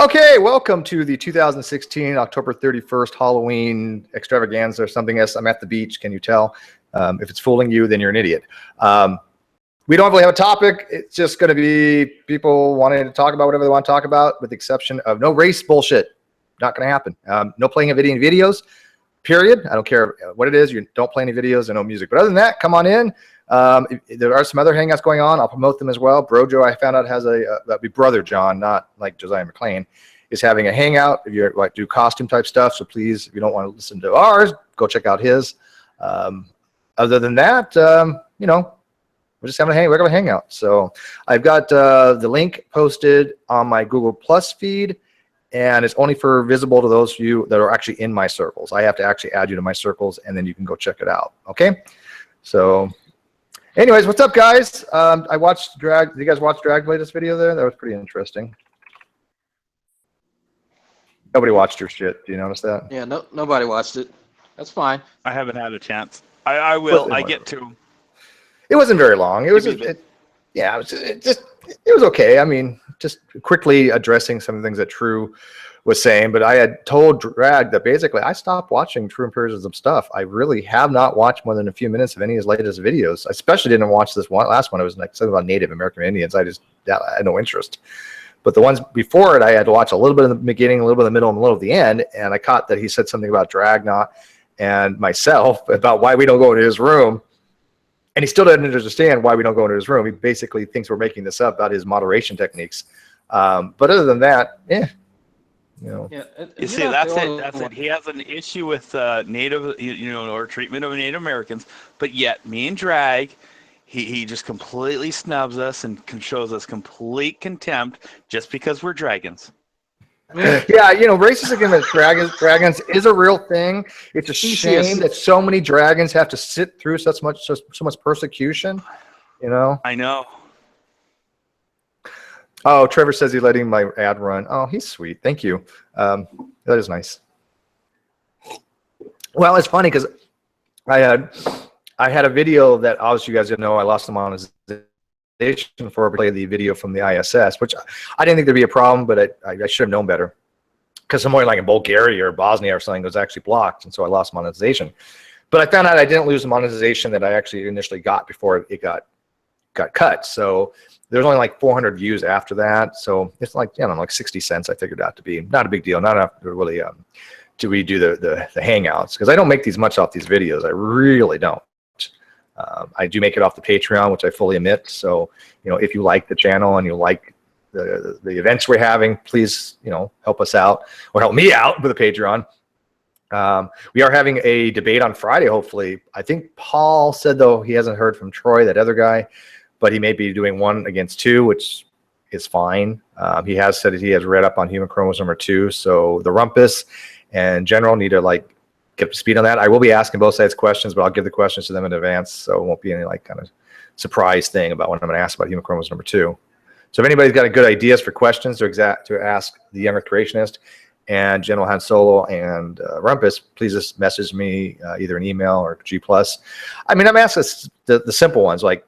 Okay, welcome to the 2016 October 31st Halloween extravaganza or something. Yes, I'm at the beach. Can you tell? If it's fooling you, then you're an idiot. We don't really have a topic. It's just going to be people wanting to talk about whatever they want to talk about, with the exception of no race bullshit. Not going to happen. No playing of any videos, period. I don't care what it is. You don't play any videos and no music. But other than that, come on in. There are some other hangouts going on. I'll promote them as well. Brojo, I found out, has that'd be Brother John, not like Josiah McLean, is having a hangout if you like do costume type stuff. So please, if you don't want to listen to ours, go check out his. Other than that, you know, we're just having a regular hangout. So I've got the link posted on my Google Plus feed, and it's only for visible to those of you that are actually in my circles. I have to actually add you to my circles, and then you can go check it out. Okay. So anyways, what's up, guys? I watched Drag. Did you guys watch Drag play this video there? That was pretty interesting. Nobody watched your shit. Do you notice that? Yeah, nobody watched it. That's fine. I haven't had a chance. I will. I get to. It wasn't very long. It was, yeah, it was okay. I mean, just quickly addressing some of the things that True was saying, but I had told Drag that basically I stopped watching True Imperialism stuff. I really have not watched more than a few minutes of any of his latest videos. I especially didn't watch this last one. It was like something about Native American Indians. I had no interest. But the ones before it, I had to watch a little bit in the beginning, a little bit in the middle, and a little at the end. And I caught that he said something about Dragnot and myself about why we don't go into his room. And he still doesn't understand why we don't go into his room. He basically thinks we're making this up about his moderation techniques. But other than that, yeah. You know. Yeah, you see, that's it. That's it. He has an issue with Native, or treatment of Native Americans. But yet, me and Drag, he just completely snubs us and shows us complete contempt just because we're dragons. Yeah, racism against dragons is a real thing. It's a shame that so many dragons have to sit through so much persecution. I know. Oh, Trevor says he's letting my ad run. Oh, he's sweet. Thank you. That is nice. Well, it's funny because I had a video that obviously you guys didn't know. I lost the monetization for play the video from the ISS, which I didn't think there'd be a problem, but I should have known better, because somewhere like in Bulgaria or Bosnia or something was actually blocked, and so I lost monetization. But I found out I didn't lose the monetization that I actually initially got before it got cut. So there's only like 400 views after that. So it's like, like 60 cents I figured out to be. Not a big deal. Not enough to really to redo the hangouts, because I don't make these much off these videos. I really don't. I do make it off the Patreon, which I fully admit. So, if you like the channel and you like the events we're having, please, help us out, or help me out with the Patreon. We are having a debate on Friday, hopefully. I think Paul said, though, he hasn't heard from Troy, that other guy, but he may be doing 1 against 2, which is fine. He has said that he has read up on human chromosome number 2. So the Rumpus and General need to get up to speed on that. I will be asking both sides questions, but I'll give the questions to them in advance, so it won't be any kind of surprise thing about when I'm going to ask about human chromosome number 2. So if anybody's got good ideas for questions to ask the Young Earth Creationist and General Han Solo and Rumpus, please just message me either an email or G+. I mean, I'm asking the simple ones, like,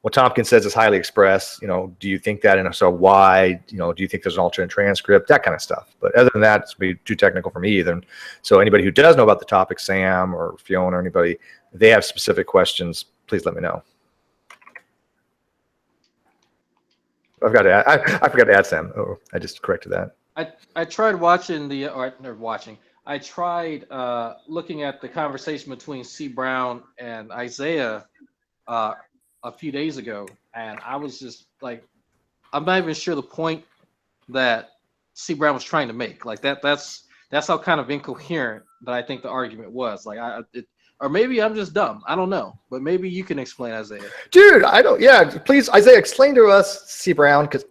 what Tompkins says is highly expressed. Do you think that, and so why? Do you think there's an alternate transcript? That kind of stuff. But other than that, it's be too technical for me either. So anybody who does know about the topic, Sam or Fiona or anybody, if they have specific questions, please let me know. I forgot to add Sam. Oh, I just corrected that. I tried watching I tried looking at the conversation between C. Brown and Isaiah a few days ago, and I was just like, I'm not even sure the point that C. Brown was trying to make. Like that's how kind of incoherent that I think the argument was. Like or maybe I'm just dumb. I don't know, but maybe you can explain, Isaiah. Dude, I don't. Yeah, please, Isaiah, explain to us, C. Brown, because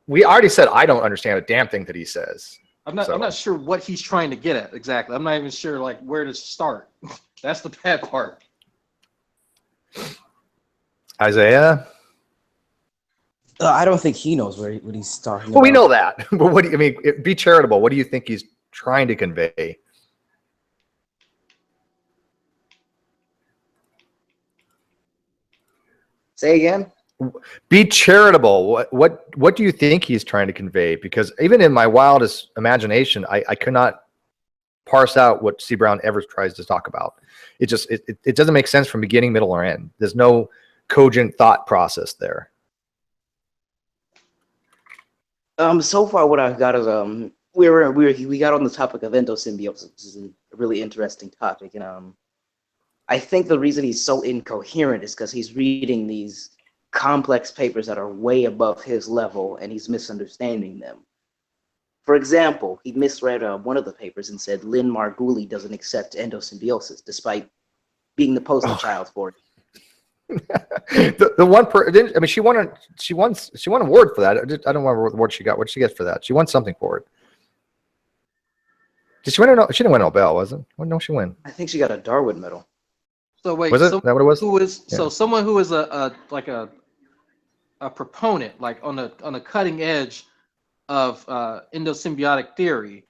we already said I don't understand a damn thing that he says. I'm not sure what he's trying to get at exactly. I'm not even sure where to start. That's the bad part. Isaiah? I don't think he knows what he's talking about. Well, we know that. But what do you mean? Be charitable. What do you think he's trying to convey? Say again? Be charitable. What do you think he's trying to convey? Because even in my wildest imagination, I could not parse out what C. Brown ever tries to talk about. It just it doesn't make sense from beginning, middle, or end. There's no cogent thought process there. So far what I've got is we got on the topic of endosymbiosis, which is a really interesting topic, and I think the reason he's so incoherent is because he's reading these complex papers that are way above his level, and he's misunderstanding them. For example, he misread one of the papers and said Lynn Margulis doesn't accept endosymbiosis, despite being the poster child for it. the one I mean, she won an award for that. I don't remember what award she got. What did she get for that? She won something for it. Did she win? She didn't win a Nobel, was it? What did she win? I think she got a Darwin medal. So wait, Was it? Is that what it was? So someone who is a proponent, like on the cutting edge of endosymbiotic theory,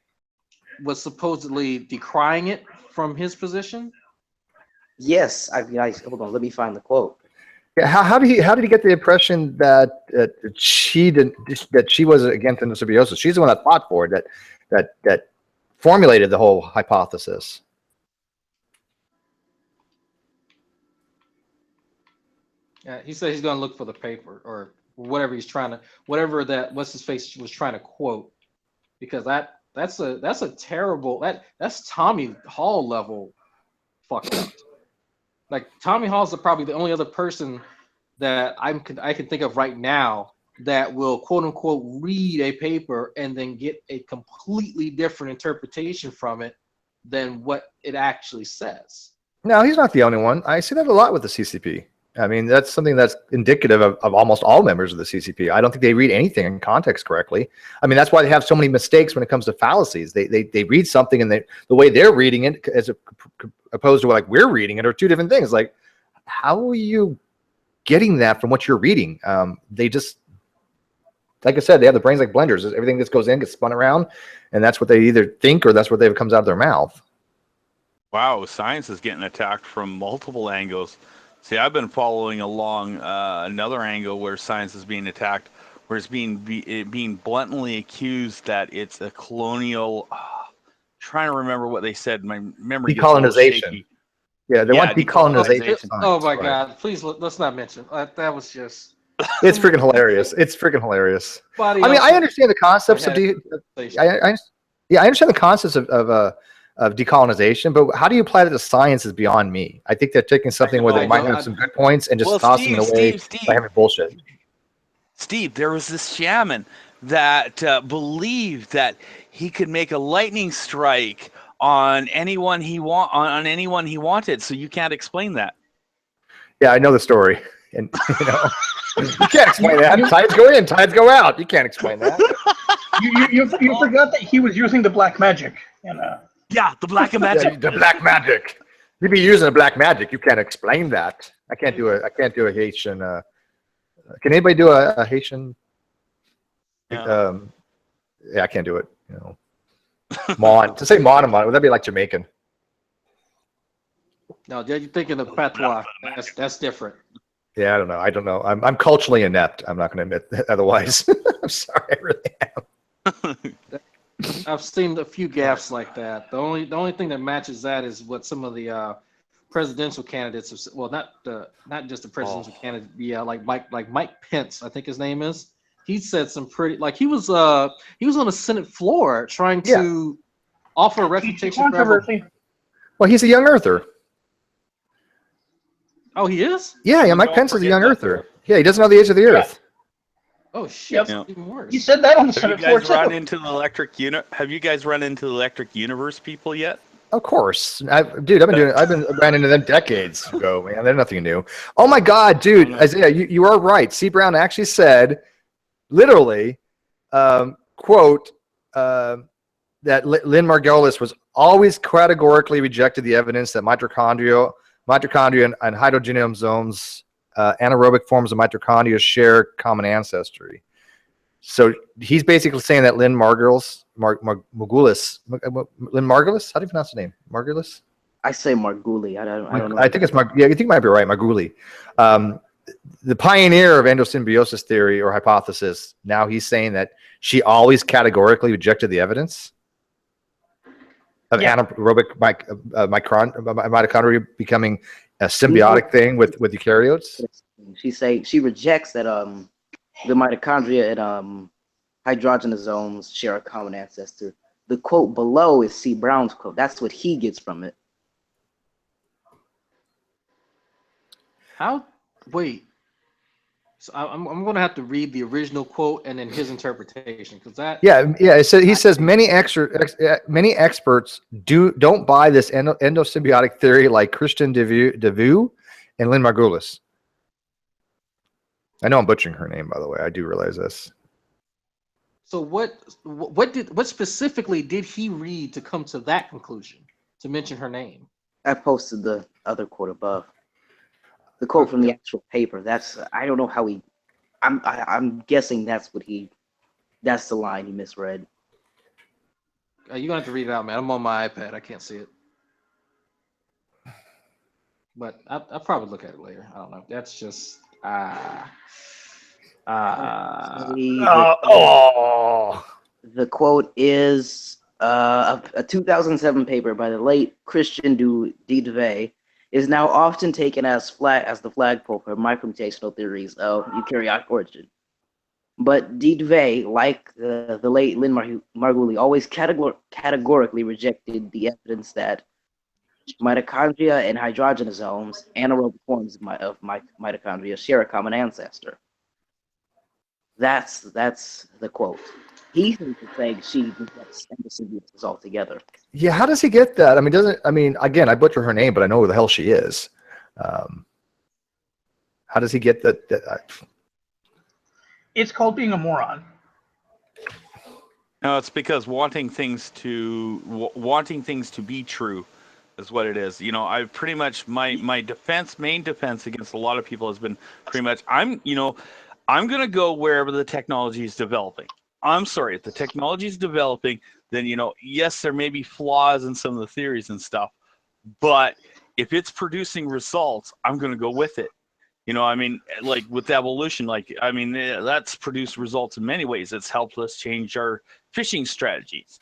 was supposedly decrying it from his position. Yes, hold on. Let me find the quote. Yeah, how did he get the impression that she was against endosymbiosis? She's the one that fought for it, that formulated the whole hypothesis. He said he's going to look for the paper or whatever whatever that what's his face was trying to quote, because that's a terrible that's Tommy Hall level fucked up. Like Tommy Hall's probably the only other person that I can think of right now that will quote unquote read a paper and then get a completely different interpretation from it than what it actually says. No, he's not the only one. I see that a lot with the CCP. I mean, that's something that's indicative of almost all members of the CCP. I don't think they read anything in context correctly. I mean, that's why they have so many mistakes when it comes to fallacies. They read something and the way they're reading it as opposed to like we're reading it are two different things. Like, how are you getting that from what you're reading? They just, like I said, they have the brains like blenders. Everything that goes in gets spun around, and that's what they either think or that's what comes out of their mouth. Wow, science is getting attacked from multiple angles. See, I've been following along another angle where science is being attacked, where it's being bluntly accused that it's a colonial. Trying to remember what they said. My memory gets a little shaky. Yeah, they want decolonization. Oh my God! Please let's not mention that. Was just. It's freaking hilarious. It's freaking hilarious. I mean, I understand the concepts of I understand the concepts of decolonization, but how do you apply that to science is beyond me. I think they're taking something where they might have some good points and just tossing it away by having bullshit. Steve, there was this shaman that believed that he could make a lightning strike on anyone he wanted. So you can't explain that. Yeah, I know the story, and you can't explain that. Tides go in, tides go out. You can't explain that. You forgot that he was using the black magic. Yeah, the black magic. The black magic. You'd be using the black magic. You can't explain that. I can't do a Haitian. Can anybody do a Haitian? Yeah, I can't do it. Mon. To say mon, would that be like Jamaican? No, you're thinking of patois. That's different. Yeah, I don't know. I'm culturally inept. I'm not going to admit otherwise. I'm sorry, I really am. I've seen a few gaffes like that. The only thing that matches that is what some of the presidential candidates have. Well, not just the presidential candidate. Yeah, like Mike Pence, I think his name is. He said some pretty he was on the Senate floor trying to offer a refutation. Well, he's a young earther. Oh, he is? Yeah. Mike Pence is a young earther. Yeah, he doesn't know the age of the earth. Oh shit! Yep. Even worse. He said that on the Senate floor. Have you guys run into the Electric Universe people yet? Of course, I've been ran into them decades ago, man. They're nothing new. Oh my God, dude, Isaiah, you are right. C. Brown actually said, literally, quote, that Lynn Margulis was always categorically rejected the evidence that mitochondria and hydrogenomes, anaerobic forms of mitochondria, share common ancestry. So he's basically saying that Lynn Margulis, Lynn Margulis, how do you pronounce the name? Margulis? I say Margulis. I don't know. I think it's I think you might be right, Margulis. the pioneer of endosymbiosis theory or hypothesis, now he's saying that she always categorically rejected the evidence of anaerobic mitochondria becoming a symbiotic thing with eukaryotes. She rejects that the mitochondria and hydrogenosomes share a common ancestor. The quote below is C. Brown's quote. That's what he gets from it. How? Wait. So I'm going to have to read the original quote and then his interpretation, because that. Yeah. It says, he says many experts don't buy this endosymbiotic theory, like Christian Devue and Lynn Margulis. I know I'm butchering her name, by the way. I do realize this. So what specifically did he read to come to that conclusion, to mention her name? I posted the other quote above. The quote from the actual paper. That's I don't know how he. I'm guessing that's the line he misread. You're gonna have to read it out, man. I'm on my iPad. I can't see it, but I'll probably look at it later. I don't know. That's just The quote is a 2007 paper by the late Christian Devey is now often taken as the flagpole for micromutational theories of eukaryotic origin. But Devey, like the late Lynn Margulis, always categorically rejected the evidence that mitochondria and hydrogenosomes, anaerobic forms of mitochondria, share a common ancestor. That's the quote. He thinks it's saying she rejects endosymbiosis altogether. Yeah, how does he get that? Again, I butcher her name, but I know who the hell she is. How does he get that? It's called being a moron. No, it's because wanting things to be true is what it is. I pretty much my main defense against a lot of people has been pretty much I'm gonna go wherever the technology is developing. I'm sorry, if the technology is developing, then yes, there may be flaws in some of the theories and stuff, but if it's producing results, I'm gonna go with it. Like with evolution, that's produced results in many ways. It's helped us change our fishing strategies.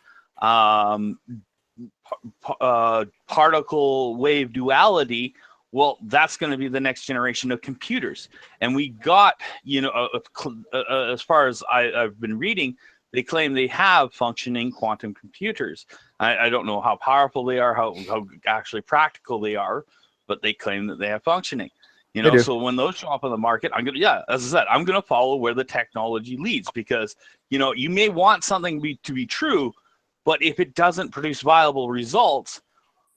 Particle wave duality, well, that's going to be the next generation of computers. And we got, as far as I've been reading, they claim they have functioning quantum computers. I don't know how powerful they are, how actually practical they are, but they claim that they have functioning. So when those show up on the market, as I said, I'm going to follow where the technology leads, because, you may want something to be true, but if it doesn't produce viable results,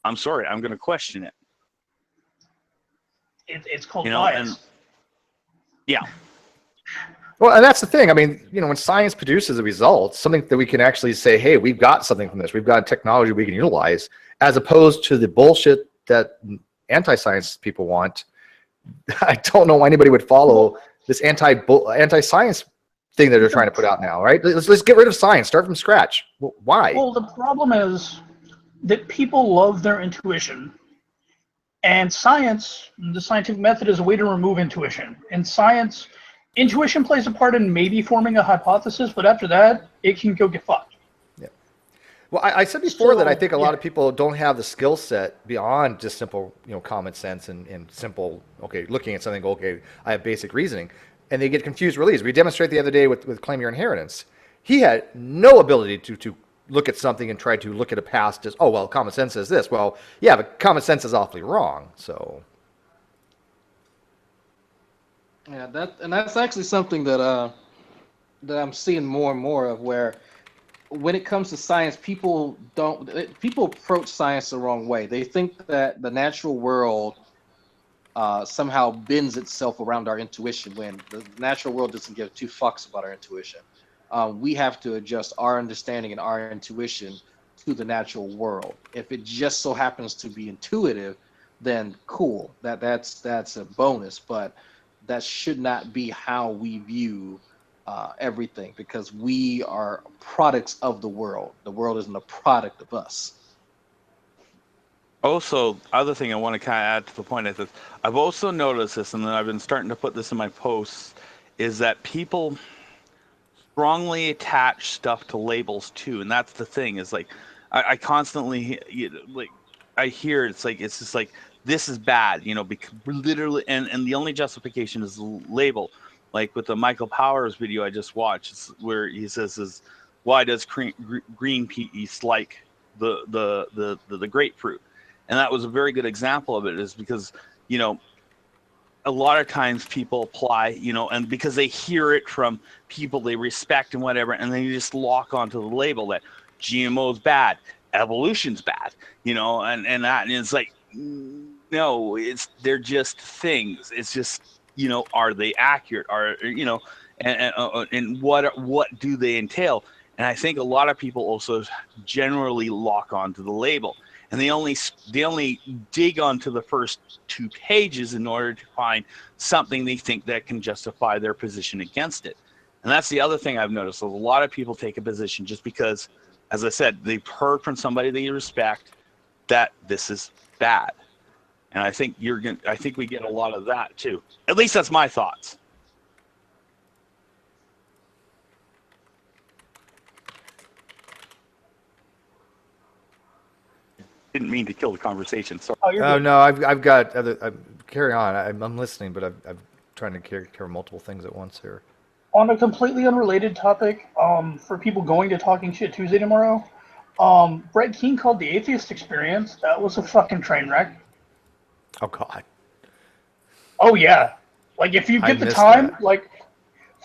I'm sorry, I'm going to question it. It's called bias. Yeah. Well, and that's the thing. When science produces a result, something that we can actually say, hey, we've got something from this. We've got technology we can utilize, as opposed to the bullshit that anti-science people want. I don't know why anybody would follow this anti-science thing that they're trying to put out now, right? Let's get rid of science, start from scratch. Why? Well, the problem is that people love their intuition. And science, the scientific method, is a way to remove intuition. In science, intuition plays a part in maybe forming a hypothesis, but after that, it can go get fucked. Yeah. Well, I said before that I think a lot of people don't have the skill set beyond just simple, common sense and simple, looking at something, I have basic reasoning. And they get confused really easily. We demonstrated the other day with Claim Your Inheritance. He had no ability to look at something and try to look at a past as, common sense says this. Well, yeah, but common sense is awfully wrong. So. Yeah, that's actually something that I'm seeing more and more of, where when it comes to science, people approach science the wrong way. They think that the natural world somehow bends itself around our intuition, when the natural world doesn't give two fucks about our intuition. We have to adjust our understanding and our intuition to the natural world. If it just so happens to be intuitive, then cool. That's a bonus, but that should not be how we view everything, because we are products of the world. The world isn't a product of us. Also, other thing I want to kind of add to the point is that I've also noticed this, and then I've been starting to put this in my posts, is that people strongly attach stuff to labels too, and that's the thing. Is like I constantly like I hear it's just like this is bad, because literally, and the only justification is the label. Like with the Michael Powers video I just watched, where he says is why does Greenpeace like the grapefruit, and that was a very good example of it. Is because a lot of times people apply, and because they hear it from people they respect and whatever, and then you just lock onto the label that GMO's bad, evolution's bad, and it's like, no, they're just things. It's just, are they accurate? And what do they entail? And I think a lot of people also generally lock onto the label, and they only dig onto the first 2 pages in order to find something they think that can justify their position against it. And that's the other thing I've noticed. A lot of people take a position just because, as I said, they've heard from somebody they respect that this is bad. And I think we get a lot of that too. At least that's my thoughts. Didn't mean to kill the conversation. Sorry. Oh no, I've got other. Carry on. I'm listening, but I'm trying to cover multiple things at once here. On a completely unrelated topic, for people going to Talking Shit Tuesday tomorrow, Brett Keane called the Atheist Experience. That was a fucking train wreck. Oh God. Oh yeah. Like if you get the time,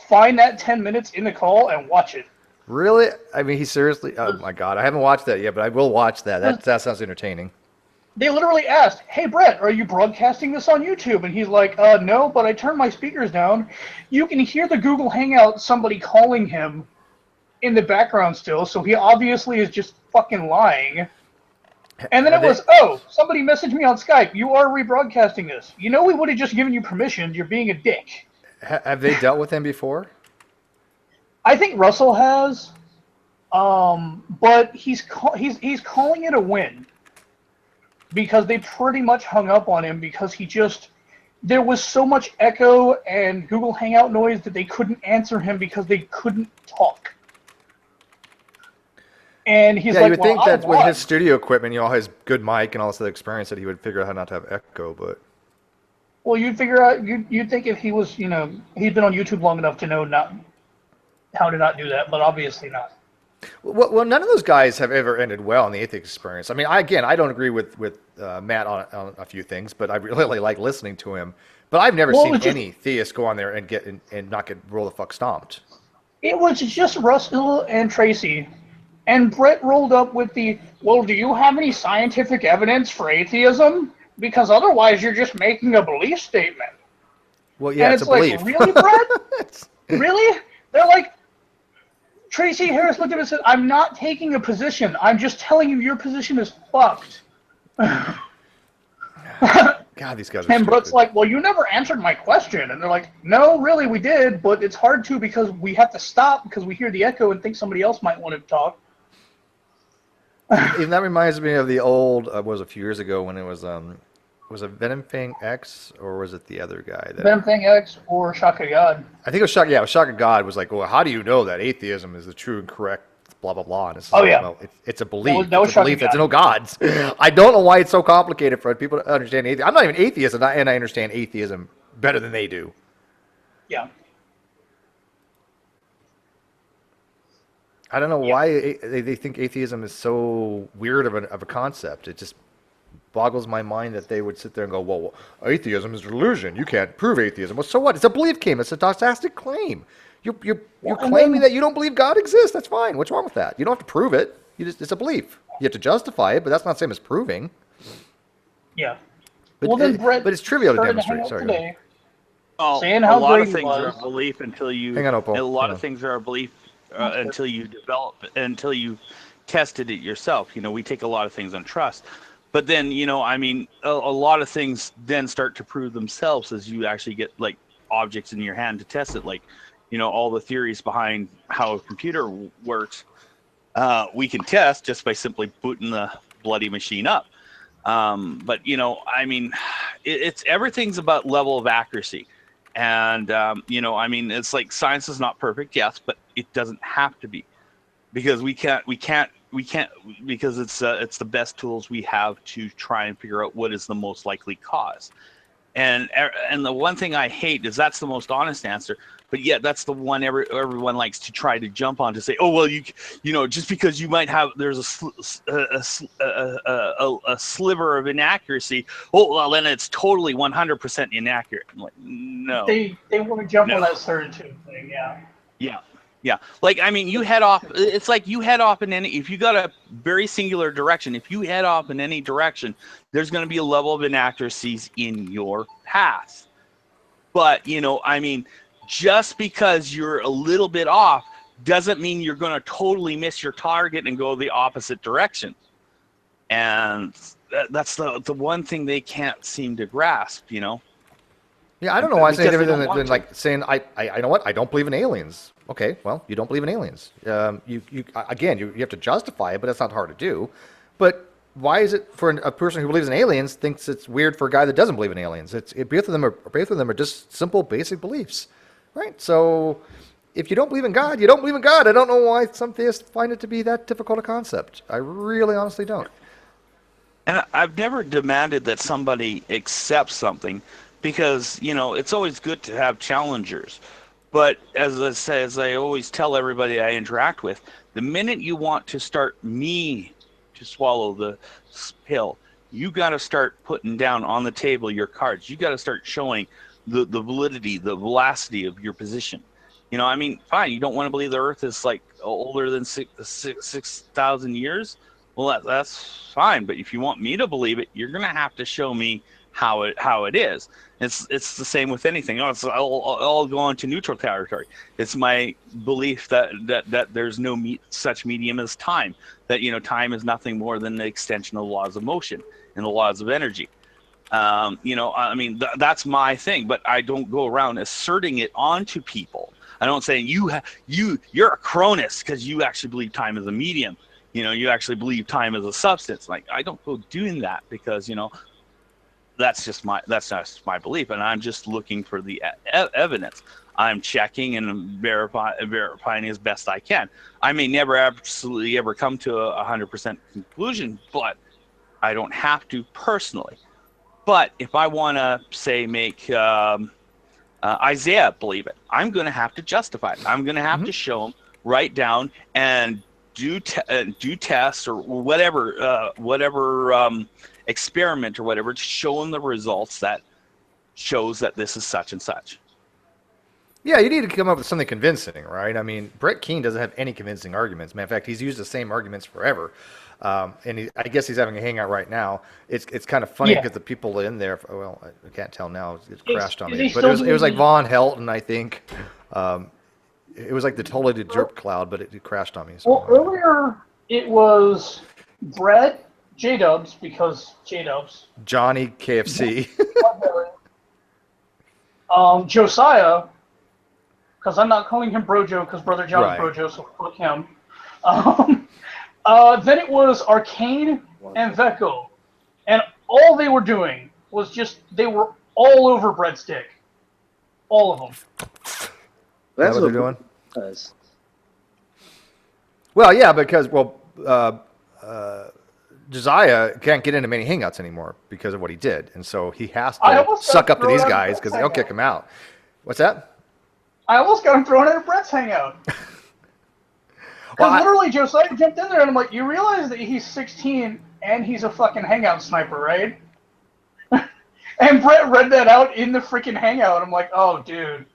find that 10 minutes in the call and watch it. Really? I mean, he seriously? Oh my God, I haven't watched that yet, but I will watch that. That sounds entertaining. They literally asked, "Hey Brett, are you broadcasting this on YouTube?" And he's like, "No, but I turned my speakers down." You can hear the Google Hangout somebody calling him in the background still, so he obviously is just fucking lying. And then it was, somebody messaged me on Skype. You are rebroadcasting this. We would have just given you permission. You're being a dick. Have they dealt with him before? I think Russell has, but he's calling it a win because they pretty much hung up on him because there was so much echo and Google Hangout noise that they couldn't answer him because they couldn't talk. And he's like, you would think that with his studio equipment, his good mic and all this other experience, that he would figure out how not to have echo, but. Well, you'd figure out, you'd think if he was, he'd been on YouTube long enough to know how to not do that, but obviously not. Well, none of those guys have ever ended well in the atheist experience. I mean, I don't agree with Matt on a few things, but I really like listening to him. But I've never seen any theist go on there and not get roll the fuck stomped. It was just Russell and Tracy. And Brett rolled up with do you have any scientific evidence for atheism? Because otherwise you're just making a belief statement. Well, yeah, it's a belief. Really, Brett? Really? They're like, Tracy Harris looked at him and said, "I'm not taking a position. I'm just telling you your position is fucked." God, these guys are And stupid. Brett's like, "Well, you never answered my question." And they're like, "No, really, we did, but it's hard to because we have to stop because we hear the echo and think somebody else might want to talk." And that reminds me of the old, was a few years ago when it was it Venom Fang X or was it the other guy? Venom Fang X or Shaka God. I think it was Shaka. Yeah, Shaka God was like, "Well, how do you know that atheism is the true and correct blah blah blah?" And it's well, it's a belief. It's a belief. It's no gods. I don't know why it's so complicated for people to understand atheism. I'm not even atheist, and I understand atheism better than they do. Yeah. I don't know why they think atheism is so weird of a concept. It just boggles my mind that they would sit there and go, "Well, atheism is a delusion. You can't prove atheism." Well, so what? It's a belief claim. It's a dogmatic claim. You're claiming that you don't believe God exists. That's fine. What's wrong with that? You don't have to prove it. It's a belief. You have to justify it, but that's not the same as proving. Yeah. But, but it's trivial to demonstrate. Sorry. Well, saying how a lot of great things are a belief until you. Hang on, Opal. A lot of things are a belief until you until you tested it yourself. We take a lot of things on trust. But then, I mean, a lot of things then start to prove themselves as you actually get like objects in your hand to test it. Like, all the theories behind how a computer works, we can test just by simply booting the bloody machine up. But I mean, it's everything's about level of accuracy. And it's like science is not perfect, yes, but it doesn't have to be, because we can't because it's the best tools we have to try and figure out what is the most likely cause. And the one thing I hate is that's the most honest answer, but yet that's the one everyone likes to try to jump on to say, oh well, just because you might have there's a sliver of inaccuracy, oh well then it's totally 100% inaccurate. I'm like, no. They want to jump on that certitude thing, yeah. Yeah. Yeah, like I mean, you head off. It's like you head off in any. If you got a very singular direction, if you head off in any direction, there's going to be a level of inaccuracies in your path. But I mean, just because you're a little bit off doesn't mean you're going to totally miss your target and go the opposite direction. And that's the one thing they can't seem to grasp. Yeah, I don't know why it's any different than like saying I know what, I don't believe in aliens. Okay, well, you don't believe in aliens. You have to justify it, but that's not hard to do. But why is it for a person who believes in aliens thinks it's weird for a guy that doesn't believe in aliens? Both of them are just simple, basic beliefs, right? So if you don't believe in God, you don't believe in God. I don't know why some theists find it to be that difficult a concept. I really, honestly don't. And I've never demanded that somebody accepts something, because it's always good to have challengers. But as I always tell everybody I interact with, the minute you want to start me to swallow the pill, you got to start putting down on the table your cards. You got to start showing the validity, the velocity of your position. I mean, fine, you don't want to believe the Earth is like older than 6,000 years. Well, that's fine. But if you want me to believe it, you're going to have to show me how it is. It's the same with anything. I'll go into neutral territory. It's my belief that there's no such medium as time. That time is nothing more than the extension of the laws of motion and the laws of energy. I mean that's my thing. But I don't go around asserting it onto people. I don't say you're a Cronus because you actually believe time is a medium. You actually believe time is a substance. Like I don't go doing that because that's just my belief, and I'm just looking for the evidence. I'm checking and verifying as best I can. I may never absolutely ever come to a 100% conclusion, but I don't have to personally. But if I want to say make Isaiah believe it, I'm going to have to justify it. I'm going to have to show him, write down, and do tests or whatever experiment or whatever to show them the results that shows that this is such and such. Yeah, you need to come up with something convincing, right? I mean, Brett Keane doesn't have any convincing arguments. Matter of fact, he's used the same arguments forever. And I guess he's having a hangout right now. It's kind of funny because the people in there, well, I can't tell now. It crashed on me. But it was like Von Helton, I think. It was like the totally derp cloud, but it crashed on me. So. Well, earlier it was Brett, J-Dubs, because J-Dubs. Johnny KFC. Josiah, because I'm not calling him Brojo because Brother John's Brojo, so fuck him. Then it was Arcane and Vecco. And all they were doing was they were all over Breadstick. All of them. That's what they're doing? Well, yeah, because, Josiah can't get into many hangouts anymore because of what he did. And so he has to suck up to these guys because they'll kick him out. What's that? I almost got him thrown out of Brett's hangout. Because literally Josiah jumped in there and I'm like, you realize that he's 16 and he's a fucking hangout sniper, right? And Brett read that out in the freaking hangout. I'm like, oh, dude.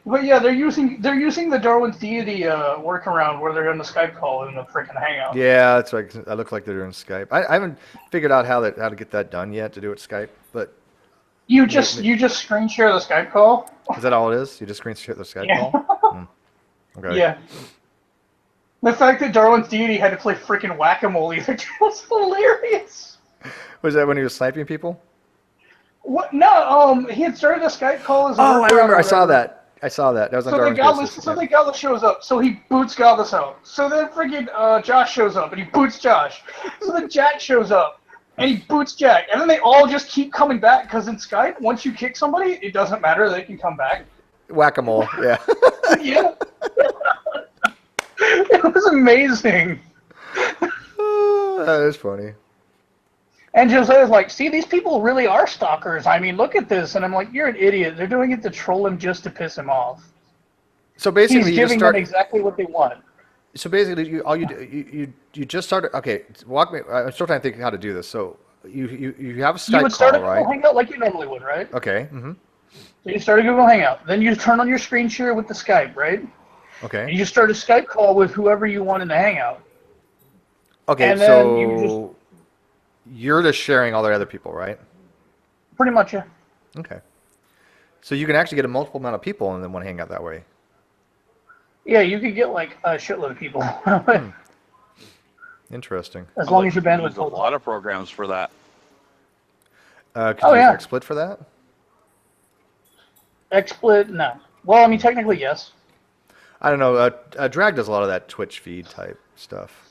But yeah, they're using the Darwin's deity workaround where they're in the Skype call in the freaking hangout. Yeah, that's right. It looks like they're doing Skype. I haven't figured out how to get that done yet to do it Skype, but you just screen share the Skype call. Is that all it is? You just screen share the Skype call? Okay. Yeah. The fact that Darwin's deity had to play freaking whack-a-mole either was hilarious. Was that when he was sniping people? What? No, he had started a Skype call as a I remember. I saw that. I saw that. That was on So then Darwin's Godless, Basis. so then Godless shows up. So he boots Godless out. So then freaking Josh shows up and he boots Josh. So then Jack shows up and he boots Jack. And then they all just keep coming back because in Skype, once you kick somebody, it doesn't matter. They can come back. Whack-a-mole. Yeah. Yeah. It was amazing. That is funny. And Jose's like, see, these people really are stalkers. I mean, look at this. And I'm like, you're an idiot. They're doing it to troll him just to piss him off. So basically, He's you just giving start. them exactly what they want. So basically, you just started. Okay, walk me. I'm still trying to think how to do this. So you have a Skype You would start call, a Google right? Hangout like you normally would, right? Okay. Mm-hmm. So you start a Google Hangout. Then you turn on your screen share with the Skype, right? And Okay. you start a Skype call with whoever you want in the Hangout. Okay. and then So you you're just sharing all the other people, right? Pretty much, yeah. Okay. So you can actually get a multiple amount of people in one hangout that way. Yeah, you could get like a shitload of people. Interesting. As long as your bandwidth There's a holds. lot of programs for that. Could Oh, you yeah. use XSplit for that? XSplit, no. Well, I mean, technically, yes. I don't know. Drag does a lot of that Twitch feed type stuff.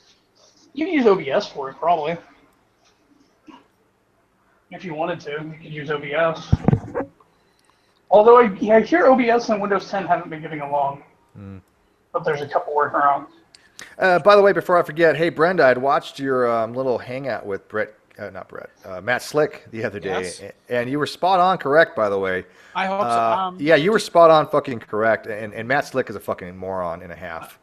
You can use OBS for it, probably. If you wanted to, you could use OBS. Although I hear OBS and Windows 10 haven't been getting along. But there's a couple workarounds. By the way, before I forget, hey Brenda, I'd watched your little hangout with Matt Slick the other day, Yes. and you were spot on correct. By the way, I hope so. yeah, you were spot on fucking correct, and Matt Slick is a fucking moron and a half.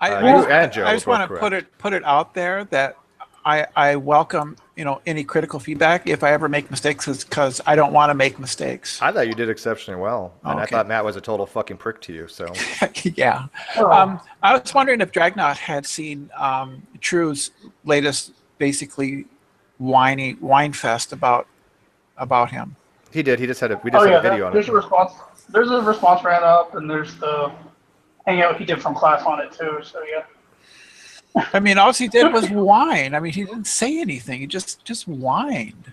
I you and Joe I just were want both to put it out there that I welcome any critical feedback if I ever make mistakes, because I don't want to make mistakes. I thought you did exceptionally well, and I Okay. thought Matt was a total fucking prick to you. So Yeah. I was wondering if Dragnot had seen True's latest, basically whine fest about him. he did. He just had we Oh, just had yeah, a video on there's it. a response. There's a response ran up, and there's the Hangout he did from class on it, too, so yeah. I mean, all he did was whine. I mean, he didn't say anything. He just whined.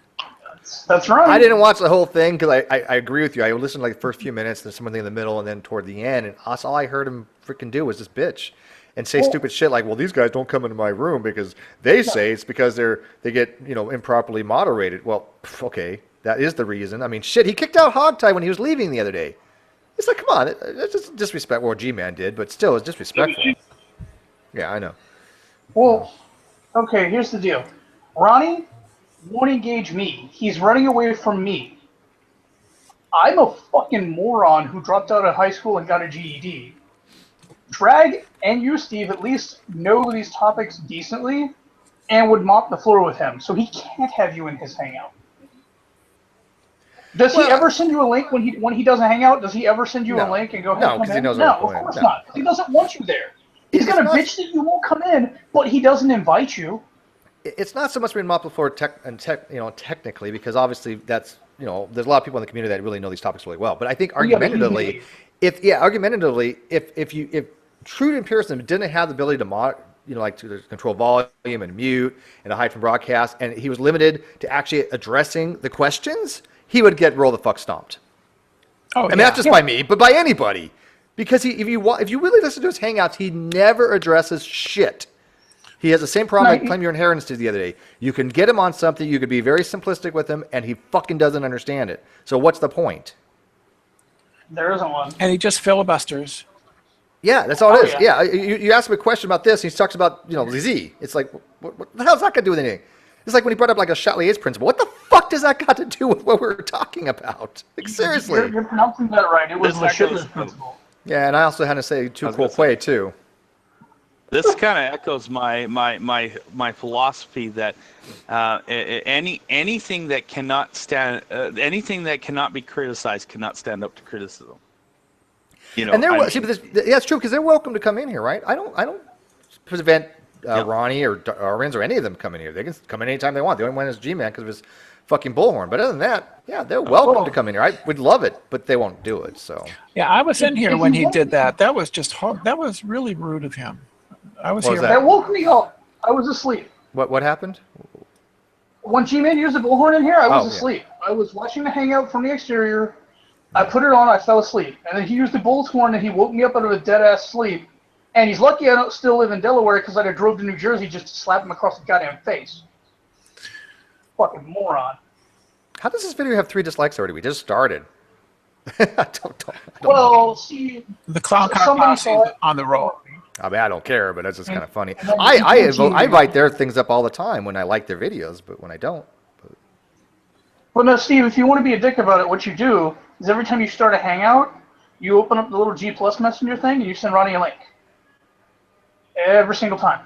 That's right. I didn't watch the whole thing because I agree with you. I listened to like the first few minutes, there's something in the middle, and then toward the end, and that's all I heard him freaking do was just bitch and say stupid shit like, "Well, these guys don't come into my room because they say it's because they get improperly moderated." Well, okay, that is the reason. I mean, shit, he kicked out Hogtie when he was leaving the other day. It's like, come on, it's just disrespect. Well, G-Man did, but still, it's disrespectful. Yeah, I know. Well, okay, here's the deal. Ronnie won't engage me. He's running away from me. I'm a fucking moron who dropped out of high school and got a GED. Drag and you, Steve, at least know these topics decently and would mop the floor with him, so he can't have you in his hangout. Does he ever send you a link when he does a hangout? Does he ever send you a link and go, hey, No, come 'cause he in? knows No, I'm of going. course No. not. He doesn't want you there. He's It's gonna not- bitch that you won't come in, but he doesn't invite you. It's not so much being mopped before technically, because obviously that's there's a lot of people in the community that really know these topics really well. But I think argumentatively, if true empiricism didn't have the ability to to control volume and mute and to hide from broadcast, and he was limited to actually addressing the questions, he would get roll the fuck stomped. Oh, And not just by me, but by anybody, because if you really listen to his hangouts, he never addresses shit. He has the same problem I claimed your inheritance to the other day. You can get him on something, you could be very simplistic with him, and he fucking doesn't understand it. So what's the point? There isn't one. And he just filibusters. Yeah, that's all it is. yeah. Yeah, you ask him a question about this, and he talks about Z. It's like, what the hell's that got to do with anything? It's like when he brought up like a Chatelier's principle. What the fuck does that got to do with what we're talking about? Like seriously. You're pronouncing that right. It was This the echoes- shitless principle. Yeah, and I also had to say too I was cool gonna play too. This kind of echoes my philosophy that anything that cannot stand anything that cannot be criticized cannot stand up to criticism. And that's true because they're welcome to come in here, right? I don't prevent Ronnie or Arbenz or any of them coming here. They can come in anytime they want. The only one is G-Man because of his fucking bullhorn. But other than that, yeah, they're welcome to come in here. I would love it, but they won't do it. So Yeah, I was in here when he did that. That was just that was really rude of him. I was What was here. That woke me up. I was asleep. what happened? When G-Man used the bullhorn in here, I was Oh, yeah. asleep. I was watching the hangout from the exterior. I put it on, I fell asleep. And then he used the bullhorn and he woke me up out of a dead-ass sleep. And he's lucky I don't still live in Delaware because I'd have drove to New Jersey just to slap him across the goddamn face. Fucking moron. How does this video have 3 dislikes already? We just started. I don't Well, know. see, The clown car somebody posse saw is it. on the roll. I mean, I don't care, but that's just kind of funny. and then I people invite their things up all the time when I like their videos, but when I don't. Well, no, Steve, if you want to be a dick about it, what you do is every time you start a hangout, you open up the little G Plus messenger thing and you send Ronnie a link. Every single time.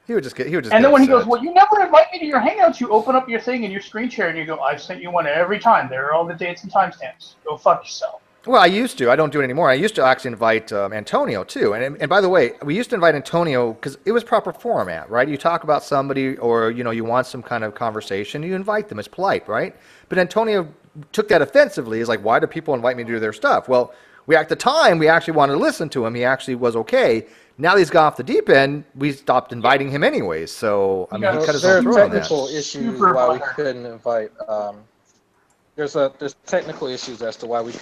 He would just And get then when he goes, upset. well, you never invite me to your hangouts, you open up your thing and your screen share and you go, I've sent you one every time. There are all the dates and timestamps. Go fuck yourself. Well, I used to. I don't do it anymore. I used to actually invite Antonio, too. And by the way, we used to invite Antonio because it was proper format, right? You talk about somebody or, you want some kind of conversation, you invite them. It's polite, right? But Antonio took that offensively. He's like, why do people invite me to do their stuff? Well, at the time, we actually wanted to listen to him. He actually was okay. Now that he's gone off the deep end, we stopped inviting him anyways. So, I mean, he cut his There own are throat on that. technical issues Super why we bummer. couldn't invite. There's technical issues as to why we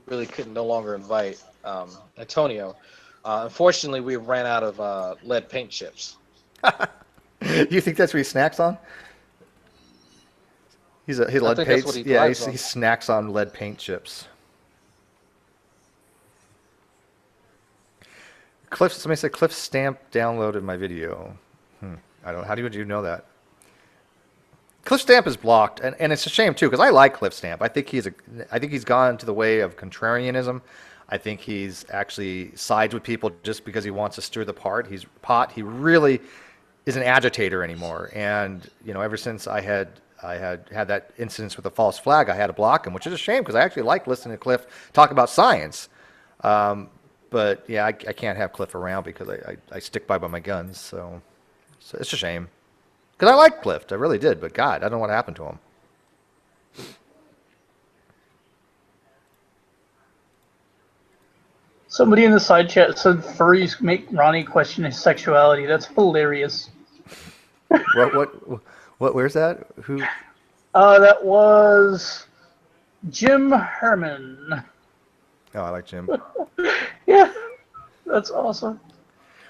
really couldn't no longer invite Antonio. Unfortunately, we ran out of lead paint chips. You think that's what he snacks on? He lead think that's paints. what he Yeah, thrives on. he snacks on lead paint chips. Somebody said Cliff Stamp downloaded my video. I don't. How would you know that? Cliff Stamp is blocked, and it's a shame too because I like Cliff Stamp. I think he's gone to the way of contrarianism. I think he's actually sides with people just because he wants to stir the pot. He really is an agitator anymore. And ever since I had that incident with the false flag, I had to block him, which is a shame because I actually like listening to Cliff talk about science. But yeah, I can't have Cliff around because I stick by my guns. So it's a shame. Because I liked Cliff, I really did. But God, I don't know what happened to him. Somebody in the side chat said furries make Ronnie question his sexuality. That's hilarious. Where's that? Who? That was Jim Herman. Oh, I like Jim. Yeah, that's awesome.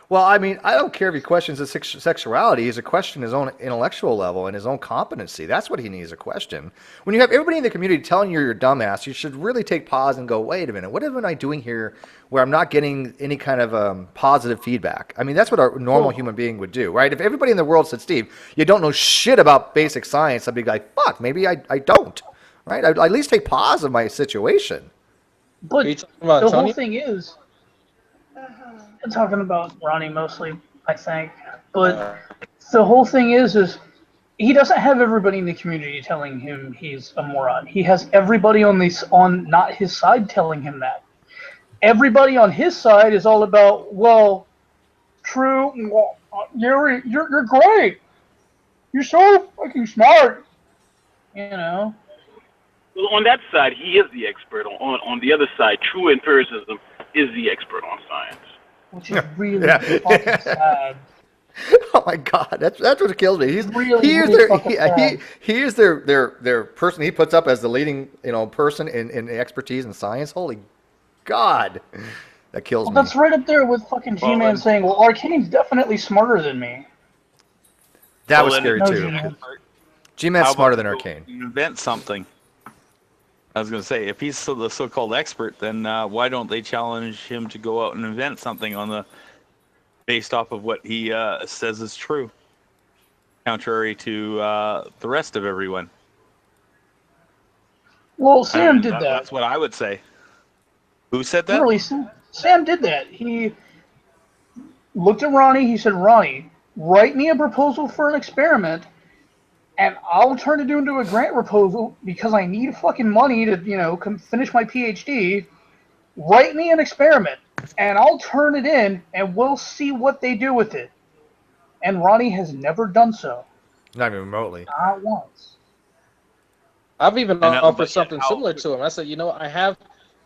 Well, I mean, I don't care if he questions his sexuality. He's a question his own intellectual level and his own competency. That's what he needs to question. When you have everybody in the community telling you're a dumbass, you should really take pause and go, wait a minute, what am I doing here where I'm not getting any kind of positive feedback? I mean, that's what a normal human being would do, right? If everybody in the world said, Steve, you don't know shit about basic science, I'd be like, fuck, maybe I don't, right? I'd at least take pause of my situation. But Are you talking about the whole Tony? thing is, I'm talking about Ronnie mostly, I think. But the whole thing is he doesn't have everybody in the community telling him he's a moron. He has everybody on not his side telling him that. Everybody on his side is all about, well, true, well, you're great. You're so fucking smart. Well, on that side, he is the expert. On the other side, true empiricism is the expert on science. Which is really fucking sad. Oh my God, that's what kills me. He's Really, he is really their fucking sad. he is their person he puts up as the leading person in expertise in science. Holy God, that kills me. That's right up there with fucking G-Man saying, well, Arcane's definitely smarter than me. That was Well, scary No, too. G-Man. G-Man's How smarter about than go Arcane. Invent something. I was going to say, if he's the so-called expert, then why don't they challenge him to go out and invent something based off of what he says is true, contrary to the rest of everyone? Well, Sam did that. That's what I would say. Who said that? Literally, Sam did that. He looked at Ronnie. He said, Ronnie, write me a proposal for an experiment, and I'll turn it into a grant proposal because I need fucking money to, come finish my PhD. Write me an experiment, and I'll turn it in, and we'll see what they do with it. And Ronnie has never done so. Not even remotely. Not once. I've even And offered but something how- similar to him. I said,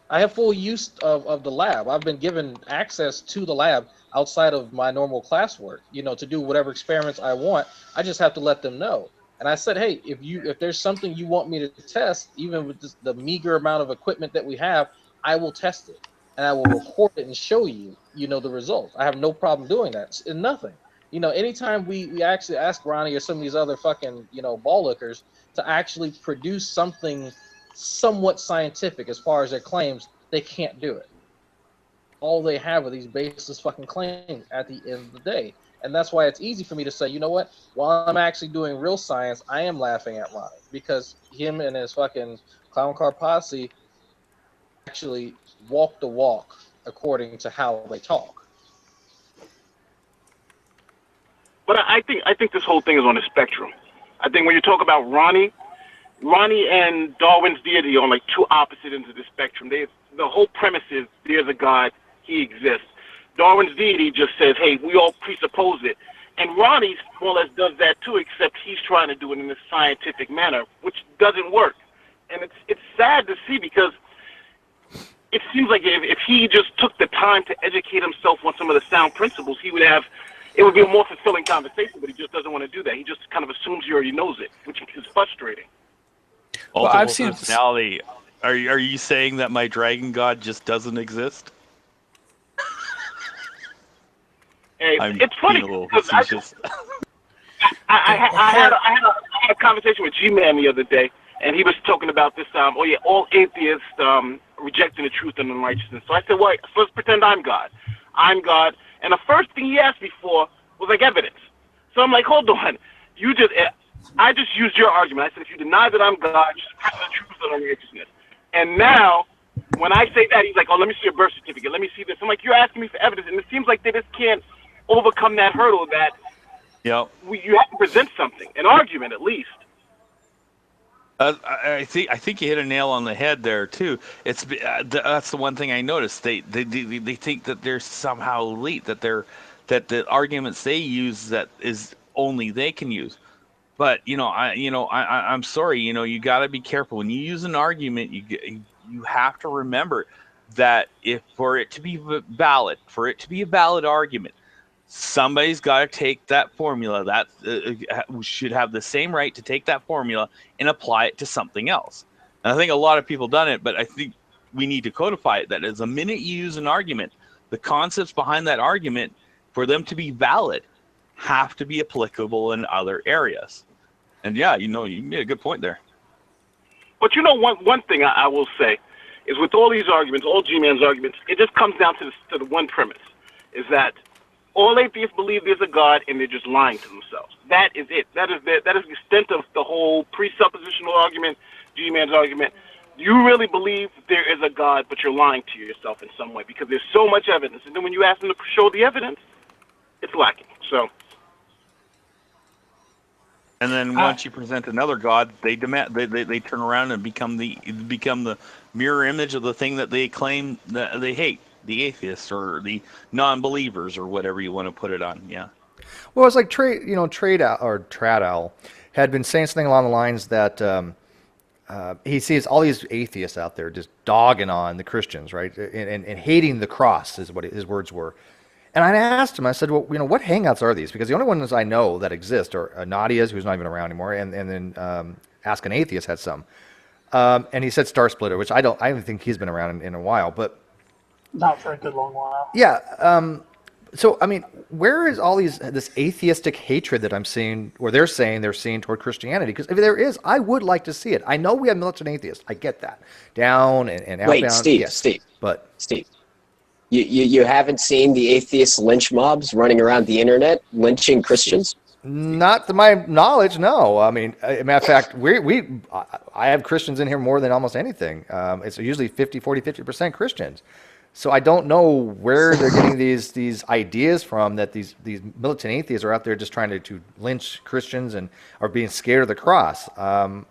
I have full use of the lab. I've been given access to the lab outside of my normal classwork, to do whatever experiments I want. I just have to let them know. And I said, hey, if there's something you want me to test, even with the meager amount of equipment that we have, I will test it and I will report it and show you, the results. I have no problem doing that. And nothing. Anytime we actually ask Ronnie or some of these other fucking, ball lickers to actually produce something somewhat scientific as far as their claims, they can't do it. All they have are these baseless fucking claims at the end of the day. And that's why it's easy for me to say, you know what? While I'm actually doing real science, I am laughing at Ronnie because him and his fucking clown car posse actually walk the walk according to how they talk. But I think this whole thing is on a spectrum. I think when you talk about Ronnie and Darwin's deity are on like two opposite ends of the spectrum. The whole premise is there's a God, he exists. Darwin's deity just says, hey, we all presuppose it. And Ronnie more or less does that too, except he's trying to do it in a scientific manner, which doesn't work. And it's sad to see because it seems like if he just took the time to educate himself on some of the sound principles, it would be a more fulfilling conversation, but he just doesn't want to do that. He just kind of assumes he already knows it, which is frustrating. Well, I've seen personality. Are you saying that my dragon god just doesn't exist? Hey, it's funny because I had a conversation with G-Man the other day, and he was talking about this. All atheists rejecting the truth and unrighteousness. So I said, well, so let's pretend I'm God. I'm God. And the first thing he asked me for was like evidence. So I'm like, hold on, I just used your argument. I said, if you deny that I'm God, you're suppressing the truth and unrighteousness. And now, when I say that, he's like, oh, let me see your birth certificate. Let me see this. I'm like, you're asking me for evidence, and it seems like they just can't overcome that hurdle that you have to present something, an argument at least. I think you hit a nail on the head there too. That's the one thing I noticed. They think that they're somehow elite, that the arguments they use that is only they can use. But I'm sorry. You got to be careful when you use an argument. You have to remember that for it to be a valid argument, somebody's got to take that formula that should have the same right to take that formula and apply it to something else. And I think a lot of people done it, but I think we need to codify it. That is, the minute you use an argument, the concepts behind that argument, for them to be valid, have to be applicable in other areas. And you made a good point there. But one thing I will say is with all these arguments, all G-Man's arguments, it just comes down to the one premise, is that all atheists believe there's a God and they're just lying to themselves. That is it. That is the extent of the whole presuppositional argument, G-Man's argument. You really believe there is a God, but you're lying to yourself in some way because there's so much evidence. And then when you ask them to show the evidence, it's lacking. So. And then once you present another God, they demand they turn around and become the mirror image of the thing that they claim that they hate, the atheists or the non-believers or whatever you want to put it on. Yeah. Well, it's like Tradow had been saying something along the lines that he sees all these atheists out there just dogging on the Christians, right, and hating the cross is what his words were. And I asked him, I said, well, what hangouts are these? Because the only ones I know that exist are Nadia's, who's not even around anymore, and then Ask an Atheist had some. And he said Star Splitter, which I don't think he's been around in a while, but not for a good long while. Yeah. So I mean, where is all this atheistic hatred that I'm seeing, or they're seeing toward Christianity? Because if there is, I would like to see it. I know we have militant atheists. I get that. Down and outbound. Wait, Steve, yes. Steve. But Steve. You haven't seen the atheist lynch mobs running around the internet lynching Christians? Not to my knowledge, no. I mean, matter of fact, I have Christians in here more than almost anything. It's usually 50% Christians. So I don't know where they're getting these ideas from that these militant atheists are out there just trying to lynch Christians and are being scared of the cross. Han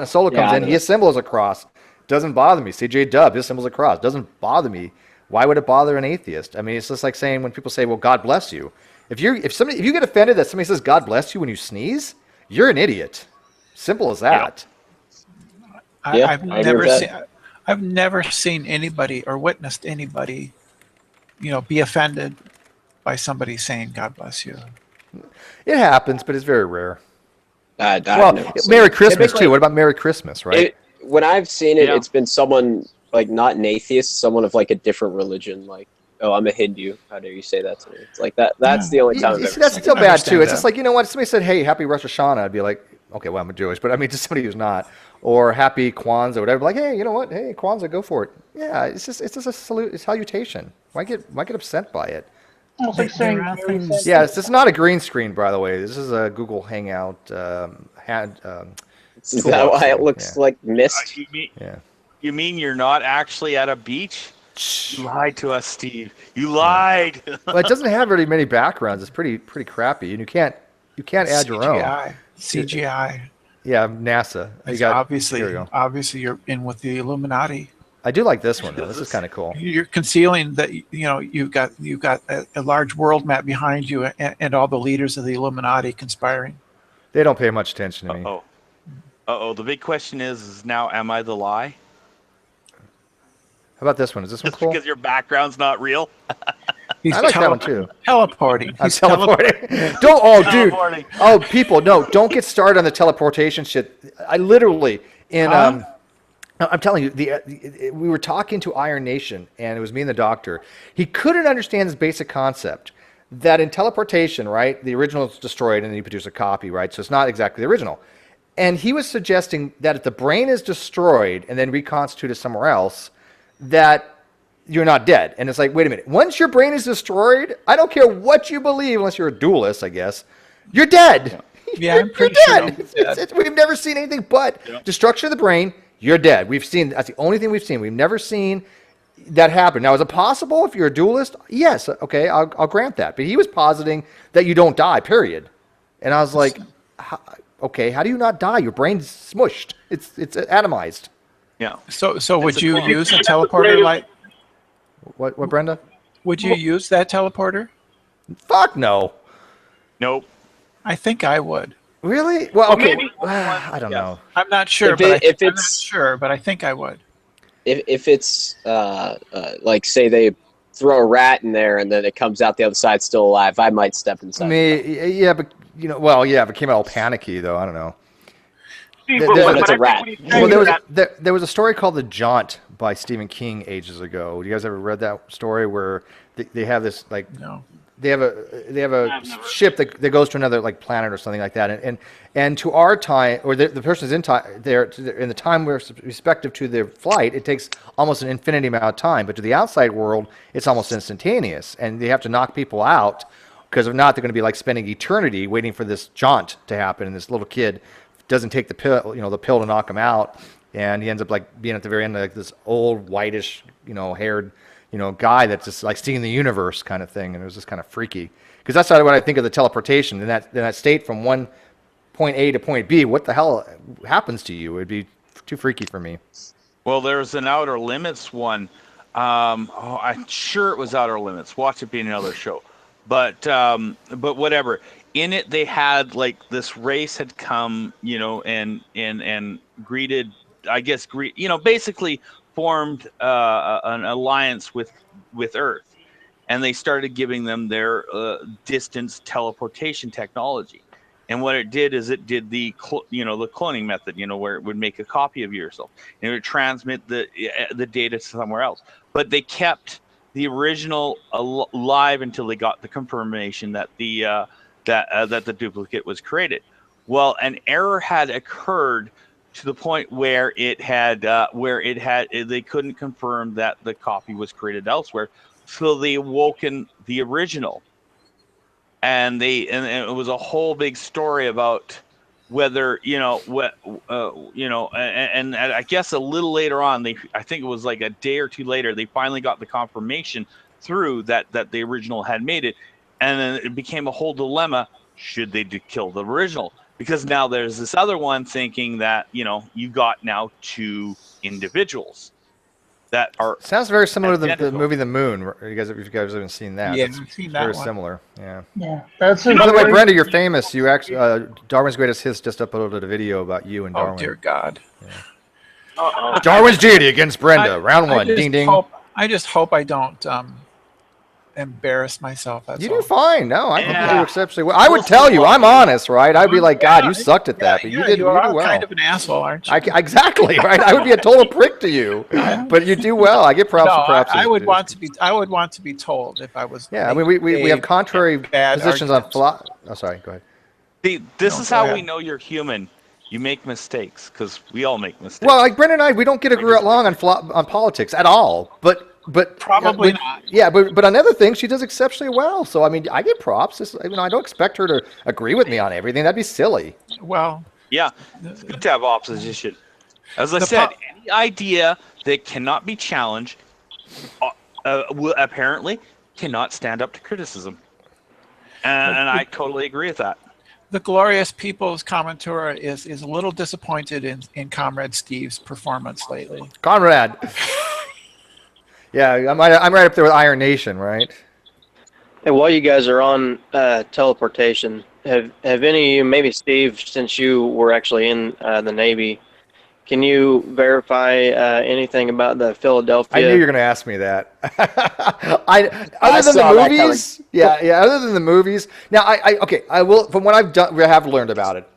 Solo comes in, his symbol is a cross. Doesn't bother me. CJ Dub, his symbol is a cross. Doesn't bother me. Why would it bother an atheist? I mean, it's just like saying when people say, "Well, God bless you." If you get offended that somebody says "God bless you" when you sneeze, you're an idiot. Simple as that. I've never seen anybody or witnessed anybody, be offended by somebody saying "God bless you." It happens, but it's very rare. Well, Merry Christmas too. What about Merry Christmas, right? When I've seen it, Yeah. it's been someone like not an atheist, someone of like a different religion. Like, oh, I'm a Hindu. How dare you say that to me? It's like that. That's the only time I've You ever see, that's seen still it. bad too. It's that. just like, you know what? If somebody said, "Hey, Happy Rosh Hashanah," I'd be like, "Okay, well, I'm a Jewish," but I mean, to somebody who's not, or Happy Kwanzaa, or whatever. Like, hey, you know what? Hey, Kwanzaa, go for it. Yeah, it's just a salutation. Why get upset by it? It's like saying There are things- Yeah, this is not a green screen, by the way. This is a Google Hangout. Is that why it looks like mist? Yeah. You mean you're not actually at a beach? You lied to us, Steve. You lied. Well, it doesn't have very many backgrounds. It's pretty crappy, and you can't add your own. CGI. Yeah, NASA. It's Here we obviously you're in with the Illuminati. I do like this one though. This is kind of cool. You're concealing that you've got a large world map behind you and all the leaders of the Illuminati conspiring. They don't pay much attention to me. The big question is now, am I the lie? How about this one? Is this one Just cool? because your background's not real? He's I like that one too. Teleporting. I'm teleporting. Dude. Teleporting. Oh, people, no, don't get started on the teleportation shit. I literally I'm telling you, we were talking to Iron Nation, and it was me and the doctor. He couldn't understand this basic concept that in teleportation, right, the original is destroyed, and then you produce a copy, right? So it's not exactly the original. And he was suggesting that if the brain is destroyed and then reconstituted somewhere else, that you're not dead. And it's like, wait a minute. Once your brain is destroyed, I don't care what you believe, unless you're a duelist, I guess, you're dead. Yeah, I'm pretty Dead. We've never seen anything but destruction of the brain. You're dead. That's the only thing we've seen. We've never seen that happen. Now, is it possible if you're a duelist? Yes. Okay, I'll grant that. But he was positing that you don't die, period. And I was like, okay, how do you not die? Your brain's smushed. It's atomized. Yeah. So would you use a teleporter like? What, Brenda? Would you use that teleporter? Fuck no. Nope. I think I would. Really? Well, okay. I don't know. I'm not sure, but I think I would. If it's like, say they throw a rat in there and then it comes out the other side still alive, I might step inside. Yeah, but if it came out all panicky though, I don't know. It's a rat. Well, there was a story called The Jaunt by Stephen King ages ago. You guys ever read that story where they have this like No. they have a ship that goes to another like planet or something like that, and to our time, or the person's in time there in the time respective to their flight, it takes almost an infinity amount of time, but to the outside world it's almost instantaneous, and they have to knock people out, because if not they're going to be like spending eternity waiting for this jaunt to happen, and this little kid doesn't take the pill to knock him out, and he ends up like being at the very end like this old whitish haired guy that's just like seeing the universe kind of thing, and it was just kind of freaky, because that's what I think of the teleportation in that state from one point A to point B. What the hell happens to you? It'd be too freaky for me. Well, there's an Outer Limits one. I'm sure it was Outer Limits. Watch it be another show, but whatever. In it, they had like this race had come, and greeted, basically formed an alliance with Earth, and they started giving them their distance teleportation technology. And what it did is it did the cloning method, where it would make a copy of yourself and it would transmit the data to somewhere else. But they kept the original alive until they got the confirmation that the duplicate was created. Well, an error had occurred to the point where they couldn't confirm that the copy was created elsewhere, so they awoken the original, and it was a whole big story about whether and I guess a little later on, I think it was like a day or two later, they finally got the confirmation through that the original had made it, and then it became a whole dilemma: should they kill the original? Because now there's this other one thinking that you got now two individuals that are sounds very similar to the identical. movie The Moon. If you guys haven't seen that, Yeah, it's I've seen that very one. similar. Yeah. Yeah, that's By the way, Brenda, you're famous. You actually Darwin's Greatest Hits just uploaded a video about you and Darwin. Oh dear God. Darwin's deity against Brenda. Round one. Ding ding. I just hope I don't embarrass myself. That's You all. do fine. No, I think you Yeah. do exceptionally well. I would tell you, I'm honest, right? I'd be like, God, you sucked at that, but you did You you are do well. kind of an asshole, aren't you? Exactly, right? I would be a total prick to you, but you do well. I get props No, for props. I would want to be. I would want to be told if I was. Yeah, I mean, we have contrary bad positions arguments. on Oh, sorry. Go ahead. See, this No, is go how ahead. we know you're human. You make mistakes because we all make mistakes. Well, like Brendan and I, we don't get along on politics at all. But Probably not. Yeah, but on other things, she does exceptionally well. So I mean, I get props. I don't expect her to agree with me on everything. That'd be silly. Well, yeah, it's good to have opposition. As I The said, any idea that cannot be challenged apparently cannot stand up to criticism. And I totally agree with that. the Glorious People's commentator is a little disappointed in Comrade Steve's performance lately. Conrad. Yeah, I'm right up there with Iron Nation, right? Hey, while you guys are on teleportation, have any of you, maybe Steve, since you were actually in the Navy, can you verify anything about the Philadelphia? I knew you were going to ask me that. I Other than saw the that movies, yeah. Other than the movies, now I will. From what I have learned about it.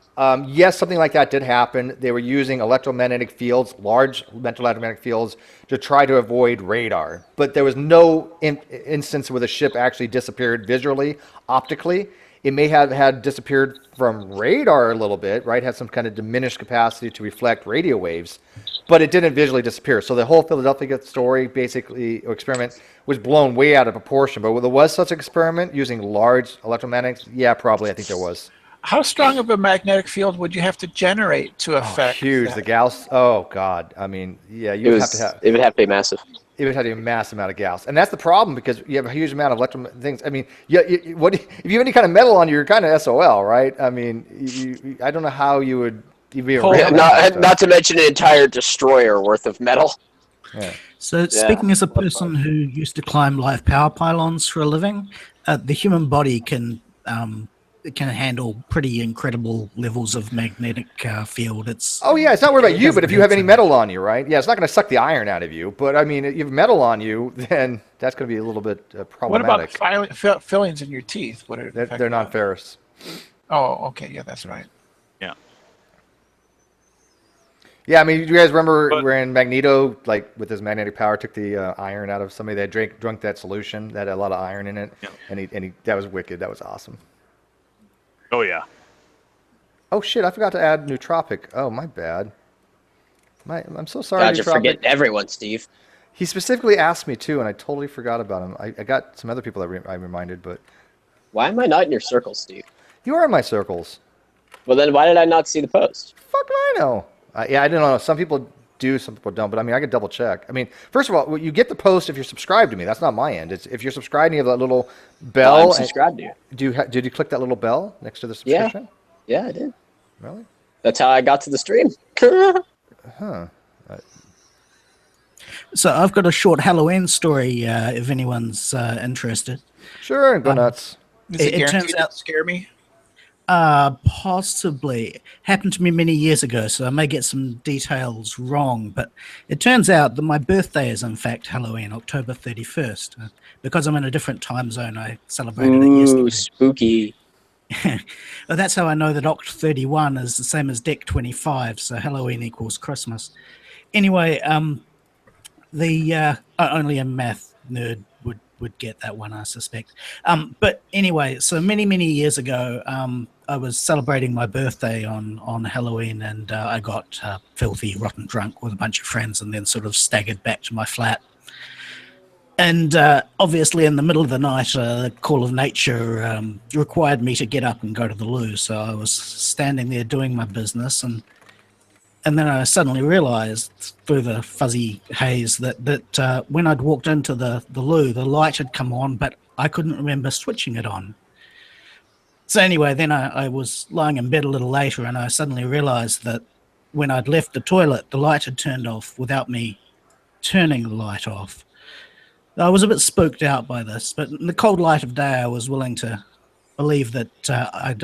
Yes, something like that did happen. They were using electromagnetic fields, large electromagnetic fields, to try to avoid radar. But there was no instance where the ship actually disappeared visually, optically. It may have had disappeared from radar a little bit, right? Had some kind of diminished capacity to reflect radio waves, but it didn't visually disappear. So the whole Philadelphia story, basically, or experiment, was blown way out of proportion. But there was such an experiment using large electromagnetics, yeah, probably. I think there was. How strong of a magnetic field would you have to generate to affect? Huge. that? The Gauss. Oh God. I mean, yeah, It would have to be massive. It would have to be a massive amount of Gauss, and that's the problem because you have a huge amount of things. I mean, what if you have any kind of metal on you, you're kind of SOL, right? I mean, I don't know how you would be around Not to mention an entire destroyer worth of metal. Yeah. So, speaking as a person who used to climb live power pylons for a living, the human body can handle pretty incredible levels of magnetic field. It's It's not worried about you, but if you have any metal on you, right? Yeah, it's not going to suck the iron out of you, but I mean, if you have metal on you, then that's going to be a little bit problematic. What about fillings in your teeth? They're non-ferrous. Oh, okay, yeah, that's right. Yeah. Yeah, I mean, do you guys remember when Magneto, like with his magnetic power, took the iron out of somebody that drunk that solution that had a lot of iron in it, and he that was wicked. That was awesome. Oh yeah. Oh shit! I forgot to add nootropic. Oh, my bad. I'm so sorry. God, you're nootropic. forgetting everyone, Steve. He specifically asked me to, and I totally forgot about him. I got some other people that I reminded, but Why am I not in your circle, Steve? you are in my circles. Well, then why did I not see the post? Fuck, I know. Yeah, I don't know. Some people do, some people don't. But I mean, I could double check. I mean, first of all, you get the post if you're subscribed to me. That's not my end. It's if you're subscribed, and you have that little bell. I'm subscribed to you. Did you click that little bell next to the subscription? Yeah, I did. Really? That's how I got to the stream. Huh. So I've got a short Halloween story if anyone's interested. Sure, go nuts. Is it It turns guaranteed out- to scare me? Possibly. Happened to me many years ago, so I may get some details wrong, but it turns out that my birthday is in fact Halloween, October 31st. Because I'm in a different time zone, I celebrated it Ooh, yesterday. spooky. Well, that's how I know that Oct 31 is the same as Dec 25, so Halloween equals Christmas. Anyway, only a math nerd would get that one, I suspect. But anyway, so many years ago, I was celebrating my birthday on Halloween, and I got filthy, rotten drunk with a bunch of friends, and then sort of staggered back to my flat. And obviously, in the middle of the night, the call of nature required me to get up and go to the loo. So I was standing there doing my business, and then I suddenly realized through the fuzzy haze that when I'd walked into the loo, the light had come on, but I couldn't remember switching it on. So anyway, then I was lying in bed a little later, and I suddenly realized that when I'd left the toilet, the light had turned off without me turning the light off. I was a bit spooked out by this, but in the cold light of day, I was willing to believe that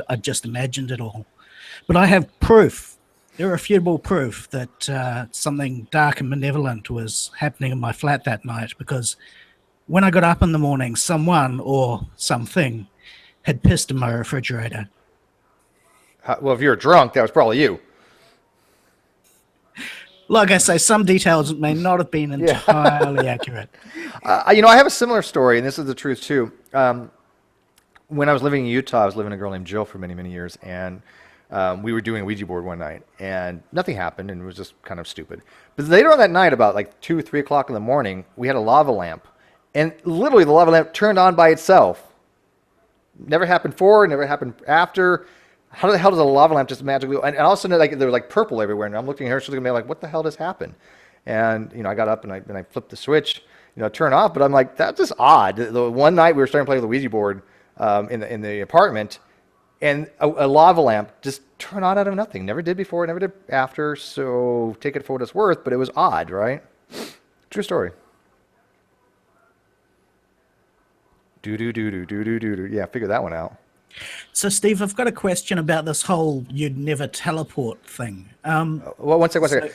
I'd just imagined it all. But I have proof, irrefutable proof, that something dark and malevolent was happening in my flat that night, because when I got up in the morning, someone or something had pissed in my refrigerator. Well, if you're drunk, that was probably you. Like I say, some details may not have been Yeah. entirely accurate. I have a similar story, and this is the truth too. When I was living in Utah, I was living with a girl named Jill for many, many years, and we were doing a Ouija board one night, and nothing happened, and it was just kind of stupid. But later on that night, about like 2 or 3 o'clock in the morning, we had a lava lamp, and literally the lava lamp turned on by itself. Never happened before, never happened after. How the hell does a lava lamp just magically? And all of a sudden, like there was like purple everywhere, and I'm looking at her, she's looking at me like, "What the hell just happened?" And I got up and I flipped the switch, turn off. But I'm like, that's just odd. The one night we were starting to play with the Ouija board in the apartment, and a lava lamp just turned on out of nothing. Never did before, never did after. So take it for what it's worth. But it was odd, right? True story. Do. Yeah, figure that one out. So, Steve, I've got a question about this whole "you'd never teleport" thing. Well, one second.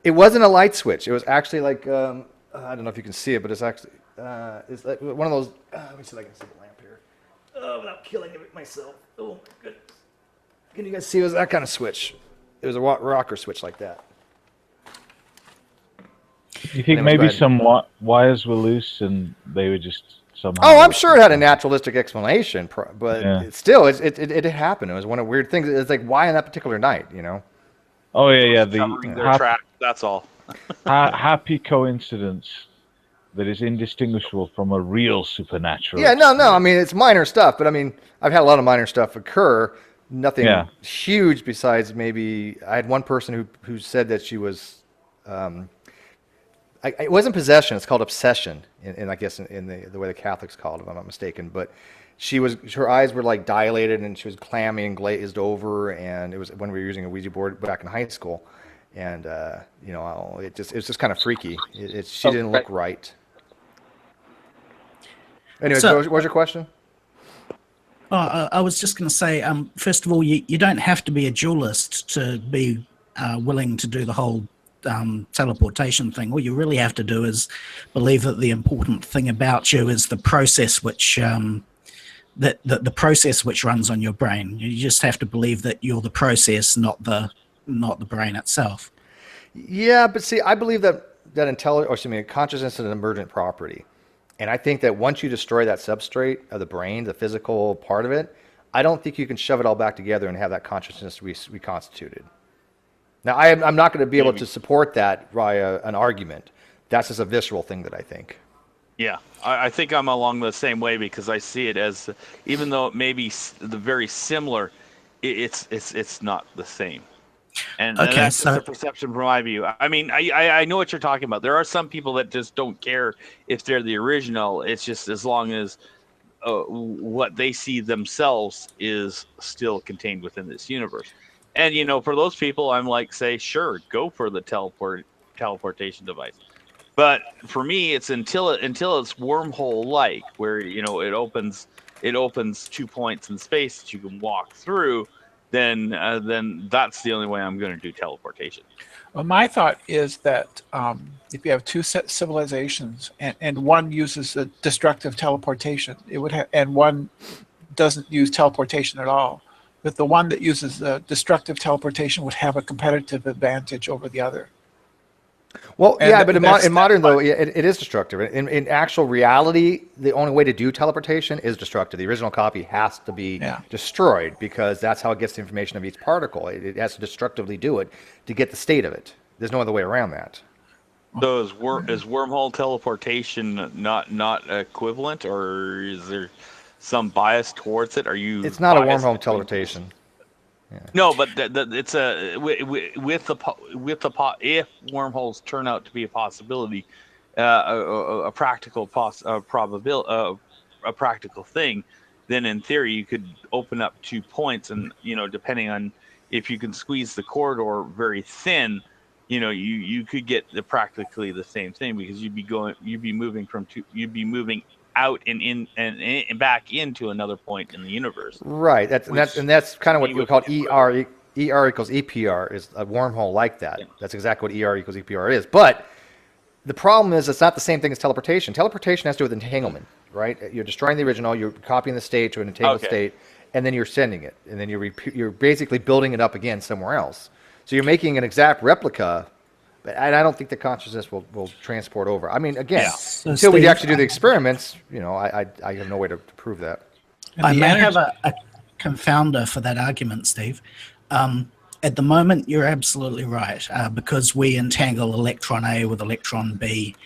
It wasn't a light switch. It was actually like I don't know if you can see it, but it's actually it's like one of those. Let me see if I can see the lamp here. Oh, without killing it myself. Oh my goodness. Can you guys see? It was that kind of switch. It was a rocker switch like that. You think maybe some wires were loose and they were just somehow? Oh, I'm sure it had a naturalistic explanation, but yeah. It happened. It was one of the weird things. It's like, why on that particular night, Oh yeah. Covering their track. That's all. Happy coincidence that is indistinguishable from a real supernatural. Yeah, no. I mean, it's minor stuff, but I mean, I've had a lot of minor stuff occur. Nothing huge besides maybe I had one person who said that she was. It wasn't possession; it's called obsession, I guess in the way the Catholics call it, if I'm not mistaken. But her eyes were like dilated, and she was clammy and glazed over. And it was when we were using a Ouija board back in high school, and it was just kind of freaky. She didn't look right. Anyways, what was your question? I was just going to say, first of all, you don't have to be a duelist to be willing to do the whole teleportation thing. All you really have to do is believe that the important thing about you is the process which the process which runs on your brain. You just have to believe that you're the process, not the brain itself. Yeah, but see, I believe that consciousness is an emergent property. And I think that once you destroy that substrate of the brain, the physical part of it, I don't think you can shove it all back together and have that consciousness reconstituted. Now, I'm not going to be able to support that via an argument. That's just a visceral thing that I think. Yeah, I think I'm along the same way because I see it as, even though it may be very similar, it's not the same. And that's just a perception from my view. I mean, I know what you're talking about. There are some people that just don't care if they're the original. It's just as long as what they see themselves is still contained within this universe. And, for those people, I'm like, say, sure, go for the teleportation device. But for me, it's until it's wormhole-like, where, it opens 2 points in space that you can walk through. Then that's the only way I'm going to do teleportation. Well, my thought is that if you have two civilizations and one uses a destructive teleportation, and one doesn't use teleportation at all, that the one that uses the destructive teleportation would have a competitive advantage over the other. Well, yeah, but in modern, though, it is destructive. In actual reality, the only way to do teleportation is destructive. The original copy has to be destroyed because that's how it gets the information of each particle. It has to destructively do it to get the state of it. There's no other way around that. So is wormhole teleportation not equivalent, or is there some bias towards it? It's not a wormhole teleportation. Yeah. No, but it's if wormholes turn out to be a possibility, a practical thing, then in theory you could open up 2 points, and depending on if you can squeeze the corridor very thin, you could get practically the same thing, because you'd be moving out and in and back into another point in the universe. Right. That's kind of what we call ER equals EPR, is a wormhole like that. Yeah. That's exactly what ER equals EPR is. But The problem is it's not the same thing as teleportation. Teleportation has to do with entanglement, right? You're destroying the original, you're copying the state to an entangled state, and then you're sending it, and then you're basically building it up again somewhere else. So you're making an exact replica, but I don't think the consciousness will transport over. I mean, again, So until we Steve, actually do the experiments, I have no way to prove that. I may have a confounder for that argument, Steve. At the moment, you're absolutely right, because we entangle electron A with electron B.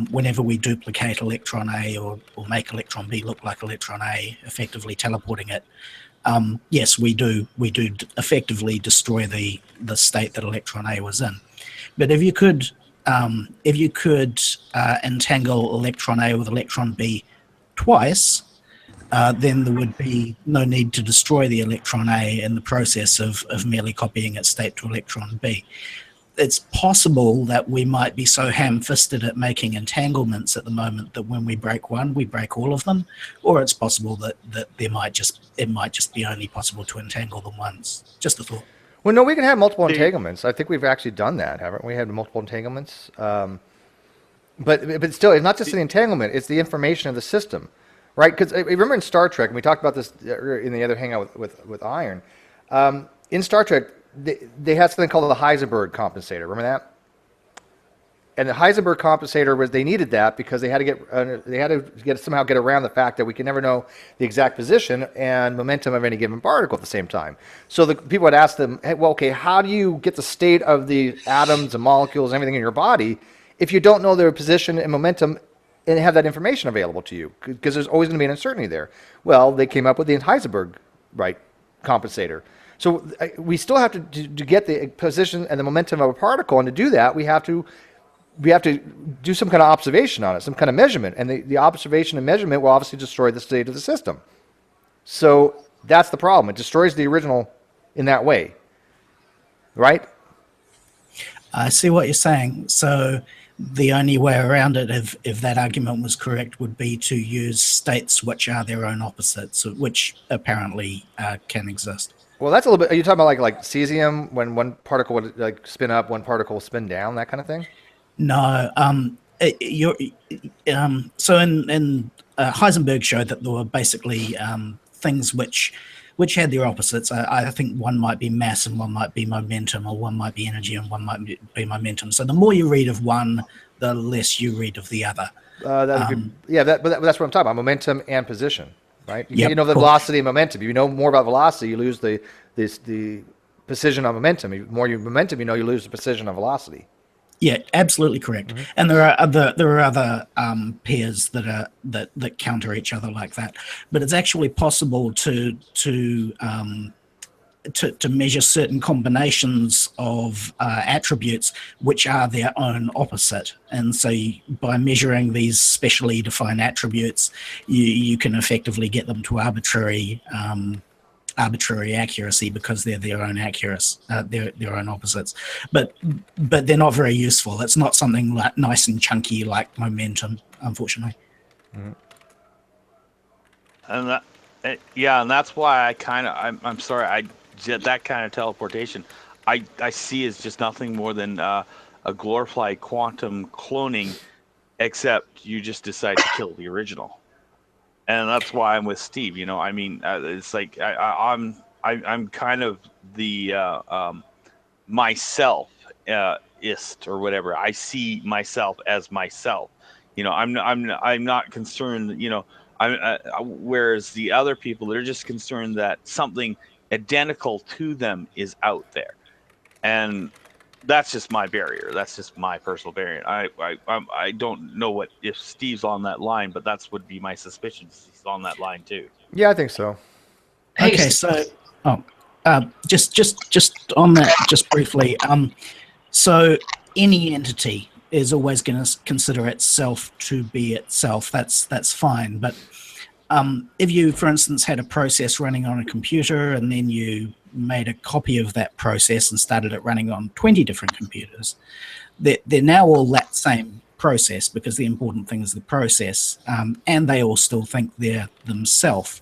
Whenever we duplicate electron A or make electron B look like electron A, effectively teleporting it, yes, we do effectively destroy the state that electron A was in. But if you could entangle electron A with electron B twice, then there would be no need to destroy the electron A in the process of merely copying its state to electron B. It's possible that we might be so ham-fisted at making entanglements at the moment that when we break one, we break all of them, or it's possible that it might just be only possible to entangle them once. Just a thought. Well, no, we can have multiple entanglements. I think we've actually done that, haven't we? Had multiple entanglements. But still, it's not just the entanglement; it's the information of the system. Right, because remember in Star Trek, and we talked about this in the other hangout with Iron. In Star Trek, they had something called the Heisenberg compensator. Remember that? And the Heisenberg compensator was they needed that because they had to somehow get around the fact that we can never know the exact position and momentum of any given particle at the same time. So the people would ask them, hey, well, okay, how do you get the state of the atoms and molecules and everything in your body if you don't know their position and momentum and have that information available to you, because there's always going to be an uncertainty there. Well, they came up with the Heisenberg, compensator. So we still have to get the position and the momentum of a particle, and to do that, we have to do some kind of observation on it, some kind of measurement, and the observation and measurement will obviously destroy the state of the system. So that's the problem. It destroys the original in that way, right? I see what you're saying. So the only way around it, if that argument was correct, would be to use states which are their own opposites, which apparently can exist. Well, that's a little bit. Are you talking about like cesium, when one particle would spin up, one particle will spin down, that kind of thing? No. So in Heisenberg showed that there were basically things which had their opposites. I think one might be mass and one might be momentum, or one might be energy and one might be momentum. So the more you read of one, the less you read of the other. But that's what I'm talking about, momentum and position, right? Yep, you know the velocity and momentum. If you know more about velocity, you lose the precision on momentum. The more you momentum, you lose the precision on velocity. Yeah, absolutely correct. Mm-hmm. And there are other pairs that counter each other like that. But it's actually possible to measure certain combinations of attributes which are their own opposite. And so by measuring these specially defined attributes, you can effectively get them to arbitrary accuracy because they're their own their own opposites, but they're not very useful. It's not something like nice and chunky like momentum, unfortunately. Mm-hmm. And and that's why I'm sorry, that kind of teleportation I see as just nothing more than a glorified quantum cloning, except you just decide to kill the original. And that's why I'm with Steve. It's like I'm kind of the myself-ist or whatever. I see myself as myself. I'm not concerned. Whereas the other people, they're just concerned that something identical to them is out there, and that's just my barrier. That's just my personal barrier. I don't know if Steve's on that line, but that's would be my suspicion. He's on that line too. Yeah, I think so. Okay, so just on that, just briefly. So any entity is always going to consider itself to be itself. That's fine. But if you, for instance, had a process running on a computer and then you made a copy of that process and started it running on 20 different computers, they're now all that same process, because the important thing is the process, and they all still think they're themselves.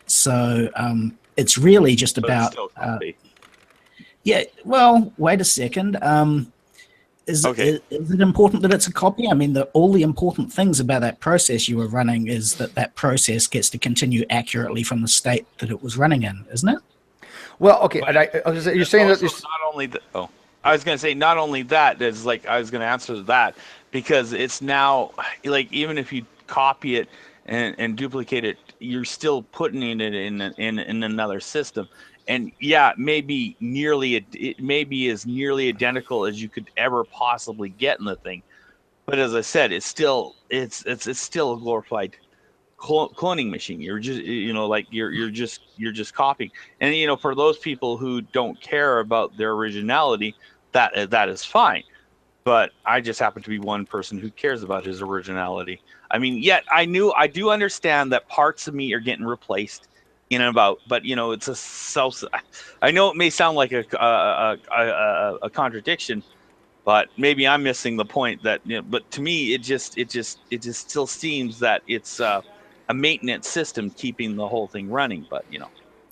So it's really just about... yeah, well, wait a second. Is Okay. is it important that it's a copy? I mean, all the important things about that process you were running is that process gets to continue accurately from the state that it was running in, isn't it? Well, okay, But and you're saying that also not only the, I was going to say not only that is like I was going to answer that because it's now like even if you copy it and duplicate it, you're still putting it in another system. And yeah, it may be as nearly identical as you could ever possibly get in the thing. But as I said, it's still still a glorified cloning machine. You're just like you're just copying. And for those people who don't care about their originality, that is fine. But I just happen to be one person who cares about his originality. I mean, yet I do understand that parts of me are getting replaced in and about, but it's a self. I know it may sound like a contradiction, but maybe I'm missing the point that. But to me, it just still seems that it's a maintenance system keeping the whole thing running. But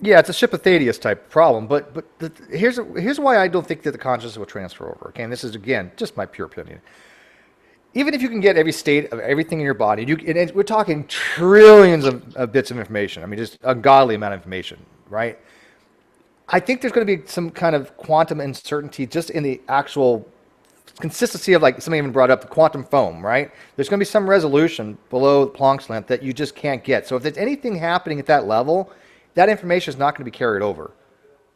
yeah, it's a ship of Thaddeus type problem. But here's why I don't think that the consciousness will transfer over. Okay, and this is again just my pure opinion. Even if you can get every state of everything in your body, and we're talking trillions of bits of information. I mean, just a ungodly amount of information, right? I think there's going to be some kind of quantum uncertainty just in the actual consistency of, like somebody even brought up the quantum foam, right? There's going to be some resolution below Planck's length that you just can't get. So if there's anything happening at that level, that information is not going to be carried over.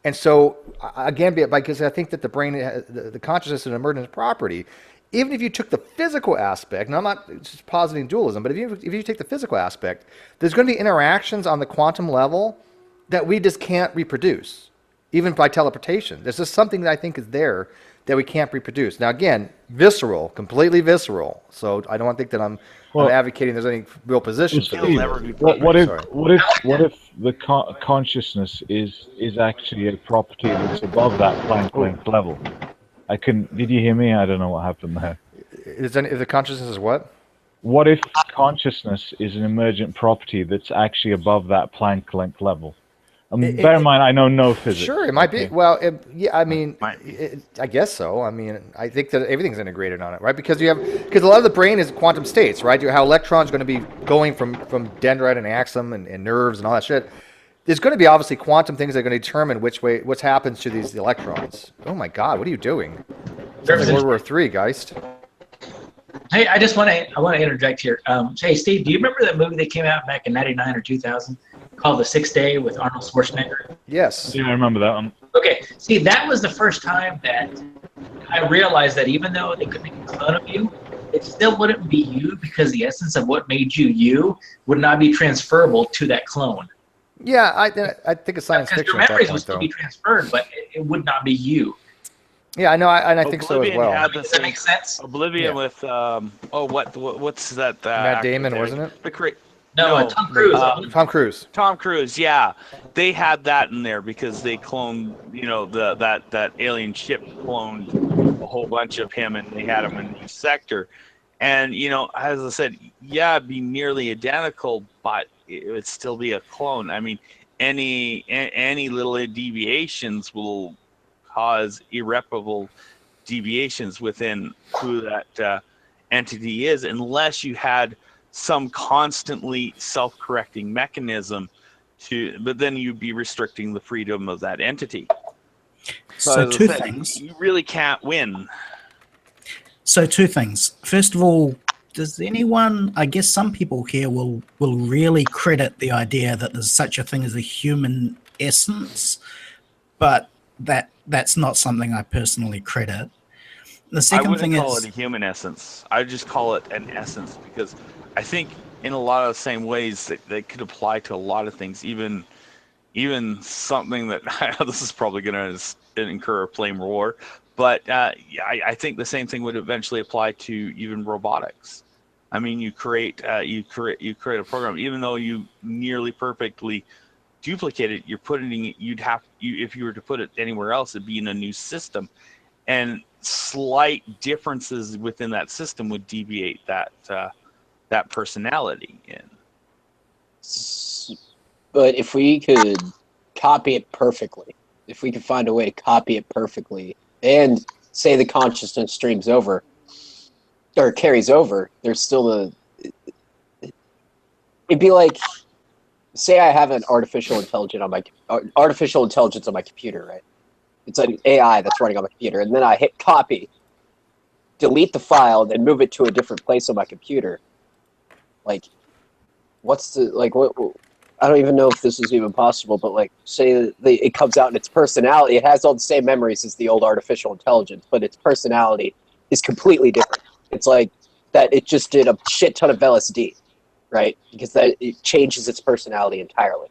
And so again, because I think that the brain, the consciousness is an emergent property. Even if you took the physical aspect, and I'm not just positing dualism, but if you take the physical aspect, there's going to be interactions on the quantum level that we just can't reproduce, even by teleportation. There's just something that I think is there that we can't reproduce. Now, again, visceral, completely visceral. So I don't think that I'm advocating there's any real position for Steve, what if the consciousness is actually a property that's above that Planck length level? Did you hear me? I don't know what happened there. If the consciousness is what? What if consciousness is an emergent property that's actually above that Planck length level? Bear in mind, I know no physics. Sure, it might be. Well, yeah, I mean, I guess so. I mean, I think that everything's integrated on it, right? Because a lot of the brain is quantum states, right? How electrons are going to be going from dendrite and axon and nerves and all that shit. There's going to be obviously quantum things that are going to determine what happens to these electrons. Oh my God, what are you doing? It's like World War III, Geist. Hey, I want to interject here. Hey, Steve, do you remember that movie that came out back in '99 or 2000 called The Sixth Day with Arnold Schwarzenegger? Yes. Yeah, I remember that one. Okay, see, that was the first time that I realized that even though they could make a clone of you, it still wouldn't be you because the essence of what made you would not be transferable to that clone. Yeah, I think it's science fiction. Your memories would still be transferred, but it would not be you. Yeah, I know, and I think so as well. Does that make sense? Oblivion with what's that? Matt Damon, wasn't it? No, Tom Cruise. Tom Cruise. Tom Cruise, yeah, they had that in there because they cloned, that alien ship cloned a whole bunch of him, and they had him in each sector. And as I said, yeah, it'd be nearly identical, but it would still be a clone. I mean, any little deviations will cause irreparable deviations within who that entity is, unless you had some constantly self-correcting mechanism but then you'd be restricting the freedom of that entity. So two things. You really can't win. So two things. First of all, does anyone, I guess some people here will really credit the idea that there's such a thing as a human essence, but that's not something I personally credit. The second thing is, I wouldn't call it a human essence. I just call it an essence because I think in a lot of the same ways that could apply to a lot of things, even something that this is probably going to incur a flame war, but I think the same thing would eventually apply to even robotics. I mean, you create a program, even though you nearly perfectly duplicate it, you're putting it. If you were to put it anywhere else, it'd be in a new system, and slight differences within that system would deviate that personality in. But if we could copy it perfectly, if we could find a way to copy it perfectly and say the consciousness streams over or carries over, there's still it'd be like, say I have an artificial intelligence on my computer, right? It's an AI that's running on my computer, and then I hit copy, delete the file, then move it to a different place on my computer. Like, what's the what? I don't even know if this is even possible, but like, say it comes out in its personality, it has all the same memories as the old artificial intelligence, but its personality is completely different. It's like that it just did a shit ton of LSD, right? Because that it changes its personality entirely.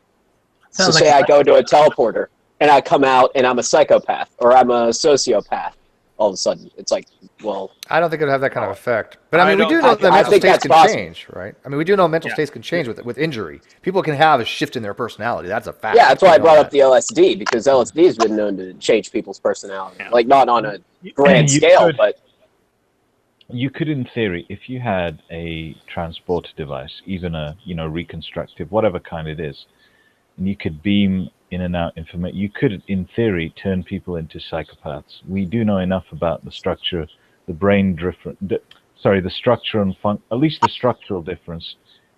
So say I go to a teleporter and I come out and I'm a psychopath or I'm a sociopath. All of a sudden, it's like, well, I don't think it'll have that kind of effect. But I mean, we do know that mental states can change, right? I mean, we do know mental states can change with injury. People can have a shift in their personality. That's a fact. Yeah, that's why I brought up the LSD, because LSD has been known to change people's personality. Yeah. Like, not on a grand scale, but... You could, in theory, if you had a transporter device, even a, reconstructive, whatever kind it is, and you could beam in and out information, you could, in theory, turn people into psychopaths. We do know enough about the structure, the brain the structure and at least the structural difference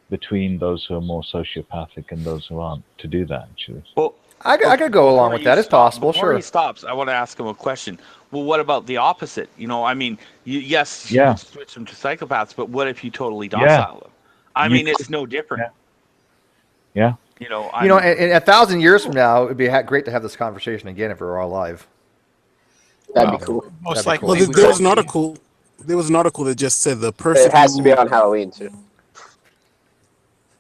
between those who are more sociopathic and those who aren't, to do that, actually. Well, I could go along with that. It's possible, sure. Before he stops, I want to ask him a question. Well, what about the opposite? I mean, yes, you could switch them to psychopaths, but what if you totally docile them? I mean, it's no different. Yeah. In 1,000 years from now, it'd be great to have this conversation again if we were all alive. That'd be cool. Most likely. Well, there was an article. There was an article that just said the person. It has to be on Halloween too.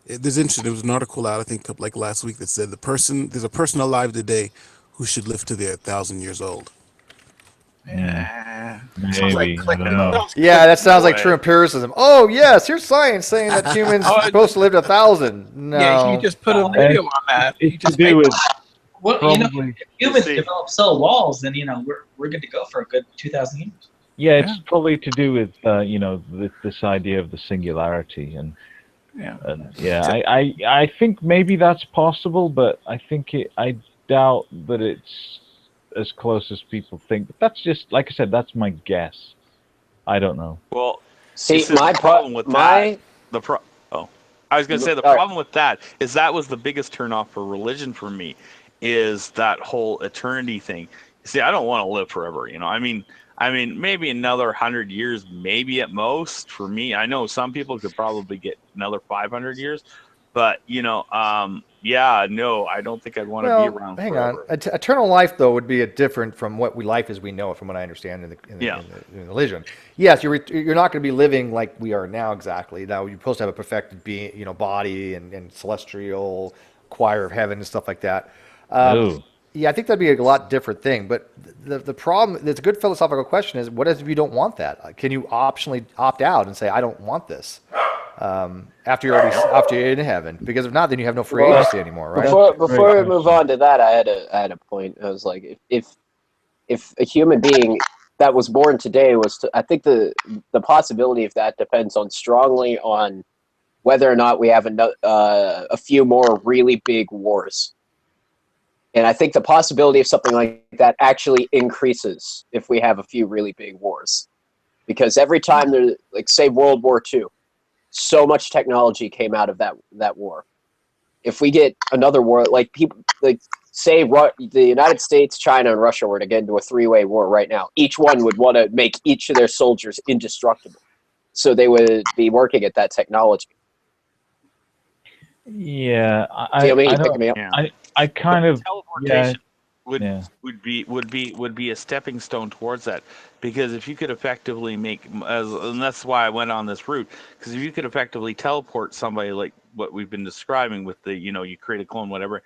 There's interesting. There was an article out, I think, like last week, that said there's a person alive today who should live to their 1,000 years old. Yeah. Maybe. I don't know. Yeah, that sounds like true empiricism. Oh, yes, here's science saying that humans are supposed to live to 1,000. No. Yeah, you just put a video on that. It's to do with... Well, if humans develop cell walls, then, we're good to go for a good 2,000 years. Yeah, it's probably to do with, this idea of the singularity. And I think maybe that's possible, but I doubt that it's as close as people think. But that's just, like I said, that's my guess. I don't know. Well, see, my problem with I was going to say the problem with that is that was the biggest turnoff for religion for me, is that whole eternity thing. See, I don't want to live forever. I mean, maybe another 100 years, maybe at most. For me, I know some people could probably get another 500 years, but I don't think I'd want to be around hang forever. on. Eternal life, though, would be different from what life as we know it, from what I understand in the religion. Yes, you're not going to be living like we are now exactly. Now you're supposed to have a perfected being, body and celestial choir of heaven and stuff like that. Yeah, I think that'd be a lot different thing. But the problem, it's a good philosophical question, is what if you don't want that? Can you optionally opt out and say, I don't want this? After you're in heaven, because if not, then you have no free agency anymore, right? Before we move on to that, I had a point. I was like, if a human being that was born today I think the possibility of that depends strongly on whether or not we have a few more really big wars. And I think the possibility of something like that actually increases if we have a few really big wars, because every time there's, like, say, World War II. So much technology came out of that war. If we get another war, like say the United States, China, and Russia were to get into a three-way war right now, each one would want to make each of their soldiers indestructible. So they would be working at that technology. Yeah, I kind of teleportation would be a stepping stone towards that, because if you could effectively and that's why I went on this route, because if you could effectively teleport somebody like what we've been describing with the you create a clone, whatever,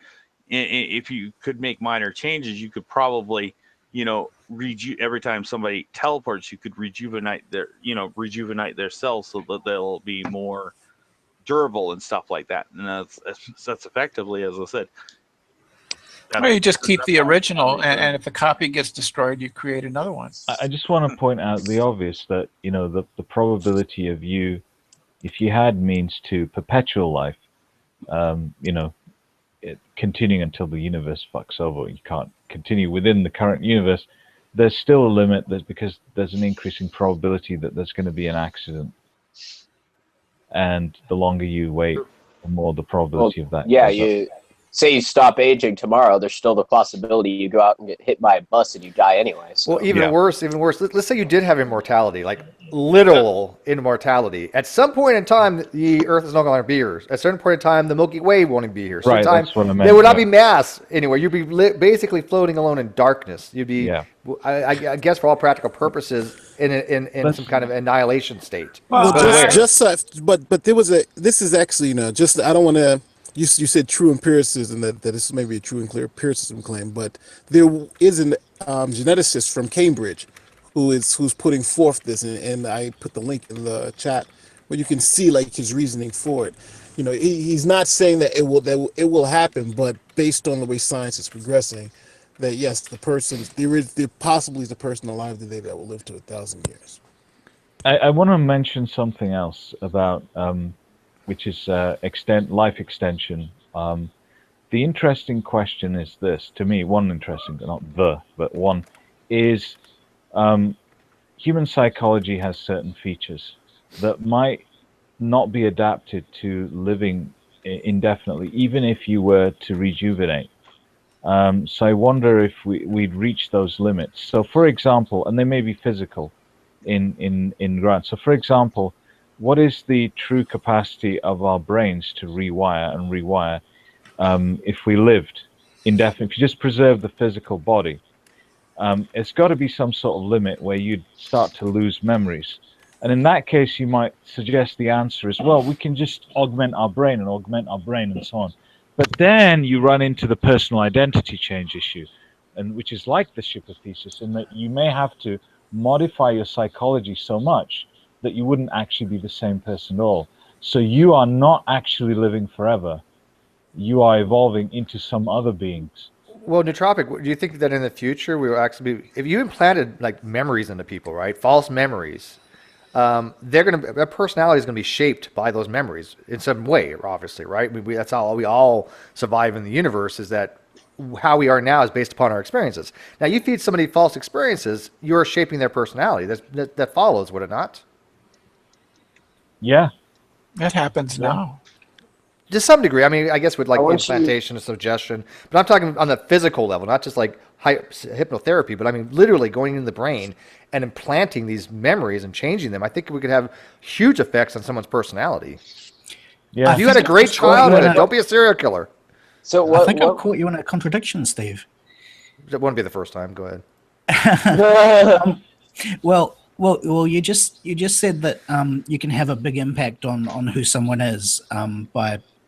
if you could make minor changes, you could probably every time somebody teleports, you could rejuvenate their cells so that they'll be more durable and stuff like that. And that's effectively, as I said. Or you just keep the original, and if the copy gets destroyed, you create another one. I just want to point out the obvious, that the probability of if you had means to perpetual life, continuing until the universe fucks over, you can't continue within the current universe. there's still a limit because there's an increasing probability that there's going to be an accident. And the longer you wait, the more the probability of that Yeah, goes up. you say you stop aging tomorrow, there's still the possibility you go out and get hit by a bus and you die anyway. So. Well, even worse. Let's say you did have immortality, like literal immortality. At some point in time, the Earth is no longer be here. At a certain point in time, the Milky Way won't be here. Right, Sometime, that's what I meant. there would not be mass anywhere. You'd be basically floating alone in darkness. You'd be, I guess, for all practical purposes, in some kind of annihilation state. Well, but there was this is actually, just, I don't want to, you said true empiricism, that this may be a true and clear empiricism claim, but there is an geneticist from Cambridge who's putting forth this, and I put the link in the chat where you can see like his reasoning for it. He's not saying that it will happen, but based on the way science is progressing, that yes, there possibly is a person alive today that will live to 1,000 years. I want to mention something else about which is life extension. The interesting question is this, to me, one is human psychology has certain features that might not be adapted to living indefinitely, even if you were to rejuvenate. So I wonder if we'd reach those limits. So for example, and they may be physical in ground. So for example, what is the true capacity of our brains to rewire if we lived indefinitely? If you just preserve the physical body, it's got to be some sort of limit where you'd start to lose memories. And in that case, you might suggest the answer is, well, we can just augment our brain and so on. But then you run into the personal identity change issue, and which is like the shipper thesis, in that you may have to modify your psychology so much that you wouldn't actually be the same person at all. So you are not actually living forever. You are evolving into some other beings. Well, Nootropic, do you think that in the future we will actually be, if you implanted like memories into people, right, false memories, their personality is going to be shaped by those memories in some way, obviously, right? That's how we all survive in the universe, is that how we are now is based upon our experiences. Now, you feed somebody false experiences, you're shaping their personality. That follows, would it not? Yeah. That happens now. To some degree. I mean, I guess with like implantation and suggestion, but I'm talking on the physical level, not just like hypnotherapy, but I mean literally going into the brain and implanting these memories and changing them. I think we could have huge effects on someone's personality. Yeah. If you had a great childhood, don't be a serial killer. So I think I caught you in a contradiction, Steve. That wouldn't be the first time. Go ahead. Well, you just said that you can have a big impact on who someone is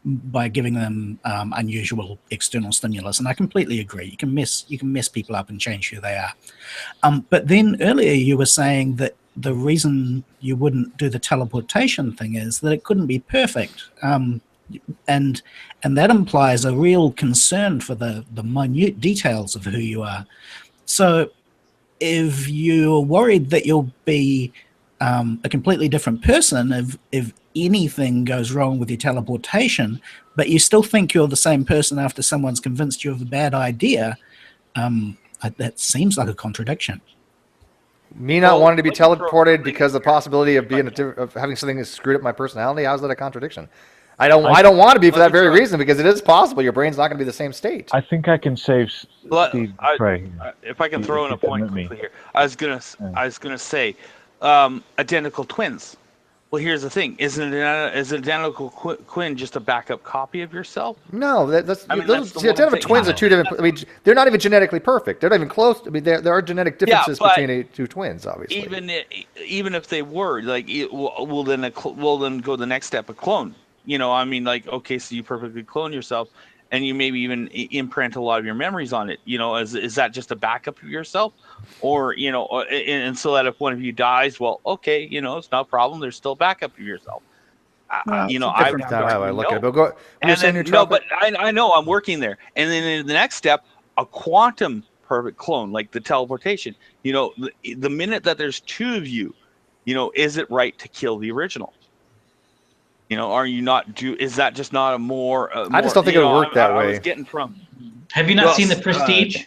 by giving them unusual external stimulus, and I completely agree. You can mess people up and change who they are. But then earlier you were saying that the reason you wouldn't do the teleportation thing is that it couldn't be perfect, and that implies a real concern for the minute details of who you are. So if you're worried that you'll be a completely different person if anything goes wrong with your teleportation, but you still think you're the same person after someone's convinced you of a bad idea, that seems like a contradiction. Me not wanting to be teleported because the possibility of having something that screwed up my personality, how's that a contradiction? I don't want to be for that very reason, because it is possible your brain's not going to be the same state. I think I can save Steve. If I can throw in a point quickly here, I was gonna say, identical twins. Well, here's the thing: is identical twin just a backup copy of yourself? No, identical twins are two different. I mean, they're not even genetically perfect. They're not even close. I mean, there are genetic differences between two twins, obviously. Even if they were, like, we'll then go the next step, a clone. I mean, like, okay, so you perfectly clone yourself, and you maybe even imprint a lot of your memories on it. Is that just a backup of yourself? Or, and so that if one of you dies, well, okay, it's not a problem. There's still a backup of yourself. I look at it. But I know I'm working there. And then in the next step, a quantum perfect clone, like the teleportation. The minute that there's two of you, is it right to kill the original? Are you not is that just not a more? I just don't think it would work that way. Have you not seen The Prestige?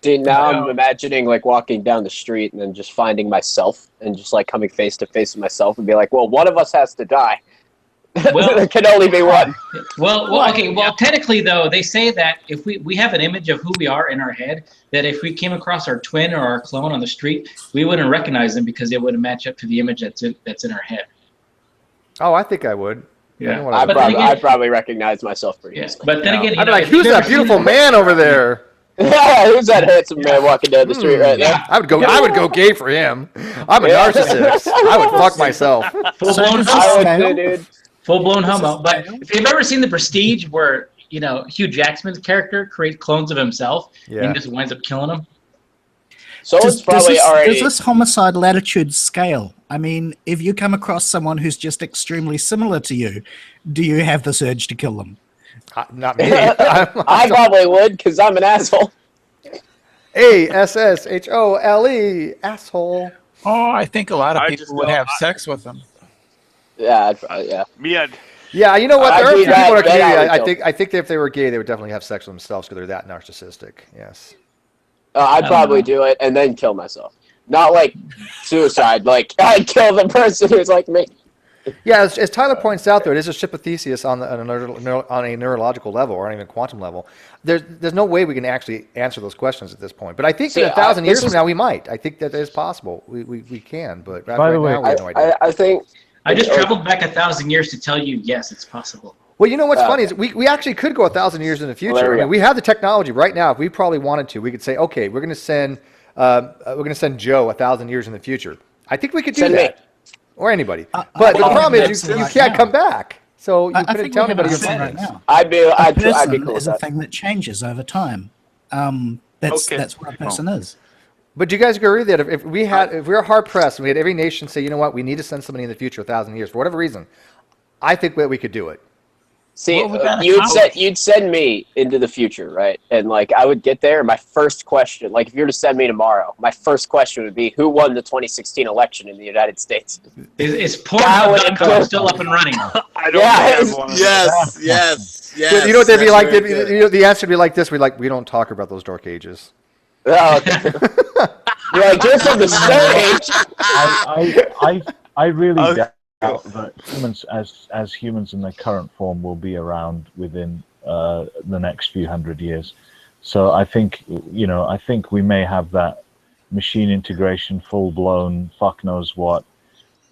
See, now I'm imagining like walking down the street and then just finding myself and just like coming face to face with myself and be like, well, one of us has to die. Well, there can only be one. Well, okay. Well, technically, though, they say that if we have an image of who we are in our head, that if we came across our twin or our clone on the street, we wouldn't recognize them because it wouldn't match up to the image that's in our head. Oh, I think I would. Yeah. I'd probably recognize myself pretty easily. But then again, I'd be like, who's that beautiful man over there? Who's that handsome man walking down the street right there? I would go gay for him. I'm a narcissist. I would fuck myself. Full-blown homo. But if you've ever seen The Prestige, where Hugh Jackman's character creates clones of himself and just winds up killing them. So does this homicide latitude scale? I mean, if you come across someone who's just extremely similar to you, do you have this urge to kill them? Not me. I probably would, because I'm an asshole. ASSHOLE, asshole. Oh, I think a lot of people would have sex with them. Yeah, Yeah, you know what? There are people in our community. I I think that if they were gay, they would definitely have sex with themselves because they're that narcissistic. Yes. I'd probably do it and then kill myself. Not like suicide. Like I'd kill the person who's like me. Yeah, as Tyler points out, though, it is a ship of Theseus on a neurological level or even quantum level. There's no way we can actually answer those questions at this point. But I think that 1,000 years from now we might. I think that is possible. We can. But By the way, now we have no idea. I think I just traveled back 1,000 years to tell you, yes, it's possible. Well, you know what's funny is we actually could go 1,000 years in the future. I mean, we have the technology right now. If we probably wanted to, we could say, okay, we're going to send Joe 1,000 years in the future. I think we could do that, or anybody. But the problem is you can't come back. So you couldn't tell anybody your plans. Now. I'd be cool with is a thing that changes over time. That's what a person is. But do you guys agree that if we were hard pressed and we had every nation say, you know what, we need to send somebody in the future 1,000 years for whatever reason, I think that we could do it. See, you'd send me into the future, right? And like I would get there. My first question, like if you were to send me tomorrow, my first question would be, who won the 2016 election in the United States? Is Pornhub.com still up and running? I don't have one. Yes. You know what they'd be like? The answer would be like this: we don't talk about those dark ages. Oh, okay. You're like, you're from the stage. I really doubt that humans, as humans in their current form, will be around within the next few hundred years. So I think we may have that machine integration, full blown, fuck knows what,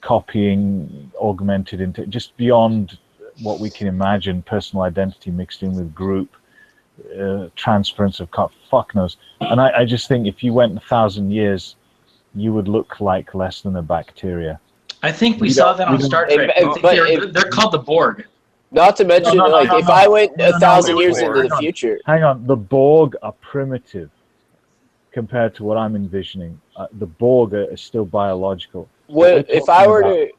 copying, augmented into just beyond what we can imagine. Personal identity mixed in with group. Transference of fuck knows, and I just think if you went 1,000 years, you would look like less than a bacteria. I think we saw that on Star Trek. They're called the Borg. Not to mention, if I went 1,000 years into the future. Hang on, the Borg are primitive compared to what I'm envisioning. The Borg are still biological. If I were to.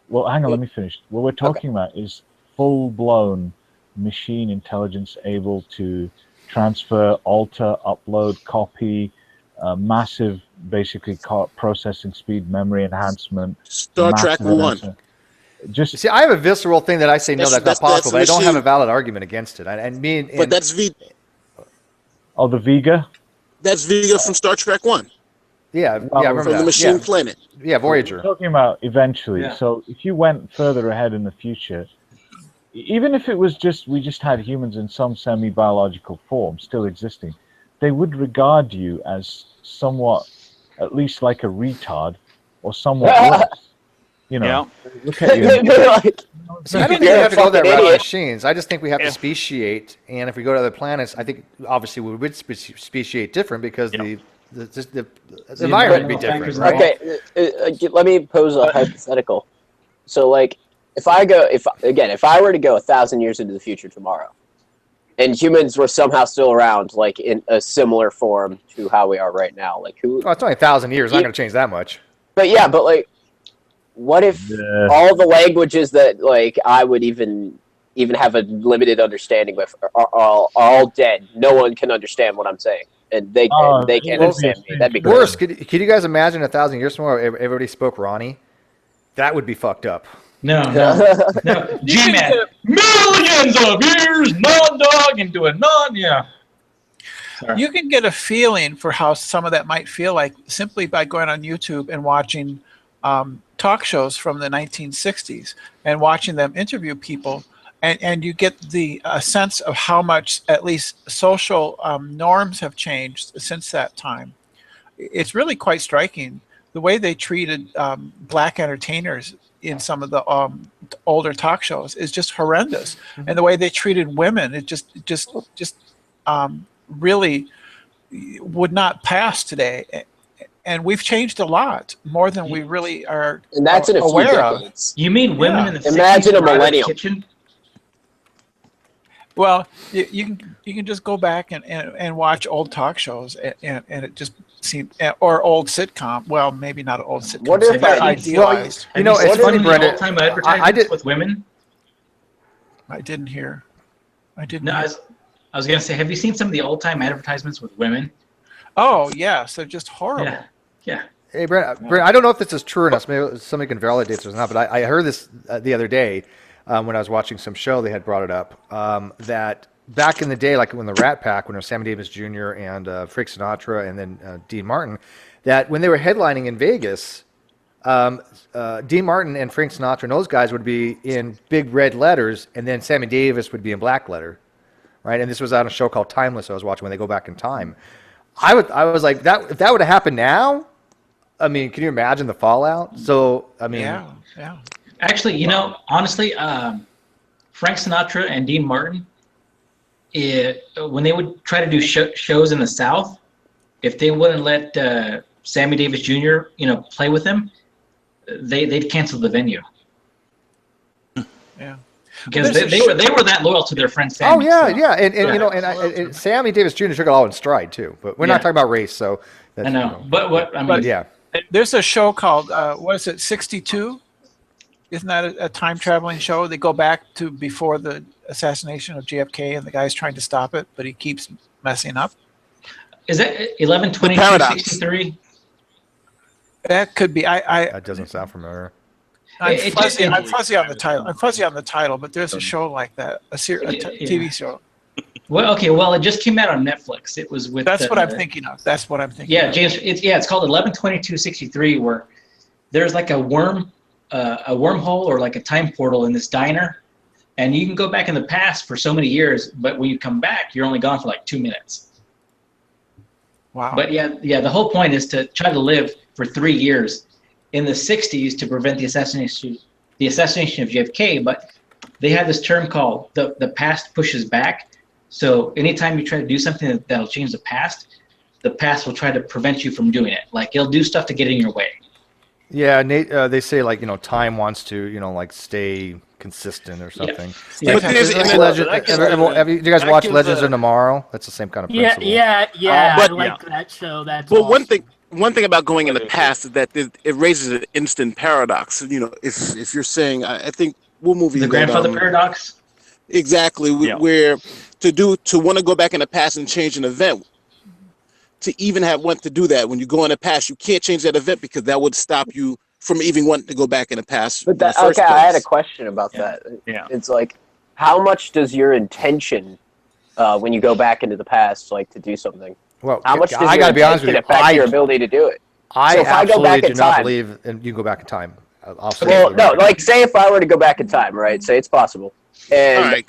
Well, hang on, let me finish. What we're talking about is full-blown machine intelligence able to transfer, alter, upload, copy, massive, basically processing speed, memory enhancement. Star Trek 1. Just see, I have a visceral thing that I say no, that's not possible, but I don't have a valid argument against it. But that's Vega. Oh, the Vega. That's Vega from Star Trek 1. Yeah, I remember from the Machine Planet. Yeah, Voyager. We're talking about eventually. Yeah. So if you went further ahead in the future. Even if it was we just had humans in some semi-biological form still existing, they would regard you as somewhat, at least like a retard, or somewhat worse. Look at you. So I don't think we have to go that route with machines. I just think we have to speciate, and if we go to other planets, I think obviously we would speciate different because the environment would be different. Right? Okay, let me pose a hypothetical. So like. If I were to go 1,000 years into the future tomorrow, and humans were somehow still around, like in a similar form to how we are right now, like who? Oh, it's only 1,000 years. Not going to change that much. But like, what if all the languages that like I would even have a limited understanding with are all dead? No one can understand what I'm saying, and they can't understand me. That'd be great. Worse. Could you guys imagine 1,000 years from now, everybody spoke Ronnie? That would be fucked up. No. G-Man. Millions of years, non-dog into a non, yeah. You can get a feeling for how some of that might feel like simply by going on YouTube and watching talk shows from the 1960s and watching them interview people, and you get a sense of how much at least social norms have changed since that time. It's really quite striking the way they treated black entertainers in some of the older talk shows is just horrendous, and the way they treated women, it just really would not pass today. And we've changed a lot more than we really are And that's in a few aware of. decades. You mean women in the 60s Imagine a were out of the millennial. kitchen? Well, you can just go back and watch old talk shows, and it just seemed, or old sitcom. Well, maybe not an old sitcom. What if they're I- idealized? You know, it's funny, Brenda. All-time advertisements with women? I didn't hear. I didn't. No, hear. I was gonna say, have you seen some of the old-time advertisements with women? Oh yes, they're just horrible. Yeah, yeah. Hey, Brent, I don't know if this is true or not. Maybe somebody can validate this or not, but I heard this the other day when I was watching some show. They had brought it up that back in the day, like when the Rat Pack, when it was Sammy Davis Jr. and Frank Sinatra and then Dean Martin, that when they were headlining in Vegas, Dean Martin and Frank Sinatra and those guys would be in big red letters, and then Sammy Davis would be in black letter, right? And this was on a show called Timeless I was watching when they go back in time. I was like, that if that would have happened now, I mean, can you imagine the fallout? So, I mean, yeah. Actually, you know, honestly, Frank Sinatra and Dean Martin, when they would try to do shows in the South, if they wouldn't let Sammy Davis Jr., play with them, they'd cancel the venue. Yeah. Because they were that loyal to their friend Sammy. Oh yeah, and Sammy Davis Jr. took it all in stride too. But we're not talking about race, so that's, I know. But yeah. There's a show called what is it, 62? Isn't that a time traveling show? They go back to before the assassination of JFK, and the guy's trying to stop it, but he keeps messing up. Is that 11/22/63? That could be. That doesn't sound familiar. I'm fuzzy on the title. I'm fuzzy on the title, but there's a show like that, a TV show. Well, okay. Well, it just came out on Netflix. It was with. That's what I'm thinking of. That's what I'm thinking. Yeah, of. James. It's called 11/22/63, where there's like a wormhole or like a time portal in this diner, and you can go back in the past for so many years, but when you come back, you're only gone for like 2 minutes. Wow. But yeah. The whole point is to try to live for 3 years in the 60s to prevent the assassination of JFK. But they have this term called the past pushes back. So anytime you try to do something that'll change the past will try to prevent you from doing it. Like it'll do stuff to get in your way. Yeah, Nate, they say like time wants to like stay consistent or something. Yeah. But have you guys watched Legends of Tomorrow? That's the same kind of principle. Yeah. I like that show. That's awesome. One thing about going in the past is that it raises an instant paradox. If you're saying, I think what movie? The grandfather paradox. Exactly, where to want to go back in the past and change an event. To even want to do that, when you go in the past, you can't change that event because that would stop you from even wanting to go back in the past. But I had a question about that. Yeah. It's like, how much does your intention when you go back into the past like to do something? Well, how much does I got to be honest with you, affect your ability to do it? I absolutely do not believe you can go back in time. Like say if I were to go back in time, right? Say it's possible, and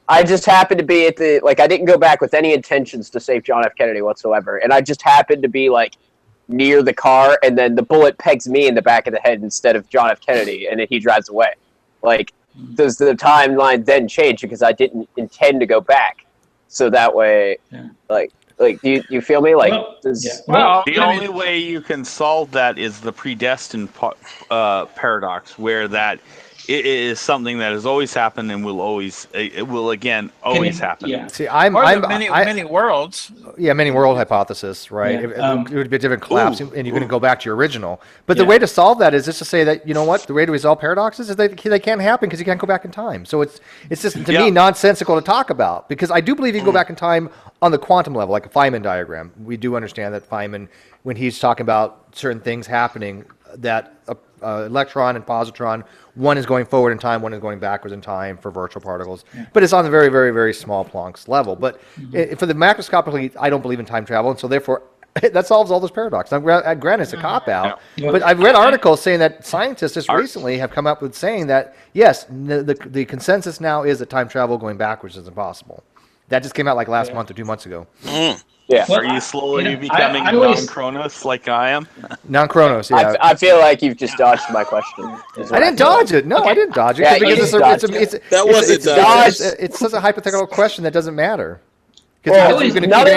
I just happened to be at I didn't go back with any intentions to save John F. Kennedy whatsoever, and I just happened to be near the car, and then the bullet pegs me in the back of the head instead of John F. Kennedy, and then he drives away. Does the timeline then change because I didn't intend to go back? So that way, do you feel me? The only way you can solve that is the predestined paradox, where that it is something that has always happened and it will again always happen. Yeah. See, many worlds. Yeah, many world hypothesis, right? Yeah. It would be a different collapse, and you're going to go back to your original. But the way to solve that is just to say that, you know what, the way to resolve paradoxes is that they can't happen because you can't go back in time. So it's just, to me, nonsensical to talk about, because I do believe you can go back in time on the quantum level, like a Feynman diagram. We do understand that Feynman, when he's talking about certain things happening, that electron and positron. One is going forward in time, one is going backwards in time for virtual particles. But it's on the very, very, very small Planck's level. But for the macroscopically, I don't believe in time travel, and so therefore that solves all those paradoxes. Now, granted, it's a cop-out, but I've read articles saying that scientists just recently have come up with saying that, yes, the consensus now is that time travel going backwards is impossible. That just came out like last month or 2 months ago. Yeah. Are you slowly becoming non-Chronos like I am? Non-Chronos, yeah. I feel like you've just dodged my question. I didn't dodge it. No, I didn't dodge it. Yeah, Because it's such a hypothetical question that doesn't matter. Well, none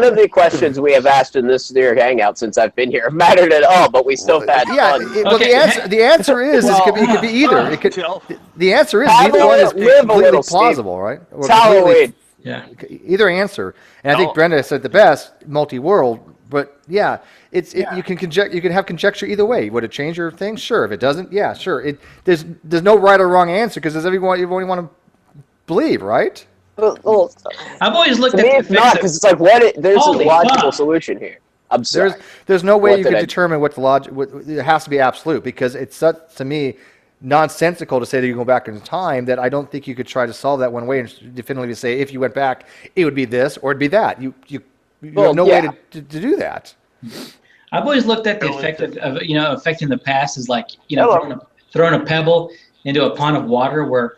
of the questions we have asked in this New York Hangout since I've been here have mattered at all, but we still had fun. The answer is it could be either. The answer is either one is completely plausible, right? It's Halloween. Either answer, and I think Brenda said the best, multi-world. But yeah, you can have conjecture either way. Would it change your thing? Sure. If it doesn't, yeah, sure. There's no right or wrong answer because there's everyone you want to believe, right? Well, I've always looked at the it's not because it's like there's a logical solution here. I'm sorry. There's no way you can determine what the logic. It has to be absolute because it's such, to me, nonsensical to say that you go back in time that I don't think you could try to solve that one way and definitively say if you went back it would be this or it'd be that. You have no way to do that. I've always looked at the effect of affecting the past as like throwing a pebble into a pond of water where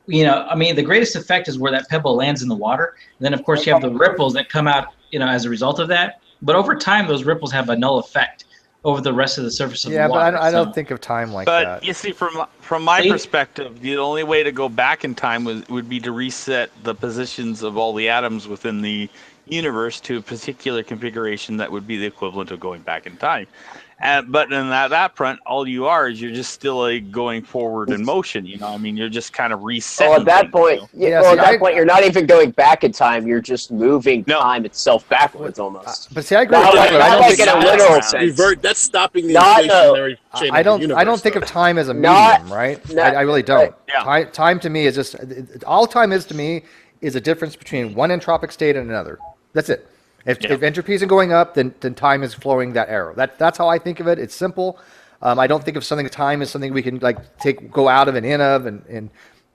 the greatest effect is where that pebble lands in the water. And then of course you have the ripples that come out as a result of that. But over time those ripples have a null effect over the rest of the surface of the water. Yeah, but I don't think of time like that. But you see, from my perspective, the only way to go back in time would be to reset the positions of all the atoms within the universe to a particular configuration that would be the equivalent of going back in time. But in that front, all you are is you're just still going forward in motion. You're just kind of resetting. Well, at that point, you're not even going back in time. You're just moving time itself backwards almost. But see, I agree. That's stopping the inflationary chain of the universe. I don't think of time as a medium, right? I really don't. Right. Time to me is just all time is to me is a difference between one entropic state and another. That's it. If entropy isn't going up, then time is flowing that arrow. That's how I think of it. It's simple. I don't think of time as something we can go out of and in of, and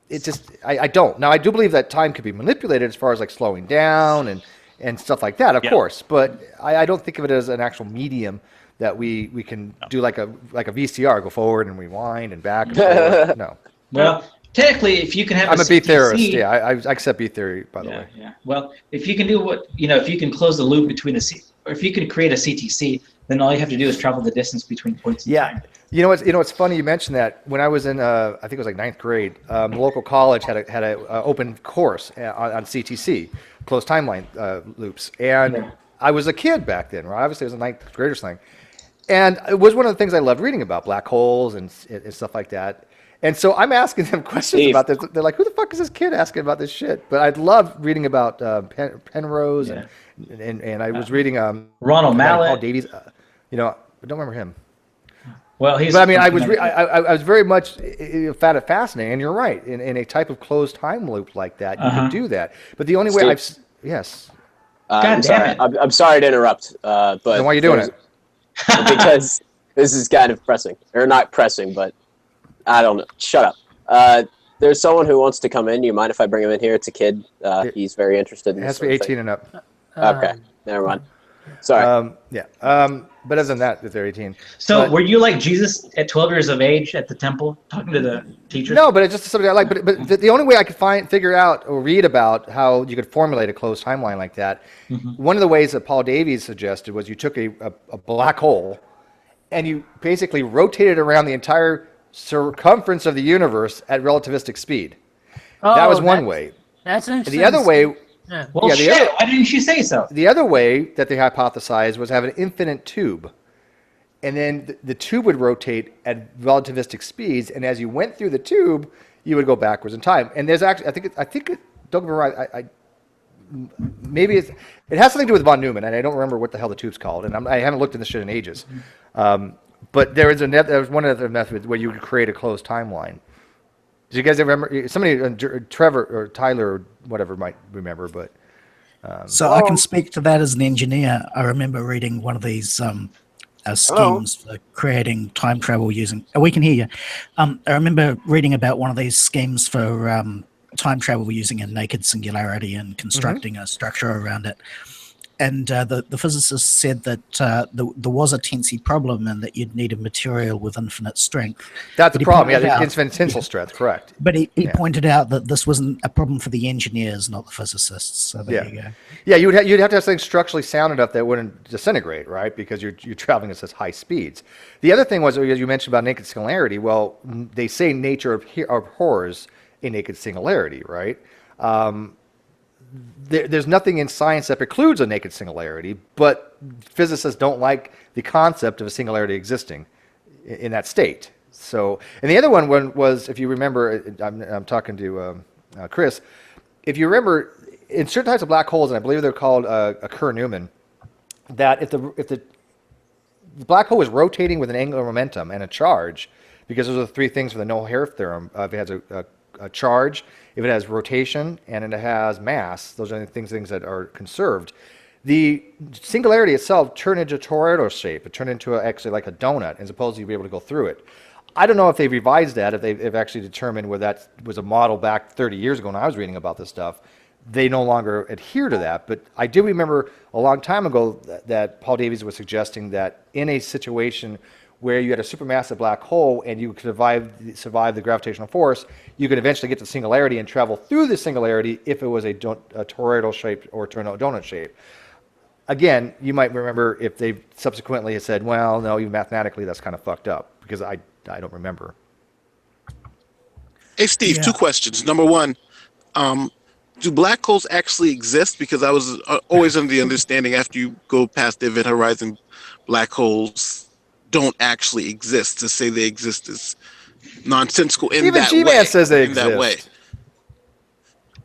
it just I don't. Now I do believe that time could be manipulated as far as slowing down and stuff like that, of course. But I don't think of it as an actual medium that we can do like a VCR, go forward and rewind and back and forward. No. Well, technically, if you can have I'm a B theorist. Yeah, I accept B theory, by the way. Yeah. Well, if you can do if you can close the loop between or if you can create a CTC, then all you have to do is travel the distance between points in time. It's funny you mentioned that. When I was in, I think it was ninth grade, the local college had a open course on CTC, closed timeline loops, and I was a kid back then. Right? Obviously, it was a ninth grader's thing, and it was one of the things I loved reading about black holes and stuff like that. And so I'm asking them questions about this. They're like, "Who the fuck is this kid asking about this shit?" But I love reading about Penrose and I was reading Ronald Mallet, Paul Davies. I don't remember him. Well, I was very much found it fascinating. And you're right. In a type of closed time loop like that, you could do that. But the only way I'm sorry to interrupt. But then why are you doing it? Because this is kind of pressing, or not pressing, but. I don't know. Shut up. There's someone who wants to come in. Do you mind if I bring him in here? It's a kid. He's very interested in this. It has to be 18 and up. Okay. Never mind. Sorry. But other than that, if they're 18. So were you like Jesus at 12 years of age at the temple talking to the teachers? No, but it's just something I like. But the only way I could figure out or read about how you could formulate a closed timeline like that, one of the ways that Paul Davies suggested was you took a black hole and you basically rotated around the entire circumference of the universe at relativistic speed. That was one way. That's interesting. The other way, why didn't you say so? The other way that they hypothesized was have an infinite tube, and then the tube would rotate at relativistic speeds, and as you went through the tube, you would go backwards in time. And there's actually, I think don't get me wrong, maybe it has something to do with von Neumann, and I don't remember what the hell the tube's called, and I haven't looked at this shit in ages. But there was one other method where you could create a closed timeline. Do you guys ever remember? Somebody, Trevor or Tyler or whatever might remember, but. So I can speak to that as an engineer. I remember reading one of these schemes for creating time travel using. Oh, we can hear you. I remember reading about one of these schemes for time travel using a naked singularity and constructing a structure around it. And the physicist said that there was a tensy problem and that you'd need a material with infinite strength. That's the problem. Yeah, infinite tensile strength, correct. But he pointed out that this wasn't a problem for the engineers, not the physicists. So there you go. Yeah, you'd have to have something structurally sound enough that it wouldn't disintegrate, right? Because you're traveling at such high speeds. The other thing was, as you mentioned about naked singularity, well, they say nature abhors a naked singularity, right? There's nothing in science that precludes a naked singularity, but physicists don't like the concept of a singularity existing in that state. So, and the other one was, if you remember, I'm talking to Chris, if you remember, in certain types of black holes, and I believe they're called a Kerr-Newman, that if the black hole is rotating with an angular momentum and a charge, because those are the three things for the no-hair theorem, if it has a charge, if it has rotation, and it has mass, those are the things that are conserved. The singularity itself turned into a toroidal shape. It turned into actually like a donut, as opposed to you be able to go through it. I don't know if they've revised that, if they've actually determined whether that was a model back 30 years ago when I was reading about this stuff. They no longer adhere to that. But I do remember a long time ago that Paul Davies was suggesting that in a situation where you had a supermassive black hole and you could survive the gravitational force, you could eventually get to singularity and travel through the singularity if it was a toroidal shape or donut shape. Again, you might remember if they subsequently had said, well, no, even mathematically that's kind of fucked up, because I don't remember. Hey, Steve, two questions. Number one, do black holes actually exist? Because I was always under the understanding after you go past the event horizon, black holes don't actually exist. To say they exist is nonsensical in even that G-Man way. says they in exist. That way.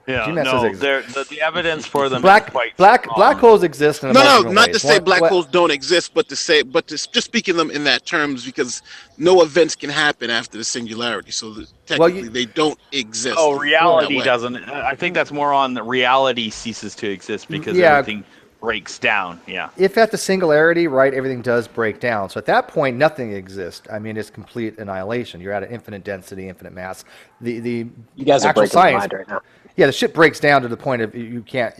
Yeah, G-Man no, says they exist. the evidence for them black is quite black strong. black holes exist in a No, multiple not ways. to say black holes don't exist, but to just speaking them in that terms, because no events can happen after the singularity, so technically they don't exist. Oh, reality doesn't. I think that's more on the reality ceases to exist because everything breaks down. Yeah. If at the singularity, right, everything does break down. So at that point, nothing exists. I mean, it's complete annihilation. You're at an infinite density, infinite mass. The You guys are actual breaking my science mind right now. Yeah, the shit breaks down to the point of you can't.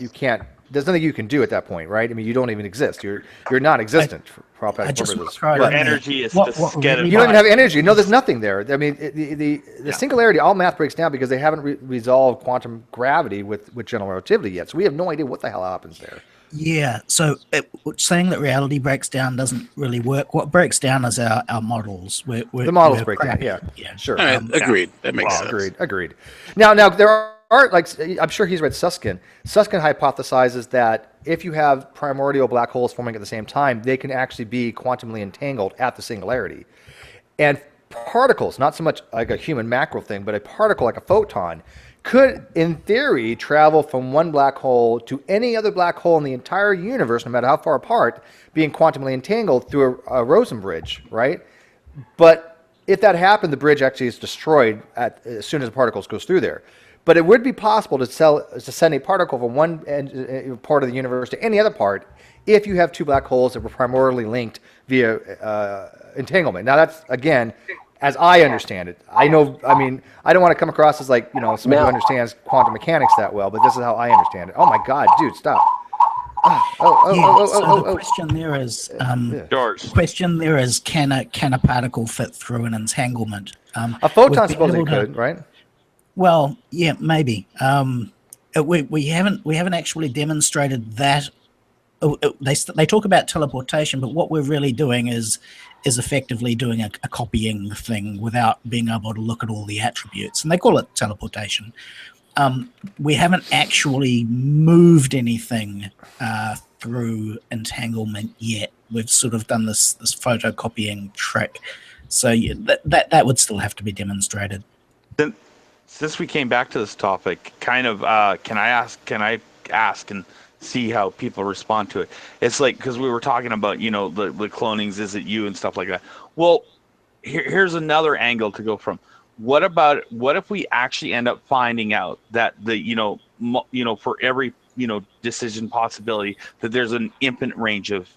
There's nothing you can do at that point, right? I mean, you don't even exist. You're non-existent for all practical purposes. Your energy is just getting. You don't even have energy. No, there's nothing there. I mean, the singularity, all math breaks down because they haven't resolved quantum gravity with general relativity yet. So we have no idea what the hell happens there. Yeah, so saying that reality breaks down doesn't really work. What breaks down is our models. The models break down, yeah, sure. All right, agreed. That makes sense. Agreed. Now there are, like, I'm sure he's read Susskind. Susskind hypothesizes that if you have primordial black holes forming at the same time, they can actually be quantumly entangled at the singularity. And particles, not so much like a human macro thing, but a particle like a photon, could, in theory, travel from one black hole to any other black hole in the entire universe, no matter how far apart, being quantumly entangled through a Rosen bridge, right? But if that happened, the bridge actually is destroyed as soon as the particles goes through there. But it would be possible to send a particle from one part of the universe to any other part if you have two black holes that were primordially linked via entanglement. Now that's, again, as I understand it. I know, I mean, I don't want to come across as like, somebody who understands quantum mechanics that well, but this is how I understand it. Oh my God, dude, stop. The question there is, George. Question there is, can a particle fit through an entanglement? A photon supposedly could, right? Well, yeah, maybe. We haven't actually demonstrated that. They talk about teleportation, but what we're really doing is effectively doing a copying thing without being able to look at all the attributes, and they call it teleportation. We haven't actually moved anything through entanglement yet. We've sort of done this photocopying trick, so that would still have to be demonstrated. Then, since we came back to this topic, kind of, can I ask and see how people respond to it? It's like, because we were talking about, the clonings, is it you and stuff like that. Well, here's another angle to go from. What if we actually end up finding out that for every decision possibility that there's an infinite range of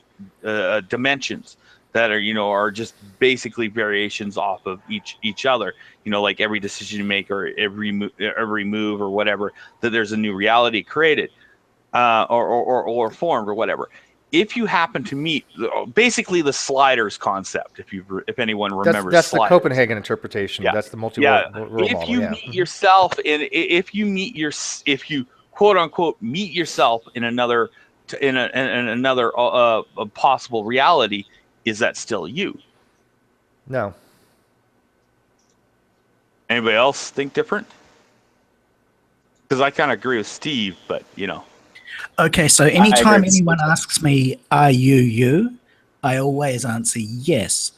dimensions that are, are just basically variations off of each other, like every decision you make or every move or whatever, that there's a new reality created, or formed or whatever. If you happen to meet basically the sliders concept, if anyone remembers, that's sliders. The Copenhagen interpretation. Yeah. That's the multi-world model. If you meet yourself if you quote unquote meet yourself in another a possible reality, is that still you? No. Anybody else think different? Because I kind of agree with Steve, but Okay, so anytime anyone asks me, "Are you you?" I always answer yes.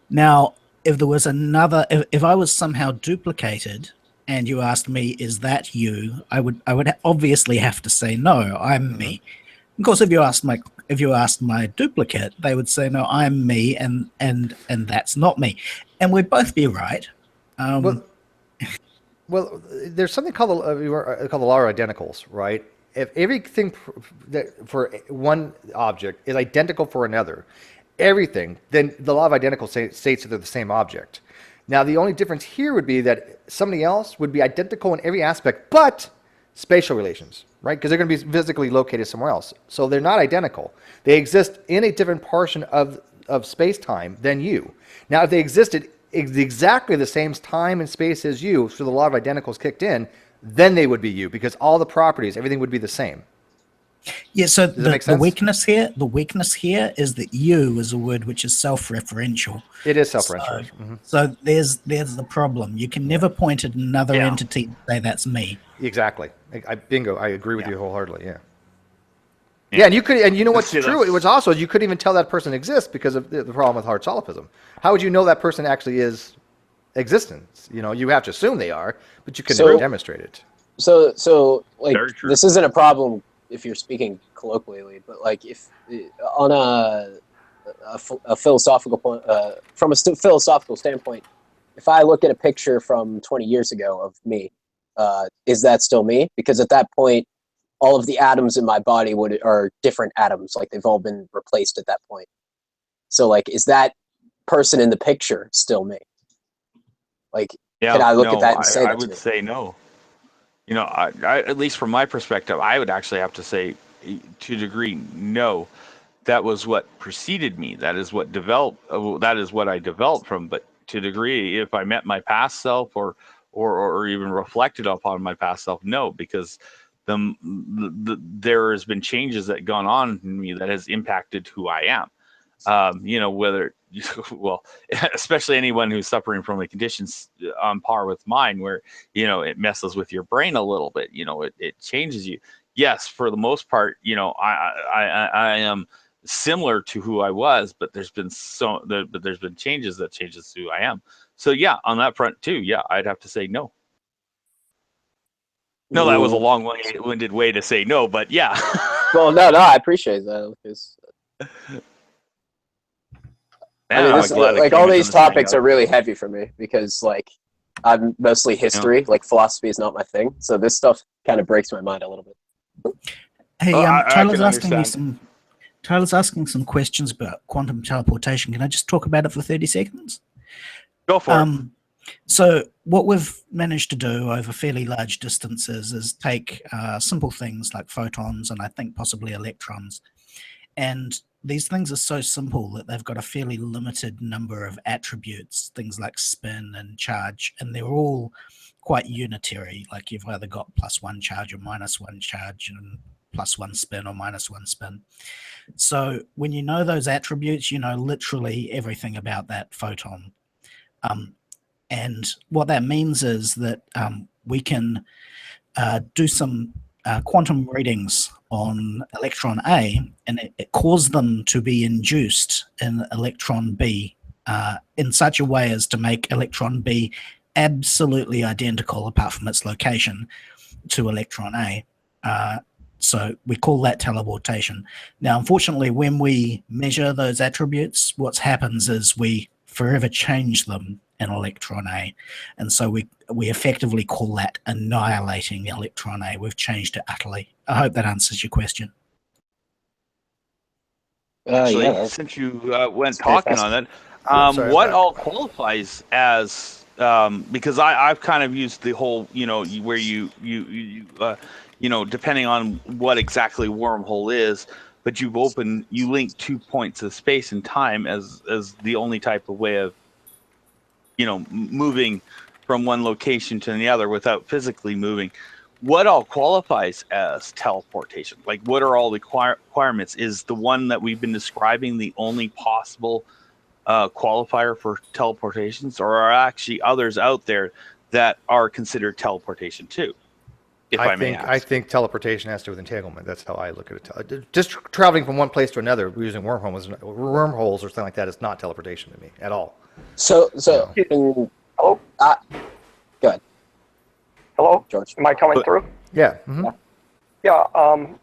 Now, if there was if I was somehow duplicated, and you asked me, "Is that you?" I would obviously have to say no. I'm me. Of course, if you asked my duplicate, they would say no. I'm me, and that's not me, and we'd both be right. Well, there's something called the law of identicals, right? If everything for one object is identical for another, everything, then the law of identical states that they're the same object. Now, the only difference here would be that somebody else would be identical in every aspect, but spatial relations, right? Because they're going to be physically located somewhere else. So they're not identical. They exist in a different portion of space-time than you. Now, if they existed exactly the same time and space as you, so the law of identicals kicked in, then they would be you, because all the properties, everything would be the same. Yeah, so the weakness here is that you is a word which is self-referential. It is self-referential. So there's the problem. You can never point at another entity and say that's me. Exactly. Bingo. I agree with you wholeheartedly. Yeah, and you know what's true? It was also, you couldn't even tell that person exists because of the problem with hard solipsism. How would you know that person actually is existence? You have to assume they are, but you can never demonstrate it. So like, this isn't a problem if you're speaking colloquially, but like if on a philosophical point, from a philosophical standpoint, if I look at a picture from 20 years ago of me, is that still me? Because at that point, all of the atoms in my body are different atoms, like they've all been replaced at that point. So like, is that person in the picture still me? Like, can I look at that and say that? I would say no. I at least from my perspective, I would actually have to say, to a degree, no. That was what preceded me. That is what developed. That is what I developed from. But to a degree, if I met my past self or even reflected upon my past self, no, because there has been changes that gone on in me that has impacted who I am. Whether, well, especially anyone who's suffering from the conditions on par with mine, where, it messes with your brain a little bit, it changes you. Yes, for the most part, I am similar to who I was, but there's been changes that changes who I am. So yeah, on that front too, yeah, I'd have to say no. No, that was a long-winded way to say no, but yeah. Well, no, I appreciate that. Like all these topics are really heavy for me because like I'm mostly history, like philosophy is not my thing. So this stuff kind of breaks my mind a little bit. Hey, Tyler's asking some questions about quantum teleportation. Can I just talk about it for 30 seconds? Go for it. So what we've managed to do over fairly large distances is take simple things like photons and I think possibly electrons. And these things are so simple that they've got a fairly limited number of attributes, things like spin and charge, and they're all quite unitary. Like you've either got +1 charge or -1 charge and +1 spin or -1 spin. So when you know those attributes, you know literally everything about that photon. And what that means is that we can do some quantum readings on electron A, and it cause them to be induced in electron B in such a way as to make electron B absolutely identical, apart from its location, to electron A. So we call that teleportation. Now, unfortunately, when we measure those attributes, what happens is we forever change them in electron A. And so we effectively call that annihilating electron A. We've changed it utterly. I hope that answers your question. Actually, Yeah, since you went pretty talking fast. on that, Sorry, what back. all qualifies as because I've kind of used the whole where depending on what exactly wormhole is, but you link 2 points of space and time as the only type of way of moving from one location to the other without physically moving. What all qualifies as teleportation? Like, what are all the requirements? Is the one that we've been describing the only possible qualifier for teleportations, or are actually others out there that are considered teleportation too? If I may ask. I think teleportation has to do with entanglement. That's how I look at it. Just traveling from one place to another using wormholes or something like that is not teleportation to me at all. So Hello? go ahead. Hello? George. Am I coming through? Yeah. Yeah,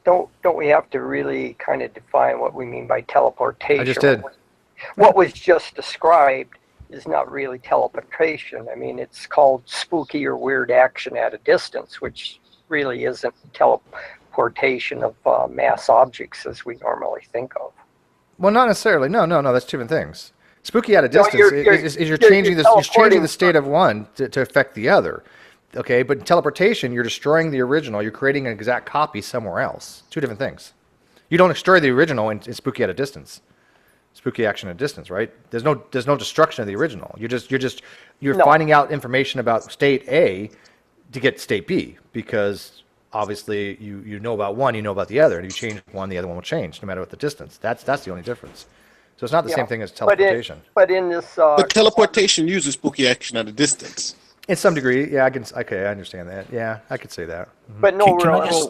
don't we have to really kind of define what we mean by teleportation? I just did. What was just described is not really teleportation. I mean, it's called spooky or weird action at a distance, which really isn't teleportation of mass objects as we normally think of. Well, not necessarily. No. That's two different things. Spooky at a distance you're changing the state of one to affect the other. Okay, but in teleportation, you're destroying the original. You're creating an exact copy somewhere else. Two different things. You don't destroy the original in spooky at a distance. Spooky action at a distance, right? There's no destruction of the original. You're finding out information about state A to get state B, because obviously you know about one, you know about the other, and if you change one, the other one will change no matter what the distance. That's the only difference. So it's not the same thing as teleportation. But in this, but teleportation uses spooky action at a distance. In some degree, yeah, I understand that. Yeah, I could say that. Mm-hmm. But no real.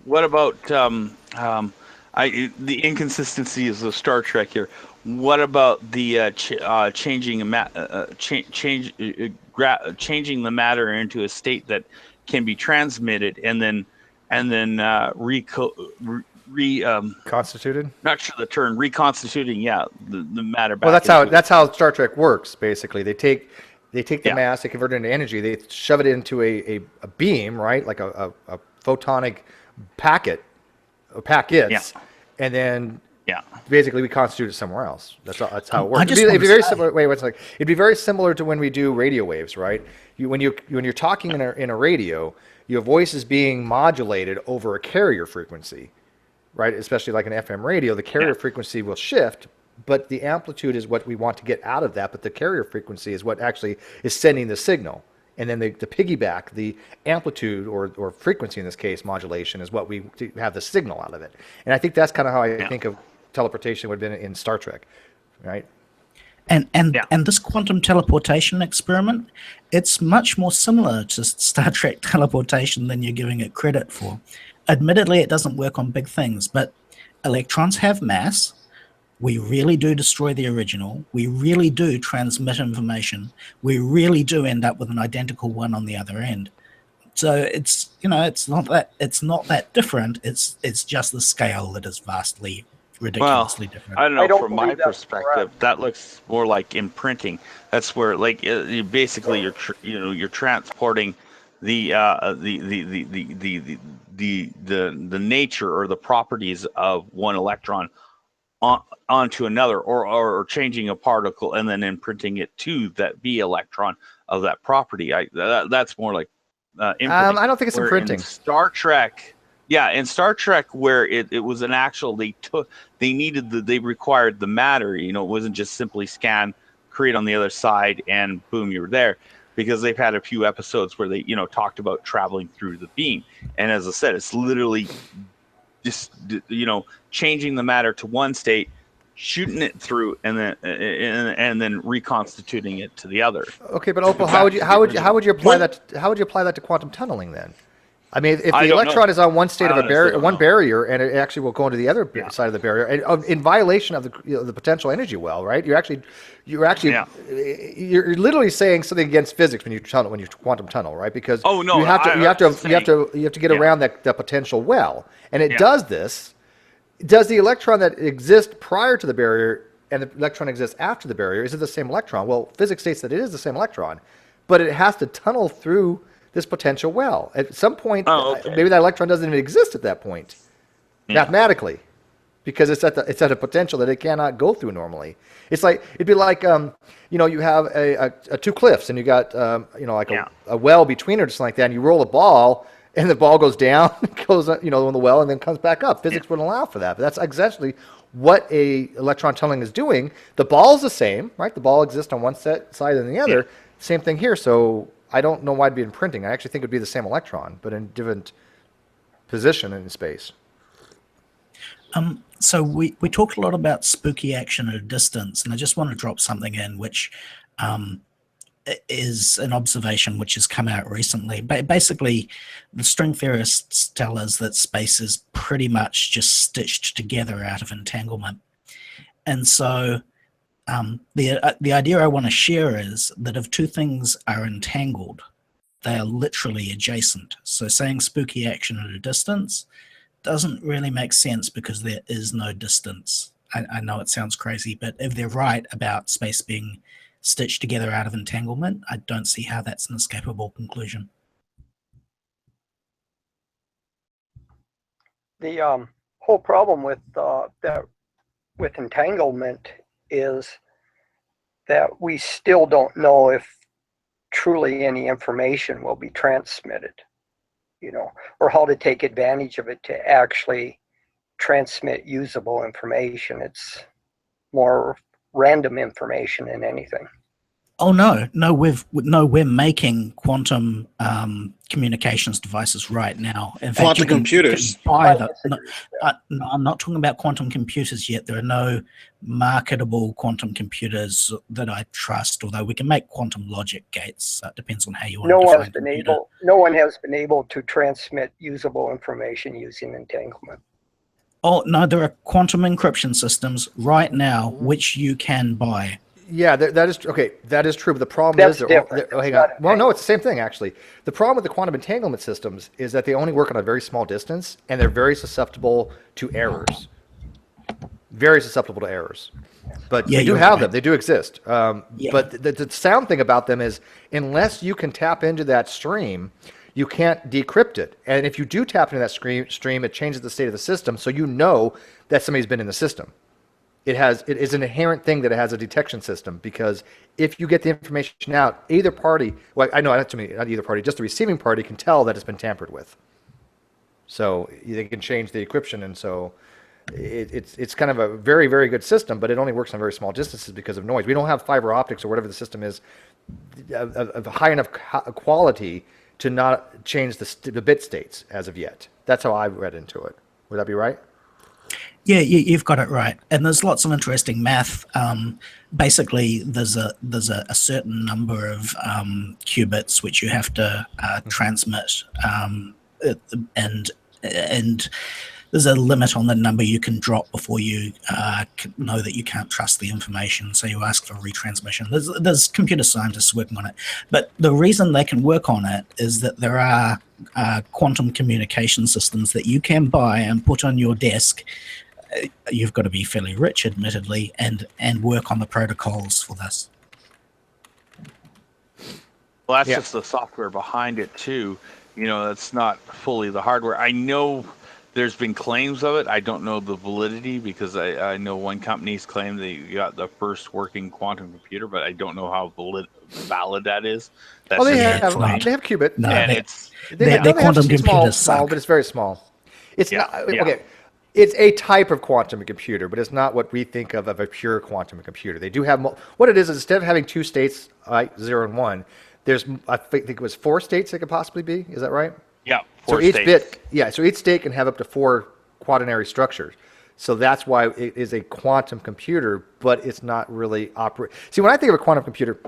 What about the inconsistencies of Star Trek here? What about the changing the matter into a state that can be transmitted and then constituted? Not sure the term reconstituting. Yeah, the matter. Well, that's how Star Trek works. Basically, they take the mass, they convert it into energy, they shove it into a beam, right, like a photonic packets, and then basically we constitute it somewhere else. That's how it works. It'd be very similar. It'd be very similar to when we do radio waves, right? When you're talking in a radio, your voice is being modulated over a carrier frequency, right? Especially like an FM radio, the carrier frequency will shift, but the amplitude is what we want to get out of that. But the carrier frequency is what actually is sending the signal. And then the piggyback, the amplitude or frequency in this case, modulation, is what we have the signal out of it. And I think that's kind of how I think of teleportation would have been in Star Trek, right? And this quantum teleportation experiment, it's much more similar to Star Trek teleportation than you're giving it credit for. Admittedly, it doesn't work on big things, but electrons have mass. We really do destroy the original. We really do transmit information. We really do end up with an identical one on the other end. So it's not that different. It's just the scale that is vastly, ridiculously different. I don't know. From my perspective, that looks more like imprinting. That's where, like, basically you're transporting the nature or the properties of one electron onto another, or changing a particle and then imprinting it to that B electron of that property. That's more like imprinting. I don't think it's imprinting. In Star Trek, in Star Trek, where it was an actual, they required the matter. It wasn't just simply scan, create on the other side, and boom, you were there. Because they've had a few episodes where they talked about traveling through the beam, and as I said, it's literally just changing the matter to one state, shooting it through, and then reconstituting it to the other. Okay, but Opal, how would you apply that to quantum tunneling then? I mean, if the electron is on one state of one barrier, and it actually will go into the other side of the barrier, and in violation of the potential energy well, right? You're literally saying something against physics when you quantum tunnel, right? Because you have to get around that potential well, and it does this. Does the electron that exists prior to the barrier and the electron exists after the barrier, is it the same electron? Well, physics states that it is the same electron, but it has to tunnel through this potential well. At some point, maybe that electron doesn't even exist at that point, mathematically. because it's at a potential that it cannot go through normally. It's like it'd be like you have a two cliffs and you got like a well between or something like that, and you roll a ball and the ball goes down, goes in the well, and then comes back up. Physics wouldn't allow for that, but that's exactly what a electron tunneling is doing. The ball's the same, right? The ball exists on one side than the other. Same thing here. So I don't know why it'd be in printing. I actually think it'd be the same electron, but in different position in space. So we talked a lot about spooky action at a distance, and I just want to drop something in, which is an observation which has come out recently. Basically, the string theorists tell us that space is pretty much just stitched together out of entanglement. And so the idea I want to share is that if two things are entangled, they are literally adjacent. So saying spooky action at a distance doesn't really make sense because there is no distance. I know it sounds crazy, but if they're right about space being stitched together out of entanglement, I don't see how that's an escapable conclusion. The whole problem with with entanglement is that we still don't know if truly any information will be transmitted, or how to take advantage of it to actually transmit usable information. It's more random information than anything. Oh no, we're making quantum communications devices right now. In fact, Quantum computers. You can buy them. No, I'm not talking about quantum computers yet. There are no marketable quantum computers that I trust. Although we can make quantum logic gates. It depends on how you want to define computer. No one has been able to transmit usable information using entanglement. Oh no, there are quantum encryption systems right now which you can buy. Yeah, that is okay. That is true. But the problem is, hang on. Well, no, it's the same thing actually. The problem with the quantum entanglement systems is that they only work on a very small distance, and they're very susceptible to errors. Very susceptible to errors. But we do have them. They do exist. But the sound thing about them is, unless you can tap into that stream, you can't decrypt it. And if you do tap into that stream, it changes the state of the system, so you know that somebody's been in the system. It is an inherent thing that it has a detection system, because if you get the information out, either party, well, I know not either party, just the receiving party can tell that it's been tampered with. So they can change the encryption, and so it's kind of a very, very good system, but it only works on very small distances because of noise. We don't have fiber optics or whatever the system is of high enough quality to not change the bit states as of yet. That's how I read into it. Would that be right? Yeah, you've got it right. And there's lots of interesting math. Basically, there's a certain number of qubits which you have to transmit, and there's a limit on the number you can drop before you know that you can't trust the information. So you ask for retransmission. There's computer scientists working on it. But the reason they can work on it is that there are quantum communication systems that you can buy and put on your desk. You've got to be fairly rich, admittedly, and work on the protocols for this. Well, that's just the software behind it too. That's not fully the hardware. I know there's been claims of it. I don't know the validity, because I know one company's claimed they got the first working quantum computer, but I don't know how valid that is. That's they have qubit. No, and they're quantum computers. Small, but it's very small. It's not okay. It's a type of quantum computer, but it's not what we think of a pure quantum computer. They do have what it is instead of having two states, 0 and 1, there's I think it was 4 states it could possibly be. Is that right? Yeah. So each bit, so each state can have up to 4 quaternary structures. So that's why it is a quantum computer, but it's not really See, when I think of a quantum computer,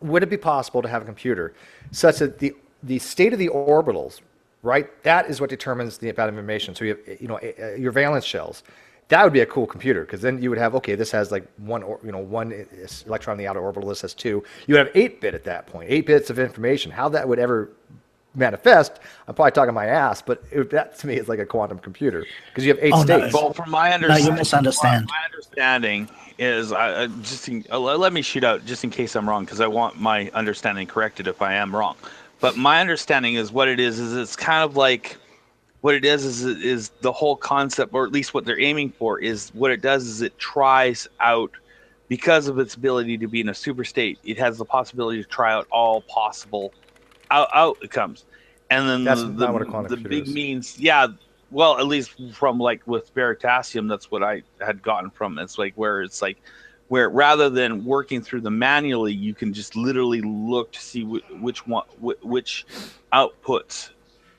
would it be possible to have a computer such that the state of the orbitals, right? That is what determines the amount of information. So you have, your valence shells. That would be a cool computer, because then you would have, okay, this has like one electron in the outer orbital. This has 2. You would have 8-bit at that point, 8 bits of information. How that would ever manifest, I'm probably talking my ass, but that to me is like a quantum computer, because you have 8 states. Well, from my understanding, you misunderstand. My understanding is, let me shoot out just in case I'm wrong, because I want my understanding corrected if I am wrong. But my understanding is what it is it's kind of like what it is the whole concept, or at least what they're aiming for, is what it does is it tries out, because of its ability to be in a super state, it has the possibility to try out all possible outcomes. And then That's not what a quantum the computer big is. means, yeah, well, at least from like with Veritasium, that's what I had gotten from it. It's like where rather than working through them manually, you can just literally look to see which outputs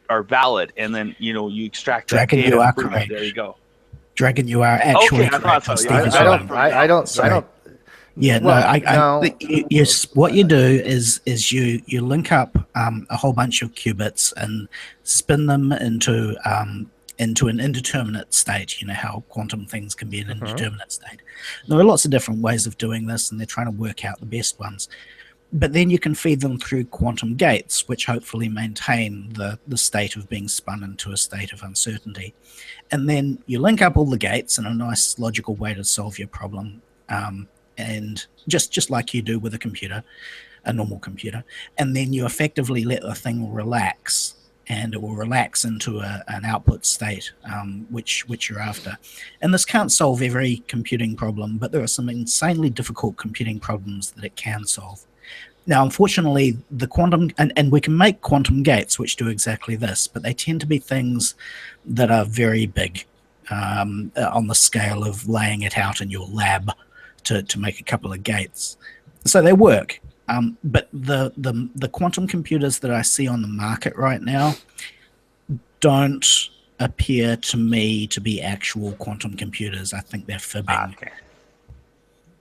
are valid, and then you extract that Dragon, data you are from it. correct. There you go. Dragon, you are actually Okay, I correct. thought so. And Yeah, Steve is I wrong. don't. I don't. Sorry. I don't. Yeah, Well, no. yes. What you do is you link up a whole bunch of qubits and spin them into an indeterminate state. You know how quantum things can be an indeterminate state. There are lots of different ways of doing this, and they're trying to work out the best ones. But then you can feed them through quantum gates, which hopefully maintain the state of being spun into a state of uncertainty. And then you link up all the gates in a nice logical way to solve your problem. And just like you do with a normal computer. And then you effectively let the thing relax, and it will relax into an output state, which you're after. And this can't solve every computing problem, but there are some insanely difficult computing problems that it can solve. Now, unfortunately, the quantum, and we can make quantum gates which do exactly this, but they tend to be things that are very big on the scale of laying it out in your lab to make a couple of gates. So they work, but the quantum computers that I see on the market right now don't appear to me to be actual quantum computers. I think they're fibbing. Okay.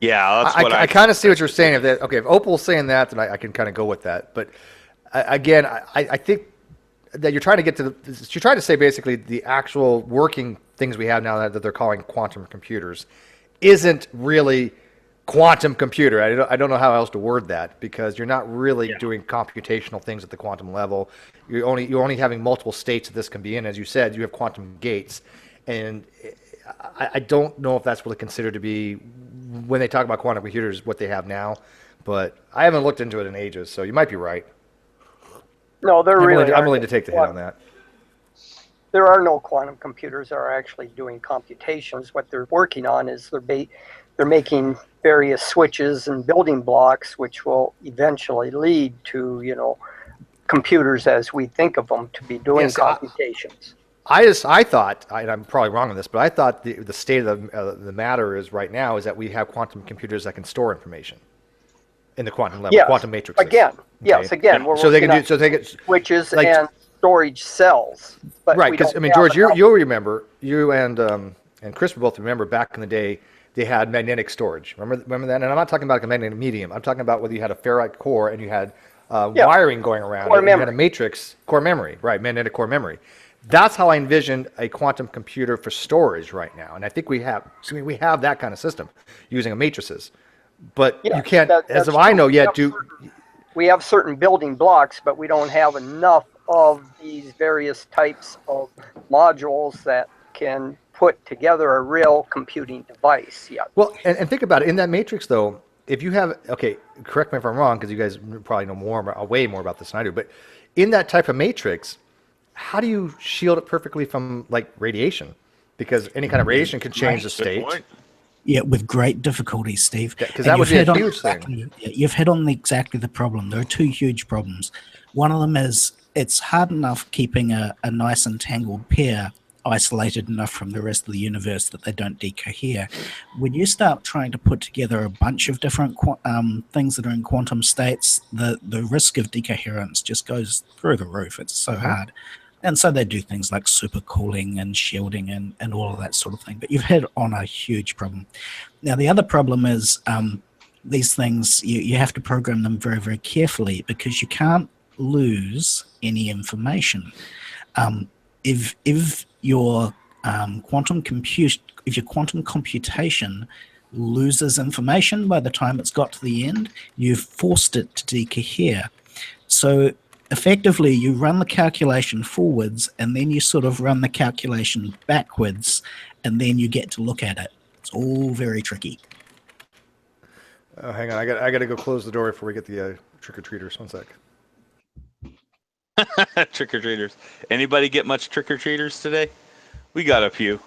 Yeah, that's what I kind of see what you're saying. If Opal's saying that, then I can kind of go with that. But again, I think that you're trying to get to you're trying to say basically the actual working things we have now that they're calling quantum computers isn't really quantum computer. I don't know how else to word that, because you're not really doing computational things at the quantum level. You're only having multiple states that this can be in. As you said, you have quantum gates, and I don't know if that's really considered to be, when they talk about quantum computers, what they have now. But I haven't looked into it in ages, so you might be right. No, I'm willing to take the hit on that. There are no quantum computers that are actually doing computations. What they're working on is they're making various switches and building blocks, which will eventually lead to computers as we think of them to be doing computations. I thought, and I'm probably wrong on this, but I thought the state of the matter is right now is that we have quantum computers that can store information in the quantum level, quantum matrices. Again, we're working on switches and storage cells. But right, because George, you'll remember, you and Chris will both remember back in the day they had magnetic storage. Remember that? And I'm not talking about a magnetic medium. I'm talking about whether you had a ferrite core and you had wiring going around. You had a matrix core memory, right? Magnetic core memory. That's how I envision a quantum computer for storage right now. And I think we have that kind of system using matrices. But you can't, as of I know yet, we have certain building blocks, but we don't have enough of these various types of modules that can put together a real computing device yet. Well, and think about it. In that matrix, though, if you have, correct me if I'm wrong, because you guys probably know way more about this than I do, but in that type of matrix, how do you shield it perfectly from like radiation? Because any kind of radiation can change the state. Yeah, with great difficulty, Steve. Because that would be a huge thing. You've hit on exactly the problem. There are two huge problems. One of them is it's hard enough keeping a nice entangled pair isolated enough from the rest of the universe that they don't decohere. When you start trying to put together a bunch of different things that are in quantum states, the risk of decoherence just goes through the roof. It's so hard. And so they do things like supercooling and shielding and all of that sort of thing. But you've hit on a huge problem. Now, the other problem is these things, you have to program them very, very carefully because you can't lose any information. If your quantum computation loses information by the time it's got to the end, you've forced it to decohere. So effectively, you run the calculation forwards, and then you sort of run the calculation backwards, and then you get to look at it. It's all very tricky. Hang on, I got to go close the door before we get the trick-or-treaters. One sec. Trick or treaters. Anybody get much trick or treaters today? We got a few.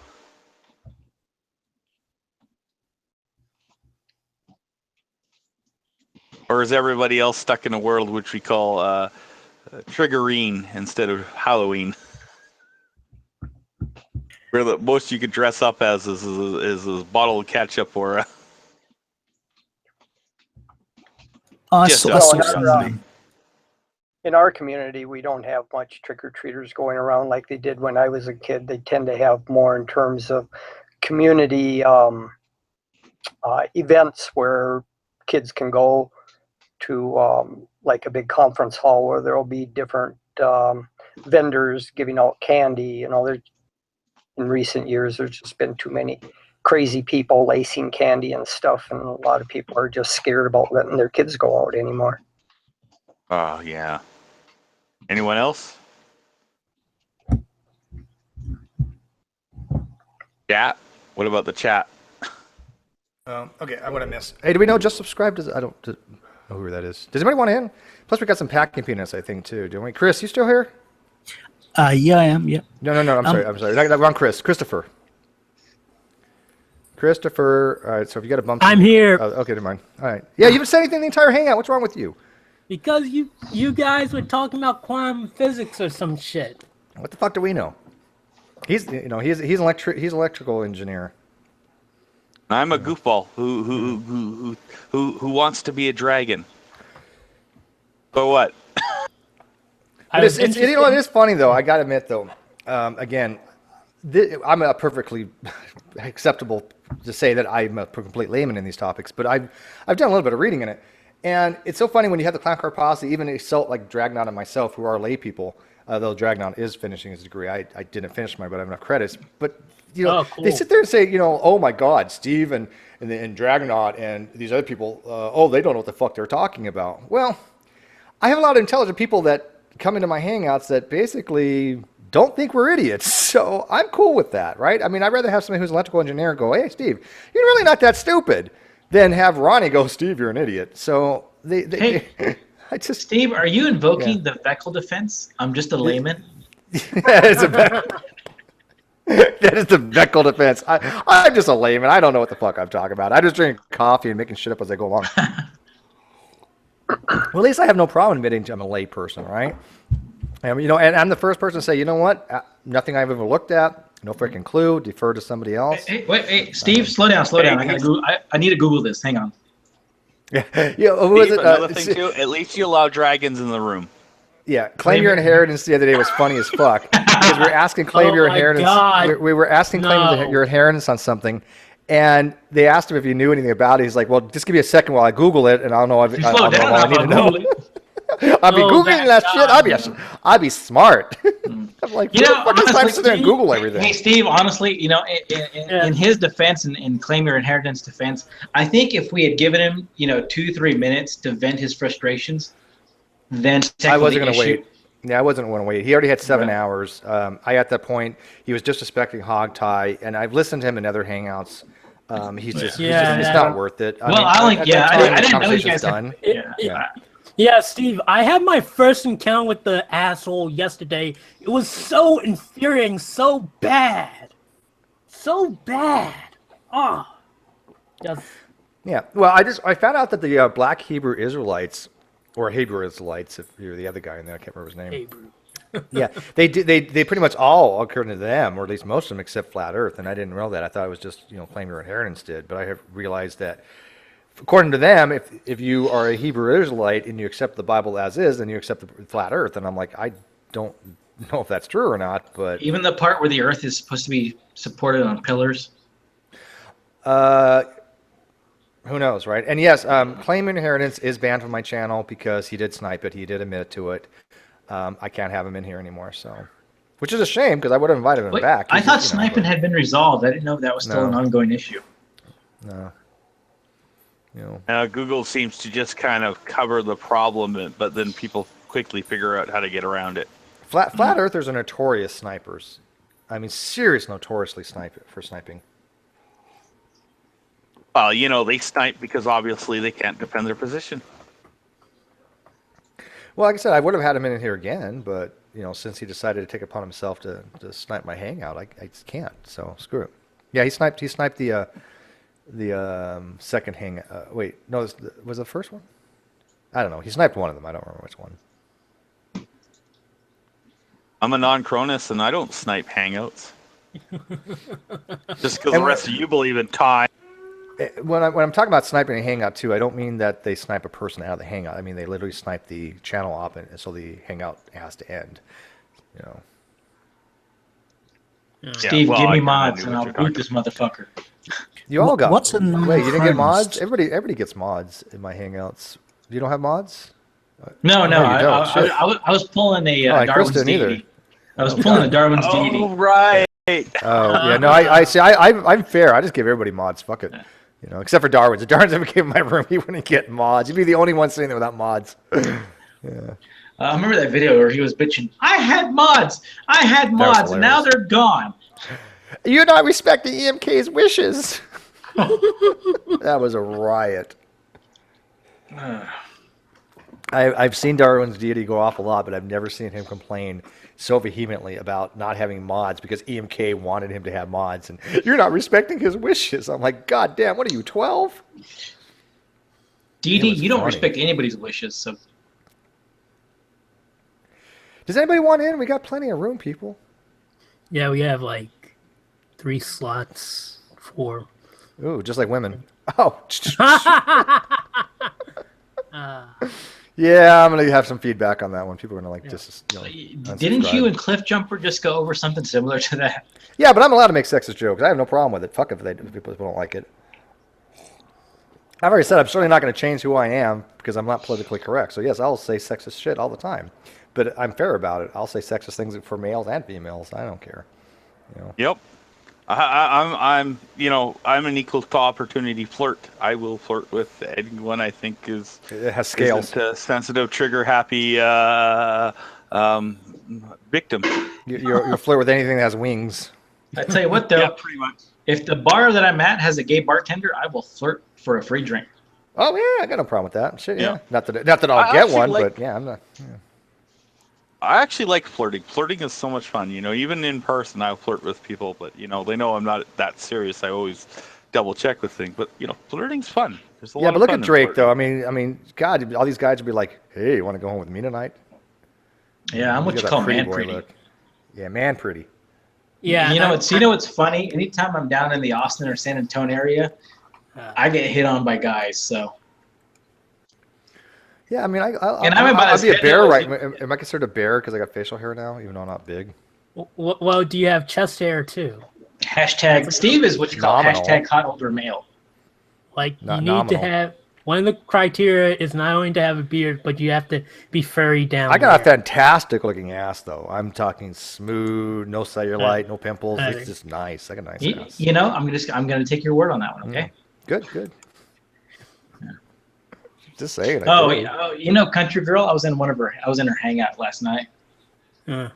Or is everybody else stuck in a world which we call Triggerine instead of Halloween? Where the most you could dress up as is a bottle of ketchup or just out of curiosity. In our community, we don't have much trick-or-treaters going around like they did when I was a kid. They tend to have more in terms of community events where kids can go to like a big conference hall where there will be different vendors giving out candy. You know, in recent years, there's just been too many crazy people lacing candy and stuff, and a lot of people are just scared about letting their kids go out anymore. Oh, yeah. Anyone else? Chat? What about the chat? Okay, I'm gonna miss. Hey, do we know Just Subscribe? I don't know who that is. Does anybody want in? Plus, we got some packing peanuts, I think, too. Don't we? Chris, you still here? Yeah, I am. Yeah. No. I'm sorry. Wrong Chris. Christopher. All right. So if you got a bump, I'm here. Okay, never mind. All right. Yeah, you haven't said anything the entire hangout. What's wrong with you? Because you guys were talking about quantum physics or some shit. What the fuck do we know? He's an electrical engineer. I'm a goofball who wants to be a dragon. So what? But it is funny though. I gotta admit though. Again, I'm a perfectly acceptable to say that I'm a complete layman in these topics, but I've done a little bit of reading in it, and it's so funny when you have the Clown Car Posse, even like Dragnot and myself, who are lay people. Though Dragnot is finishing his degree, I didn't finish mine, but I have enough credits. But cool. They sit there and say, oh my God, Steve and Dragnot and these other people, they don't know what the fuck they're talking about. Well, I have a lot of intelligent people that come into my hangouts that basically don't think we're idiots. So I'm cool with that, right? I mean, I'd rather have somebody who's an electrical engineer go, hey, Steve, you're really not that stupid, than have Ronnie go, Steve, you're an idiot. So Steve, are you invoking the Veckel defense? I'm just a layman. That is the Veckel defense. I'm just a layman. I don't know what the fuck I'm talking about. I just drink coffee and making shit up as I go along. Well, at least I have no problem admitting I'm a lay person, right? And, and I'm the first person to say, you know what? Nothing I've ever looked at, no freaking clue. Defer to somebody else. Hey, Steve, slow down. I need to Google this. Hang on. Yeah. Who is it? Another thing too. At least you allow dragons in the room. Yeah, claim your inheritance the other day was funny as fuck because we were asking claim your inheritance. We were asking claim your inheritance on something, and they asked him if he knew anything about it. He's like, "Well, just give me a second while I Google it, and I'll know. I'll know all I need to know." I'll be Googling that shit. I'd be smart. I'm like, honestly, sit there and Google everything. Hey, Steve, honestly, in his defense and in claim your inheritance defense, I think if we had given him, 2-3 minutes to vent his frustrations, then I wasn't going to wait. Yeah, I wasn't going to wait. He already had 7 hours. At that point, he was disrespecting Hog Tie, and I've listened to him in other hangouts. He's just it's not worth it. I didn't know you guys done. Yeah, Steve, I had my first encounter with the asshole yesterday. It was so infuriating, so bad. So bad. Oh. Just... Yeah, well, I found out that the Black Hebrew Israelites, or Hebrew Israelites, if you're the other guy in there, I can't remember his name. Hebrew. Yeah, they pretty much all, according to them, or at least most of them, except Flat Earth, and I didn't know that. I thought it was just, claim your inheritance did, but I have realized that according to them, if you are a Hebrew Israelite and you accept the Bible as is, then you accept the flat Earth. And I'm like, I don't know if that's true or not. But even the part where the Earth is supposed to be supported on pillars. Who knows, right? And yes, claim inheritance is banned from my channel because he did snipe it. He did admit to it. I can't have him in here anymore. So, which is a shame because I would have invited him back. I thought sniping had been resolved. I didn't know that was still an ongoing issue. No. Google seems to just kind of cover the problem, but then people quickly figure out how to get around it. Flat Earthers are notorious snipers. I mean, notoriously sniping. Well, they snipe because obviously they can't defend their position. Well, like I said, I would have had him in here again, but since he decided to take it upon himself to snipe my hangout, I just can't. So screw it. Yeah, he sniped the second hang. Wait, no, was it the first one? I don't know. He sniped one of them. I don't remember which one. I'm a non-Cronus, and I don't snipe hangouts. Just because the rest of you believe in time. When I'm talking about sniping a hangout too, I don't mean that they snipe a person out of the hangout. I mean they literally snipe the channel op, and so the hangout has to end. Steve, give me mods, and I'll boot this motherfucker. You all got. What's a Wait, you didn't get mods? non-Cronist? Everybody gets mods in my hangouts. You don't have mods? No, you don't. Shit. I was pulling a Oh, and Chris Darwin's didn't either. deity. I was pulling a Darwin's deity. Oh, right. Oh yeah, no, I see. I'm fair. I just give everybody mods. Fuck it, except for Darwin's. If Darwin's ever came in my room, he wouldn't get mods. He'd be the only one sitting there without mods. Yeah. I remember that video where he was bitching. I had mods, and now they're gone. You're not respecting EMK's wishes. That was a riot. I've seen Darwin's deity go off a lot, but I've never seen him complain so vehemently about not having mods because EMK wanted him to have mods, and you're not respecting his wishes. I'm like, God damn, what are you, 12? Deity, you don't respect anybody's wishes, so. Does anybody want in? We got plenty of room, people. Yeah, we have like 3 slots, 4. Ooh, just like women. Oh. Yeah, I'm gonna have some feedback on that one. People are gonna like just. Didn't you and Cliff Jumper just go over something similar to that? Yeah, but I'm allowed to make sexist jokes. I have no problem with it. Fuck if people don't like it. I've already said I'm certainly not going to change who I am because I'm not politically correct. So yes, I'll say sexist shit all the time, but I'm fair about it. I'll say sexist things for males and females. I don't care. Yep. I'm an equal to opportunity flirt. I will flirt with anyone I think it has scales. Isn't a sensitive, trigger happy victim. You'll flirt with anything that has wings. I tell you what, though, pretty much. If the bar that I'm at has a gay bartender, I will flirt for a free drink. Oh yeah, I got no problem with that. Shit, yeah. Not that I'll get one, but yeah, I'm not. Yeah. I actually like flirting. Flirting is so much fun. Even in person, I'll flirt with people, but they know I'm not that serious. I always double check with things, but flirting's fun. There's a lot but of look fun at in Drake, flirting. though. I mean, God, all these guys would be like, "Hey, you want to go home with me tonight?" Yeah, I'm what you call man pretty. Look. Yeah, man pretty. Yeah, you know what's funny? Anytime I'm down in the Austin or San Antonio area, I get hit on by guys. So. Yeah, I mean, I'll be a bear, right? Am I considered a bear because I got facial hair now, even though I'm not big? Well, do you have chest hair too? Hashtag Steve is what you call hashtag hot older male. Like you need to have one of the criteria is not only to have a beard, but you have to be furry down. I got a fantastic looking ass though. I'm talking smooth, no cellulite, no pimples. It's just nice. I got a nice ass. I'm gonna take your word on that one. Okay. Good. Just saying. Country Girl. I was in her hangout last night. I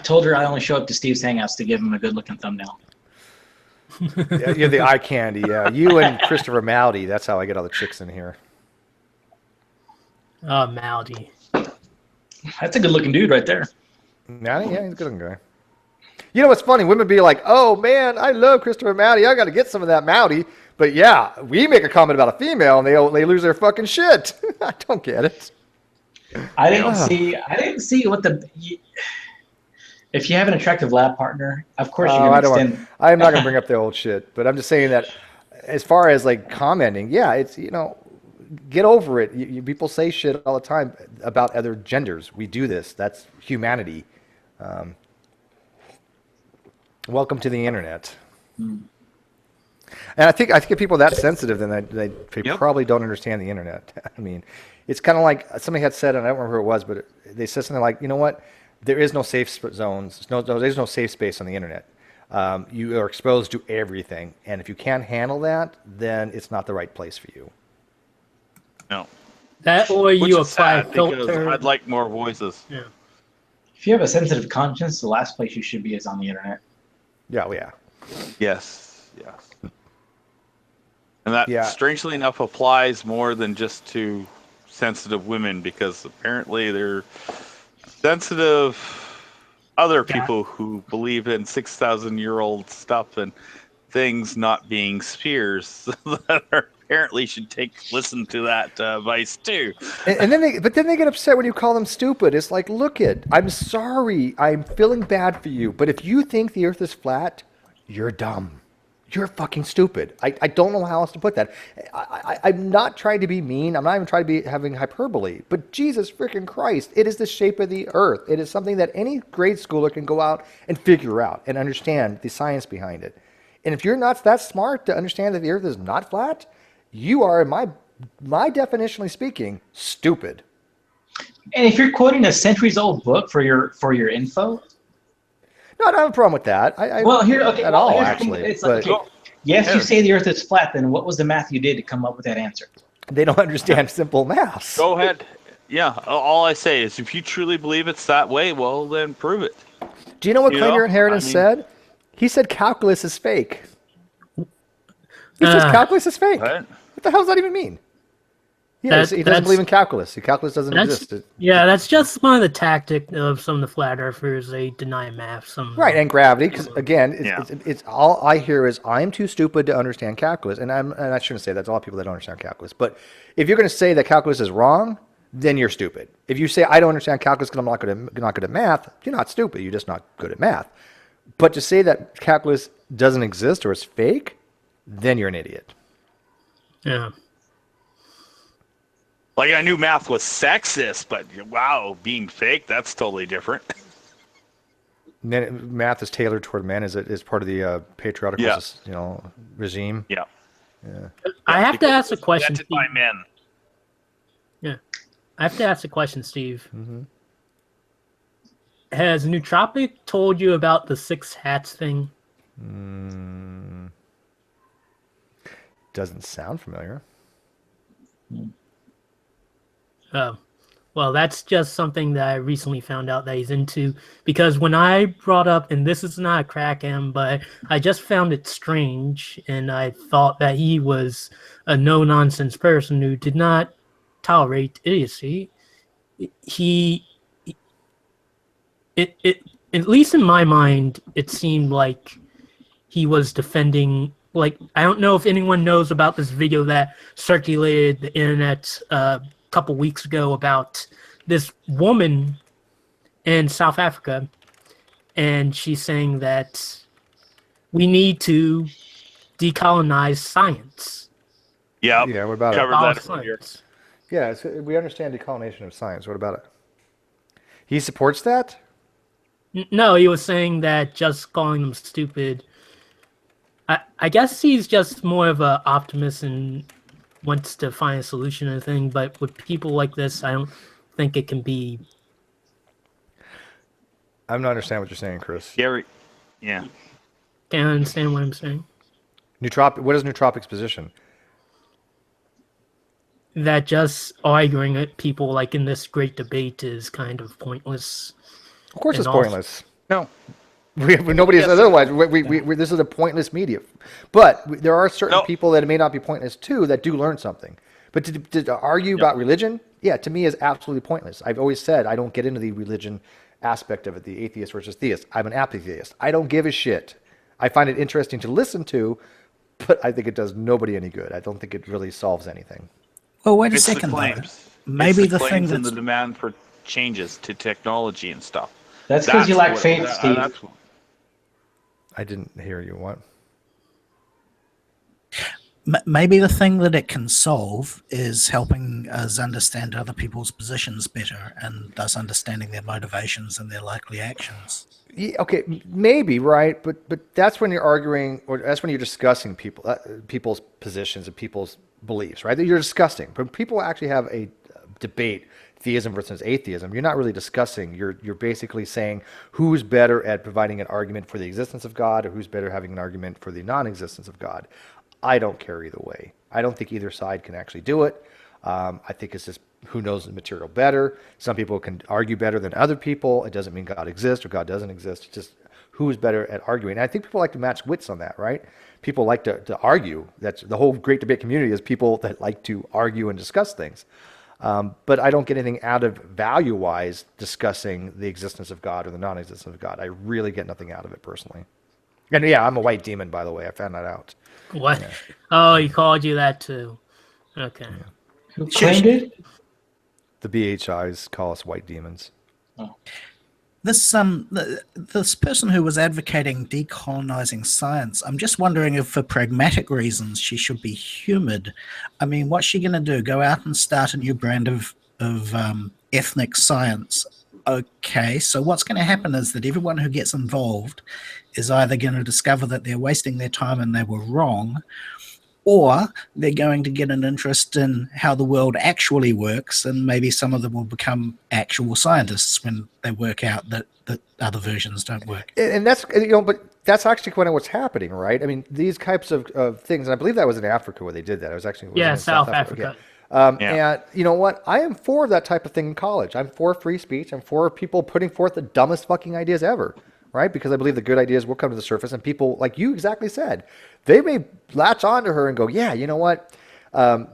told her I only show up to Steve's hangouts to give him a good looking thumbnail. Yeah, you're the eye candy. Yeah, you and Christopher Maldy. That's how I get all the chicks in here. Oh, Maldy. That's a good looking dude right there. Maldy, yeah, he's a good looking guy. You know what's funny? Women be like, "Oh man, I love Christopher Maldy. I got to get some of that Maldy." But yeah, we make a comment about a female and they lose their fucking shit. I don't get it. I didn't see what the. If you have an attractive lab partner, of course you're going to extend. I'm not going to bring up the old shit, but I'm just saying that as far as like commenting, yeah, it's get over it. People say shit all the time about other genders. We do this. That's humanity. Welcome to the internet. And I think if people are that sensitive, then they probably don't understand the internet. I mean, it's kind of like somebody had said, and I don't remember who it was, but they said something like, you know what? There is no safe zones. There's no safe space on the internet. You are exposed to everything, and if you can't handle that, then it's not the right place for you. No. That or you apply filter. I'd like more voices. Yeah. If you have a sensitive conscience, the last place you should be is on the internet. Yeah, yeah. Yes. And that, strangely enough, applies more than just to sensitive women because apparently they're sensitive other people who believe in 6,000-year-old stuff and things not being spheres that are apparently should listen to that advice too. And then they get upset when you call them stupid. It's like, look I'm sorry, I'm feeling bad for you, but if you think the Earth is flat, you're dumb. You're fucking stupid. I don't know how else to put that. I'm not trying to be mean. I'm not even trying to be having hyperbole. But Jesus freaking Christ, it is the shape of the Earth. It is something that any grade schooler can go out and figure out and understand the science behind it. And if you're not that smart to understand that the Earth is not flat, you are, in my definitionally speaking, stupid. And if you're quoting a centuries-old book for your info, no, I don't have a problem with that. Yes, you say the Earth is flat. Then what was the math you did to come up with that answer? They don't understand simple math. Go ahead. Yeah, all I say is if you truly believe it's that way, well, then prove it. Do you know what Claim Your Inheritance said? He said calculus is fake. He says calculus is fake. What the hell does that even mean? He doesn't believe in calculus. Calculus doesn't exist. That's just one of the tactics of some of the flat earthers. They deny math. Right, and gravity, because again, it's all I hear is I'm too stupid to understand calculus, and I shouldn't say that's all people that don't understand calculus. But if you're going to say that calculus is wrong, then you're stupid. If you say I don't understand calculus because I'm not good at math, you're not stupid. You're just not good at math. But to say that calculus doesn't exist or is fake, then you're an idiot. Yeah. Like I knew math was sexist, but wow, being fake, that's totally different. Math is tailored toward men is part of the patriarchal regime. Yeah. I have to ask a question. Invented by men. Yeah. I have to ask a question, Steve. Mm-hmm. Has Nootropic told you about the 6 hats thing? Doesn't sound familiar. Oh, well, that's just something that I recently found out that he's into. Because when I brought up, and this is not a crack him, but I just found it strange, and I thought that he was a no-nonsense person who did not tolerate idiocy. At least in my mind, it seemed like he was defending. Like, I don't know if anyone knows about this video that circulated the internet a couple weeks ago about this woman in South Africa, and she's saying that we need to decolonize science. Yeah. Yeah. What about covered that earlier. Yeah, we understand decolonization of science. What about it? He supports that? No, he was saying that just calling them stupid. I guess he's just more of an optimist and wants to find a solution and thing. But with people like this, I don't think it can be. I'm not understanding what you're saying, Chris. Gary, yeah. Can't understand what I'm saying. What is Nootropic's position? That just arguing at people like in this great debate is kind of pointless. Of course, it's pointless. No. Nobody says otherwise. This is a pointless media. But there are certain people that it may not be pointless to that do learn something. But to argue about religion, to me is absolutely pointless. I've always said I don't get into the religion aspect of it, the atheist versus theist. I'm an atheist. I don't give a shit. I find it interesting to listen to, but I think it does nobody any good. I don't think it really solves anything. Well, wait a second, though. Maybe the thing and the demand for changes to technology and stuff. That's because you lack faith, Steve. I didn't hear you. What? Maybe the thing that it can solve is helping us understand other people's positions better, and thus understanding their motivations and their likely actions. Yeah, okay, maybe, right? But that's when you're arguing, or that's when you're discussing people's positions and people's beliefs, right? That you're discussing. But people actually have a debate, theism versus atheism. You're not really discussing. You're basically saying who's better at providing an argument for the existence of God, or who's better having an argument for the non-existence of God. I don't care either way. I don't think either side can actually do it. I think it's just who knows the material better. Some people can argue better than other people. It doesn't mean God exists or God doesn't exist. It's just who's better at arguing. And I think people like to match wits on that, right? People like to argue. That's the whole great debate community is people that like to argue and discuss things. But I don't get anything out of value-wise discussing the existence of God or the non-existence of God. I really get nothing out of it personally. And yeah, I'm a white demon, by the way. I found that out. What? Yeah. Oh, he called you that too. Okay. Who claimed it? The BHIs call us white demons. This person who was advocating decolonizing science, I'm just wondering if for pragmatic reasons she should be humored. I mean, what's she going to do? Go out and start a new brand of ethnic science? Okay, so what's going to happen is that everyone who gets involved is either going to discover that they're wasting their time and they were wrong, or they're going to get an interest in how the world actually works, and maybe some of them will become actual scientists when they work out that other versions don't work. And that's, but that's actually kind of what's happening, right? I mean, these types of things, and I believe that was in Africa where they did that. It was actually in South Africa. And you know what? I am for that type of thing in college. I'm for free speech. I'm for people putting forth the dumbest fucking ideas ever, right? Because I believe the good ideas will come to the surface, and people, like you exactly said, they may latch onto her and go, yeah, you know what?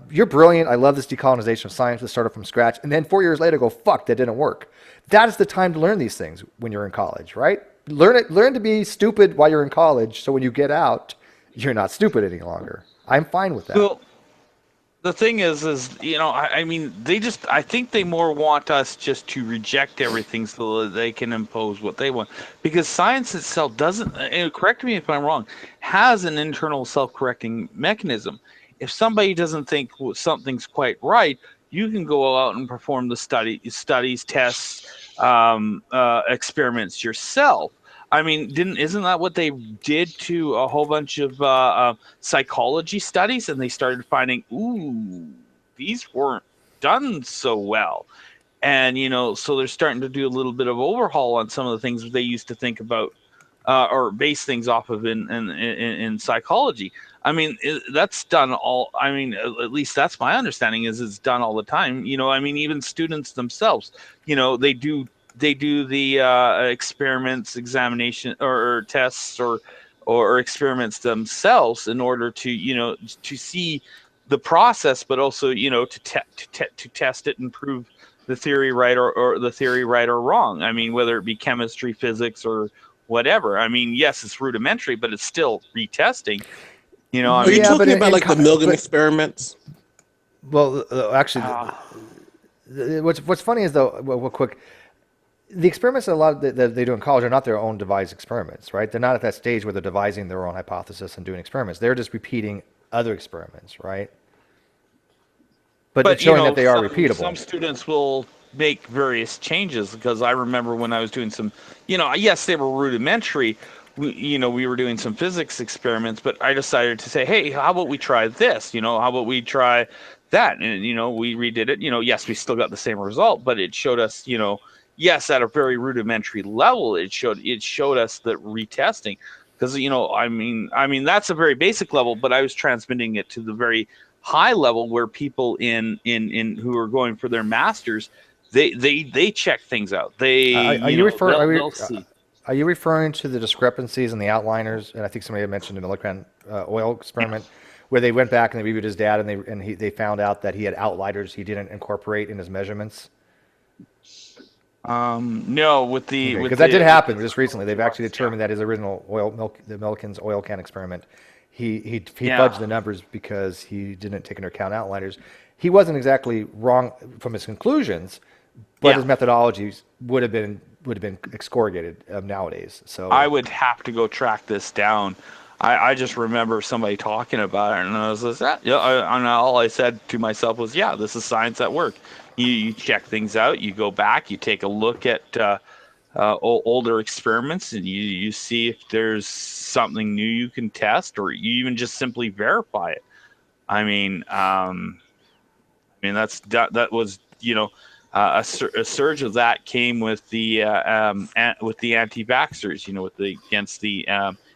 You're brilliant. I love this decolonization of science that started from scratch. And then 4 years later go, fuck, that didn't work. That is the time to learn these things when you're in college, right? Learn to be stupid while you're in college, so when you get out, you're not stupid any longer. I'm fine with that. Well, the thing is I mean, I think they more want us just to reject everything so that they can impose what they want. Because science itself doesn't, correct me if I'm wrong, has an internal self-correcting mechanism. If somebody doesn't think something's quite right, you can go out and perform the studies, tests, experiments yourself. I mean, isn't that what they did to a whole bunch of psychology studies? And they started finding, ooh, these weren't done so well. And, so they're starting to do a little bit of overhaul on some of the things they used to think about or base things off of in psychology. I mean, that's done all. I mean, at least that's my understanding is it's done all the time. I mean, even students themselves, they do the experiments, examination or tests or experiments themselves in order to to see the process, but also to test it and prove the theory right or the theory right or wrong. I mean, whether it be chemistry, physics, or whatever. I mean, yes, it's rudimentary, but it's still retesting. Are you talking about like the Milgram experiments? Well, actually, what's funny is though, real quick, the experiments that that they do in college are not their own devised experiments, right? They're not at that stage where they're devising their own hypothesis and doing experiments. They're just repeating other experiments, right? But it's showing that they are repeatable. Some students will make various changes, because I remember when I was doing some, yes, they were rudimentary. We were doing some physics experiments, but I decided to say, hey, how about we try this? How about we try that? And, we redid it. Yes, we still got the same result, but it showed us, yes, at a very rudimentary level, it showed us that retesting, because, I mean, that's a very basic level, but I was transmitting it to the very high level where people in who are going for their masters, they check things out. Are you referring to the discrepancies in the outliners? And I think somebody had mentioned the Millikan oil experiment, where they went back and they reviewed his data and they found out that he had outliers he didn't incorporate in his measurements. No, because that did happen just recently. They've actually determined that his original the Millikan's oil can experiment, he fudged the numbers because he didn't take into account outliers. He wasn't exactly wrong from his conclusions, but his methodologies would have been excoriated nowadays. So I would have to go track this down. I just remember somebody talking about it, and I was like, and all I said to myself was, yeah, this is science at work. You check things out, you go back, you take a look at older experiments, and you see if there's something new you can test, or you even just simply verify it. I mean, that was a surge of that came with the anti-vaxxers, against the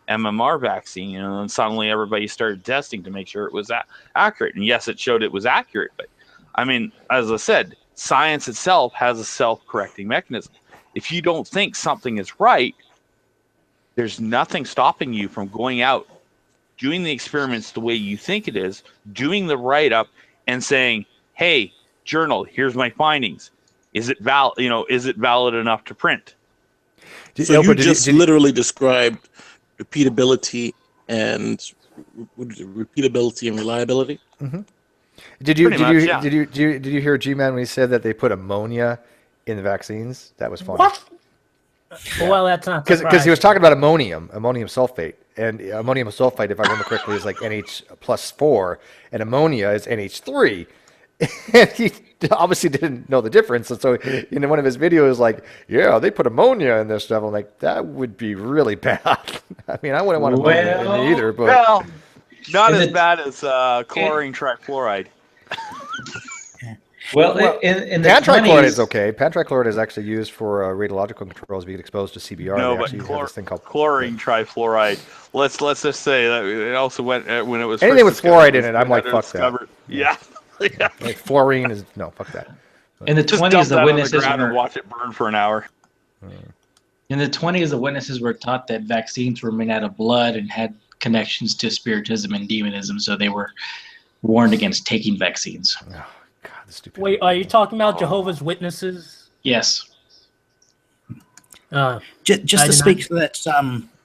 MMR vaccine, and suddenly everybody started testing to make sure it was accurate. And yes, it showed it was accurate, but I mean, as I said, science itself has a self-correcting mechanism. If you don't think something is right, there's nothing stopping you from going out, doing the experiments the way you think it is, doing the write-up, and saying, hey, journal. Here's my findings. Is it valid? Is it valid enough to print? So you just literally described repeatability and reliability. Mm-hmm. Did you hear G-Man when he said that they put ammonia in the vaccines? That was funny. What? Well, that's not because he was talking about ammonium sulfate, and ammonium sulfate, if I remember correctly, is like NH+4, and ammonia is NH3. And he obviously didn't know the difference, and so in one of his videos, like, yeah, they put ammonia in this stuff. I'm like, that would be really bad. I mean, I wouldn't want ammonia in it either, but well, not as bad as chlorine trifluoride. Well, in the pantrichloride 20s, is okay. Pantrichloride is actually used for radiological controls. If you get exposed to CBR, No, they but actually have this thing called chlorine trifluoride. Let's just say that it also went when it was anything with first fluoride discovered, in it. I'm like, fuck discovered. that. Yeah. Yeah. Like fluorine is no, fuck that. In the Just 20s, dump the that on witnesses ground and were watch it burn for an hour. in the 20s the witnesses were taught that vaccines were made out of blood and had connections to spiritism and demonism, so they were warned against taking vaccines. Oh, God, the stupid. Wait, are you talking about Jehovah's Witnesses? Yes. Just to speak to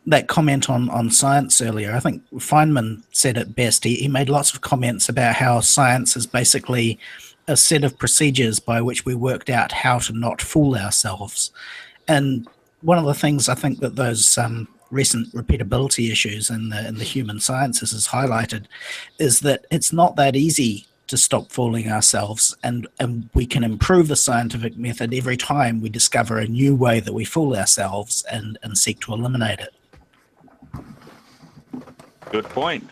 that comment on science earlier, I think Feynman said it best. He made lots of comments about how science is basically a set of procedures by which we worked out how to not fool ourselves. And one of the things I think that those recent repeatability issues in the human sciences has highlighted is that it's not that easy to stop fooling ourselves, and we can improve the scientific method every time we discover a new way that we fool ourselves and seek to eliminate it. Good point.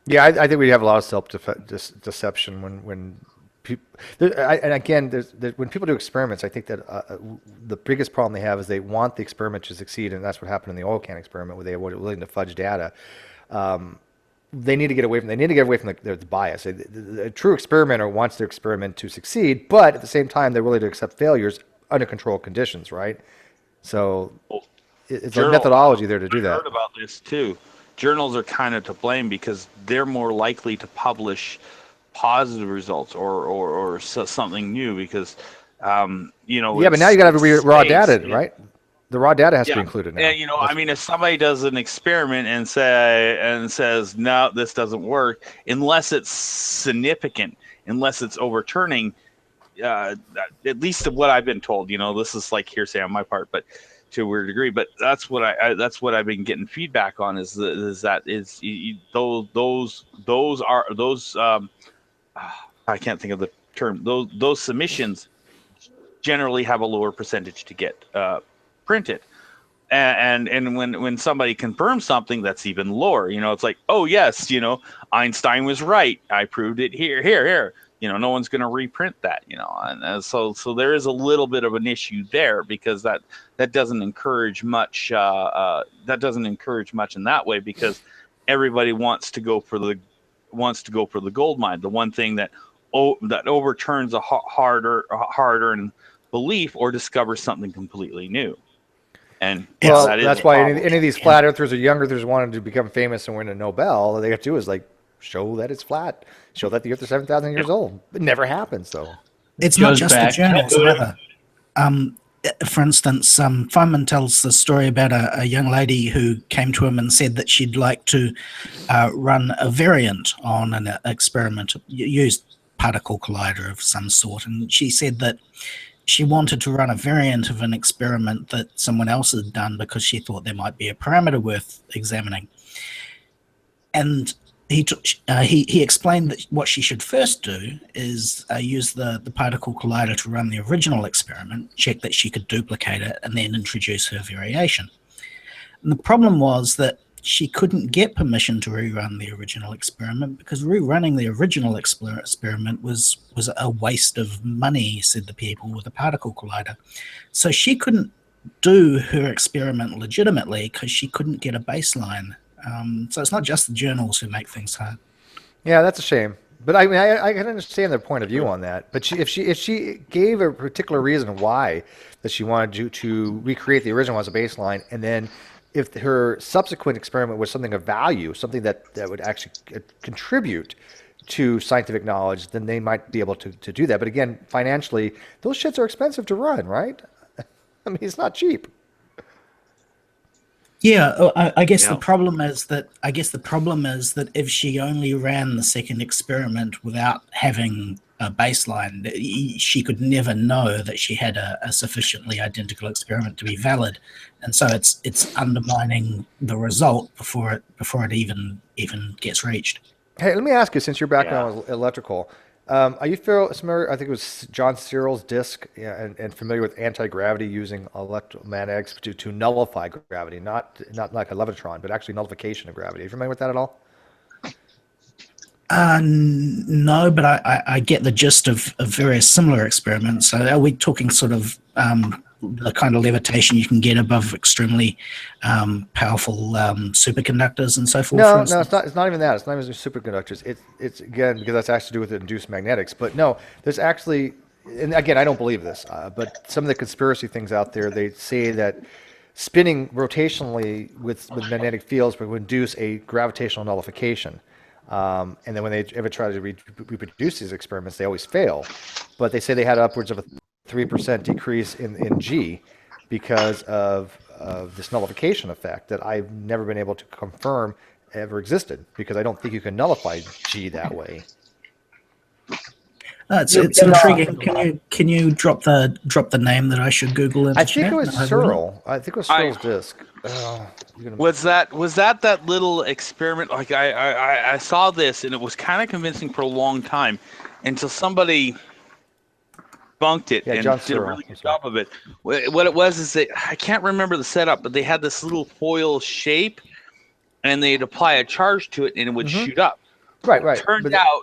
Yeah, I think we have a lot of self-deception when people. And again, when people do experiments, I think that the biggest problem they have is they want the experiment to succeed, and that's what happened in the oil can experiment, where they were willing to fudge data. They need to get away from the bias. A true experimenter wants their experiment to succeed, but at the same time, they're willing to accept failures under controlled conditions, right? So it's a methodology there to do that. I heard about this too. Journals are kind of to blame because they're more likely to publish positive results or something new because Yeah, but now you got to have raw data, right? The raw data has to be included now. And I mean, if somebody does an experiment and says no, this doesn't work, unless it's significant, unless it's overturning, at least of what I've been told. This is like hearsay on my part, but to a weird degree. But that's what I've been getting feedback on those I can't think of the term. Those submissions generally have a lower percentage to get printed. And when somebody confirms something, that's even lower. It's like, oh yes, Einstein was right. I proved it here. No one's going to reprint that. And so there is a little bit of an issue there because that doesn't encourage much. That doesn't encourage much in that way because everybody wants to go for the gold mine, the one thing that overturns a hard-earned belief or discovers something completely new. And that's why any of these flat earthers or young earthers wanted to become famous and win a Nobel. All they have to do is show that it's flat, show that the Earth is 7,000 years old. It never happens, though. It's not just the journals either. For instance, Feynman tells the story about a young lady who came to him and said that she'd like to run a variant on an experiment, used particle collider of some sort, and she said that she wanted to run a variant of an experiment that someone else had done because she thought there might be a parameter worth examining. And he explained that what she should first do is use the particle collider to run the original experiment, check that she could duplicate it, and then introduce her variation. And the problem was that she couldn't get permission to rerun the original experiment because rerunning the original experiment was a waste of money, said the people with the particle collider. So she couldn't do her experiment legitimately because she couldn't get a baseline. So it's not just the journals who make things hard. Yeah, that's a shame. But I mean, I can understand their point of view on that. But if she gave a particular reason why that she wanted to recreate the original as a baseline and then if her subsequent experiment was something of value, something that would actually contribute to scientific knowledge, then they might be able to do that. But again, financially, those shits are expensive to run, right? I mean, it's not cheap. Yeah, I guess Yeah. the problem is that if she only ran the second experiment without having a baseline, she could never know that she had a sufficiently identical experiment to be valid, and so it's undermining the result before it even gets reached. Hey, let me ask you, since your background was electrical, are you familiar? I think it was John Searle's disc, and familiar with anti-gravity using electromagnetics to nullify gravity, not like a levitron, but actually nullification of gravity. Are you familiar with that at all? No, but I get the gist of various similar experiments. So are we talking sort of the kind of levitation you can get above extremely powerful superconductors and so forth? No, it's not. It's not even that. It's not even superconductors. It's again because that's actually to do with induced magnetics. But no, there's actually, and again, I don't believe this. But some of the conspiracy things out there, they say that spinning rotationally with magnetic fields will induce a gravitational nullification. And then when they ever try to reproduce these experiments, they always fail. But they say they had upwards of a 3% decrease in G because of this nullification effect that I've never been able to confirm ever existed, because I don't think you can nullify G that way. It's intriguing. Can you drop the name that I should Google in the I think chat? it was Searle. I think it was Searle's disc. Was that little experiment? Like I saw this and it was kind of convincing for a long time until somebody bunked it and John did Searle. a really good job of it. What it was is that I can't remember the setup, but they had this little foil shape and they'd apply a charge to it and it would shoot up. Right. It turned out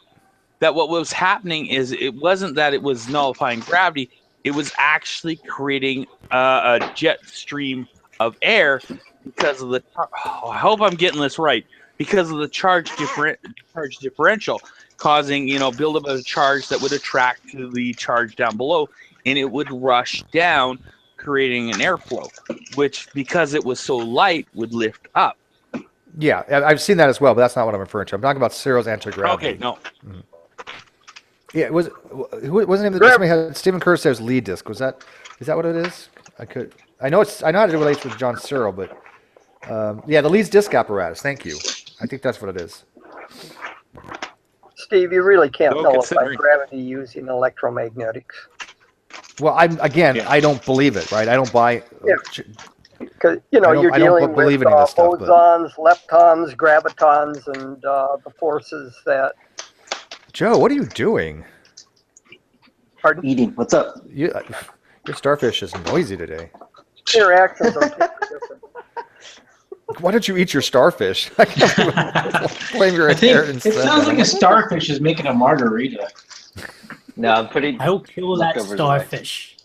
that what was happening is it wasn't that it was nullifying gravity. It was actually creating a jet stream of air because of the. I hope I'm getting this right. Because of the charge differential, causing buildup of a charge that would attract to the charge down below, and it would rush down, creating an airflow, which because it was so light would lift up. Yeah, I've seen that as well, but that's not what I'm referring to. I'm talking about Searle's anti-gravity. Okay, no. Mm-hmm. Yeah, it was. Who wasn't even? Somebody had Stephen Kerr says lead disc. Is that what it is? I know how it relates with John Searle, but yeah, the lead disc apparatus. Thank you. I think that's what it is. Steve, you really can't nullify gravity using electromagnetics. Well, I don't believe it. Right? I don't buy. Yeah. Because you're dealing with bosons, leptons, gravitons, and the forces that. Joe, what are you doing? Pardon? Eating. What's up? Your starfish is noisy today. Interactions are different. Why don't you eat your starfish? I can't blame your inheritance. It sounds like a starfish is making a margarita. No, I'm putting. I'll kill that starfish.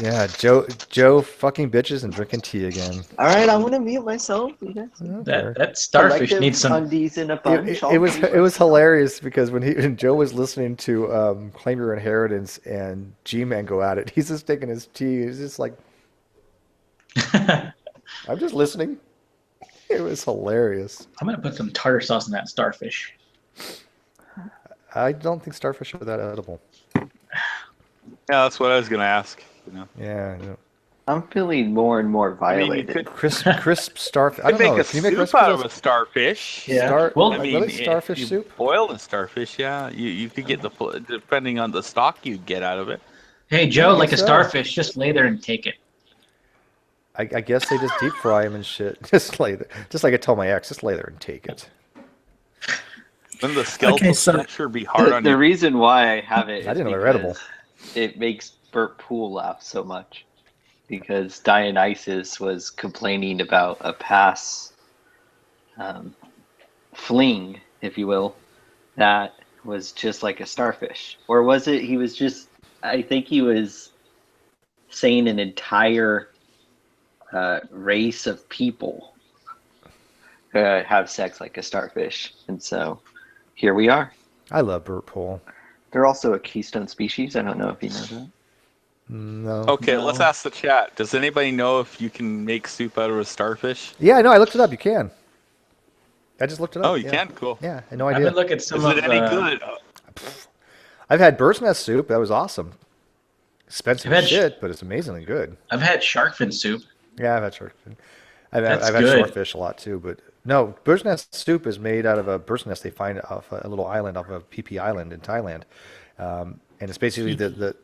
Yeah, Joe fucking bitches and drinking tea again. All right, I'm gonna mute myself. That starfish needs some undies in a bunch. It was hilarious because when Joe was listening to Claim Your Inheritance and G-Man go at it, he's just taking his tea. He's just like, I'm just listening. It was hilarious. I'm gonna put some tartar sauce in that starfish. I don't think starfish are that edible. Yeah, that's what I was gonna ask. Yeah. I'm feeling more and more violated. I mean, crisp starfish. I don't know. Can you make a soup out of a starfish? Yeah. Really, starfish soup? Boil the starfish, yeah. You could get depending on the stock you get out of it. Hey, Joe, like a starfish, just lay there and take it. I guess they just deep fry them and shit. Just lay there. Just like I told my ex, just lay there and take it. Wouldn't the skeletal structure be hard on you? The reason why I have it is I didn't know they're edible. It makes Bert Poole laugh so much. Because Dionysus was complaining about a past fling, if you will, that was just like a starfish. Or was it, I think he was saying an entire race of people have sex like a starfish. And so here we are. I love Bert Poole. They're also a keystone species. I don't know if you know that. No. Okay, let's ask the chat. Does anybody know if you can make soup out of a starfish? Yeah, I know. I looked it up. You can. I just looked it up. Oh, you yeah. can? Cool. Yeah, I had no I've idea. been looking at some Is of it any good? I've had bird's nest soup. That was awesome. Expensive I've as had shit, but it's amazingly good. I've had shark fin soup. Yeah, I've had shark fin. That's I've had good. swordfish a lot too, but no, bird's nest soup is made out of a bird's nest they find off a little island off of PP Island in Thailand, and it's basically the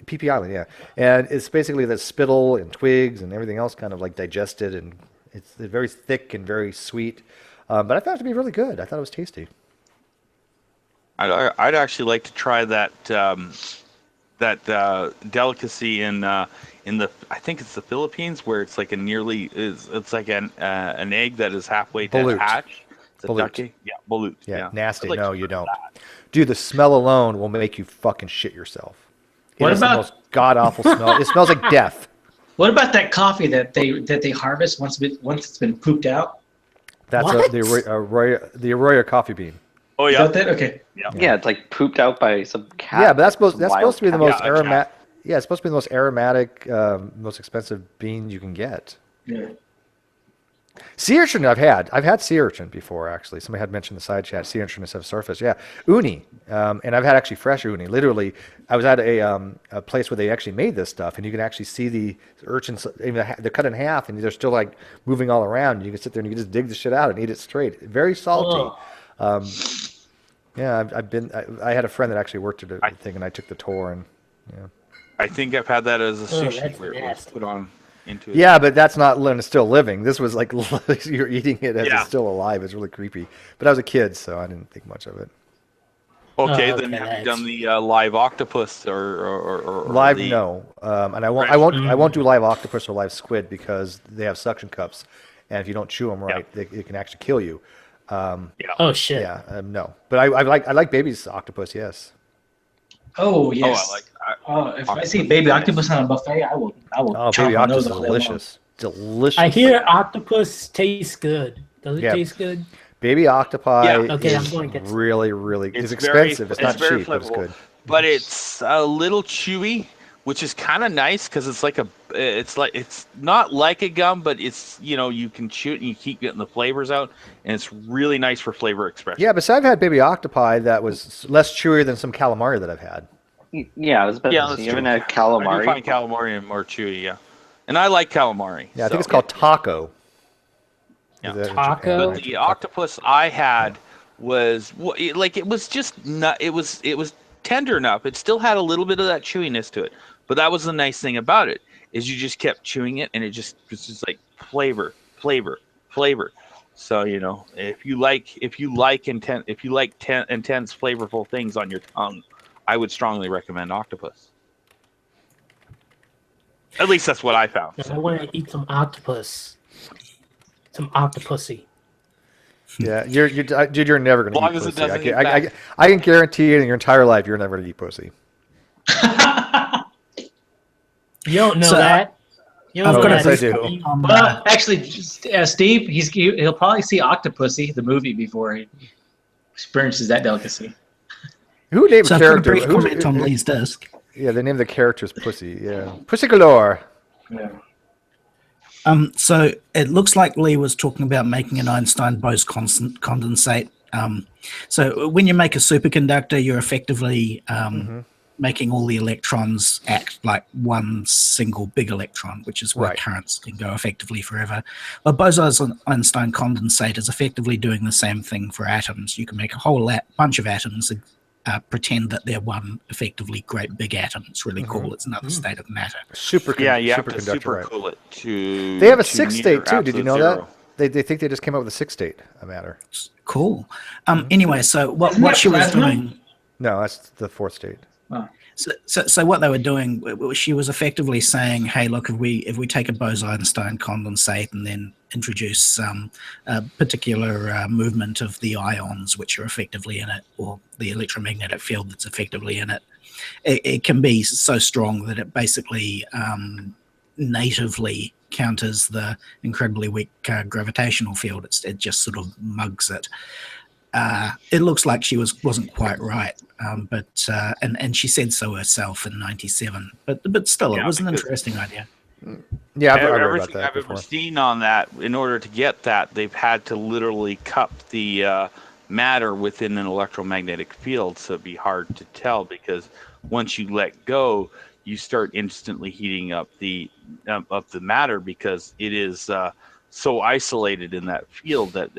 PP Island, yeah, and it's basically the spittle and twigs and everything else kind of like digested, and it's very thick and very sweet, but I found it to be really good. I thought it was tasty. I'd actually like to try that delicacy in the I think it's the Philippines, where it's like it's like an egg that is halfway to Balut. hatch. It's a Balut. ducky. Yeah, balut. Yeah, Yeah. nasty. I'd like No, to you try don't. that. Dude, the smell alone will make you fucking shit yourself. It What is about- the most god awful smell? It smells like death. What about that coffee that they harvest once it's been pooped out? That's the Arroyo coffee bean. Oh Is yeah. that it? Okay. Yeah, it's like pooped out by some cat. Yeah, but that's some supposed wild to be the cat. most Yeah, a aromatic. Yeah, it's supposed to be the most aromatic, most expensive bean you can get. Yeah. Sea urchin I've had sea urchin before, actually. Somebody had mentioned the side chat, sea urchin instead of surface. Yeah, uni, and I've had actually fresh uni. Literally, I was at a place where they actually made this stuff, and you can actually see the urchins. They're cut in half, and they're still like moving all around. You can sit there and you can just dig the shit out and eat it straight. Very salty. Yeah, I had a friend that actually worked at a thing, and I took the tour, and yeah. I think I've had that as a sushi that's where it was nasty. put on into it. Yeah, but that's not when it's still living. This was like you're eating it as Yeah. it's still alive. It's really creepy. But I was a kid, so I didn't think much of it. Okay, Oh, then okay, have you that's- done the live octopus or Live, the, no, and I won't. Fresh. I won't do live octopus or live squid because they have suction cups, and if you don't chew them right, it can actually kill you. Oh shit. Yeah, no. But I like baby's octopus. Yes. Oh yes. I like If I see baby octopus on a buffet, I will. Oh, chop baby my octopus nose is all day long. delicious. Delicious. I hear octopus tastes good. Does it Yeah. taste good? Baby octopi Yeah. Okay, I'm is going to get some. really. It's very- expensive. It's it's not very cheap, but it's flavorful. good. but it's a little chewy, which is kind of nice because it's not like a gum, but it's you can chew it and you keep getting the flavors out, and it's really nice for flavor expression. Yeah, but I've had baby octopi that was less chewy than some calamari that I've had. Yeah, I was about Yeah, to that's say, you haven't true. had I do calamari. find calamari more chewy, yeah, and I like calamari. Yeah, I think so- it's called taco. Yeah. Is that in Taco? Japan, But right? the octopus I had was it was just not. It was tender enough. It still had a little bit of that chewiness to it. But that was the nice thing about it is you just kept chewing it, and it's just like flavor. So if you like intense flavorful things on your tongue, I would strongly recommend octopus. At least that's what I found. I want to eat some octopus. Some octopusy. Yeah, dude, you're never going As long to eat as it pussy. doesn't get I can guarantee you in your entire life you're never going to eat pussy. You don't know So, that. You don't I've know got that. Yes, I do. Well, actually, Steve, he'll probably see Octopussy, the movie, before he experiences that delicacy. Who named So a I've got a character? brief comment on Lee's disc. Yeah, they named the characters Pussy. Yeah, Pussy galore. Yeah. So it looks like Lee was talking about making an Einstein-Bose condensate. So when you make a superconductor, you're effectively making all the electrons act like one single big electron, which is why Right. currents can go effectively forever. Well, Bose-Einstein condensate is effectively doing the same thing for atoms. You can make a whole bunch of atoms pretend that they're one effectively great big atom. It's really cool. It's another state of matter. Yeah, you have to superconductor, super right. cool it to. They have a to sixth near state too. Did you know absolute that? zero. They think they just came up with a sixth state of matter. Cool. Anyway, so what Isn't that she was plasma? doing. No, that's the fourth state. So what they were doing, she was effectively saying, "Hey, look, if we take a Bose-Einstein condensate and then introduce a particular movement of the ions which are effectively in it, or the electromagnetic field that's effectively in it, it can be so strong that it basically natively counters the incredibly weak gravitational field. It just sort of mugs it." it looks like she wasn't quite right. And she said so herself in '97. But still, it was an interesting idea. Yeah, I've read about Everything that I've ever before. seen on that, in order to get that, they've had to literally cup the matter within an electromagnetic field, so it'd be hard to tell, because once you let go, you start instantly heating up the matter, because it is so isolated in that field that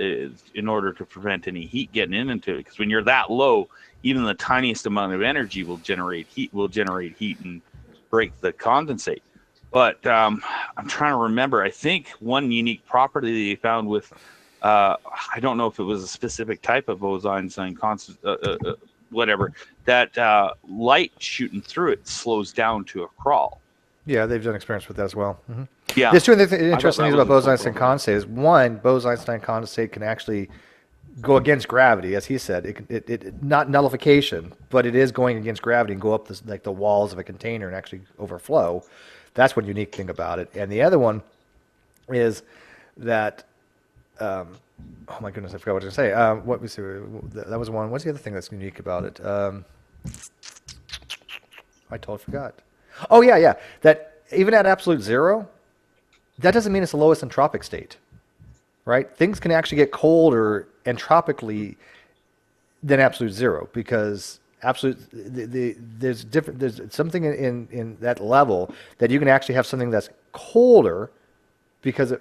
in order to prevent any heat getting into it, because when you're that low, even the tiniest amount of energy will generate heat and break the condensate. But I'm trying to remember. I think one unique property they found with, I don't know if it was a specific type of Bose-Einstein constant, whatever, that light shooting through it slows down to a crawl. Yeah, they've done experiments with that as well. Yeah. There's two interesting things about was a cool Bose-Einstein condensate. Is one, Bose-Einstein condensate can actually go against gravity, as he said. It not nullification, but it is going against gravity and go up like the walls of a container and actually overflow. That's one unique thing about it. And the other one is that, oh my goodness, I forgot what I was going to say. What we see, that was one. What's the other thing that's unique about it? I totally forgot. Oh yeah. That even at absolute zero, that doesn't mean it's the lowest entropic state, right? Things can actually get colder entropically than absolute zero, because there's something in that level that you can actually have something that's colder, because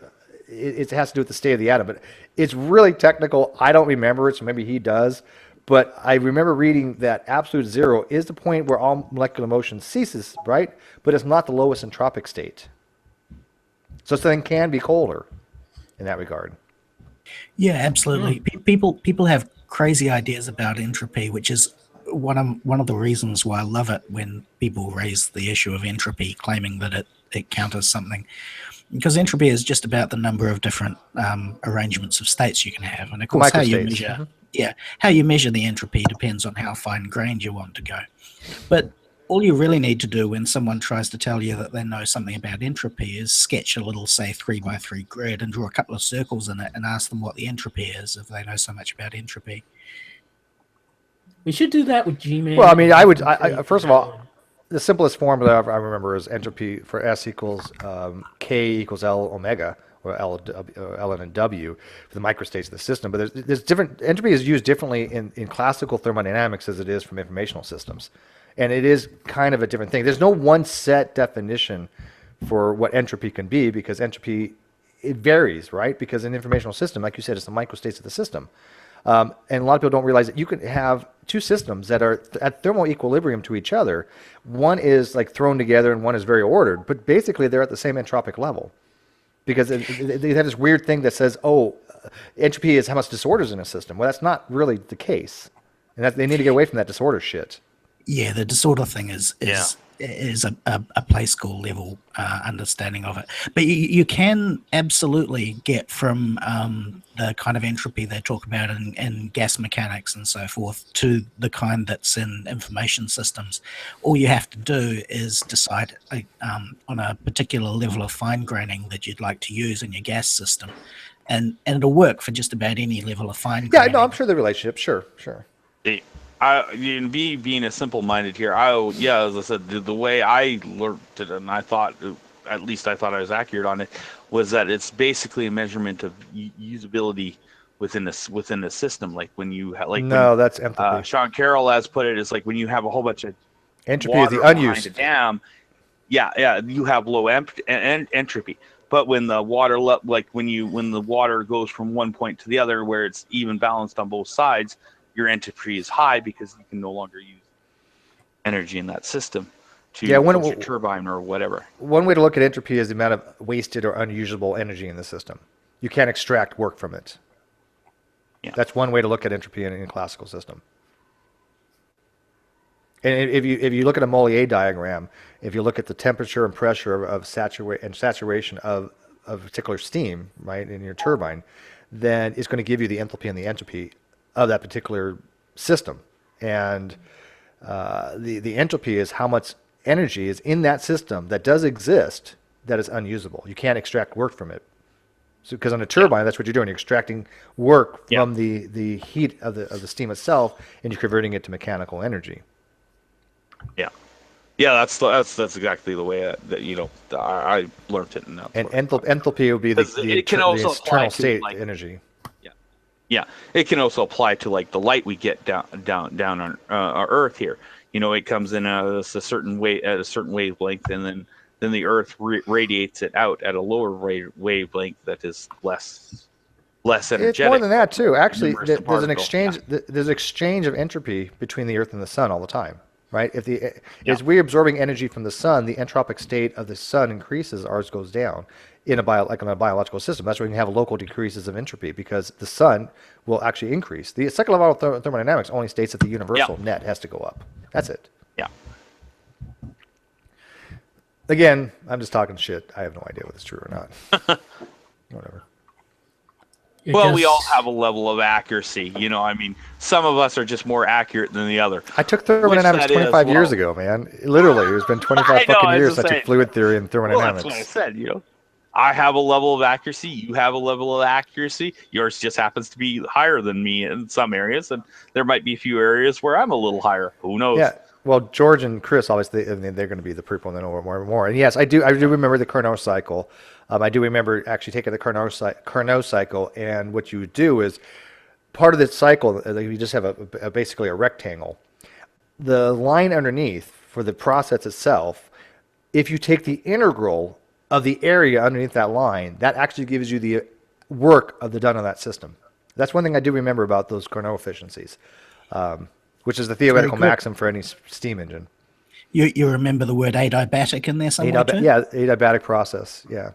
it has to do with the state of the atom. But it's really technical. I don't remember it, so maybe he does. But I remember reading that absolute zero is the point where all molecular motion ceases, right? But it's not the lowest entropic state. So something can be colder in that regard. Yeah, absolutely. People have crazy ideas about entropy, which is one of the reasons why I love it when people raise the issue of entropy, claiming that it counters something. Because entropy is just about the number of different arrangements of states you can have, and of course how you measure the entropy depends on how fine-grained you want to go. But all you really need to do when someone tries to tell you that they know something about entropy is sketch a little, say, 3x3 grid and draw a couple of circles in it and ask them what the entropy is if they know so much about entropy. We should do that with Gmail. Well, I mean, I first of all, the simplest formula I remember is entropy for S equals K equals L omega, or Ln and W for the microstates of the system. But there's different, entropy is used differently in classical thermodynamics as it is from informational systems. And it is kind of a different thing. There's no one set definition for what entropy can be, because entropy, it varies, right? Because in an informational system, like you said, it's the microstates of the system. And a lot of people don't realize that you can have two systems that are at thermal equilibrium to each other. One is like thrown together and one is very ordered, but basically they're at the same entropic level, because they have this weird thing that says, oh, entropy is how much disorder is in a system. Well, that's not really the case. And they need to get away from that disorder shit. Yeah, the disorder thing is a play school level understanding of it. But you can absolutely get from the kind of entropy they talk about in gas mechanics and so forth to the kind that's in information systems. All you have to do is decide on a particular level of fine graining that you'd like to use in your gas system. And it'll work for just about any level of fine graining. Yeah, no, I'm sure the relationship, sure. Being a simple-minded here, as I said, the way I learned it, and I thought I thought I was accurate on it, was that it's basically a measurement of usability within the system. Like when you that's entropy. Sean Carroll has put it, it's like when you have a whole bunch of entropy water is the unused. behind a dam. Yeah, you have low entropy. But when the water when the water goes from one point to the other, where it's even balanced on both sides, your entropy is high because you can no longer use energy in that system to push your turbine or whatever. One way to look at entropy is the amount of wasted or unusable energy in the system. You can't extract work from it. Yeah. That's one way to look at entropy in a classical system. And if you look at a Mollier diagram, if you look at the temperature and pressure of saturation of a particular steam, right, in your turbine, then it's going to give you the enthalpy and the entropy of that particular system. And the entropy is how much energy is in that system that does exist that is unusable. You can't extract work from it. So because on a turbine, that's what you're doing. You're extracting work from the heat of the steam itself, and you're converting it to mechanical energy. Yeah. Yeah, that's exactly the way that I learned it. And enthalpy would be the internal state energy. Yeah, it can also apply to like the light we get down on our Earth here. It comes in at a certain wavelength, and then the Earth radiates it out at a lower wavelength that is less energetic. It's more than that too. Actually, there's an exchange. There's exchange of entropy between the Earth and the Sun all the time, right? As we're absorbing energy from the Sun, the entropic state of the Sun increases, ours goes down. In a biological system, that's where we can have local decreases of entropy because the Sun will actually increase. The second level of thermodynamics only states that the universal net has to go up. That's it. Yeah. Again, I'm just talking shit. I have no idea whether it's true or not. Whatever. Well, we all have a level of accuracy. I mean, some of us are just more accurate than the other. I took thermodynamics 25 years ago, man. Literally, it's been 25 fucking years since I took fluid theory and thermodynamics. Well, that's what I said, I have a level of accuracy. You have a level of accuracy. Yours just happens to be higher than me in some areas, and there might be a few areas where I'm a little higher. Who knows? Yeah. Well, George and Chris, obviously, they're going to be the people that know more and more. And yes, I do remember the Carnot cycle. I do remember actually taking the Carnot cycle, and what you would do is part of the cycle, you just have basically a rectangle. The line underneath for the process itself, if you take the integral of the area underneath that line, that actually gives you the work of the done on that system. That's one thing I do remember about those Carnot efficiencies, which is the theoretical maximum for any steam engine. You remember the word adiabatic in there somewhere too? Yeah, adiabatic process. Yeah.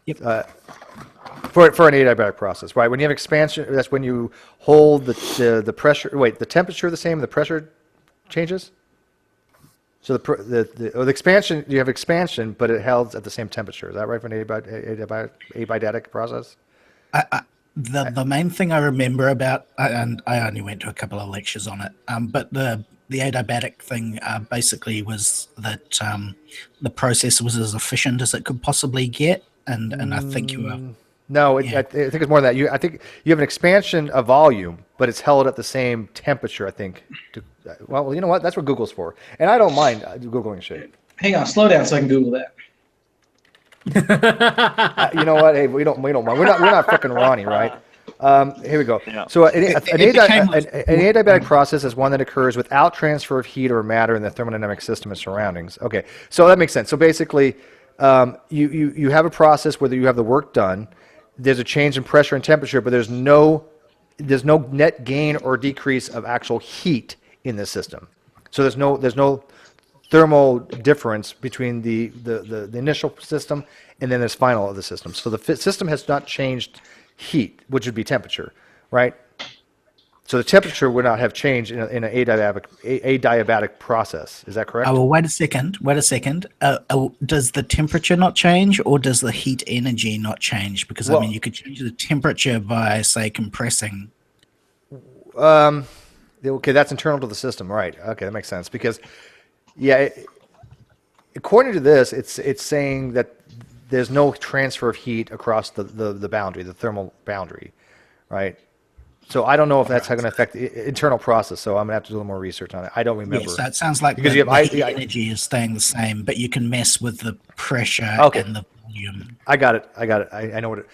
Yep. For an adiabatic process, right? When you have expansion, that's when you hold the pressure. Wait, the temperature the same, the pressure changes. So the expansion, you have expansion, but it held at the same temperature. Is that right for an adiabatic process? The main thing I remember about, and I only went to a couple of lectures on it, but the adiabatic thing basically was that the process was as efficient as it could possibly get, and I think you were. No, I think it's more than that. I think you have an expansion of volume, but it's held at the same temperature, I think. Well, you know what? That's what Google's for. And I don't mind Googling shit. Hang on, slow down so I can Google that. You know what? Hey, we don't mind. We're not fucking Ronnie, right? Here we go. Yeah. So an adiabatic process is one that occurs without transfer of heat or matter in the thermodynamic system and surroundings. Okay, so that makes sense. So basically, you have a process where you have the work done. There's a change in pressure and temperature, but there's no net gain or decrease of actual heat in the system. So there's no thermal difference between the initial system and then this final of the system. So the system has not changed heat, which would be temperature, right? So the temperature would not have changed in an adiabatic process. Is that correct? Oh, well, wait a second. Does the temperature not change, or does the heat energy not change? Because, I mean, you could change the temperature by, say, compressing. Okay, that's internal to the system, right? Okay, that makes sense. Because, according to this, it's saying that there's no transfer of heat across the boundary, the thermal boundary, right? So I don't know if that's going to affect the internal process. So I'm going to have to do a little more research on it. I don't remember. Yes, so it sounds like because the heat energy is staying the same, but you can mess with the pressure and the volume. I got it. I know what it.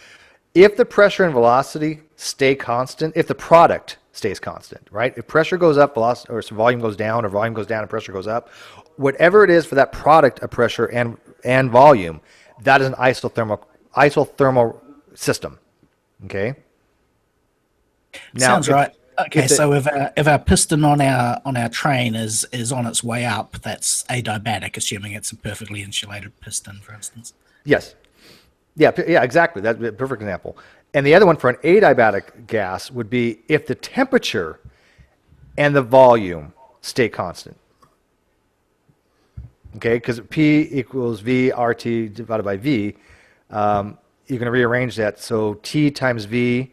If the pressure and velocity stay constant, if the product stays constant, right? If pressure goes up, velocity or volume goes down, or volume goes down and pressure goes up, whatever it is for that product of pressure and volume, that is an isothermal system. Okay. Now, sounds right. Okay, so if our piston on our train is on its way up, that's adiabatic, assuming it's a perfectly insulated piston, for instance. Yes. Yeah, exactly. That's a perfect example. And the other one for an adiabatic gas would be if the temperature and the volume stay constant. Okay, because P equals V RT divided by V. You're going to rearrange that. So T times V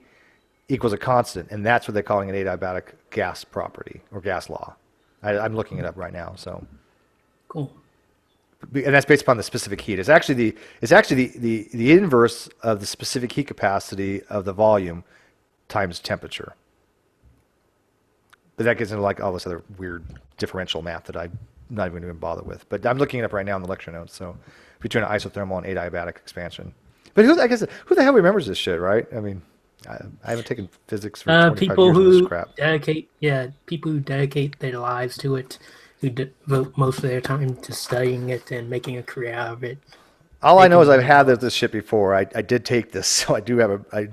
equals a constant, and that's what they're calling an adiabatic gas property or gas law. I'm looking it up right now. So cool. and that's based upon the specific heat. It's actually the inverse of the specific heat capacity of the volume times temperature. But that gets into like all this other weird differential math that I'm not even going to bother with. But I'm looking it up right now in the lecture notes. So between isothermal and adiabatic expansion. But who the hell remembers this shit, right? I mean, I haven't taken physics for 25 people years of this who crap. people who dedicate their lives to it, who devote most of their time to studying it and making a career out of it. All I know is I've had this shit before. I did take this, so I do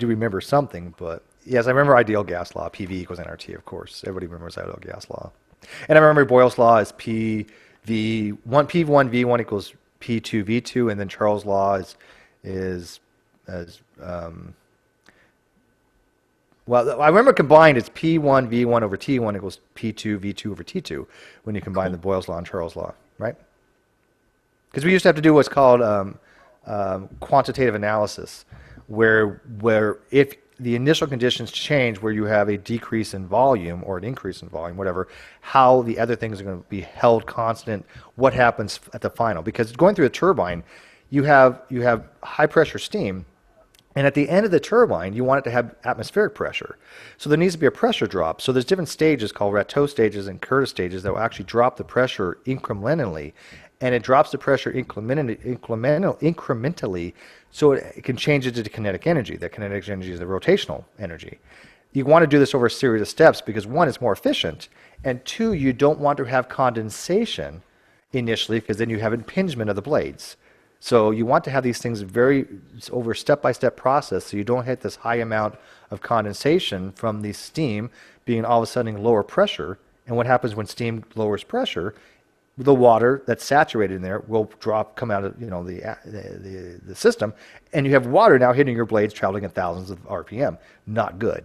remember something. But yes, I remember ideal gas law. PV equals nRT, of course. Everybody remembers ideal gas law. And I remember Boyle's law is PV1 V1 equals P2 V2, and then Charles' law well, I remember combined it's P1 V1 over T1 equals P2 V2 over T2 when you combine the Boyle's law and Charles' law, right? Because we used to have to do what's called quantitative analysis, where if the initial conditions change, where you have a decrease in volume or an increase in volume, whatever, how the other things are going to be held constant, what happens at the final. Because going through a turbine, you have high pressure steam, and at the end of the turbine, you want it to have atmospheric pressure. So there needs to be a pressure drop. So there's different stages called Rateau stages and Curtis stages that will actually drop the pressure incrementally. And it drops the pressure incrementally so it can change it to kinetic energy. That kinetic energy is the rotational energy. You want to do this over a series of steps because, one, it's more efficient, and two, you don't want to have condensation initially because then you have impingement of the blades. So you want to have these things over a step-by-step process so you don't hit this high amount of condensation from the steam being all of a sudden lower pressure. And what happens when steam lowers pressure? The water that's saturated in there will come out of the system, and you have water now hitting your blades traveling at thousands of RPM. Not good.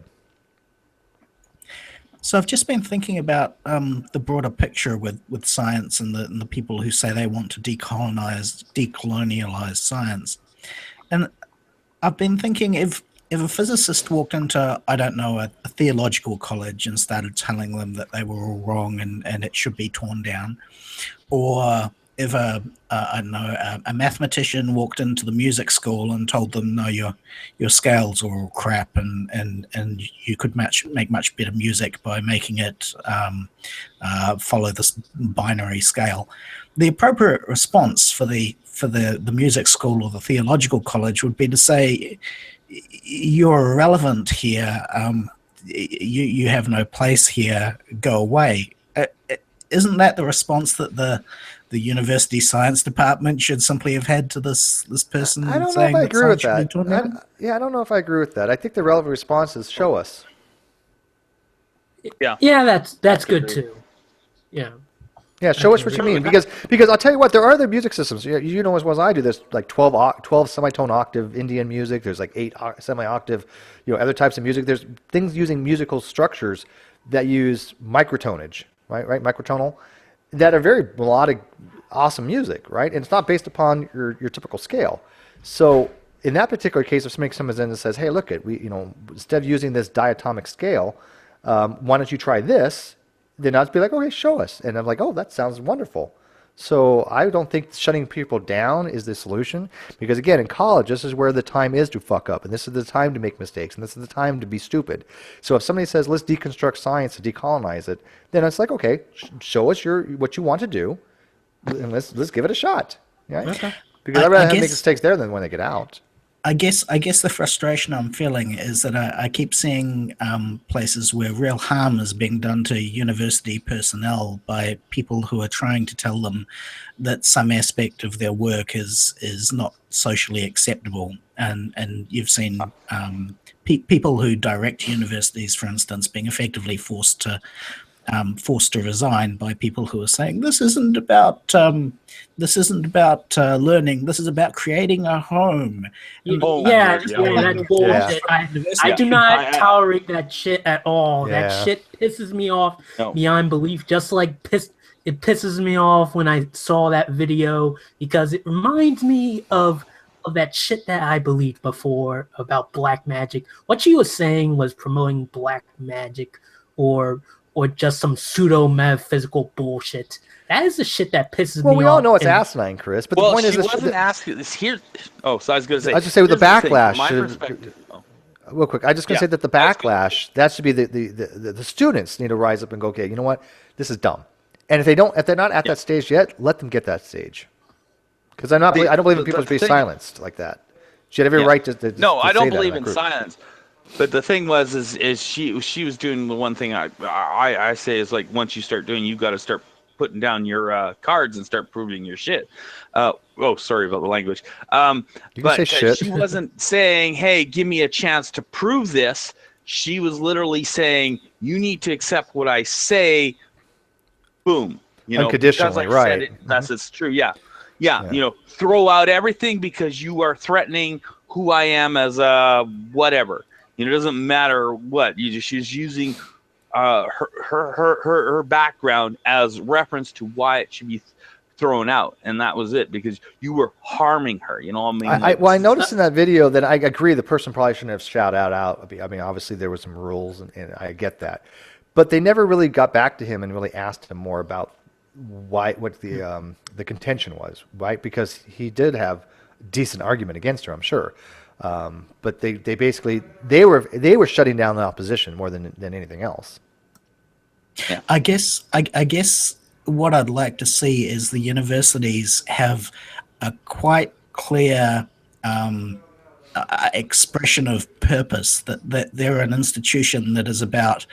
So I've just been thinking about the broader picture with science and the people who say they want to decolonialize science, and I've been thinking if a physicist walked into, I don't know, a theological college and started telling them that they were all wrong and it should be torn down, or if a mathematician walked into the music school and told them, no, your scales are all crap and you could make much better music by making it follow this binary scale, the appropriate response for the music school or the theological college would be to say, you're irrelevant here. You have no place here. Go away. Isn't that the response that the university science department should simply have had to this person? I don't know if I agree with that. I don't know if I agree with that. I think the relevant response is show us. Yeah, that's good too. Yeah. Yeah, show us what you mean, because I'll tell you what, there are other music systems. You know as well as I do. There's like 12 semitone octave Indian music. There's like 8 semi-octave, other types of music. There's things using musical structures that use microtonage, right, microtonal, that are very melodic, awesome music, right? And it's not based upon your typical scale. So in that particular case, if somebody comes in and says, "Hey, look, instead of using this diatomic scale, why don't you try this?" Then I'd be like, okay, show us. And I'm like, oh, that sounds wonderful. So I don't think shutting people down is the solution. Because again, in college, this is where the time is to fuck up. And this is the time to make mistakes. And this is the time to be stupid. So if somebody says, let's deconstruct science and decolonize it, then it's like, okay, show us what you want to do. And let's give it a shot. Right? Okay. Because I'd rather make mistakes there than when they get out. I guess the frustration I'm feeling is that I keep seeing places where real harm is being done to university personnel by people who are trying to tell them that some aspect of their work is not socially acceptable, and you've seen people who direct universities, for instance, being effectively forced to resign by people who are saying this isn't about learning. This is about creating a home. That's bullshit. I do not tolerate that shit at all. Yeah. That shit pisses me off beyond belief. Just like it pisses me off when I saw that video because it reminds me of that shit that I believed before about black magic. What she was saying was promoting black magic or or just some pseudo metaphysical bullshit. That is the shit that pisses Well, me we off. all know it's and- asinine, Chris. But the Well, point she is, wasn't asking this here. Oh, so I was going to say. I was just say with the here's thing, backlash. from my perspective. Real quick, I just gonna say that the backlash, that should be the students need to rise up and go, okay, you know what, this is dumb. And if they're not at that stage yet, let them get that stage. Because I don't believe in people to be silenced like that. She had every right to No, I don't say that believe that in group. silence. But the thing is she was doing the one thing I say is, like, once you start doing, you got to start putting down your cards and start proving your shit. Oh, sorry about the language. You can But say shit. she wasn't saying, hey, give me a chance to prove this. She was literally saying, you need to accept what I say. Boom. Unconditionally, because I said right. it, that's it's true. Yeah. Throw out everything because you are threatening who I am as a whatever. It doesn't matter what. She's using her background as reference to why it should be thrown out, and that was it, because you were harming her. I noticed in that video that I agree the person probably shouldn't have shouted out. I mean, obviously there were some rules, and I get that, but they never really got back to him and really asked him more about what the contention was, right? Because he did have a decent argument against her, I'm sure. But they basically they were shutting down the opposition more than anything else. Yeah. I guess what I'd like to see is the universities have a quite clear expression of purpose, that they're an institution that is about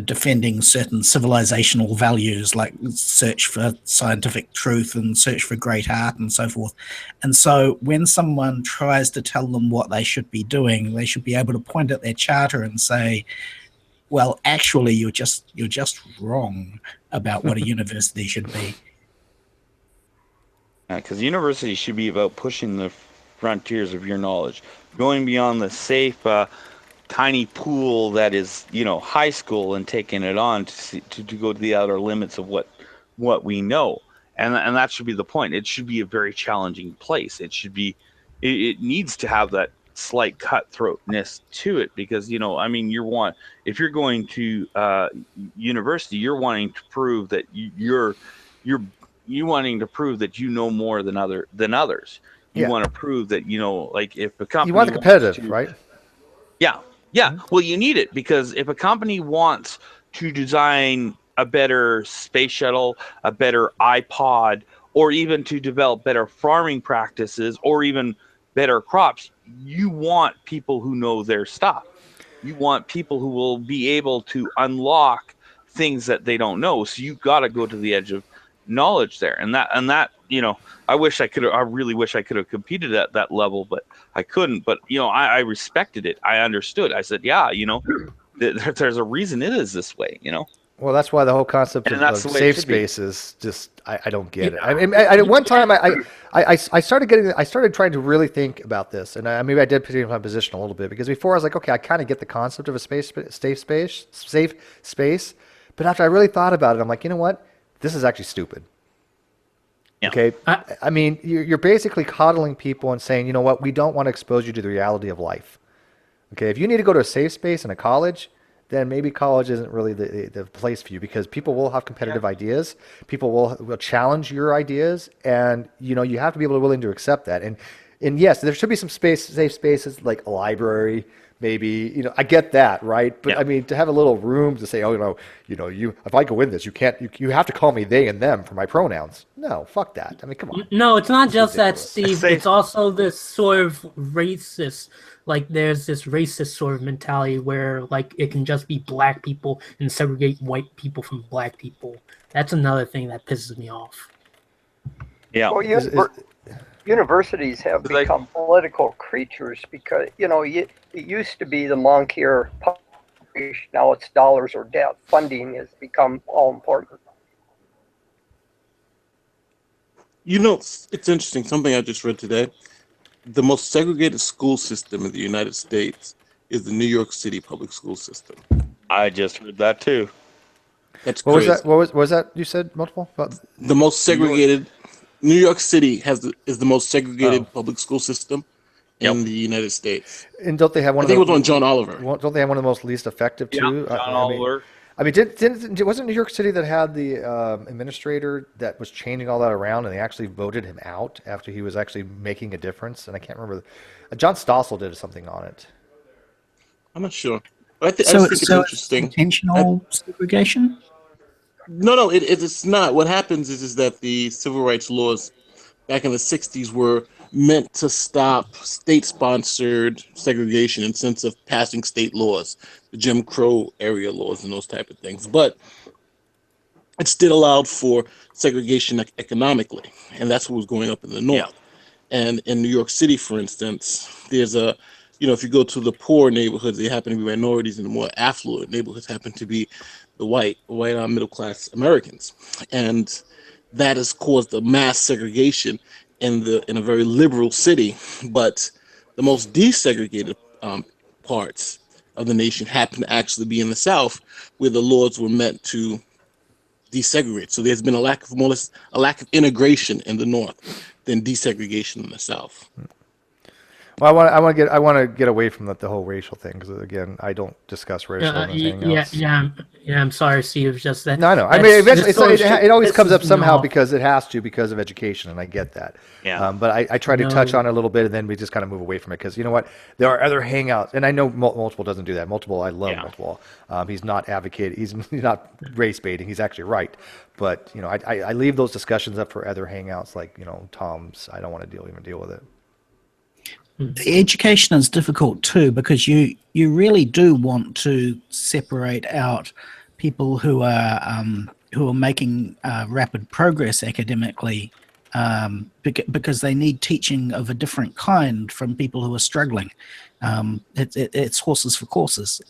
defending certain civilizational values, like search for scientific truth and search for great art and so forth. And so when someone tries to tell them what they should be doing, they should be able to point at their charter and say, well, actually, you're just wrong about what a university should be. Because university should be about pushing the frontiers of your knowledge, going beyond the safe, tiny pool that is, high school, and taking it on to go to the outer limits of what we know, and that should be the point. It should be a very challenging place. It should be, it needs to have that slight cutthroatness to it, because if you're going to university, you're wanting to prove that you're wanting to prove that you know more than others. You want to prove that, like, if a company you want the competitive, right? Yeah. Well, you need it, because if a company wants to design a better space shuttle, a better iPod, or even to develop better farming practices, or even better crops, you want people who know their stuff. You want people who will be able to unlock things that they don't know. So you've got to go to the edge of knowledge there, and that I really wish I could have competed at that level, but I couldn't. But I respected it. I understood. I said, there's a reason it is this way. Well, that's why the whole concept of safe space is just, I don't get it. I mean, at one time I started trying to really think about this, and maybe I did put it in my position a little bit, because before I was like, okay, I kind of get the concept of a safe space, but after I really thought about it, I'm like, you know what? This is actually stupid. Yeah. Okay. I mean, you're basically coddling people and saying, you know what? We don't want to expose you to the reality of life. Okay. If you need to go to a safe space in a college, then maybe college isn't really the place for you, because people will have competitive ideas. People will challenge your ideas, and you have to be willing to accept that. And yes, there should be some safe spaces like a library. Maybe, I get that, right? But I mean, to have a little room to say, oh, you, if I go in this, you have to call me they and them for my pronouns. No, fuck that. I mean, come on. No, it's not just that, Steve. It's also this sort of racist, like there's this racist sort of mentality where like it can just be black people and segregate white people from black people. That's another thing that pisses me off. Yeah. Well, universities have become political creatures, because it used to be the Moncure publish, now it's dollars or debt. Funding has become all important. It's interesting, something I just read today. The most segregated school system in the United States is the New York City public school system. I just heard that too. That's what crazy. was that? What was that you said? Multiple? The most segregated. New York City is the most segregated public school system in the United States. And don't they have one? I think it was on John Oliver. Don't they have one of the most least effective too? John Oliver. I mean, wasn't New York City that had the administrator that was changing all that around, and they actually voted him out after he was actually making a difference? And I can't remember. John Stossel did something on it. I'm not sure. But I So, think it's so interesting. intentional segregation? No, it's not. What happens is that the civil rights laws back in the 60s were meant to stop state-sponsored segregation in sense of passing state laws, the Jim Crow area laws and those type of things. But it still allowed for segregation economically, and that's what was going up in the North. And in New York City, for instance, there's if you go to the poor neighborhoods, they happen to be minorities, and the more affluent neighborhoods happen to be the white middle class Americans, and that has caused a mass segregation in a very liberal city. But the most desegregated parts of the nation happen to actually be in the South, where the laws were meant to desegregate. So there's been a lack of integration in the North than desegregation in the South. Well, I want to get away from the whole racial thing, because again, I don't discuss racial in hangouts. I'm sorry, Steve. It's just that. No, I know. I mean, eventually, it always comes up somehow because it has to, because of education, and I get that. Yeah. But I try to touch on it a little bit, and then we just kind of move away from it, because you know what? There are other hangouts, and I know Multiple doesn't do that. Multiple, I love Multiple. He's not advocating. He's not race baiting. He's actually right. But I leave those discussions up for other hangouts, like Tom's. I don't want to even deal with it. Education is difficult too, because you really do want to separate out people who are making rapid progress academically, because they need teaching of a different kind from people who are struggling. It's horses for courses,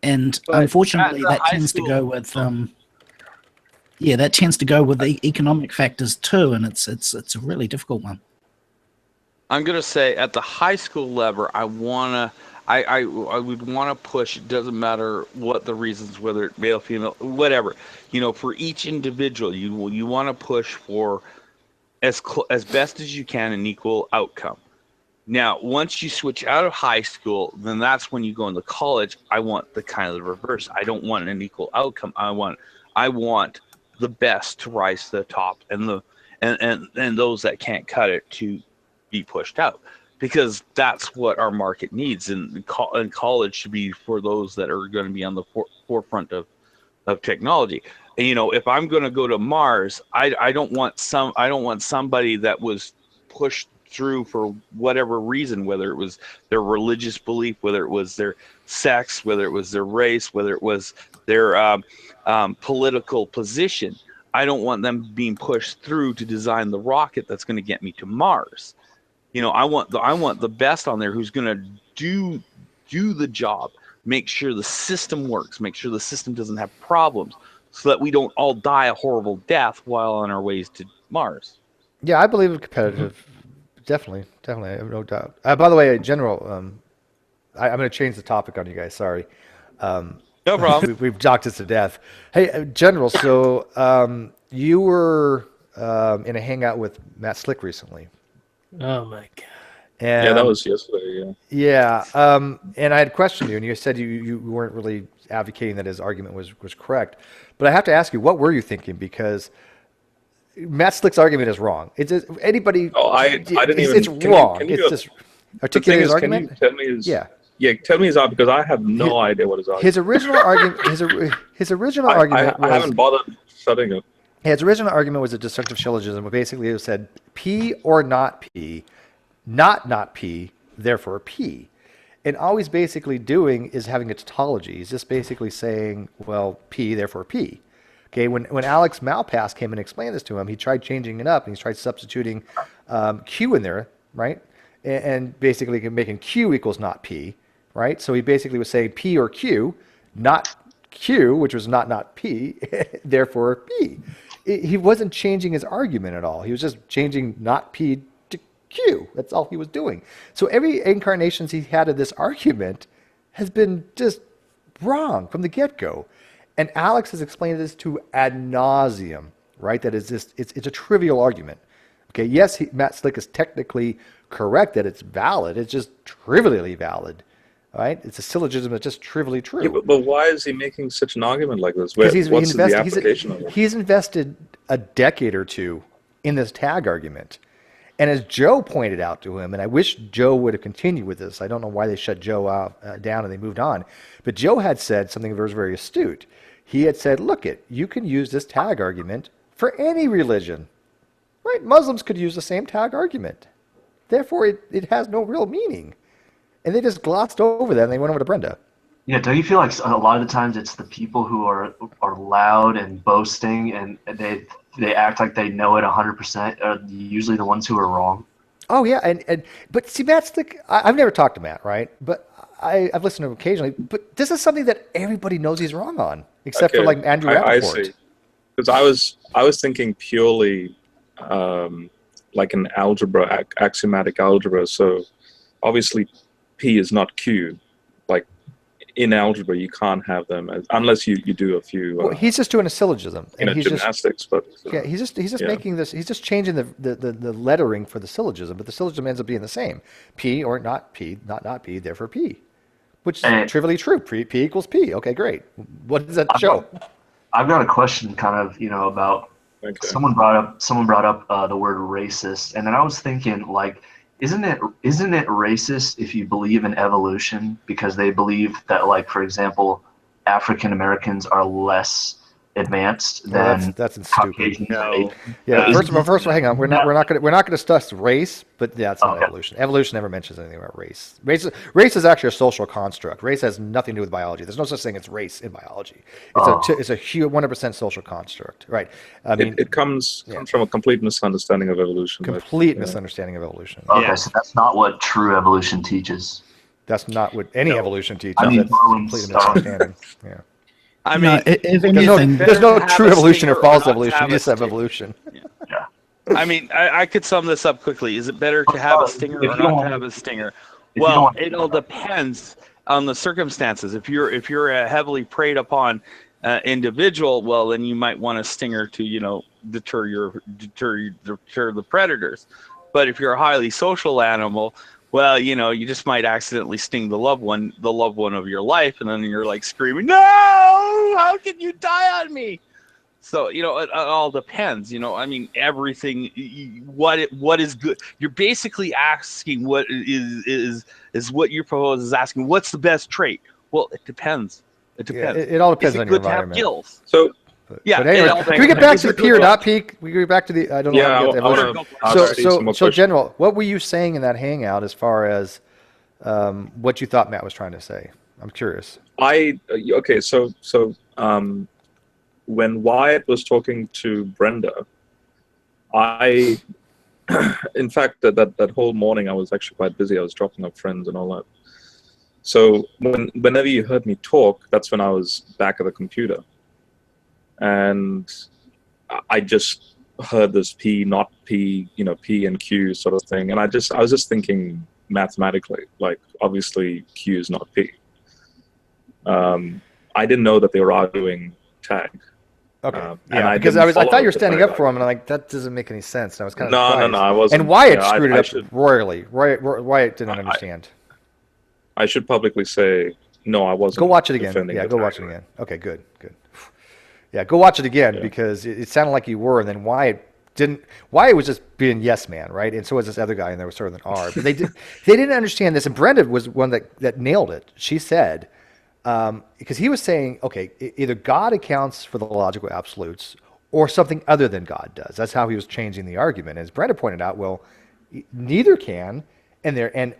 and unfortunately that tends to go with the economic factors too, and it's a really difficult one. I'm gonna say at the high school level, I would want to push. It doesn't matter what the reasons, whether it's male, female, whatever. For each individual, you want to push for as best as you can an equal outcome. Now, once you switch out of high school, then that's when you go into college. I want the kind of the reverse. I don't want an equal outcome. I want the best to rise to the top, and those that can't cut it to be pushed out, because that's what our market needs, and college should be for those that are going to be on the forefront of technology. And if I'm going to go to Mars, I don't want somebody that was pushed through for whatever reason, whether it was their religious belief, whether it was their sex, whether it was their race, whether it was their political position. I don't want them being pushed through to design the rocket that's going to get me to Mars. I want the best on there who's going to do the job, make sure the system works, make sure the system doesn't have problems, so that we don't all die a horrible death while on our ways to Mars. Yeah, I believe in competitive. Definitely, I have no doubt. By the way, General, I'm going to change the topic on you guys. Sorry. No problem. We've docked this to death. Hey, General, so you were in a hangout with Matt Slick recently. Oh my god! And, that was yesterday. Yeah. And I had questioned you, and you said you weren't really advocating that his argument was correct. But I have to ask you, what were you thinking? Because Matt Slick's argument is wrong. It's just, anybody. Oh, I didn't even. It's wrong. It's just articulate his argument. Can you tell me his? Yeah. Yeah, tell me his argument, because I have no idea what his argument. His original argument. His original argument. I haven't bothered studying it. His original argument was a destructive syllogism, where basically it said P or not P, not P, therefore P. And all he's basically doing is having a tautology. He's just basically saying, well, P, therefore P. Okay, when Alex Malpass came and explained this to him, he tried changing it up, and he tried substituting Q in there, right? And basically making Q equals not P, right? So he basically was saying P or Q, not Q, which was not P, therefore P. He wasn't changing his argument at all. He was just changing not P to Q. That's all he was doing. So every incarnation he had of this argument has been just wrong from the get-go. And Alex has explained this to ad nauseum, right? That is just, it's a trivial argument. Okay, yes, Matt Slick is technically correct that it's valid. It's just trivially valid. right? It's a syllogism that's just trivially true. Yeah, but why is he making such an argument like this? What's the application of it? He's invested a decade or two in this tag argument. And as Joe pointed out to him, and I wish Joe would have continued with this. I don't know why they shut Joe down and they moved on. But Joe had said something very, very astute. He had said, look, you can use this tag argument for any religion. Right? Muslims could use the same tag argument. Therefore, it has no real meaning. And they just glossed over that and they went over to Brenda. Yeah, don't you feel like a lot of the times it's the people who are loud and boasting and they act like they know it 100% are usually the ones who are wrong? Oh yeah, but see, Matt's I've never talked to Matt, right? But I've listened to him occasionally. But this is something that everybody knows he's wrong on, except for like Andrew Rappaport. I see. Because I was thinking purely like an algebra, axiomatic algebra. So obviously P is not Q. Like in algebra, you can't have them unless you do a few. Well, he's just doing a syllogism. And he's gymnastics, but yeah, he's just making this. He's just changing the lettering for the syllogism, but the syllogism ends up being the same. P or not P, not P, therefore P, which is trivially true. P equals P. Okay, great. What does that show? I've got a question, kind of, about someone brought up the word racist, and then I was thinking, like, isn't it racist if you believe in evolution because they believe that, like, for example, African Americans are less advanced than that's Caucasians? No. Yeah. First of all, hang on. We're not going to discuss race, but that's not evolution. Evolution never mentions anything about race. Race is actually a social construct. Race has nothing to do with biology. There's no such thing as race in biology. It's a huge 100% social construct, right? I mean, it comes from a complete misunderstanding of evolution. Misunderstanding of evolution. Okay, so that's not what true evolution teaches. That's not what any evolution teaches. I mean, that's complete misunderstanding. Yeah. I mean, there's no true evolution or false evolution. You just have evolution. Yeah. I mean, I could sum this up quickly. Is it better to have a stinger or not to have a stinger? Well, it all depends on the circumstances. If you're a heavily preyed upon individual, well, then you might want a stinger to deter the predators. But if you're a highly social animal, well, you just might accidentally sting the loved one of your life, and then you're like screaming, "No! How can you die on me?" So it all depends. I mean, everything. What is good? You're basically asking what is what you propose is asking. What's the best trait? Well, it depends. It depends. It all depends on your environment. Is it good to have gills? So. Yeah. But anyways, can we get back to the P or not P? We go back to the. I don't know. So General, what were you saying in that hangout as far as what you thought Matt was trying to say? I'm curious. So when Wyatt was talking to Brenda, in fact, that whole morning I was actually quite busy. I was dropping up friends and all that. So whenever you heard me talk, that's when I was back at the computer. And I just heard this P, not P, P and Q sort of thing. And I was just thinking mathematically, like obviously Q is not P. I didn't know that they were arguing tag. Okay. Because I thought you were standing up for him, and I'm like, that doesn't make any sense. And I was kind of surprised. No, I wasn't. And Wyatt screwed it up royally. Wyatt didn't understand. I should publicly say, no, I wasn't. Go watch it again. Yeah, go watch it again. Okay, good. Yeah, go watch it again because it sounded like you were, and then Wyatt didn't. Wyatt was just being yes man, right? And so was this other guy, and there was sort of an R. But they didn't understand this. And Brenda was one that nailed it. She said, because he was saying, okay, either God accounts for the logical absolutes or something other than God does. That's how he was changing the argument. As Brenda pointed out, well, neither can,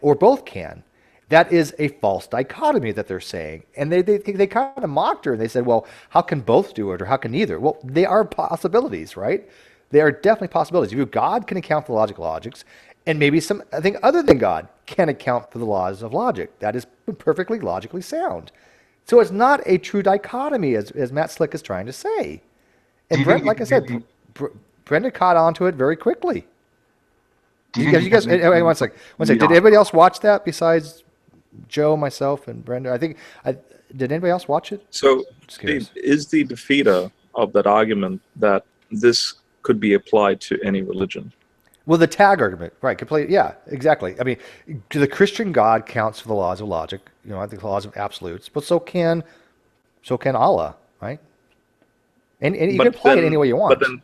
or both can. That is a false dichotomy that they're saying. And they kind of mocked her and they said, well, how can both do it or how can neither? Well, they are possibilities, right? They are definitely possibilities. If God can account for the logical logics and maybe something other than God can account for the laws of logic. That is perfectly logically sound. So it's not a true dichotomy as Matt Slick is trying to say. And Brent, like I said, Brenda caught on to it very quickly. You guys, wait, one second. Did anybody else watch that besides Joe, myself, and Brenda? Did anybody else watch it? So, is the defeater of that argument that this could be applied to any religion? Well, the tag argument, right? Completely. Yeah, exactly. I mean, the Christian God counts for the laws of logic. You know, I think the laws of absolutes, but so can Allah, right? And you can play it any way you want. But then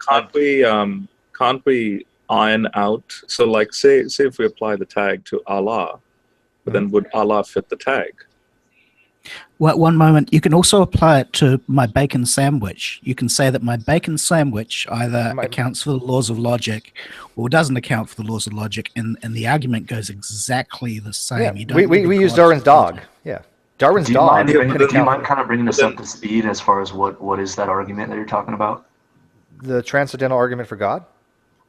can't we iron out? So like say if we apply the tag to Allah, but then would Allah fit the tag? Well, one moment. You can also apply it to my bacon sandwich. You can say that my bacon sandwich either accounts for the laws of logic or doesn't account for the laws of logic, and the argument goes exactly the same. Yeah, You don't we use Darwin's dog. Yeah, Darwin's Do you dog. mind kind of bringing us up to speed as far as what is that argument that you're talking about? The transcendental argument for God.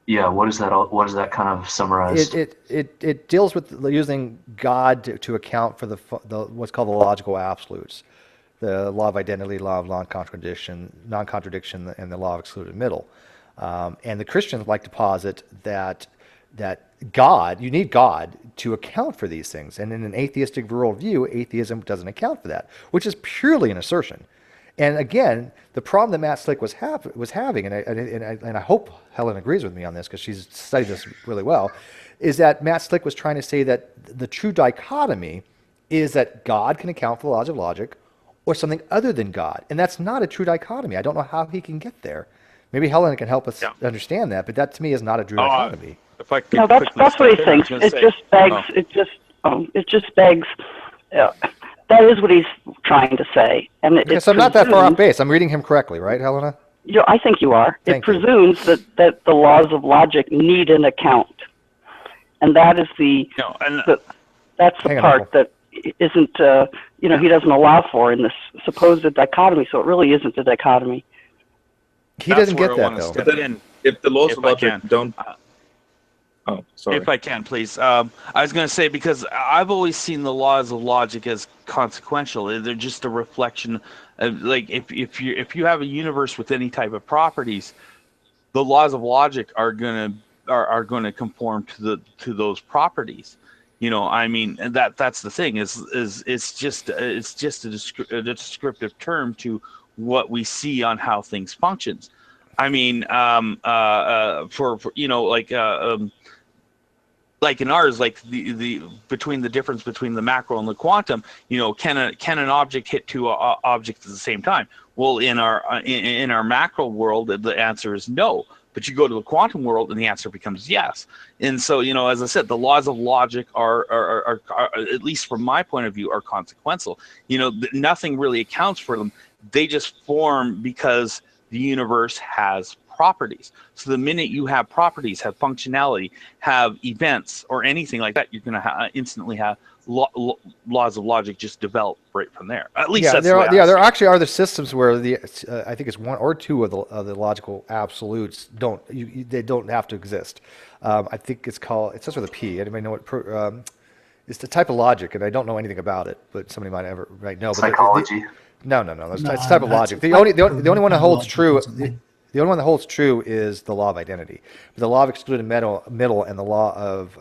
Yeah, what is that? What does that kind of summarize? It deals with using God to account for the what's called the logical absolutes, the law of identity, law of non-contradiction, and the law of excluded middle. And the Christians like to posit that God, you need God to account for these things, and in an atheistic worldview, atheism doesn't account for that, which is purely an assertion. And again, the problem that Matt Slick was having, and I hope Helen agrees with me on this because she's studied this really well, is that Matt Slick was trying to say that the true dichotomy is that God can account for the laws of logic or something other than God. And that's not a true dichotomy. I don't know how he can get there. Maybe Helen can help us understand that, but that to me is not a true dichotomy. If I could No, that's what he thinks. It just begs. That is what he's trying to say, and So I'm not that far off base. I'm reading him correctly, right, Helena? I think you are. Thank it presumes that the laws of logic need an account, and that is that's the part that isn't he doesn't allow for in this supposed dichotomy. So it really isn't a dichotomy. He doesn't get that though. But then, if the laws of logic don't. Oh, sorry. If I can, please. I was going to say, because I've always seen the laws of logic as consequential. They're just a reflection of, like, if you have a universe with any type of properties, the laws of logic are going to conform to those properties. You know, I mean, and that's the thing is it's just a descriptive term to what we see on how things functions. I mean, for like in ours, like the between the difference between the macro and the quantum, can an object hit two objects at the same time? Well, in our macro world, the answer is no. But you go to the quantum world, and the answer becomes yes. And so, as I said, the laws of logic are at least from my point of view, are consequential. Nothing really accounts for them. They just form because the universe has properties. So the minute you have properties, have functionality, have events, or anything like that, you're going to instantly have laws of logic just develop right from there. At least that's the way there actually are the systems where I think it's one or two of the logical absolutes they don't have to exist. I think it starts with a P. Anybody know what? It's the type of logic, and I don't know anything about it, but somebody might know. Psychology. No. It's a type of logic. The only one that holds true. The only one that holds true is the law of identity. But the law of excluded middle and the law of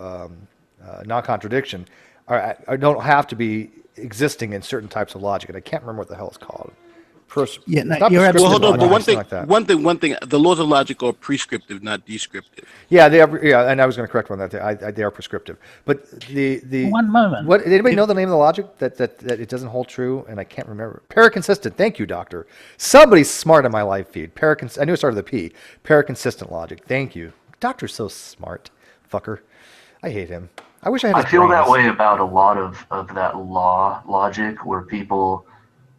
non-contradiction don't have to be existing in certain types of logic, and I can't remember what the hell it's called. Well, hold on. But one thing. The laws of logic are prescriptive, not descriptive. Yeah, they are. Yeah, and I was going to correct on that. They are prescriptive. But the one moment. What? Anybody know the name of the logic that it doesn't hold true? And I can't remember. Paraconsistent. Thank you, Doctor. Somebody's smart in my live feed. I knew it started with a P. Paraconsistent logic. Thank you. Doctor's so smart, fucker. I hate him. I wish I had. I feel that way about a lot of that logic where people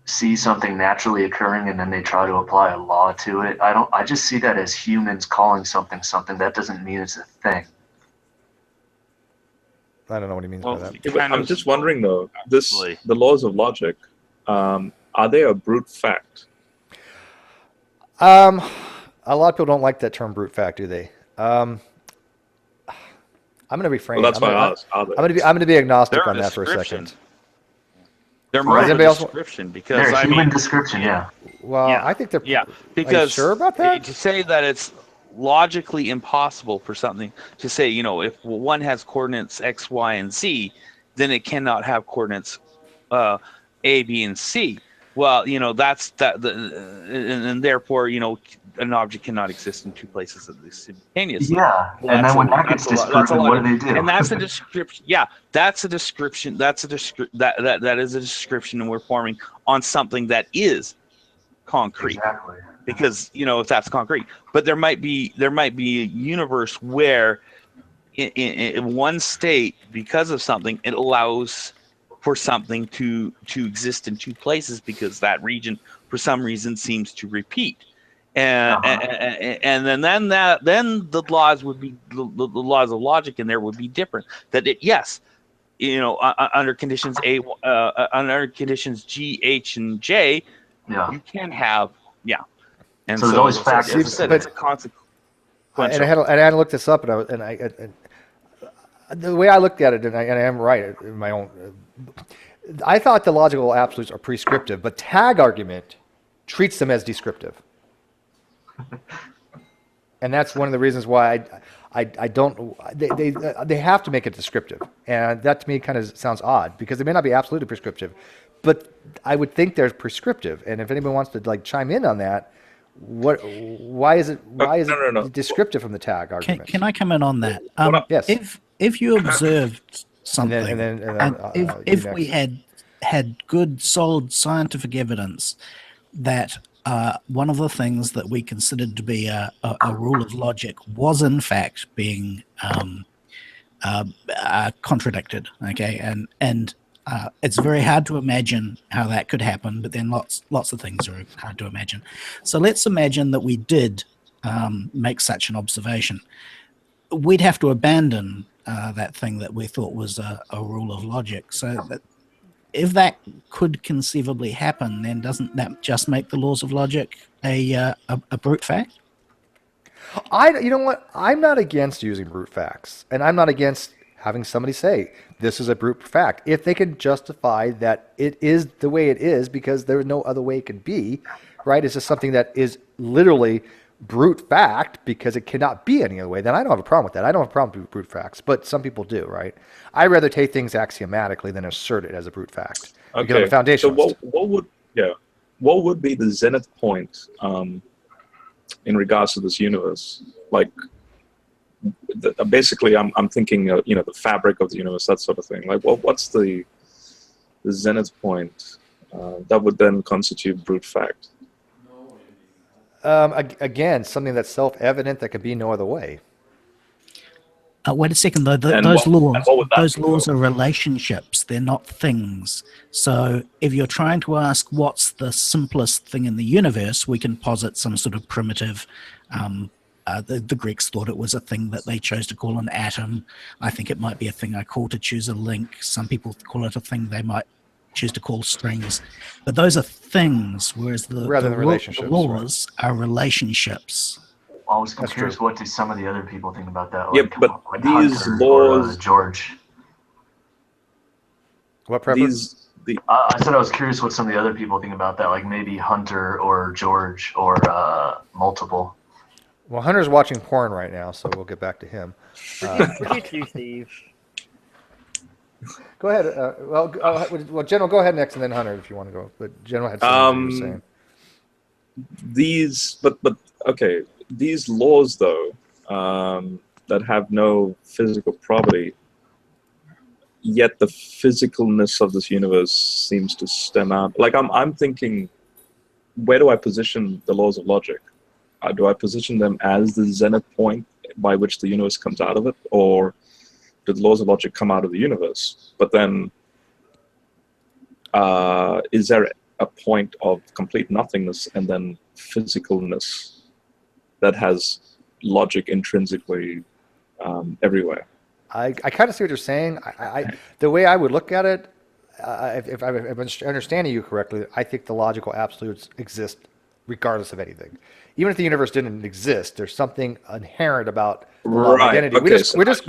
see something naturally occurring and then they try to apply a law to it. I just see that as humans calling something. That doesn't mean it's a thing. I don't know what he means by that. I'm just wondering though, the laws of logic, are they a brute fact? A lot of people don't like that term brute fact, do they? I'm going to refrain. Well, that's why I asked. I'm going to be agnostic on that for a second. They're more of a description because they're human description, yeah. Well, I think they're because are you sure about that? To say that it's logically impossible for something to say, if one has coordinates X, Y, and Z, then it cannot have coordinates A, B, and C. well, that's that, and therefore, an object cannot exist in two places simultaneously. Yeah, and then when that gets disproven, what do they do? And that's a description. Yeah, that's a description. That is a description, and we're forming on something that is concrete. Exactly. Because if that's concrete, but there might be a universe where in one state, because of something, it allows for something to exist in two places because that region for some reason seems to repeat, and then the laws would be the laws of logic in there would be different. That under conditions under conditions G, H, and J, you can have and so there's always facts. As I said, it's a consequential. And I had to look this up, and the way I looked at it, and I am right in my own. I thought the logical absolutes are prescriptive, but tag argument treats them as descriptive, and that's one of the reasons why I don't. They have to make it descriptive, and that to me kind of sounds odd because they may not be absolutely prescriptive, but I would think they're prescriptive. And if anyone wants to chime in on that, why is it descriptive from the tag argument? Can I come in on that? Yes. If you observed something, if we had good, solid scientific evidence that one of the things that we considered to be a rule of logic was in fact being contradicted, okay, and it's very hard to imagine how that could happen, but then lots of things are hard to imagine. So let's imagine that we did make such an observation. We'd have to abandon that thing that we thought was a rule of logic. So that if that could conceivably happen, then doesn't that just make the laws of logic a brute fact? You know what? I'm not against using brute facts, and I'm not against having somebody say this is a brute fact if they can justify that it is the way it is because there's no other way it could be, right? It's just something that is literally brute fact because it cannot be any other way. Then I don't have a problem with that. I don't have a problem with brute facts, but some people do, right? I rather take things axiomatically than assert it as a brute fact. Because I'm a foundationalist. So what would be the zenith point in regards to this universe? Like, basically, I'm thinking, the fabric of the universe, that sort of thing. Like, what's the zenith point that would then constitute brute fact? Again, something that's self-evident that could be no other way. Wait a second, though. Those laws are relationships. They're not things. So if you're trying to ask what's the simplest thing in the universe, we can posit some sort of primitive. The Greeks thought it was a thing that they chose to call an atom. I think it might be a thing I call to choose a link. Some people call it a thing they might choose to call strings. But those are things, whereas the laws are relationships. I was curious, what do some of the other people think about that? Like, but these Hunter laws, or, George. What preference? I said I was curious what some of the other people think about that, like maybe Hunter or George or multiple. Well, Hunter's watching porn right now, so we'll get back to him. Forget you, Steve. Go ahead. Well, General, go ahead next, and then Hunter, if you want to go. But General had something he was saying. Okay. These laws, though, that have no physical property, yet the physicalness of this universe seems to stem out. Like, I'm thinking, where do I position the laws of logic? Do I position them as the zenith point by which the universe comes out of it, or do the laws of logic come out of the universe? But then, is there a point of complete nothingness and then physicalness that has logic intrinsically everywhere? I kind of see what you're saying. The way I would look at it, if I'm understanding you correctly, I think the logical absolutes exist regardless of anything. Even if the universe didn't exist, there's something inherent about the law of identity. Okay, Let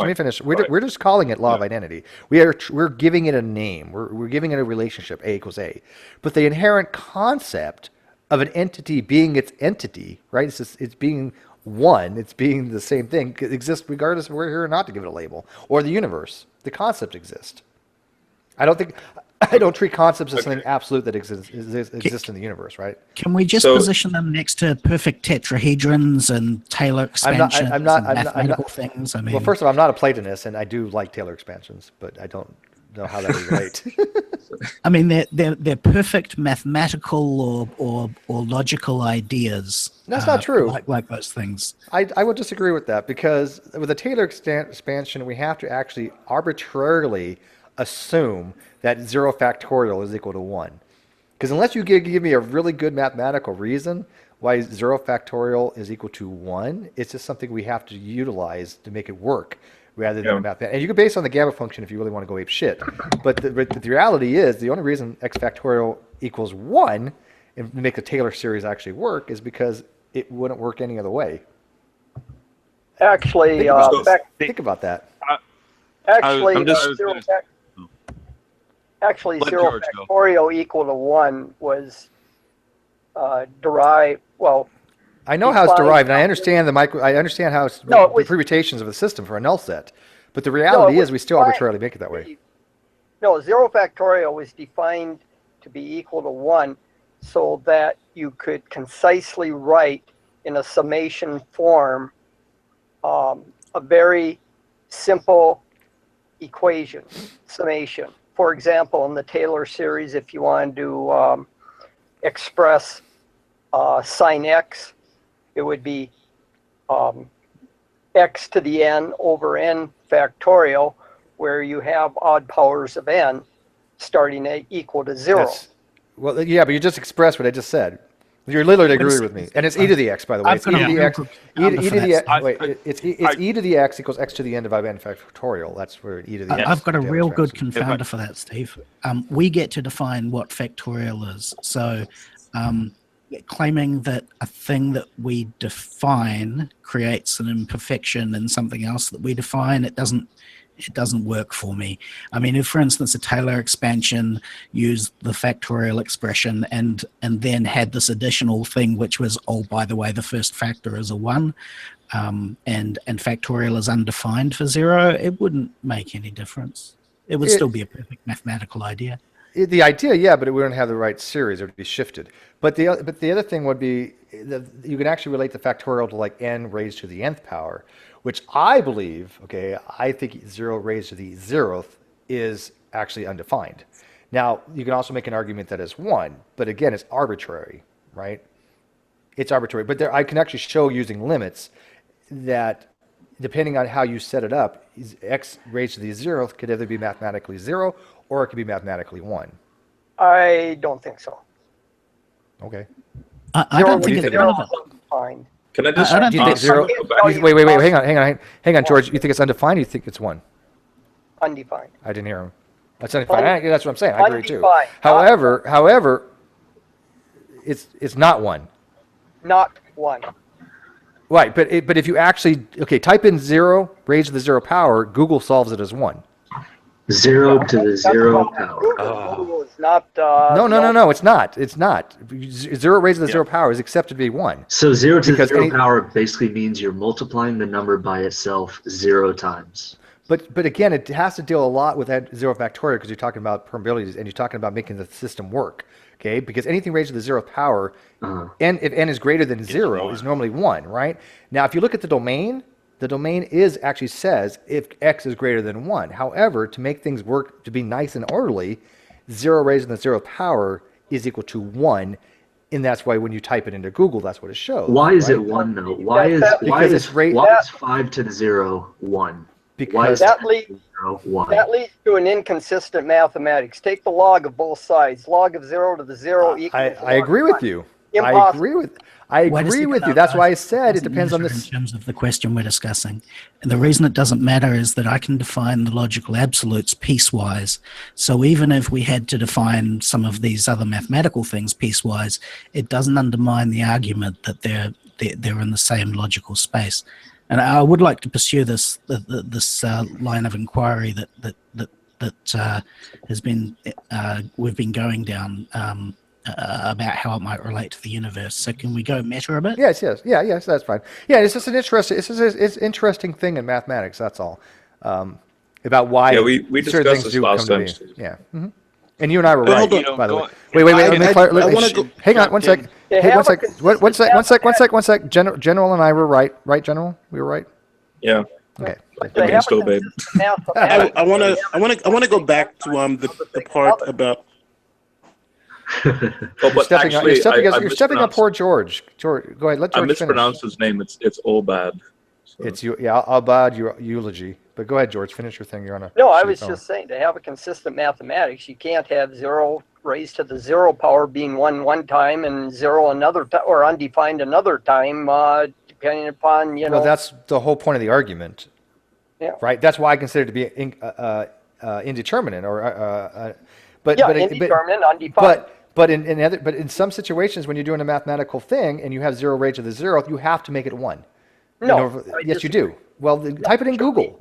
me finish. We're just calling it law of identity. We're giving it a name. We're giving it a relationship, A equals A. But the inherent concept of an entity being its entity, right? It's being one. It's being the same thing. It exists regardless of we're here or not to give it a label, or the universe. The concept exists. I don't think. I don't treat concepts as something absolute that exists in the universe, right? Can we just position them next to perfect tetrahedrons and Taylor expansions and mathematical things? I mean, well, first of all, I'm not a Platonist, and I do like Taylor expansions, but I don't know how that would relate. I mean, they're perfect mathematical or logical ideas. That's not true. Like those things. I would disagree with that, because with a Taylor expansion, we have to actually arbitrarily assume that 0 factorial is equal to 1. Because unless you give me a really good mathematical reason why 0 factorial is equal to 1, it's just something we have to utilize to make it work rather than mathematics. And you can base it on the gamma function if you really want to go ape shit. But the reality is the only reason x factorial equals 1 and make the Taylor series actually work is because it wouldn't work any other way. Actually, think about that. Actually, Let 0 George go. factorial equal to 1 was derived, well... I know how it's derived, and I understand I understand how it's the permutations of the system for a null set. But the reality is we still arbitrarily make it that way. No, 0 factorial was defined to be equal to 1 so that you could concisely write in a summation form a very simple equation, summation. For example, in the Taylor series, if you wanted to express sine x, it would be x to the n over n factorial, where you have odd powers of n starting at equal to 0. Well, yeah, but you just expressed what I just said. You're literally agreeing with me, and it's e to the x, by the way. It's e to the x. It's e to the x equals x to the n divided by n factorial. That's where e to the x. I've got a real good confounder for that, Steve. We get to define what factorial is. So, claiming that a thing that we define creates an imperfection in something else that we define, it doesn't work for me. I mean, if, for instance, a Taylor expansion used the factorial expression and then had this additional thing, which was, oh, by the way, the first factor is a 1, and factorial is undefined for 0, it wouldn't make any difference. It would still be a perfect mathematical idea. The idea, yeah, but it wouldn't have the right series. It would be shifted. But the other thing would be you can actually relate the factorial to like n raised to the nth power, which I believe, I think 0 raised to the 0th is actually undefined. Now, you can also make an argument that it's 1, but again, it's arbitrary, right? It's arbitrary. But I can actually show using limits that depending on how you set it up, x raised to the 0th could either be mathematically 0 or it could be mathematically 1. I don't think so. Okay. I don't think it's relevant. Can I just? Do you think 0? Wait. Hang on, George. You think it's undefined? Or you think it's 1? Undefined. I didn't hear him. That's undefined. That's what I'm saying. I agree too. Undefined. However, it's not 1. Not 1. Right, but if you actually type in 0 raised to the 0 power, Google solves it as 1. 0 to the 0 power. Google is not. No, it's not. It's not. 0 raised to the 0 power is accepted to be 1. So 0 to the 0 power basically means you're multiplying the number by itself 0 times. But again, it has to deal a lot with that 0 factorial because you're talking about permeabilities and you're talking about making the system work. Okay, because anything raised to the 0th power, if n is greater than 0, is normally 1, right? Now, if you look at the domain actually says if x is greater than 1. However, to make things work, to be nice and orderly, 0 raised to the 0th power is equal to 1, and that's why when you type it into Google, that's what it shows. Why is it 1 though? Why is 5 to the 0 1? Because that leads to an inconsistent mathematics. Take the log of both sides. Log of 0 to the 0 equals I agree with you. Impossible. I agree with you. That's why I said it depends on this. In terms of the question we're discussing. And the reason it doesn't matter is that I can define the logical absolutes piecewise. So even if we had to define some of these other mathematical things piecewise, it doesn't undermine the argument that they're in the same logical space. And I would like to pursue this line of inquiry that has been we've been going down about how it might relate to the universe. So can we go meta a bit? Yes, that's fine. Yeah, it's just it's interesting thing in mathematics. That's all. About why we discussed this last time. Yeah. Mm-hmm. And you and I were right, hold on. by the way. Wait. Let me hang on one sec. Hey, one sec. One sec. General and I were right. Right, General? We were right? Yeah. Okay. Everything's still bad. I want to go back to the part about. You're stepping on poor George. George, go ahead. Let George finish. I mispronounced his name. It's all bad. So. It's you. Yeah, I'll bad your eulogy. But go ahead, George. Finish your thing. You're on a. No, I was just saying, to have a consistent mathematics, you can't have 0 raised to the 0 power being 1 one time and 0 another time, or undefined another time, depending upon, you know. Well, that's the whole point of the argument. Yeah. Right. That's why I consider it to be indeterminate, or indeterminate, undefined. But in some situations, when you're doing a mathematical thing and you have 0 raised to the 0, you have to make it 1. No. Yes, you do. Well, type it in Google.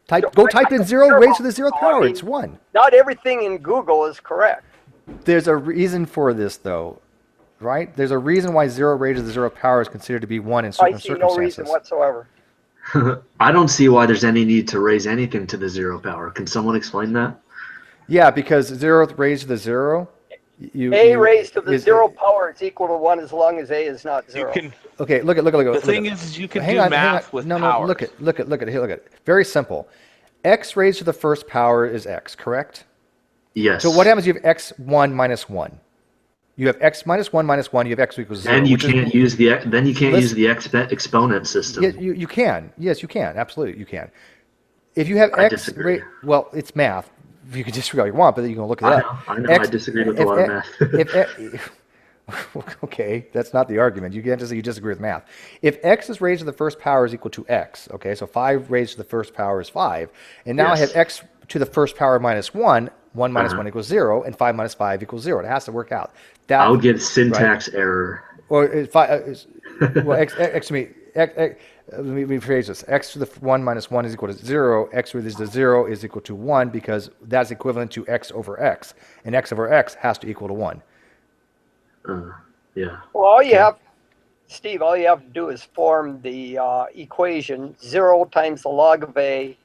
Type in 0 raised to the 0th power. It's 1. Not everything in Google is correct. There's a reason for this, though, right? There's a reason why 0 raised to the 0th power is considered to be 1 in certain circumstances. I see no reason whatsoever. I don't see why there's any need to raise anything to the 0 power. Can someone explain that? Yeah, because 0 raised to the 0. A raised to the 0 power is equal to 1 as long as A is not 0. Okay, look at. The thing is, you can do math with powers. Look at. Very simple. X raised to the first power is X, correct? Yes. So what happens if you have X1 minus 1? You have X minus 1 minus 1, you have X equals 0. And you can't use the exponent system. Yeah, you can. Yes, you can. Absolutely, you can. If you have X, well, it's math. You can disagree all you want, but you can look it up. I know. I disagree with a lot of math. Okay, that's not the argument. You can't just say you disagree with math. If X is raised to the first power is equal to X, okay, so 5 raised to the first power is 5, and now I have X to the first power minus 1, 1 minus 1 equals 0, and 5 minus 5 equals 0. It has to work out. I'll give syntax error. Or let me rephrase this. X to the 1 minus 1 is equal to 0. X raised to 0 is equal to 1 because that's equivalent to X over X. And X over X has to equal to 1. Yeah. Well, all you have to do is form the equation 0 times the log of A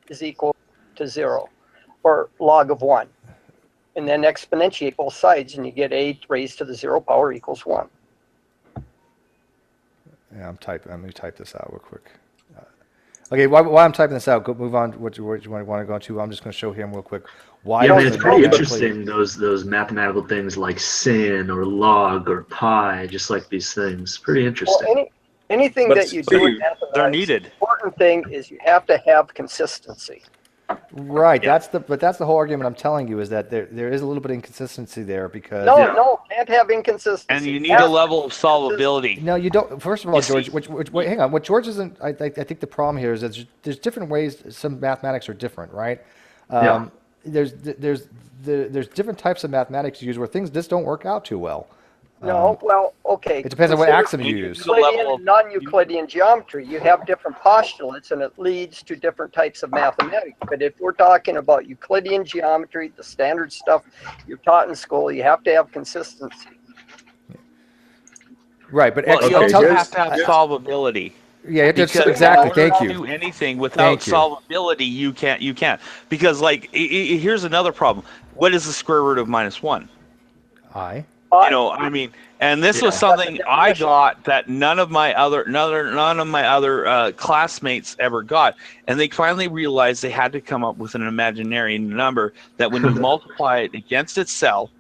is equal to 0, or log of 1. And then exponentiate both sides, and you get A raised to the 0 power equals 1. Yeah, let me type this out real quick. Okay, while I'm typing this out, move on. What you want to go into? I'm just going to show him real quick. Why? Yeah, it's pretty interesting. Those mathematical things like sin or log or pi, just like these things. Pretty interesting. Well, anything that you do in mathematics, they're needed. The important thing is you have to have consistency. Right. Yeah. That's the whole argument I'm telling you, is that there is a little bit of inconsistency there because can't have inconsistency. And you need a level of solvability. No, you don't. First of all, George, wait, hang on. What George isn't, I think the problem here is that there's different ways. Some mathematics are different, right? There's different types of mathematics you use where things just don't work out too well. Okay. It depends on what axiom you use. Euclidean and non-Euclidean geometry, you have different postulates, and it leads to different types of mathematics. But if we're talking about Euclidean geometry, the standard stuff you're taught in school, you have to have consistency. Right, but you also have to have solvability. Yeah, exactly. Thank you. Do anything without solvability, you can't. Because here's another problem. What is the square root of -1? I. And this was something I got that none of my other classmates ever got, and they finally realized they had to come up with an imaginary number that when you multiply it against itself,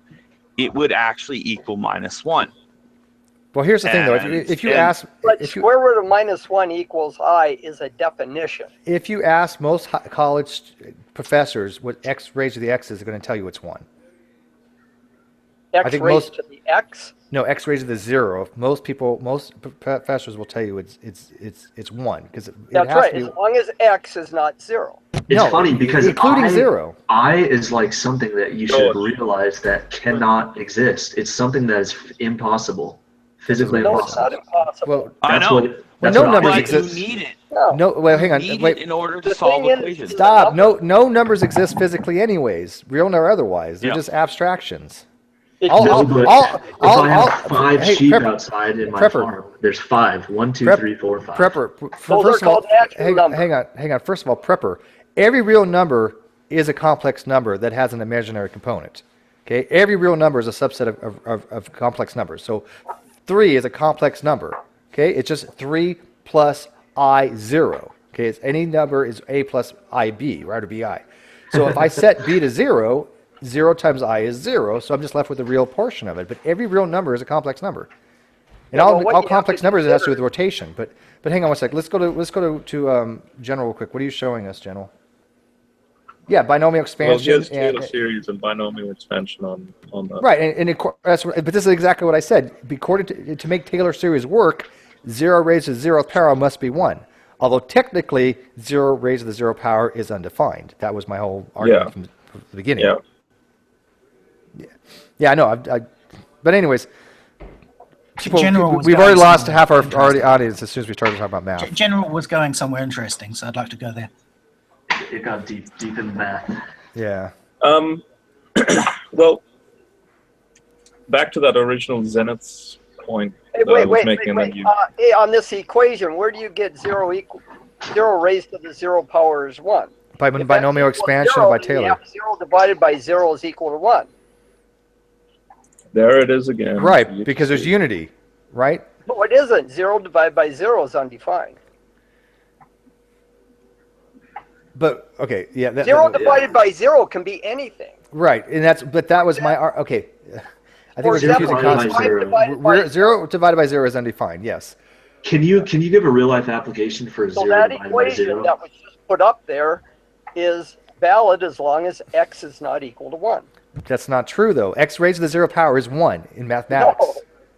it would actually equal -1. Well, here's the thing, though. If you ask, square root of -1 equals I is a definition. If you ask most college professors what X raised to the X is, they're going to tell you it's 1. X raised to the X? No, X raised to the 0. Most professors will tell you it's 1 because that's right. As long as X is not 0. It's funny because including 0. I is like something that you should realize that cannot exist. It's something that is impossible, physically impossible. It's not impossible. Well, I know. No numbers exist. You need it. No, well, hang on. Wait. In order to solve equations. Stop. No numbers exist physically, anyways, real or otherwise. They're just abstractions. If I have 5 sheep outside in my farm, there's 5. 1, 2, 3, 4, 5. Prepper. First of all, hang on. First of all, Prepper. Every real number is a complex number that has an imaginary component. Okay, every real number is a subset of complex numbers. So 3 is a complex number. Okay, it's just 3 plus I 0. Okay, it's any number is A plus IB, right, or BI. So if I set B to 0, 0 times I is 0, so I'm just left with the real portion of it. But every real number is a complex number. And Yeah, well, what all you complex have to numbers has to do with consider- rotation. But hang on one sec. Let's go to General real quick. What are you showing us, General? Yeah, binomial Well, expansion. here's and, Taylor series and binomial expansion on that. right, but this is exactly what I said. According to make Taylor series work, 0 raised to the 0th power must be 1. Although technically, 0 raised to the 0th power is undefined. That was my whole argument from the beginning. Yeah, I know. But anyways, General was we've going already lost somewhere half our interesting. audience as soon as we started talking about math. General was going somewhere interesting, so I'd like to go there. It got deep in math. Yeah. Well, back to that original Zenith's point Hey, that I was wait. making. That you, Hey, on this equation, where do you get 0 raised to the 0 power is 1? By If that's binomial equal to expansion 0, by then you Taylor. have 0 divided by 0 is equal to 1. there it is again. Right, because there's unity, right? No, it isn't. 0 divided by 0 is undefined. But okay, yeah. 0 divided by 0 can be anything. Right, and that was my okay. I think For we're confusing example, concepts. 5 divided by 0 divided by 0 is undefined. Yes. Can you give a real life application for So 0 that divided by equation 0? that was just put up there is valid as long as x is not equal to 1. That's not true though. X raised to the 0th power is 1 in mathematics. No.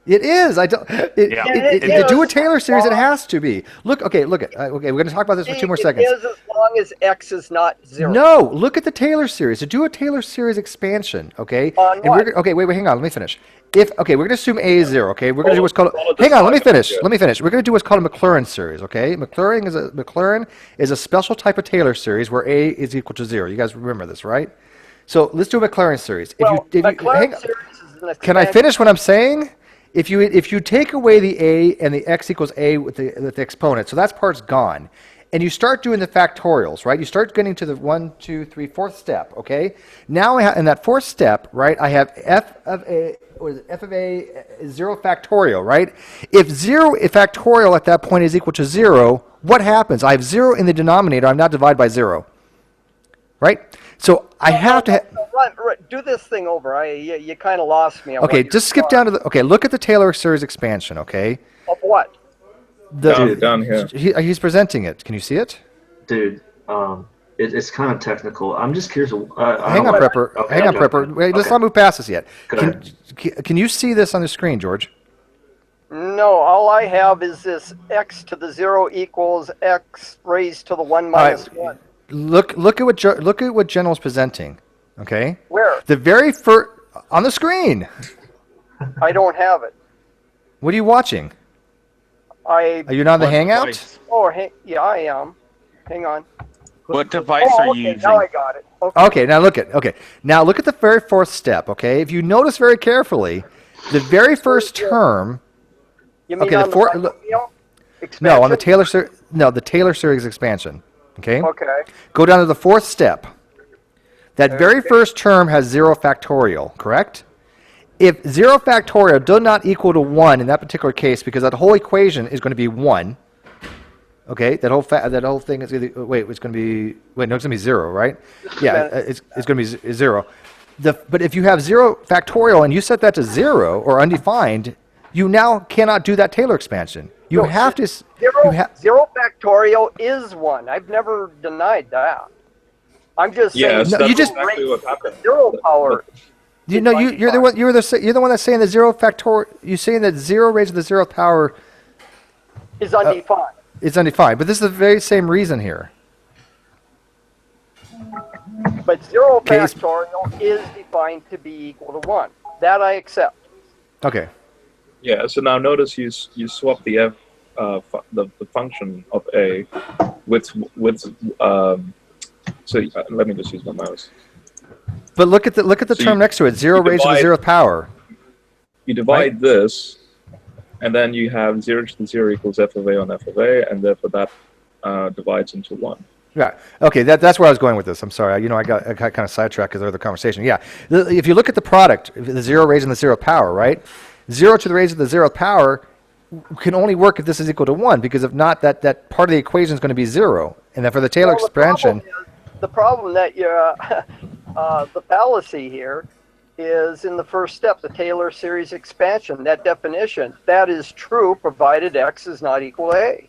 It is. I don't. To do a Taylor series, it has to be. Look. Okay. Look at. Okay. We're going to talk about this for 2 more seconds. It is as long as x is not 0. No. Look at the Taylor series. To do a Taylor series expansion. Okay. On and what? okay. Wait. Hang on. Let me finish. We're going to assume A is 0. Okay. We're going to do what's called. Hang on. Let me finish. We're going to do what's called a Maclaurin series. Okay. Maclaurin is a special type of Taylor series where A is equal to 0. You guys remember this, right? So let's do a Maclaurin series. Maclaurin series is an Can I expansion. finish what I'm saying? If you take away the A and the x equals A with the exponent, so that part's gone, and you start doing the factorials, right? You start getting to the 1, 2, 3, 4th step, okay? Now in that 4th step, right, I have f of A is 0 factorial, right? If factorial at that point is equal to 0, what happens? I have 0 in the denominator. I'm now divided by 0, right? So I have to. Do this thing over. You kind of lost me. On Okay, what just skip down to the. Okay, look at the Taylor series expansion. Okay. Of what? Down here. He's presenting it. Can you see it? Dude, it's kind of technical. I'm just curious. Hang on, Prepper. Okay, Hang on, okay. Prepper. Wait, let's Okay. not move past this yet. Go ahead. Can you see this on the screen, George? No, all I have is this x to the 0 equals x raised to the 1 minus 1. Look at what General's presenting. Okay. Where? The very first on the screen. I don't have it. What are you watching? Are you not on the Hangout? Oh, yeah, I am. Hang on. What device are you using? Now I got it. Okay, now look at the very 4th step. Okay, if you notice very carefully, the very first term. You mean Okay, on the binomial no, on the Taylor series. No, the Taylor series expansion. Okay. Okay. Go down to the 4th step. That very first term has 0 factorial, correct? If 0 factorial does not equal to 1 in that particular case, because that whole equation is going to be 1. Okay, that whole thing is either, it's going to be 0, right? Yeah, it's going to be 0. But if you have 0 factorial and you set that to 0 or undefined, you now cannot do that Taylor expansion. You have to. 0 factorial is 1. I've never denied that. I'm just saying. Yes, that's exactly what happened. 0 power. You're the one that's saying that 0 factorial. You're saying that 0 raised to the 0th power is undefined. It's undefined, but this is the very same reason here. But 0 factorial is defined to be equal to 1. That I accept. Okay. Yeah. So now notice you swap the f the function of A with so let me just use my mouse. But look at the term next to it. 0 raised to the 0th power. You divide this, and then you have 0 to the 0 equals f of A on f of A, and therefore that divides into 1. Yeah. Okay. That's where I was going with this. I'm sorry. I got kind of sidetracked because of the conversation. Yeah. If you look at the product, the 0 raised to the 0th power, right? 0 to the raised to the 0th power can only work if this is equal to 1, because if not, that part of the equation is going to be 0. And then for the Taylor expansion, the problem that you're the fallacy here is in the first step, the Taylor series expansion. That definition, that is true provided x is not equal to a.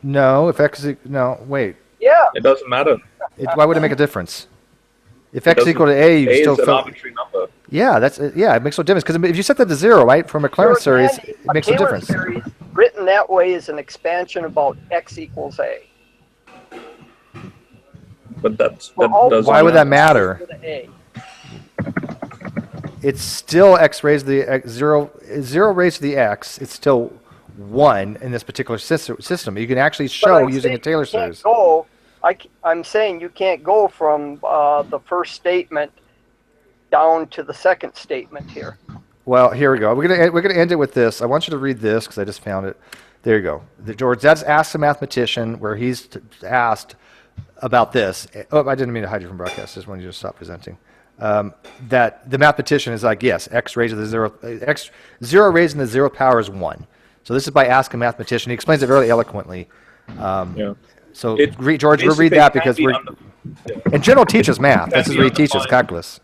no, if x is no, wait. Yeah. It doesn't matter. Why would it make a difference? If x is equal to a, you still is an fill. arbitrary number. Yeah, it makes no difference, because if you set that to 0, right, for McLaren series, it makes no Taylor difference. series written that way is an expansion about x equals a. But that doesn't. Why would that matter? A. It's still x raised to the x, 0 raised to the x. It's still 1 in this particular system. You can actually show using a Taylor series. I'm saying you can't go from the first statement down to the second statement here. Well, here we go. We're gonna end it with this. I want you to read this because I just found it. There you go. George, that's Ask a Mathematician, where he's asked about this. Oh, I didn't mean to hide you from broadcast. I just wanted you to stop presenting. That the mathematician is like, yes, x raised to the 0, x 0 raised to the 0th power is 1. So this is by Ask a Mathematician. He explains it very eloquently. So George, we'll read that because and General teaches math. This is where he teaches calculus.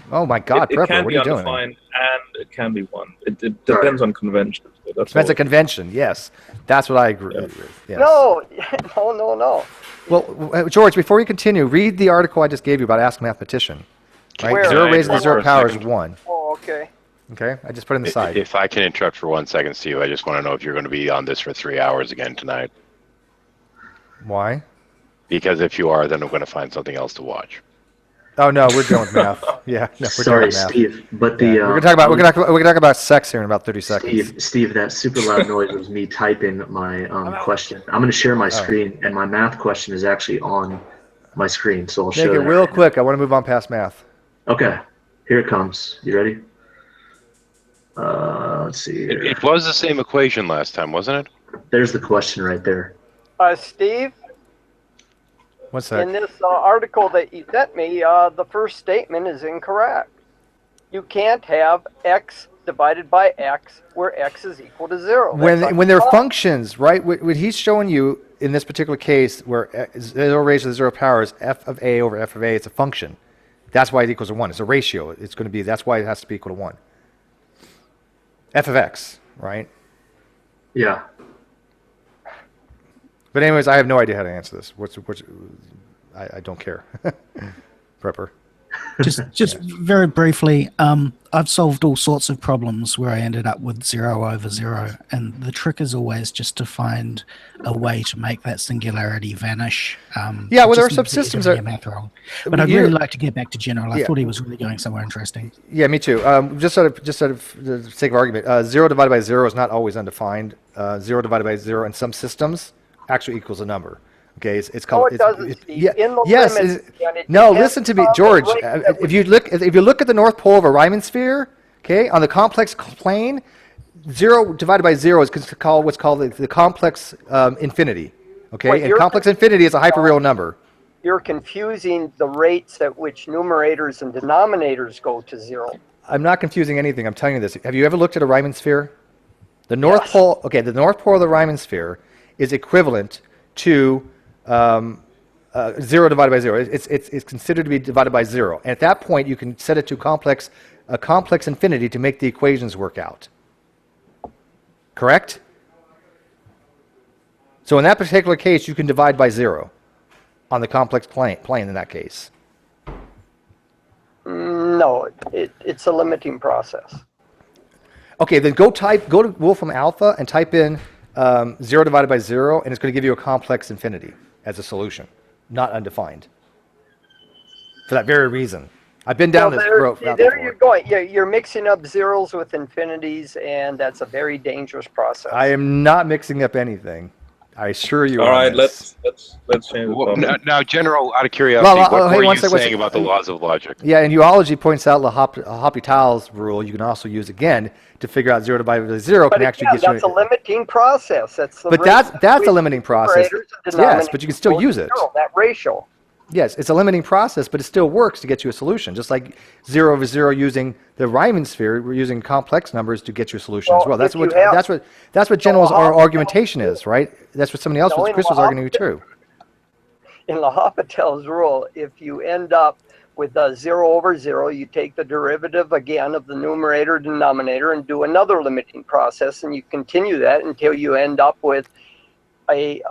Oh my God, Prepper, what are you doing? It can be undefined and it can be 1. It depends on convention. So depends on convention. Yes, that's what I agree with. Yes. No. Well, George, before we continue, read the article I just gave you about Ask a Mathematician. Right? Where? 0 raised to the 0th power is 1. Oh, okay. Okay, I just put it in the side. If I can interrupt for 1 second, Steve, I just want to know if you're going to be on this for 3 hours again tonight. Why? Because if you are, then I'm going to find something else to watch. Oh no, we're done with math. Yeah, no, we're done with math. Steve, but we're gonna talk about sex here in about 30 seconds. Steve, that super loud noise was me typing my question. I'm going to share my screen, and my math question is actually on my screen, so I'll show Make it real quick. I want to move on past math. Okay, here it comes. You ready? Let's see here. It was the same equation last time, wasn't it? There's the question right there. Steve? One sec. In this article that you sent me, the first statement is incorrect. You can't have x divided by x where x is equal to 0. When they're functions, right? What he's showing you in this particular case, where 0 raised to the 0th power is f of a over f of a, it's a function. That's why it equals to 1. It's a ratio. It's going to be. That's why it has to be equal to 1. F of x, right? Yeah. But anyways, I have no idea how to answer this. I don't care. Prepper. Just very briefly, I've solved all sorts of problems where I ended up with 0 over 0, and the trick is always just to find a way to make that singularity vanish. Yeah, well, there are subsystems that math wrong. But I'd really like to get back to General. I thought he was really going somewhere interesting. Yeah, me too. Just sort of the sake of argument, 0 divided by 0 is not always undefined. 0 divided by 0 in some systems actually equals a number. Okay, it's called. No, it doesn't. No, listen to me, George. If you look at the north pole of a Riemann sphere, okay, on the complex plane, 0 divided by 0 is what's called the complex infinity. Okay, and complex infinity is a hyperreal number. You're confusing the rates at which numerators and denominators go to 0. I'm not confusing anything. I'm telling you this. Have you ever looked at a Riemann sphere? The north pole. Okay, the north pole of the Riemann sphere is equivalent to 0 divided by 0. It's considered to be divided by 0. And at that point, you can set it to a complex infinity to make the equations work out. Correct? So in that particular case, you can divide by 0 on the complex plane in that case. No, it's a limiting process. Okay, then go to Wolfram Alpha and type in 0 divided by 0, and it's going to give you a complex infinity as a solution, not undefined. For that very reason. I've been down this road. There you're going. You're mixing up zeros with infinities, and that's a very dangerous process. I am not mixing up anything. I assure you. All on right, this. let's change the topic. Now, General, out of curiosity, what hey, were one you second, saying about the laws of logic? Yeah, and Uology points out the Hospital's rule you can also use again to figure out 0 divided by 0 But can actually again, get that's you. a limiting process. That's the But that's a limiting process. numerators and Yes, but you can still denominators use it. zero, that ratio. Yes, it's a limiting process, but it still works to get you a solution. Just like 0 over 0 using the Riemann sphere, we're using complex numbers to get you a solution as well. That's what General's argumentation is, right? That's what somebody else was. Chris was arguing too. In L'Hopital's rule, if you end up with 0 over 0, you take the derivative again of the numerator denominator and do another limiting process, and you continue that until you end up with a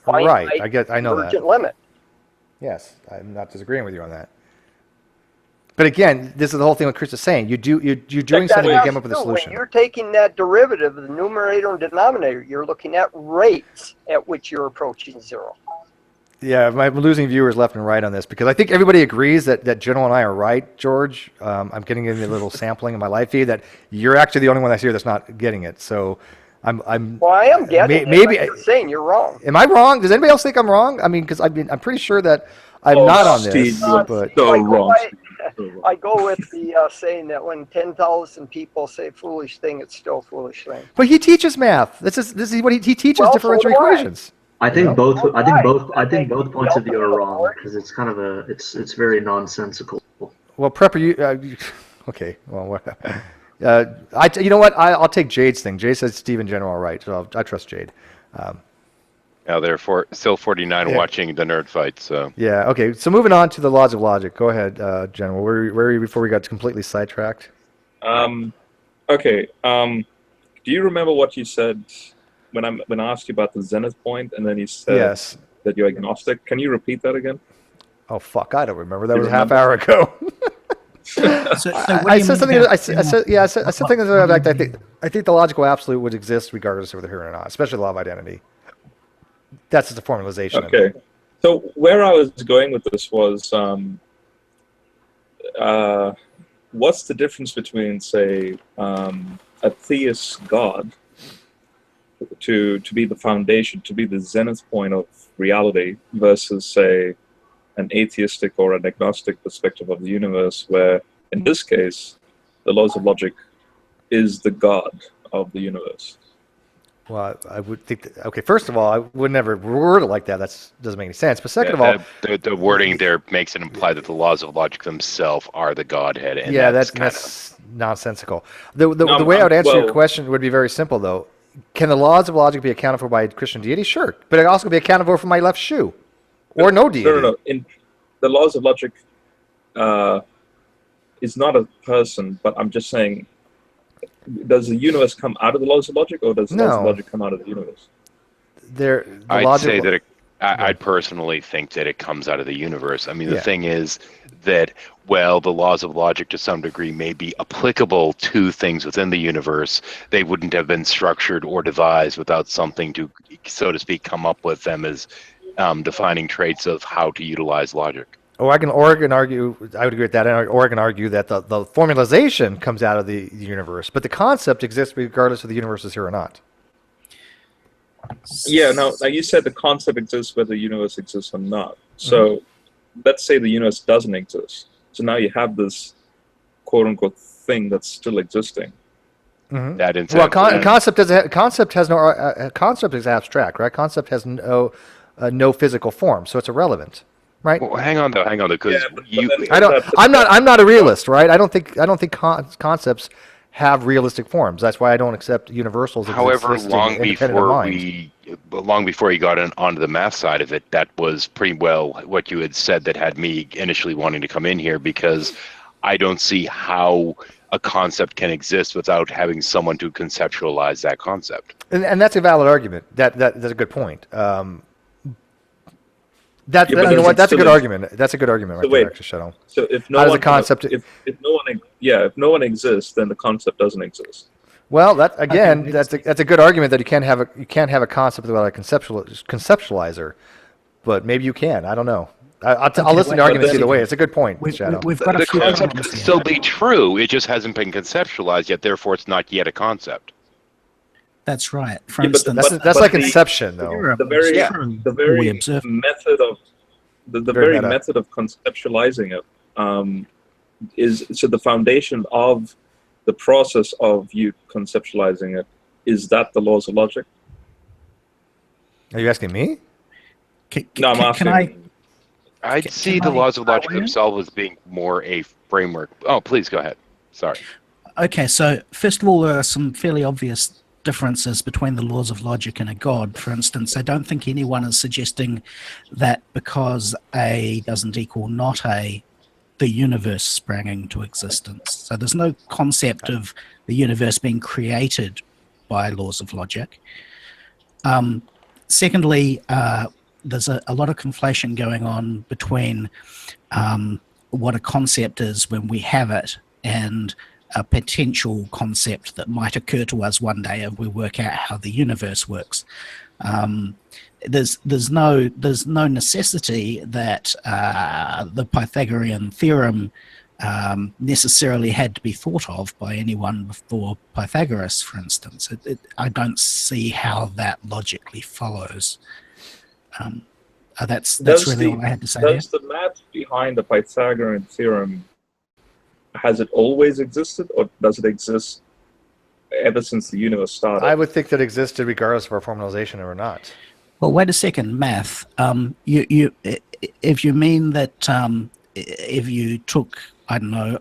finite I know that. convergent limit. Yes, I'm not disagreeing with you on that. But again, this is the whole thing what Chris is saying. You're doing something to come up with a solution. When you're taking that derivative of the numerator and denominator, you're looking at rates at which you're approaching 0. Yeah, I'm losing viewers left and right on this because I think everybody agrees that General and I are right, George. I'm getting in a little sampling in my live feed that you're actually the only one I see that's not getting it. So well, I am getting maybe it. You're saying you're wrong. Am I wrong? Does anybody else think I'm wrong? I mean, because I'm pretty sure that I'm not on this. But I go with the saying that when 10,000 people say foolish thing, it's still foolish thing. But he teaches math. This is what he teaches differential equations. I think both points of view are wrong because it's kind of it's very nonsensical. Well, Prepper, you okay? Well, you know what? I'll take Jade's thing. Jade says Steve and General are right, so I trust Jade. Now there are still 49 watching the nerd fight. So yeah, okay. So moving on to the laws of logic. Go ahead, General. Where were you before we got completely sidetracked? Okay. Do you remember what you said when I asked you about the zenith point, and then you said that you're agnostic? Can you repeat that again? Oh fuck, I don't remember. That was a half hour ago. I said something. I said something like I think the logical absolute would exist regardless of whether here or not, especially the law of identity. That's just a formalization. Okay. So where I was going with this was, what's the difference between, say, a theist God to be the foundation, to be the zenith point of reality, versus, say, an atheistic or an agnostic perspective of the universe, where, in this case, the laws of logic is the God of the universe? Well, I would think that, okay, first of all, I would never word it like that. That doesn't make any sense. But second of all, the wording there makes it imply that the laws of logic themselves are the Godhead. And that's nonsensical. The way I would answer your question would be very simple, though. Can the laws of logic be accounted for by a Christian deity? Sure. But it also be accounted for my left shoe. Or no deity. No. In the laws of logic is not a person, but I'm just saying, does the universe come out of the laws of logic, or does the laws of logic come out of the universe? I'd personally think that it comes out of the universe. I mean, the thing is that, well, the laws of logic to some degree may be applicable to things within the universe. They wouldn't have been structured or devised without something to, so to speak, come up with them as defining traits of how to utilize logic. Or I can argue, I would agree with that, or I can argue that the formalization comes out of the universe, but the concept exists regardless of the universe is here or not. Yeah, now you said the concept exists whether the universe exists or not. So let's say the universe doesn't exist. So now you have this quote-unquote thing that's still existing. Mm-hmm. Well, concept is abstract, right? Concept has no physical form, so it's irrelevant. Right. Well, hang on though, because I'm not a realist, right? I don't think concepts have realistic forms. That's why I don't accept universals. However, long before you got onto the math side of it, that was pretty well what you had said that had me initially wanting to come in here, because I don't see how a concept can exist without having someone to conceptualize that concept. And that's a valid argument. That's a good point. That's a good argument. That's a good argument there, actually, Shadow. So if no one exists, then the concept doesn't exist. Well, that's a good argument that you can't have a concept without a conceptualizer, but maybe you can. I don't know. I'll listen to arguments either way. It's a good point, Shadow. The concept could still be true. It just hasn't been conceptualized yet. Therefore, it's not yet a concept. That's right. For Yeah, but instance, That's like Inception, though. the very the very We observe. method of the Very very meta. method of conceptualizing it is so the foundation of the process of you conceptualizing it is that the laws of logic. Are you asking me? No, I'm asking. I'd see the laws of logic themselves as being more a framework. Oh, please go ahead. Sorry. Okay, so first of all, there are some fairly obvious differences between the laws of logic and a god. For instance, I don't think anyone is suggesting that because A doesn't equal not A, the universe sprang into existence. So there's no concept of the universe being created by laws of logic. Secondly, there's a lot of conflation going on between what a concept is when we have it and a potential concept that might occur to us one day if we work out how the universe works. There's no necessity that the Pythagorean theorem necessarily had to be thought of by anyone before Pythagoras, for instance. I don't see how that logically follows. That's really all I had to say. Does the math behind the Pythagorean theorem, has it always existed, or does it exist ever since the universe started? I would think that existed regardless of our formalization or not. Well, wait a second, math. If you mean that if you took, I don't know,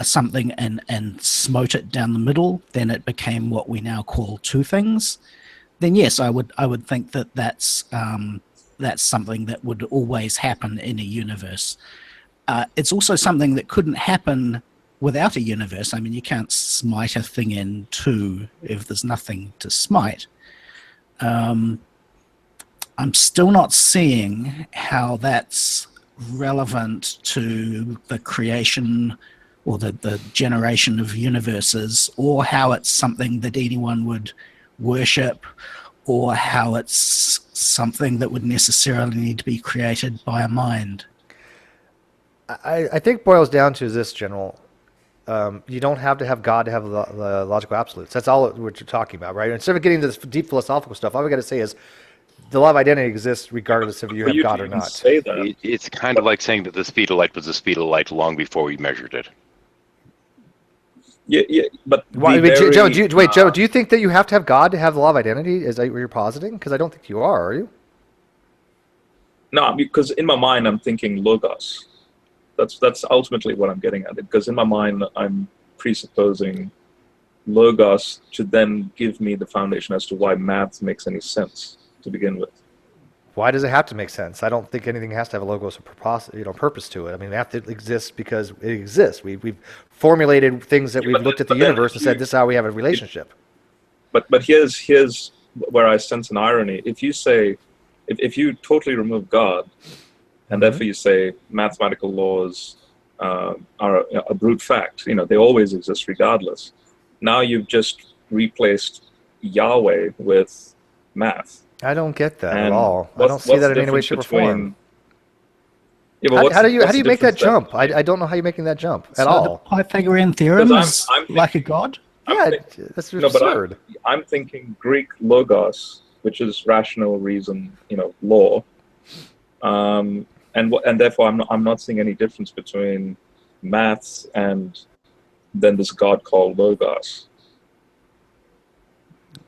something and smote it down the middle, then it became what we now call two things, then yes, I would think that that's something that would always happen in a universe. It's also something that couldn't happen without a universe. I mean, you can't smite a thing in two if there's nothing to smite. I'm still not seeing how that's relevant to the creation or the generation of universes, or how it's something that anyone would worship, or how it's something that would necessarily need to be created by a mind. I think boils down to this, General. You don't have to have God to have the logical absolutes. That's all what you're talking about, right? Instead of getting into this deep philosophical stuff, all we got to say is the law of identity exists regardless if you have God or not. Say that. It's kind of like saying that the speed of light was the speed of light long before we measured it. Yeah, but Joe, do you think that you have to have God to have the law of identity? Is that what you're positing? Because I don't think you are you? No, because in my mind I'm thinking logos. That's ultimately what I'm getting at. Because in my mind I'm presupposing logos to then give me the foundation as to why math makes any sense to begin with. Why does it have to make sense? I don't think anything has to have a logos or purpose to it. I mean, math exists because it exists. We've formulated things that we've looked at the universe and said this is how we have a relationship. But here's where I sense an irony. If you say, if you totally remove God, and therefore you say mathematical laws are a brute fact, they always exist regardless. Now you've just replaced Yahweh with math. I don't get that at all. I don't see that in any way, shape, or form. How do you make that jump? I don't know how you're making that jump at all. The Pythagorean theorem is like a god? Yeah, that's absurd. But I'm thinking Greek logos, which is rational reason, law, and therefore I'm not seeing any difference between maths and then this god called logos.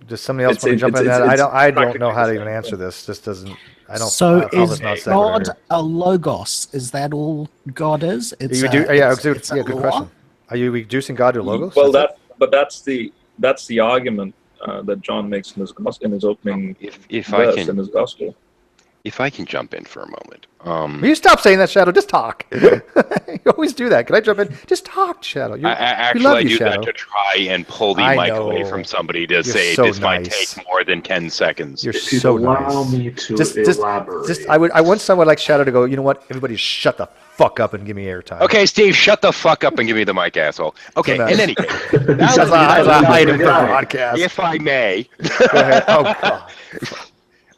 Does somebody else want to jump in that? I don't know how to even answer this. This doesn't. I don't. So is God a logos? Is that all God is? It's good question. Are you reducing God to logos? Well, that's the argument that John makes in his opening verse in his gospel. If I can jump in for a moment. Will you stop saying that, Shadow? Just talk. You always do that. Can I jump in? Just talk, Shadow. I do that to try and pull the mic away from somebody to say this might take more than 10 seconds. You're so nice. Allow me to elaborate. I want someone like Shadow to go, you know what? Everybody shut the fuck up and give me airtime. Okay, Steve, shut the fuck up and give me the mic, asshole. Okay, in any case. That's a item for broadcast. If I may. Go ahead. Oh, God.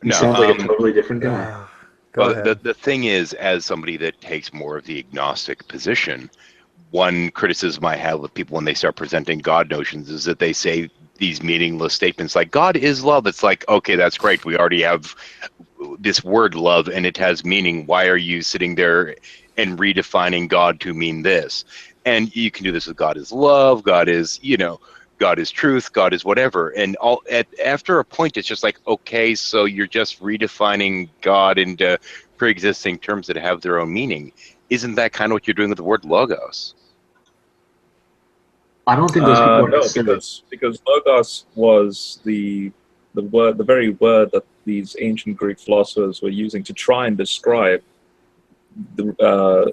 No, sounds like a totally different guy. The thing is, as somebody that takes more of the agnostic position, one criticism I have with people when they start presenting God notions is that they say these meaningless statements like God is love. It's like, okay, that's great. We already have this word love and it has meaning. Why are you sitting there and redefining God to mean this? And you can do this with God is love, God is, God is truth, God is whatever. And after a point, it's just like, okay, so you're just redefining God into pre-existing terms that have their own meaning. Isn't that kind of what you're doing with the word logos? I don't think those people are No, necessarily. because logos was the very word that these ancient Greek philosophers were using to try and describe the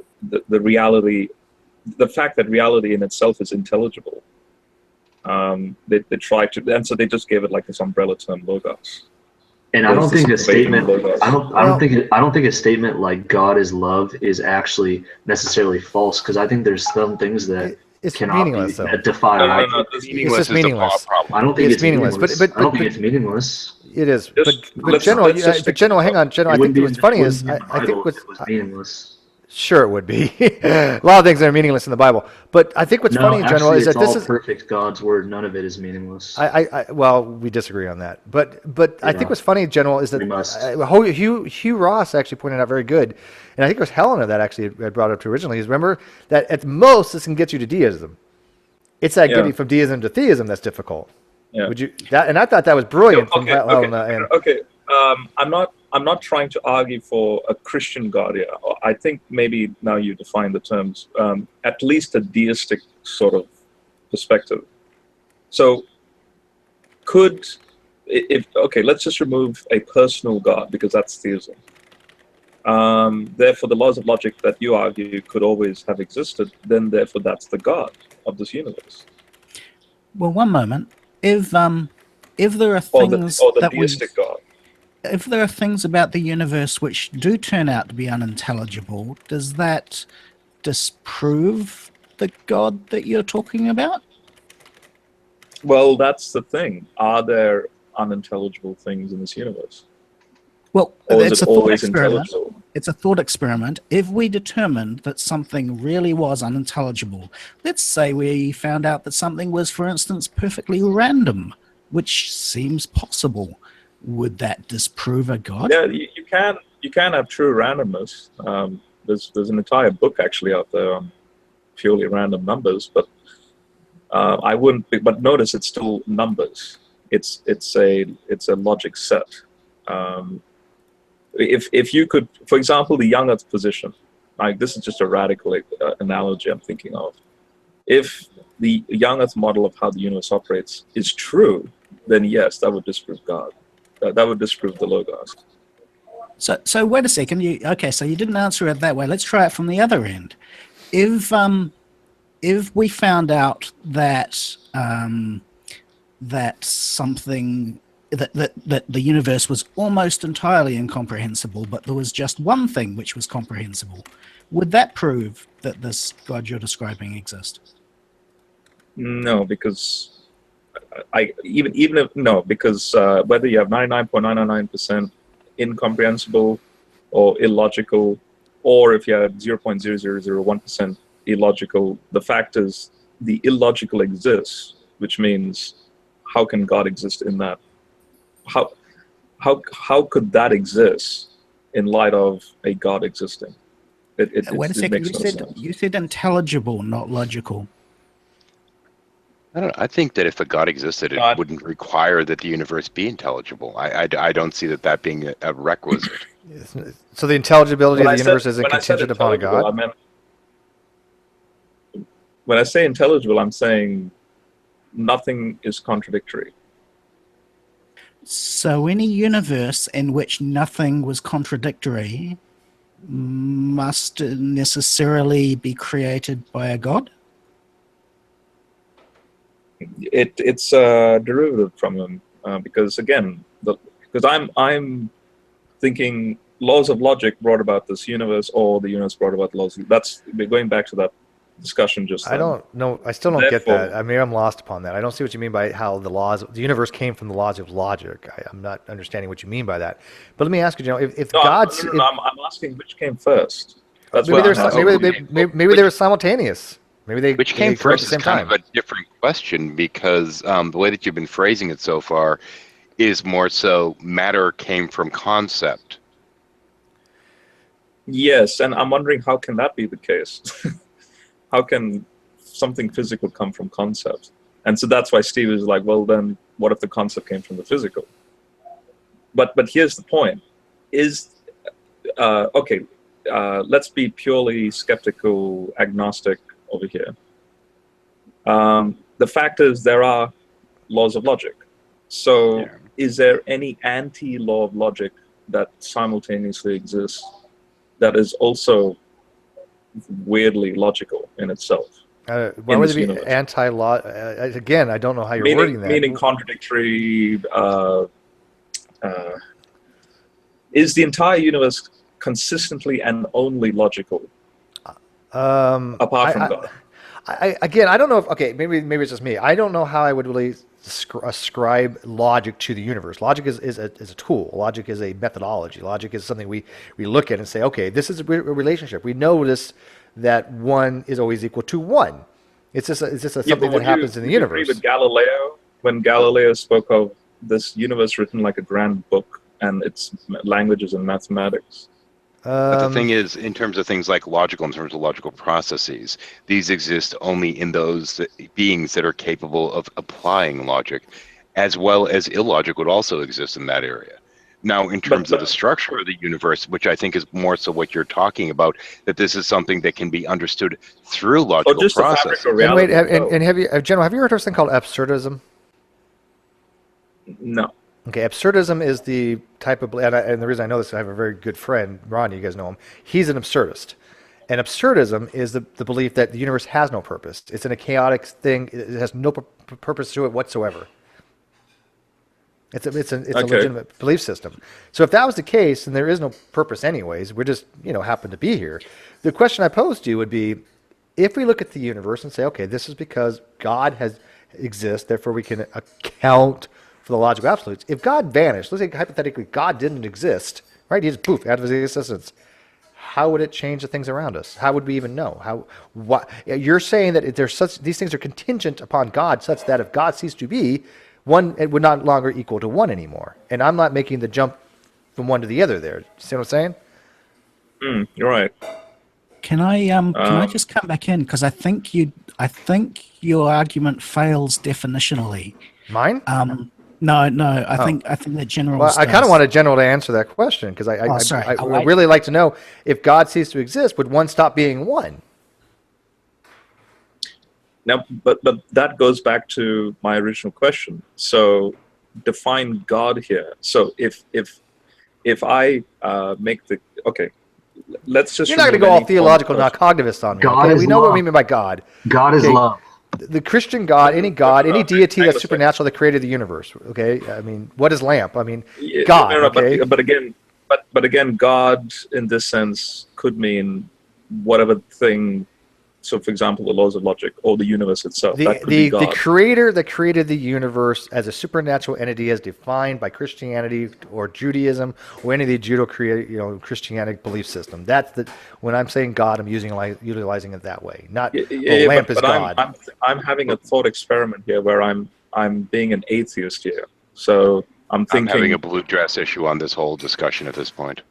reality, the fact that reality in itself is intelligible. They tried to, and so they just gave it like this umbrella term, logos. And I don't think a statement. Logos. I don't think a statement like God is love is actually necessarily false, because I think there's some things that it's cannot meaningless, be though. that defy logic. It's just meaningless. I don't think it's meaningless. meaningless. I don't think it's meaningless. It is, but General, hang on, General. I think what's funny is I think what's meaningless. Sure, it would be. A lot of things are meaningless in the Bible, but I think what's funny, General, is that this is perfect God's word. None of it is meaningless. Well, we disagree on that, but I think what's funny, General, is that Hugh Ross actually pointed out very good, and I think it was Helena that actually had brought it up to originally. Is remember that at most this can get you to deism. It's that getting from deism to theism that's difficult. Yeah. Would you that? And I thought that was brilliant from Helena. And I'm not trying to argue for a Christian God here. I think maybe now you define the terms, at least a deistic sort of perspective. So let's just remove a personal God, because that's theism. Therefore, the laws of logic that you argue could always have existed, then therefore that's the God of this universe. Well, one moment. If there are things or the deistic God. If there are things about the universe which do turn out to be unintelligible, does that disprove the God that you're talking about? Well, that's the thing. Are there unintelligible things in this universe? Well, or it's is a it thought always experiment. intelligible? It's a thought experiment. If we determined that something really was unintelligible, let's say we found out that something was, for instance, perfectly random, which seems possible. Would that disprove a God? Yeah, you can have true randomness. There's an entire book actually out there on purely random numbers, but I wouldn't. But notice it's still numbers. It's a logic set. If you could, for example, the young Earth position, like this is just a radical analogy I'm thinking of. If the young Earth model of how the universe operates is true, then yes, that would disprove God. That would disprove the logos. So wait a second. So you didn't answer it that way. Let's try it from the other end. If we found out that that something that the universe was almost entirely incomprehensible, but there was just one thing which was comprehensible, would that prove that this God you're describing exists? No, because because whether you have 99.999% incomprehensible or illogical, or if you have 0.0001% illogical, the fact is the illogical exists, which means how can God exist in that? How could that exist in light of a God existing? Wait a second. You said intelligible, not logical. I don't know. I think that if a God existed, it wouldn't require that the universe be intelligible. I don't see that being a requisite. So the intelligibility of the universe isn't contingent upon a God? When I say intelligible, I'm saying nothing is contradictory. So any universe in which nothing was contradictory must necessarily be created by a God? It's a derivative from them, because again, because I'm thinking laws of logic brought about this universe, or the universe brought about the laws. That's going back to that discussion just then. I don't know. I still don't get that. I mean, I'm lost upon that. I don't see what you mean by how the universe came from the laws of logic. I'm not understanding what you mean by that. But let me ask you, General, if God's... I'm asking which came first. That's maybe they were simultaneous. Maybe Which they came occur at first the is same kind time. of a different question because the way that you've been phrasing it so far is more so matter came from concept. Yes, and I'm wondering how can that be the case? How can something physical come from concept? And so that's why Steve is like, well, then what if the concept came from the physical? But here's the point: let's be purely skeptical, agnostic over here. The fact is there are laws of logic. So is there any anti-law of logic that simultaneously exists that is also weirdly logical in itself? Why would it be anti-law? Again, I don't know how you're wording that. Meaning contradictory. Is the entire universe consistently and only logical? Apart from God. Again, I don't know if, okay, maybe it's just me. I don't know how I would really ascribe logic to the universe. Logic is a tool. Logic is a methodology. Logic is something we look at and say, okay, this is a relationship. We notice that 1 is always equal to 1. It's just something that happens in the universe. Would you agree with Galileo when Galileo spoke of this universe written like a grand book and its languages and mathematics? But the thing is, in terms of things like logical, in terms of logical processes, these exist only in those beings that are capable of applying logic, as well as illogic would also exist in that area. Now, in terms of the structure of the universe, which I think is more so what you're talking about, that this is something that can be understood through logical processes. And wait, and have you, General, have you heard of something called absurdism? No. Okay, absurdism is the type of, and the reason I know this, I have a very good friend, Ron, you guys know him. He's an absurdist. And absurdism is the belief that the universe has no purpose. It's in a chaotic thing. It has no purpose to it whatsoever. It's a legitimate belief system. So if that was the case, and there is no purpose anyways, we're just, happen to be here. The question I posed to you would be, if we look at the universe and say, okay, this is because God exists, therefore we can account for the logical absolutes. If God vanished, let's say hypothetically God didn't exist, right? He just poof out of his existence. How would it change the things around us? How would we even know? You're saying that these things are contingent upon God, such that if God ceased to be, it would not longer equal to 1 anymore. And I'm not making the jump from one to the other there. See what I'm saying? You're right. Can I just come back in, because I think your argument fails definitionally. Mine? No. I think the general. Well, I kind of want a general to answer that question, because I would really like to know, if God ceased to exist, would 1 stop being 1? Now, but that goes back to my original question. So, define God here. So, if I make the let's just. You're not going to go all theological, not cognitivist on me. God we know what we mean by God. God is love. The Christian God, any deity that's supernatural that created the universe. Okay, I mean, what is lamp? I mean, God. Okay, but again, God in this sense could mean whatever thing. So, for example, the laws of logic or the universe itself. That could be God. The creator that created the universe as a supernatural entity as defined by Christianity or Judaism or any of the Christianic belief system. That's when I'm saying God, I'm utilizing it that way. Not lamp is God. I'm having a thought experiment here where I'm being an atheist here. So I'm thinking. I'm having a blue dress issue on this whole discussion at this point.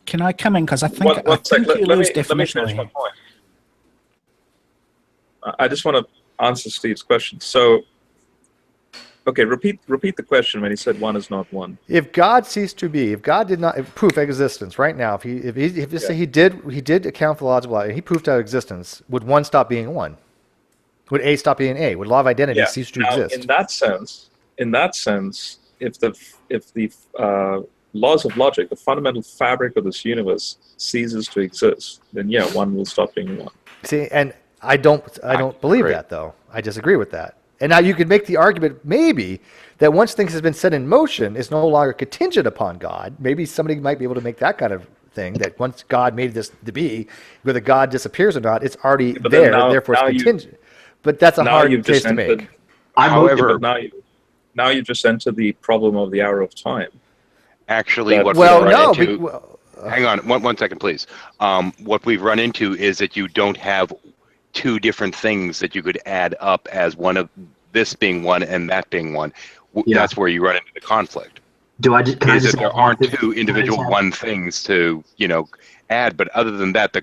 Can I come in? Because I think you lose definitionally. Let me finish my point. I just want to answer Steve's question. So, okay, repeat the question when he said 1 is not 1. If God ceased to be, if God did not proof existence right now, if he did account for the laws of life and he proved out existence, would 1 stop being 1? Would A stop being A? Would law of identity cease to exist? In that sense, if the laws of logic, the fundamental fabric of this universe, ceases to exist, then 1 will stop being 1. See, and I don't believe that, though. I disagree with that. And now you could make the argument maybe that once things have been set in motion, it's no longer contingent upon God. Maybe somebody might be able to make that kind of thing, that once God made this to be, whether God disappears or not, it's already there, therefore it's contingent. But that's a hard case to make. However, now you just enter the problem of the hour of time. Actually, hang on one second, please. What we've run into is that you don't have two different things that you could add up as one of this being one and that being one. That's where you run into the conflict. There aren't two individual one things to add, but other than that,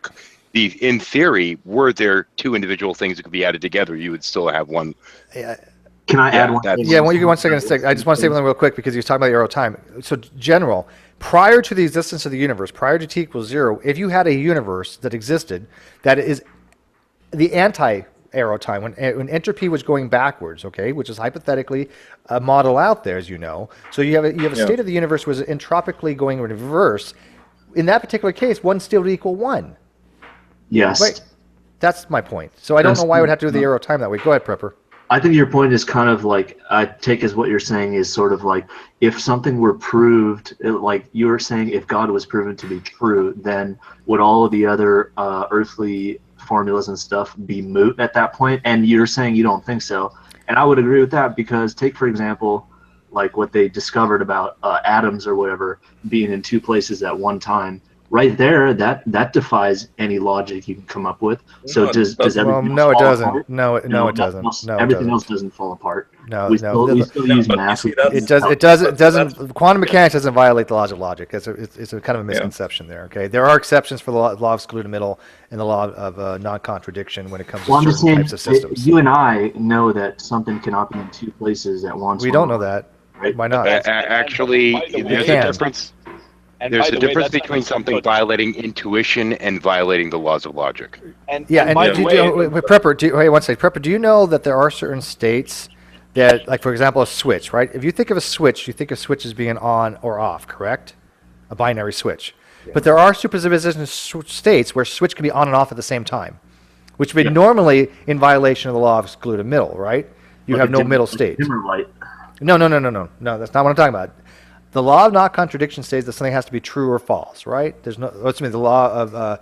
in theory, were there two individual things that could be added together, you would still have one. Can I add one thing? Yeah, one second. I just want to say one real quick because you was talking about the arrow time. So, general, prior to the existence of the universe, prior to t equals 0, if you had a universe that existed that is the anti-arrow time, when entropy was going backwards, okay, which is hypothetically a model out there, as you know. So you have a state of the universe was entropically going in reverse. In that particular case, 1 still would equal 1. Yes. Right. That's my point. So I don't know why I would have to do the arrow time that way. Go ahead, Prepper. I think your point is kind of like, I take as what you're saying is sort of like, if something were proved, like you were saying, if God was proven to be true, then would all of the other earthly formulas and stuff be moot at that point? And you're saying you don't think so. And I would agree with that because take, for example, like what they discovered about atoms or whatever being in two places at one time. Right there, that defies any logic you can come up with. So does everything no, else it fall doesn't. apart? No, it doesn't. No, everything else doesn't fall apart. No, we still use math. It doesn't. Quantum mechanics doesn't violate the laws of logic. It's a kind of a misconception there. Okay, there are exceptions for the law of excluded middle and the law of non-contradiction when it comes to certain types of systems. You and I know that something cannot be in two places at once. We don't know that. Right? Why not? Actually, there's a difference. There's a difference between something violating intuition and violating the laws of logic. Prepper, do you know that there are certain states that, like for example, a switch, right? If you think of a switch, you think of switch as being on or off, correct? A binary switch. Yeah. But there are superposition states where switch can be on and off at the same time, which would be normally in violation of the law of excluded middle, right? You have no middle state. No, that's not what I'm talking about. The law of non-contradiction states that something has to be true or false, right? There's no. The law of the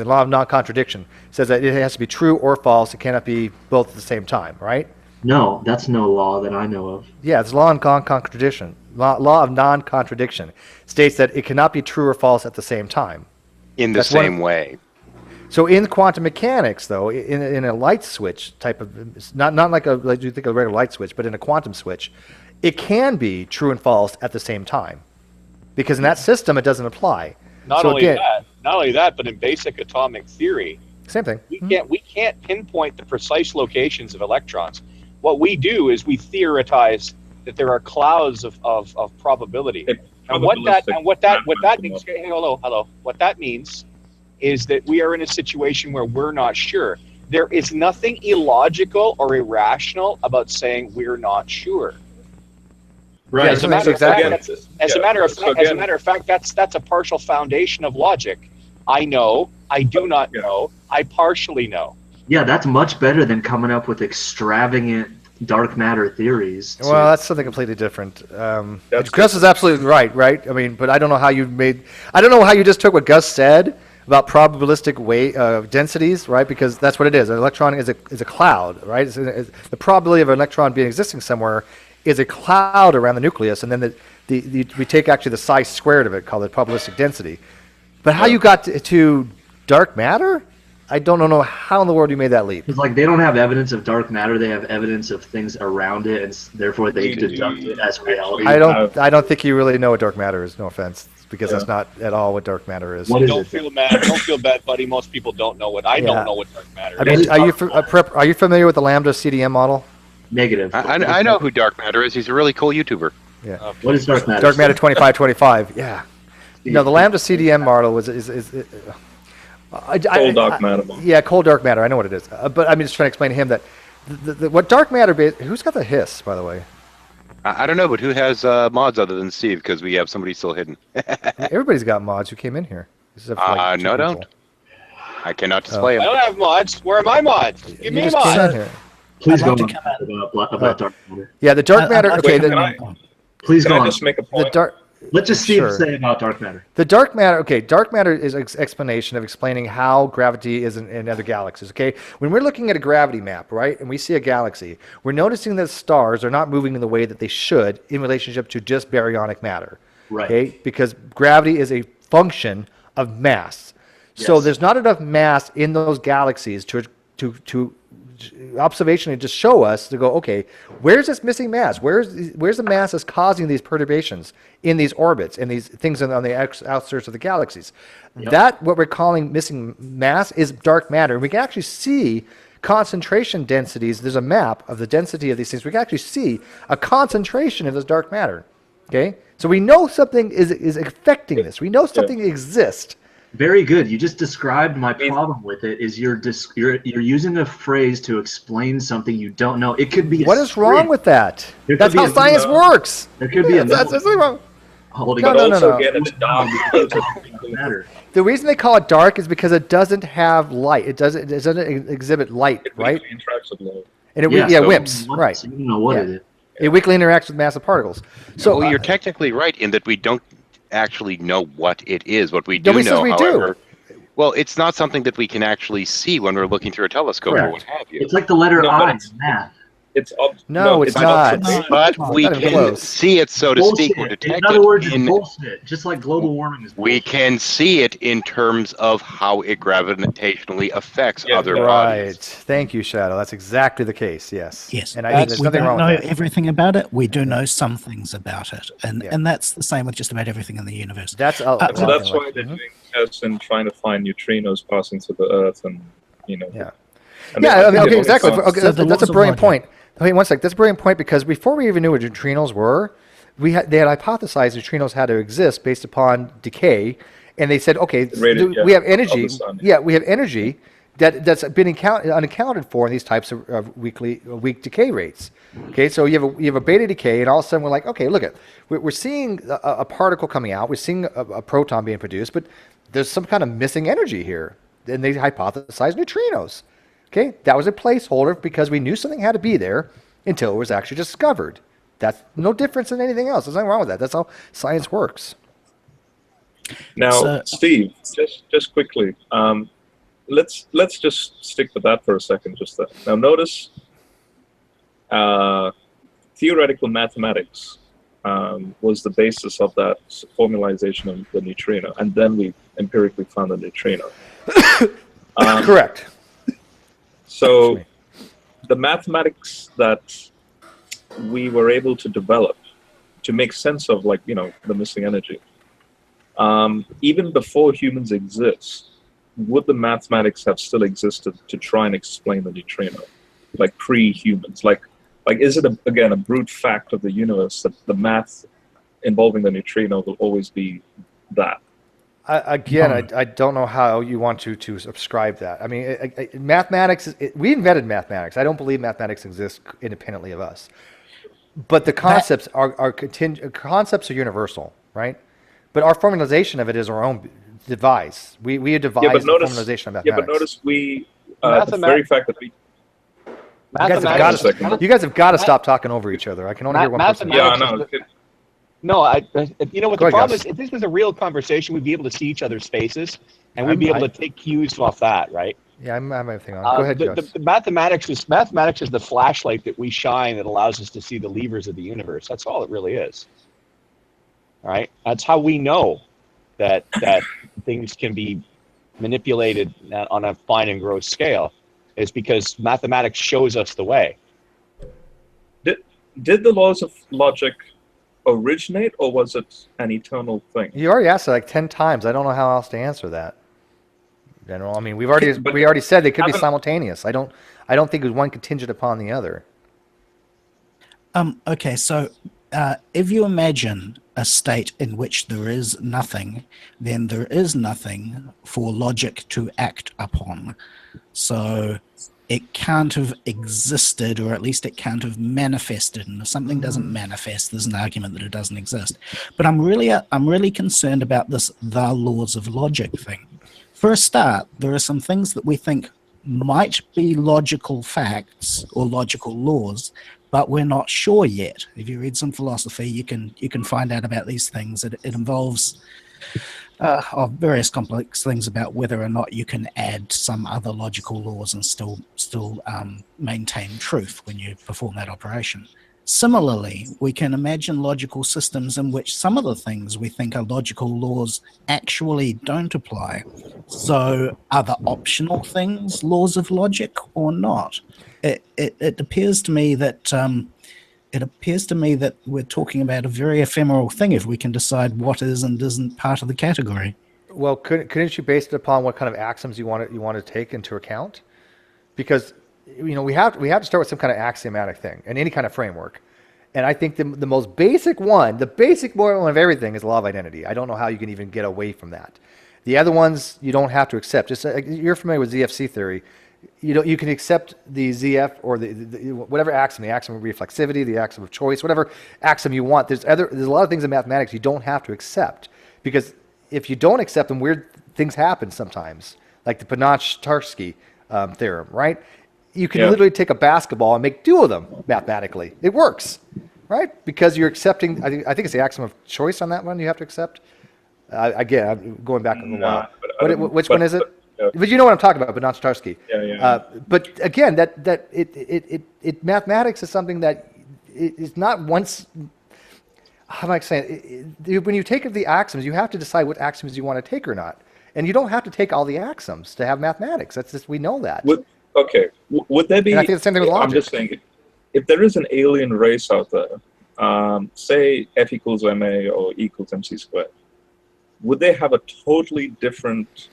law of non-contradiction says that it has to be true or false. It cannot be both at the same time, right? No, that's no law that I know of. Yeah, it's law of non-contradiction. Law of non-contradiction states that it cannot be true or false at the same time. In the same way. So in quantum mechanics, though, in a light switch type of, not like you think of a regular light switch, but in a quantum switch, it can be true and false at the same time, because in that system it doesn't apply. Not only that, but in basic atomic theory, same thing. We can't pinpoint the precise locations of electrons. What we do is we theorize that there are clouds of probability. And what that means. Hey, hello. What that means is that we are in a situation where we're not sure. There is nothing illogical or irrational about saying we're not sure. Right. Yeah, as a matter of fact, that's a partial foundation of logic. I know, I do not know, I partially know. Yeah, that's much better than coming up with extravagant dark matter theories. Well, that's something completely different. Gus is absolutely right? I mean, but I don't know how you just took what Gus said about probabilistic densities, right? Because that's what it is. An electron is a cloud, right? The probability of an electron being existing somewhere is a cloud around the nucleus, and then we take actually the psi squared of it, called the probabilistic density. But how you got to dark matter? I don't know how in the world you made that leap. It's like they don't have evidence of dark matter; they have evidence of things around it, and therefore they deduct it as reality. I don't think you really know what dark matter is. No offense, because that's not at all what dark matter is. Don't feel bad, buddy. Most people don't know what I don't know what dark matter is. Are you familiar with the lambda CDM model? Negative. I know who Dark Matter is. He's a really cool YouTuber. Yeah. What is Dark Matter? Dark Matter 2525. Yeah. No, the lambda CDM model is cold dark matter. Yeah, cold dark matter. I know what it is. But I'm just trying to explain to him that what dark matter. Who's got the hiss, by the way? I don't know, but who has mods other than Steve? Because we have somebody still hidden. Everybody's got mods who came in here. No, don't. I cannot display them. I don't have mods. Where are my mods? Give me a mod. Please go on about dark matter. Yeah, the dark matter. Okay, please go on. Just make a point. Let's just see what to say about dark matter. The dark matter. Okay, dark matter is an explanation of explaining how gravity is in other galaxies. Okay, when we're looking at a gravity map, right, and we see a galaxy, we're noticing that stars are not moving in the way that they should in relationship to just baryonic matter. Right. Okay, because gravity is a function of mass. So Yes. there's not enough mass in those galaxies to observationally just show us to go, okay, where's this missing mass? Where's the mass that's causing these perturbations in these orbits and these things on the outskirts of the galaxies? Yep. That, what we're calling missing mass, is dark matter. We can actually see concentration densities. There's a map of the density of these things. We can actually see a concentration of this dark matter. Okay, so we know something is affecting this. We know something exists. Very good. You just described my problem with it. Is you're using a phrase to explain something you don't know. It could be. What is wrong with that? There That's could be how science works. There could be a that's wrong. holding. No, it. no, no, no. Matter. The reason they call it dark is because it doesn't have light. It doesn't exhibit light, right? It interacts with light. And it WIMPs, right? So you don't know what it is. It weakly interacts with massive particles. So well, you're technically right in that we don't actually know what it is. What we do Nobody says know, we however, do. well, it's not something that we can actually see when we're looking through a telescope or what have you. It's like the letter No, I but in math. No, it's not. But we not even can close. see it, so to speak, or Bullshit. detect In other words, it. it's bullshit. Just like global warming is bullshit. We can see it in terms of how it gravitationally affects other right. bodies. Thank you, Shadow. That's exactly the case. Yes. Yes. And I think there's we nothing don't wrong know with that. everything about it. We do know some things about it, and that's the same with just about everything in the universe. That's So that's why they're doing tests and trying to find neutrinos passing through the Earth, and Yeah. And Yeah. I mean, okay. they Exactly. always Okay, found- that's a brilliant point. Wait one sec. That's a brilliant point because before we even knew what neutrinos were, they had hypothesized neutrinos had to exist based upon decay, and they said, okay, we have energy. Yeah, we have energy that's been unaccounted for in these types of weak decay rates. Okay, so you have a beta decay, and all of a sudden we're like, okay, look we're seeing a particle coming out, we're seeing a proton being produced, but there's some kind of missing energy here, and they hypothesized neutrinos. Okay, that was a placeholder because we knew something had to be there until it was actually discovered. That's no difference than anything else. There's nothing wrong with that. That's how science works. Now, Steve, just quickly, let's just stick with that for a second. Just that. Now, notice theoretical mathematics was the basis of that formalization of the neutrino, and then we empirically found the neutrino. Correct. So the mathematics that we were able to develop to make sense of, like, the missing energy, even before humans exist, would the mathematics have still existed to try and explain the neutrino, like pre-humans? Like is it again a brute fact of the universe that the math involving the neutrino will always be that? I don't know how you want to subscribe that. I mean, mathematics, we invented mathematics. I don't believe mathematics exists independently of us. But the concepts concepts are universal, right? But our formalization of it is our own device. We devised the formalization of mathematics. Yeah, but notice the very fact that we... You guys have got to stop talking over each other. I can only hear one person. Yeah, I know. No, you know what Go the ahead, problem Gus. is? If this was a real conversation, we'd be able to see each other's faces, and we'd be able to take cues off that, right? Yeah, I have everything on. Go ahead, Gus. The mathematics is the flashlight that we shine that allows us to see the levers of the universe. That's all it really is. All right, that's how we know that things can be manipulated on a fine and gross scale, is because mathematics shows us the way. Did the laws of logic originate, or was it an eternal thing? You already asked it like 10 times. I don't know how else to answer that. I mean, we already said they could be simultaneous. I don't think it was one contingent upon the other. Okay, so if you imagine a state in which there is nothing, then there is nothing for logic to act upon. So it can't have existed, or at least it can't have manifested. And if something doesn't manifest, there's an argument that it doesn't exist. But I'm really concerned about this "the laws of logic" thing. For a start, there are some things that we think might be logical facts or logical laws, but we're not sure yet. If you read some philosophy, you can find out about these things. It involves various complex things about whether or not you can add some other logical laws and still maintain truth when you perform that operation. Similarly, we can imagine logical systems in which some of the things we think are logical laws actually don't apply. So are the optional things laws of logic or not? It appears to me that we're talking about a very ephemeral thing if we can decide what is and isn't part of the category. Well, couldn't you base it upon what kind of axioms you want to take into account? Because we have to start with some kind of axiomatic thing in any kind of framework. And I think the most basic one, the basic one of everything is law of identity. I don't know how you can even get away from that. The other ones you don't have to accept. Just you're familiar with ZFC theory. You can accept the ZF or the whatever axiom, the axiom of reflexivity, the axiom of choice, whatever axiom you want. There's a lot of things in mathematics you don't have to accept, because if you don't accept them, weird things happen sometimes, like the Panach-Tarski theorem, right? You can literally take a basketball and make two of them mathematically. It works, right? Because you're accepting. I think it's the axiom of choice on that one. You have to accept. Again, I'm going back a while. Which one is it? But you know what I'm talking about, Panach-Tarski. But again, that mathematics is something that is not once. How am I saying? When you take the axioms, you have to decide what axioms you want to take or not, and you don't have to take all the axioms to have mathematics. That's just, we know that. Would there be? And I think the same thing with logic. I'm just saying, if there is an alien race out there, say F equals ma or E equals mc squared, would they have a totally different,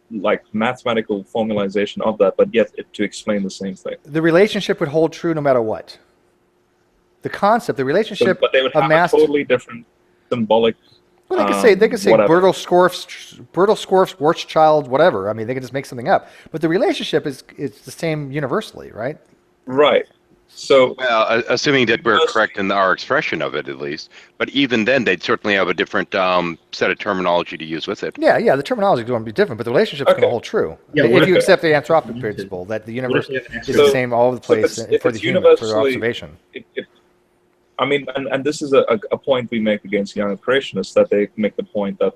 like, mathematical formalization of that, but yet to explain the same thing? The relationship would hold true no matter what. The concept, the relationship, but they would have a totally different symbolic. Well, they could say Bertel-Schwarz, Schwarzschild, whatever. I mean, they can just make something up. But the relationship is the same universally, right? Right. So, well, assuming that we're correct in our expression of it, at least. But even then, they'd certainly have a different set of terminology to use with it. Yeah. The terminology is going to be different, but the relationship is going to hold true. Yeah, if you accept the anthropic principle, that the universe is the same all over the place for the human, for observation. I mean, and this is a point we make against young creationists, that they make the point that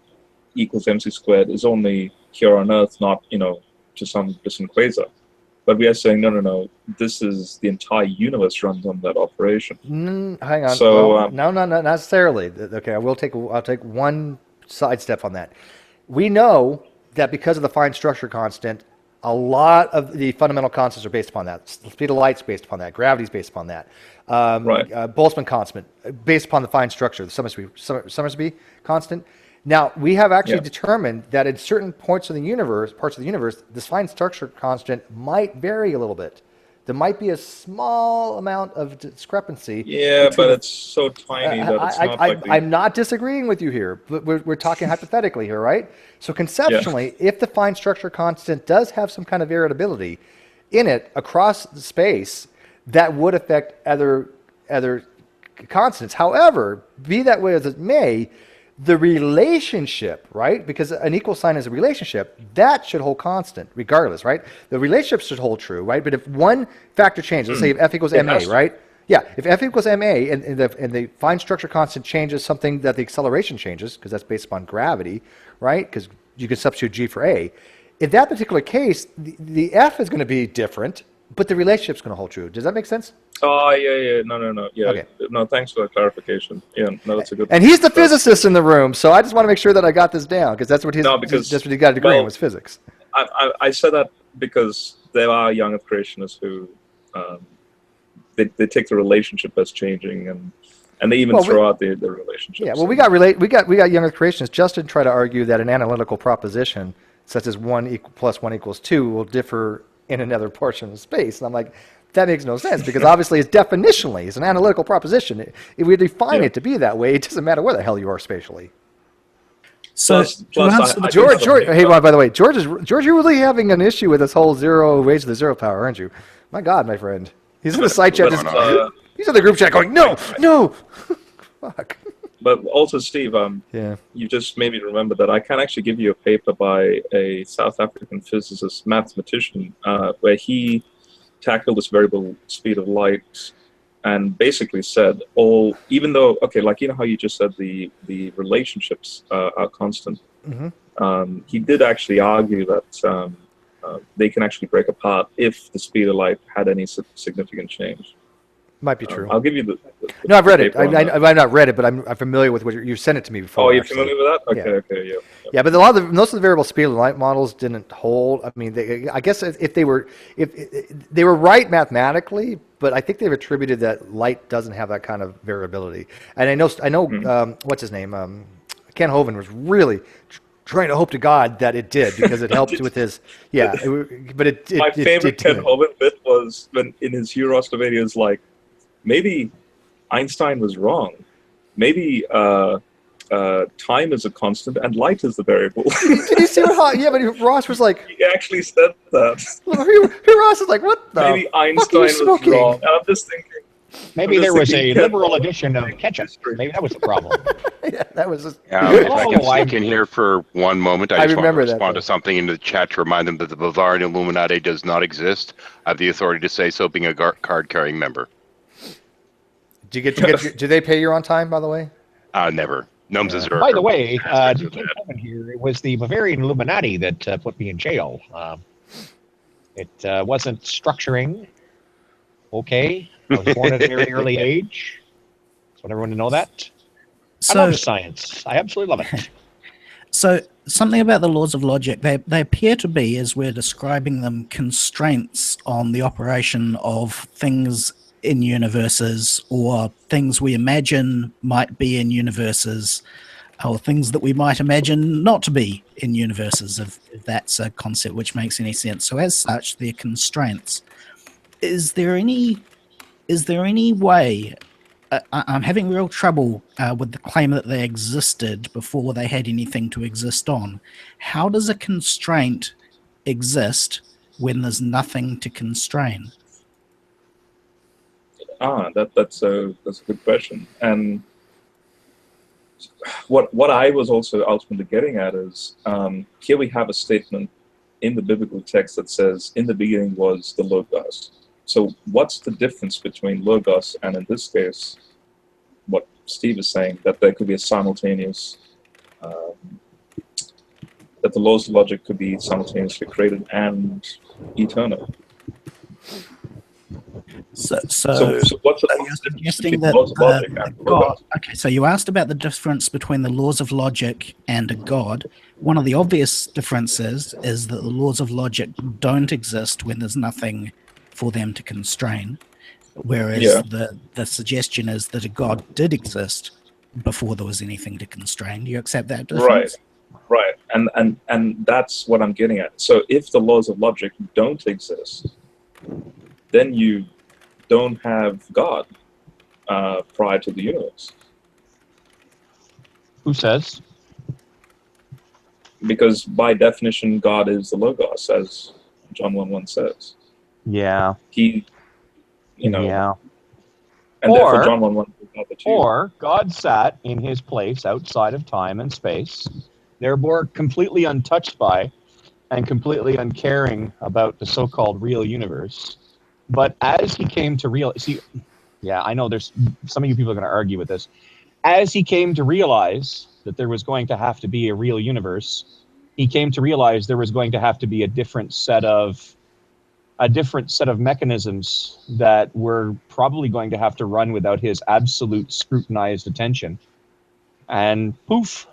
E equals mc squared is only here on Earth, not, to some distant quasar. But we are saying, no, this is the entire universe runs on that operation. Hang on. So, no, not necessarily. Okay, I'll take one sidestep on that. We know that because of the fine structure constant, a lot of the fundamental constants are based upon that. The speed of light is based upon that. Gravity is based upon that. Boltzmann constant, based upon the fine structure, the Summersby constant. Now, we have actually determined that in certain parts of the universe, this fine structure constant might vary a little bit. There might be a small amount of discrepancy. Yeah, but it's so tiny that it's not likely. I'm not disagreeing with you here, but we're talking hypothetically here, right? So conceptually, if the fine structure constant does have some kind of variability in it across the space, that would affect other constants. However, be that way as it may, the relationship, right? Because an equal sign is a relationship, that should hold constant regardless, right? The relationship should hold true, right? But if one factor changes, let's say if F equals ma, right? Yeah, if F equals ma and the fine structure constant changes something that the acceleration changes, because that's based upon gravity, right? Because you can substitute g for a. In that particular case, the F is going to be different, but the relationship's going to hold true. Does that make sense? Oh, yeah. No. Yeah. Okay. No, thanks for the clarification. Yeah, no, that's a good And he's the physicist in the room, so I just want to make sure that I got this down, because that's what he got a degree in, was physics. I said that because there are young creationists who they take the relationship as changing, and they even throw out the relationship. Yeah, well, we got young creationists just to try to argue that an analytical proposition such as 1 plus 1 equals 2 will differ in another portion of space. And I'm like, that makes no sense, because obviously it's definitionally, it's an analytical proposition. If we define it to be that way, it doesn't matter where the hell you are spatially. So, George, hey, by the way, George, you're really having an issue with this whole zero raised to the 0 power, aren't you? My God, my friend. He's in the side chat. He's in the group chat going, no. Fuck. But also, Steve, you just made me remember that I can actually give you a paper by a South African physicist, mathematician, where he tackled this variable speed of light and basically said even though, like, how you just said the relationships are constant, he did actually argue that they can actually break apart if the speed of light had any significant change. Might be true. I'll give you the no, I've read it. paper on that. I've not read it, but I'm familiar with what you sent it to me before. Oh, you're actually. familiar with that? Okay, Yeah. okay, yeah. Yeah, but a lot of most of the variable speed of light models didn't hold. I mean, I guess if they were right mathematically, but I think they've attributed that light doesn't have that kind of variability. And I know, what's his name? Ken Hovind was really trying to hope to God that it did because it helped with his My favorite Ken Hovind bit was when in his Eurostar video is like, maybe Einstein was wrong. Maybe time is a constant and light is the variable. Did you see what? Yeah, but Ross was like. He actually said that. Ross is like, what the? Maybe Einstein was wrong. And I'm just thinking. Maybe there was a liberal edition of ketchup. Maybe that was the problem. Yeah, that was just. If I can sneak in here for one moment, I just want to respond that, to something in the chat to remind them that the Bavarian Illuminati does not exist. I have the authority to say so, being a card-carrying member. Do they pay you on time, by the way? Never. Numbs is By the way, here, it was the Bavarian Illuminati that put me in jail. It wasn't structuring. Okay. I was born at a very early age. Just want everyone to know that. I love science. I absolutely love it. So something about the laws of logic, they appear to be, as we're describing them, constraints on the operation of things in universes, or things we imagine might be in universes, or things that we might imagine not to be in universes, if that's a concept which makes any sense. So as such, they're constraints. Is there any way, I'm having real trouble with the claim that they existed before they had anything to exist on. How does a constraint exist when there's nothing to constrain? That's a good question. And what I was also ultimately getting at is, here we have a statement in the biblical text that says, in the beginning was the Logos. So what's the difference between Logos and, in this case, what Steve is saying, that there could be a simultaneous, that the laws of logic could be simultaneously created and eternal? So what's the you're suggesting that God? Okay, so you asked about the difference between the laws of logic and a God. One of the obvious differences is that the laws of logic don't exist when there's nothing for them to constrain, whereas the suggestion is that a God did exist before there was anything to constrain. Do you accept that difference? Right. And that's what I'm getting at. So if the laws of logic don't exist, then you don't have God prior to the universe. Who says? Because by definition, God is the Logos, as John 1:1 says. Yeah. Yeah. And Or, therefore, John 1:1 is not the two. Or God sat in his place outside of time and space, therefore completely untouched by and completely uncaring about the so-called real universe. But as he came to I know there's some of you people are going to argue with this. As he came to realize that there was going to have to be a real universe, he came to realize there was going to have to be a different set of mechanisms that were probably going to have to run without his absolute scrutinized attention. And poof,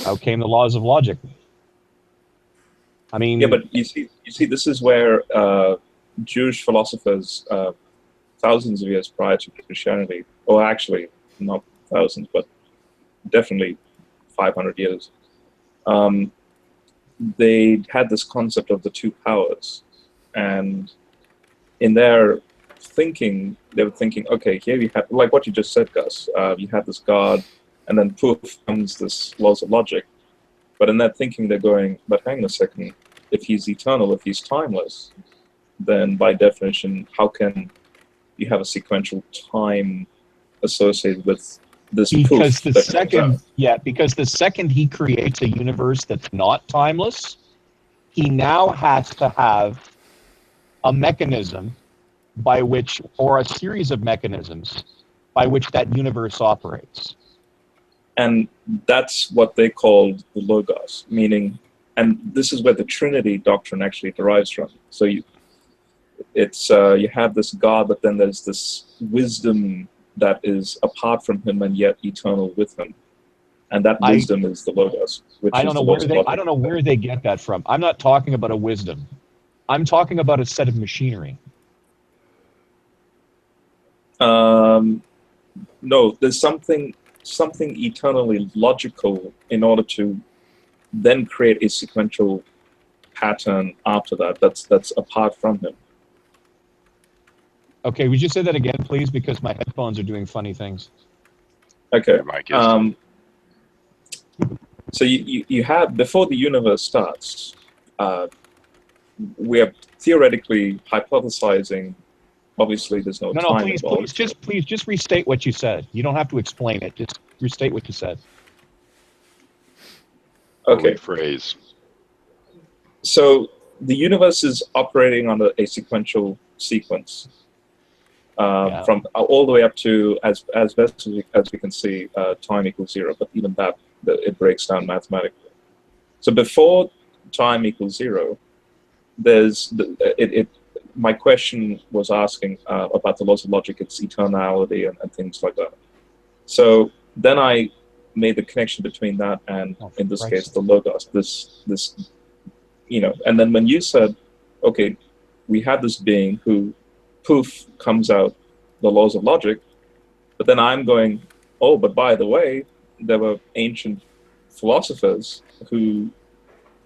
out came the laws of logic. I mean, yeah, but you see, this is where Jewish philosophers, thousands of years prior to Christianity, or actually not thousands, but definitely 500 years, they had this concept of the two powers. And in their thinking, they were thinking, okay, here we have, like what you just said, Gus, you have this God, and then poof comes this laws of logic. But in that thinking, they're going, but hang on a second, if he's eternal, if he's timeless, then by definition, how can you have a sequential time associated with this because poof? Because the second he creates a universe that's not timeless, he now has to have a mechanism by which, or a series of mechanisms by which that universe operates. And that's what they called the Logos, meaning, and this is where the Trinity doctrine actually derives from. So it's you have this God, but then there's this wisdom that is apart from him and yet eternal with him, and that wisdom is the Logos. Which I don't know where they get that from. I'm not talking about a wisdom. I'm talking about a set of machinery. No, there's something eternally logical in order to then create a sequential pattern after that. That's apart from him. Okay, would you say that again, please? Because my headphones are doing funny things. Okay. So you have, before the universe starts, we are theoretically hypothesizing. Obviously, there's no time please, involved. please just restate what you said. You don't have to explain it. Just restate what you said. Okay. Phrase. So the universe is operating on a sequential sequence. From all the way up to, as best as we can see, time equals 0. But even that, it breaks down mathematically. So before time equals 0, there's my question was asking about the laws of logic, its eternality and things like that. So then I made the connection between that and, in this case, the Logos. This, and then when you said, okay, we have this being who, poof, comes out the laws of logic, but then I'm going, oh, but by the way, there were ancient philosophers who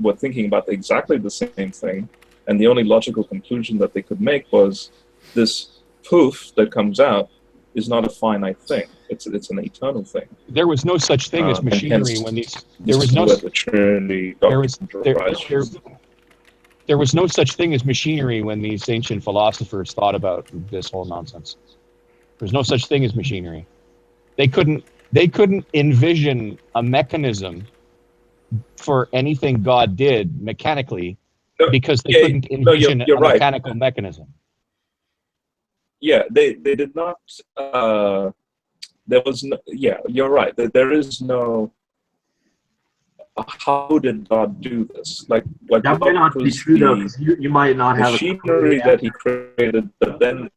were thinking about exactly the same thing, and the only logical conclusion that they could make was this poof that comes out is not a finite thing. It's an eternal thing. There was no such thing as machinery when these. There was no such thing as machinery when these ancient philosophers thought about this whole nonsense. There's no such thing as machinery. They couldn't envision a mechanism for anything God did mechanically because they couldn't envision a mechanical mechanism. Yeah, they did not. There was no. Yeah, you're right. There is no. How did God do this? Like that might not be true though, because you might not have machinery that he created, but then.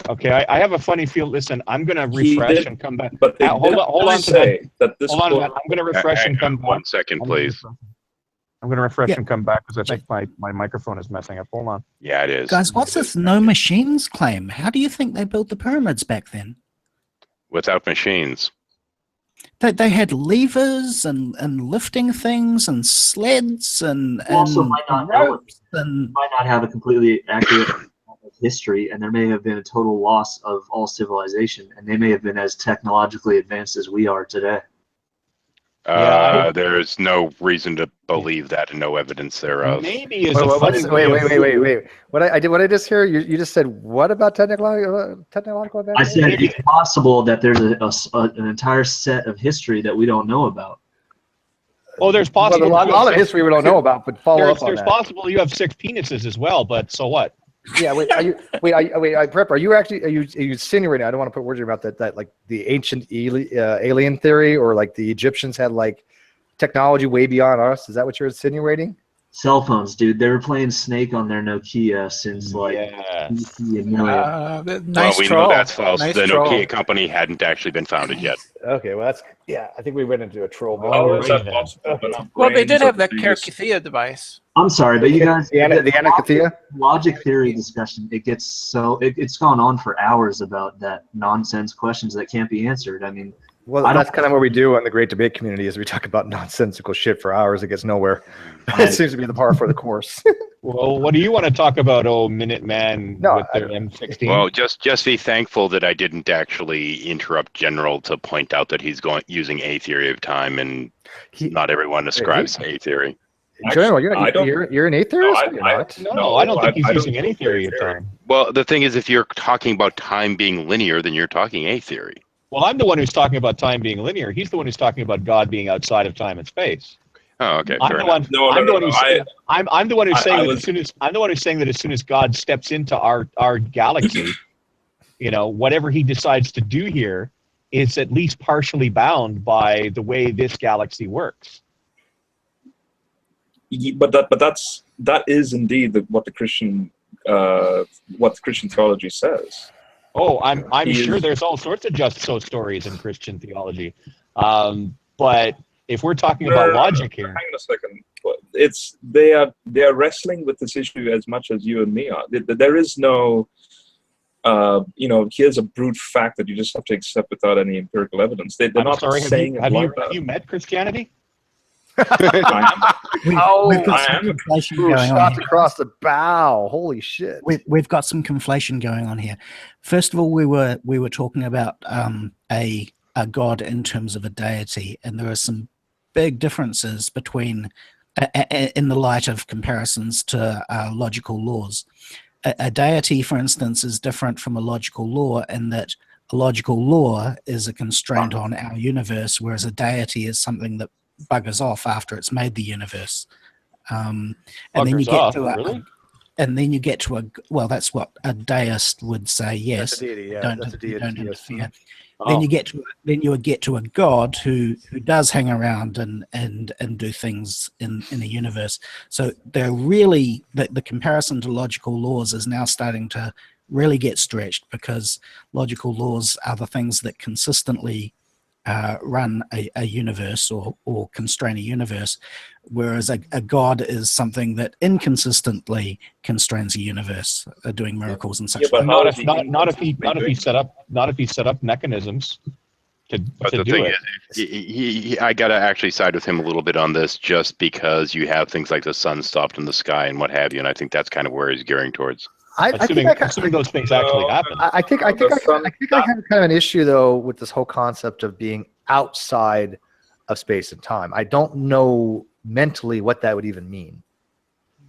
Okay, I have a funny feel. Listen, I'm going to refresh and come back. But hold on to that. Hold on, I'm going to refresh and come back. 1 second, please. I'm going to refresh and come back because I think my microphone is messing up. Hold on. Yeah, it is. Guys, what's this no machines claim? How do you think they built the pyramids back then? Without machines. They had levers and lifting things and sleds and also might not ropes and might not have a completely accurate history, and there may have been a total loss of all civilization, and they may have been as technologically advanced as we are today. There is no reason to believe that and no evidence thereof. Maybe is wait. What I just hear? You just said what about technological advances? I said it's possible that there's an entire set of history that we don't know about. Oh, there's possible. Well, a lot of history we don't know about, but follow up on that. There's possible you have 6 penises as well, but so what? Yeah, Prep, are you insinuating? I don't want to put words in your mouth that like the ancient alien theory, or like the Egyptians had like technology way beyond us? Is that what you're insinuating? Cell phones, dude. They were playing Snake on their Nokia since like nice well, we know that's false. Nice the troll. Nokia company hadn't actually been founded yet. Okay, well I think we went into a troll. Well, they did have that Kerkithia device. I'm sorry, but you guys, the Anakithia logic theory discussion, it's gone on for hours about that nonsense questions that can't be answered. I mean, well, that's kind of what we do on the Great Debate Community, is we talk about nonsensical shit for hours. It gets nowhere. It seems to be the par for the course. Well, what do you want to talk about, Minuteman with their M16? Well, just be thankful that I didn't actually interrupt General to point out that he's using a theory of time, and not everyone ascribes to a theory. General, you're an atheist? No, I don't think he's using any theory of time. Well, the thing is, if you're talking about time being linear, then you're talking a theory. Well, I'm the one who's talking about time being linear. He's the one who's talking about God being outside of time and space. Oh, okay. I'm the one who's saying that as soon as God steps into our galaxy, whatever he decides to do here is at least partially bound by the way this galaxy works. But that's that is indeed what the Christian theology says. Oh, I'm sure is, there's all sorts of just so stories in Christian theology, but if we're talking about logic here, hang on a second. They are wrestling with this issue as much as you and me are. There is no, here's a brute fact that you just have to accept without any empirical evidence. They're not saying have you met Christianity? We've got some conflation going on Shots here. across the bow. Holy shit. We've got some conflation going on here. First of all, we were talking about a god in terms of a deity, and there are some big differences between, in the light of comparisons to logical laws. A deity, for instance, is different from a logical law in that a logical law is a constraint on our universe, whereas a deity is something that buggers off after it's made the universe. And then you get to and then you get to a, well, that's what a deist would say. Yes, that's a deity, yeah. don't Yes. interfere. Then you get to a god who does hang around and do things in the universe. So they're really the comparison to logical laws is now starting to really get stretched, because logical laws are the things that consistently run a universe or constrain a universe, whereas a god is something that inconsistently constrains a universe, doing miracles and such. But not if he set up mechanisms to the do thing it. is, I gotta actually side with him a little bit on this, just because you have things like the sun stopped in the sky and what have you, and I think that's kind of where he's gearing towards. Assuming those things actually happen. I think I have kind of an issue though with this whole concept of being outside of space and time. I don't know mentally what that would even mean.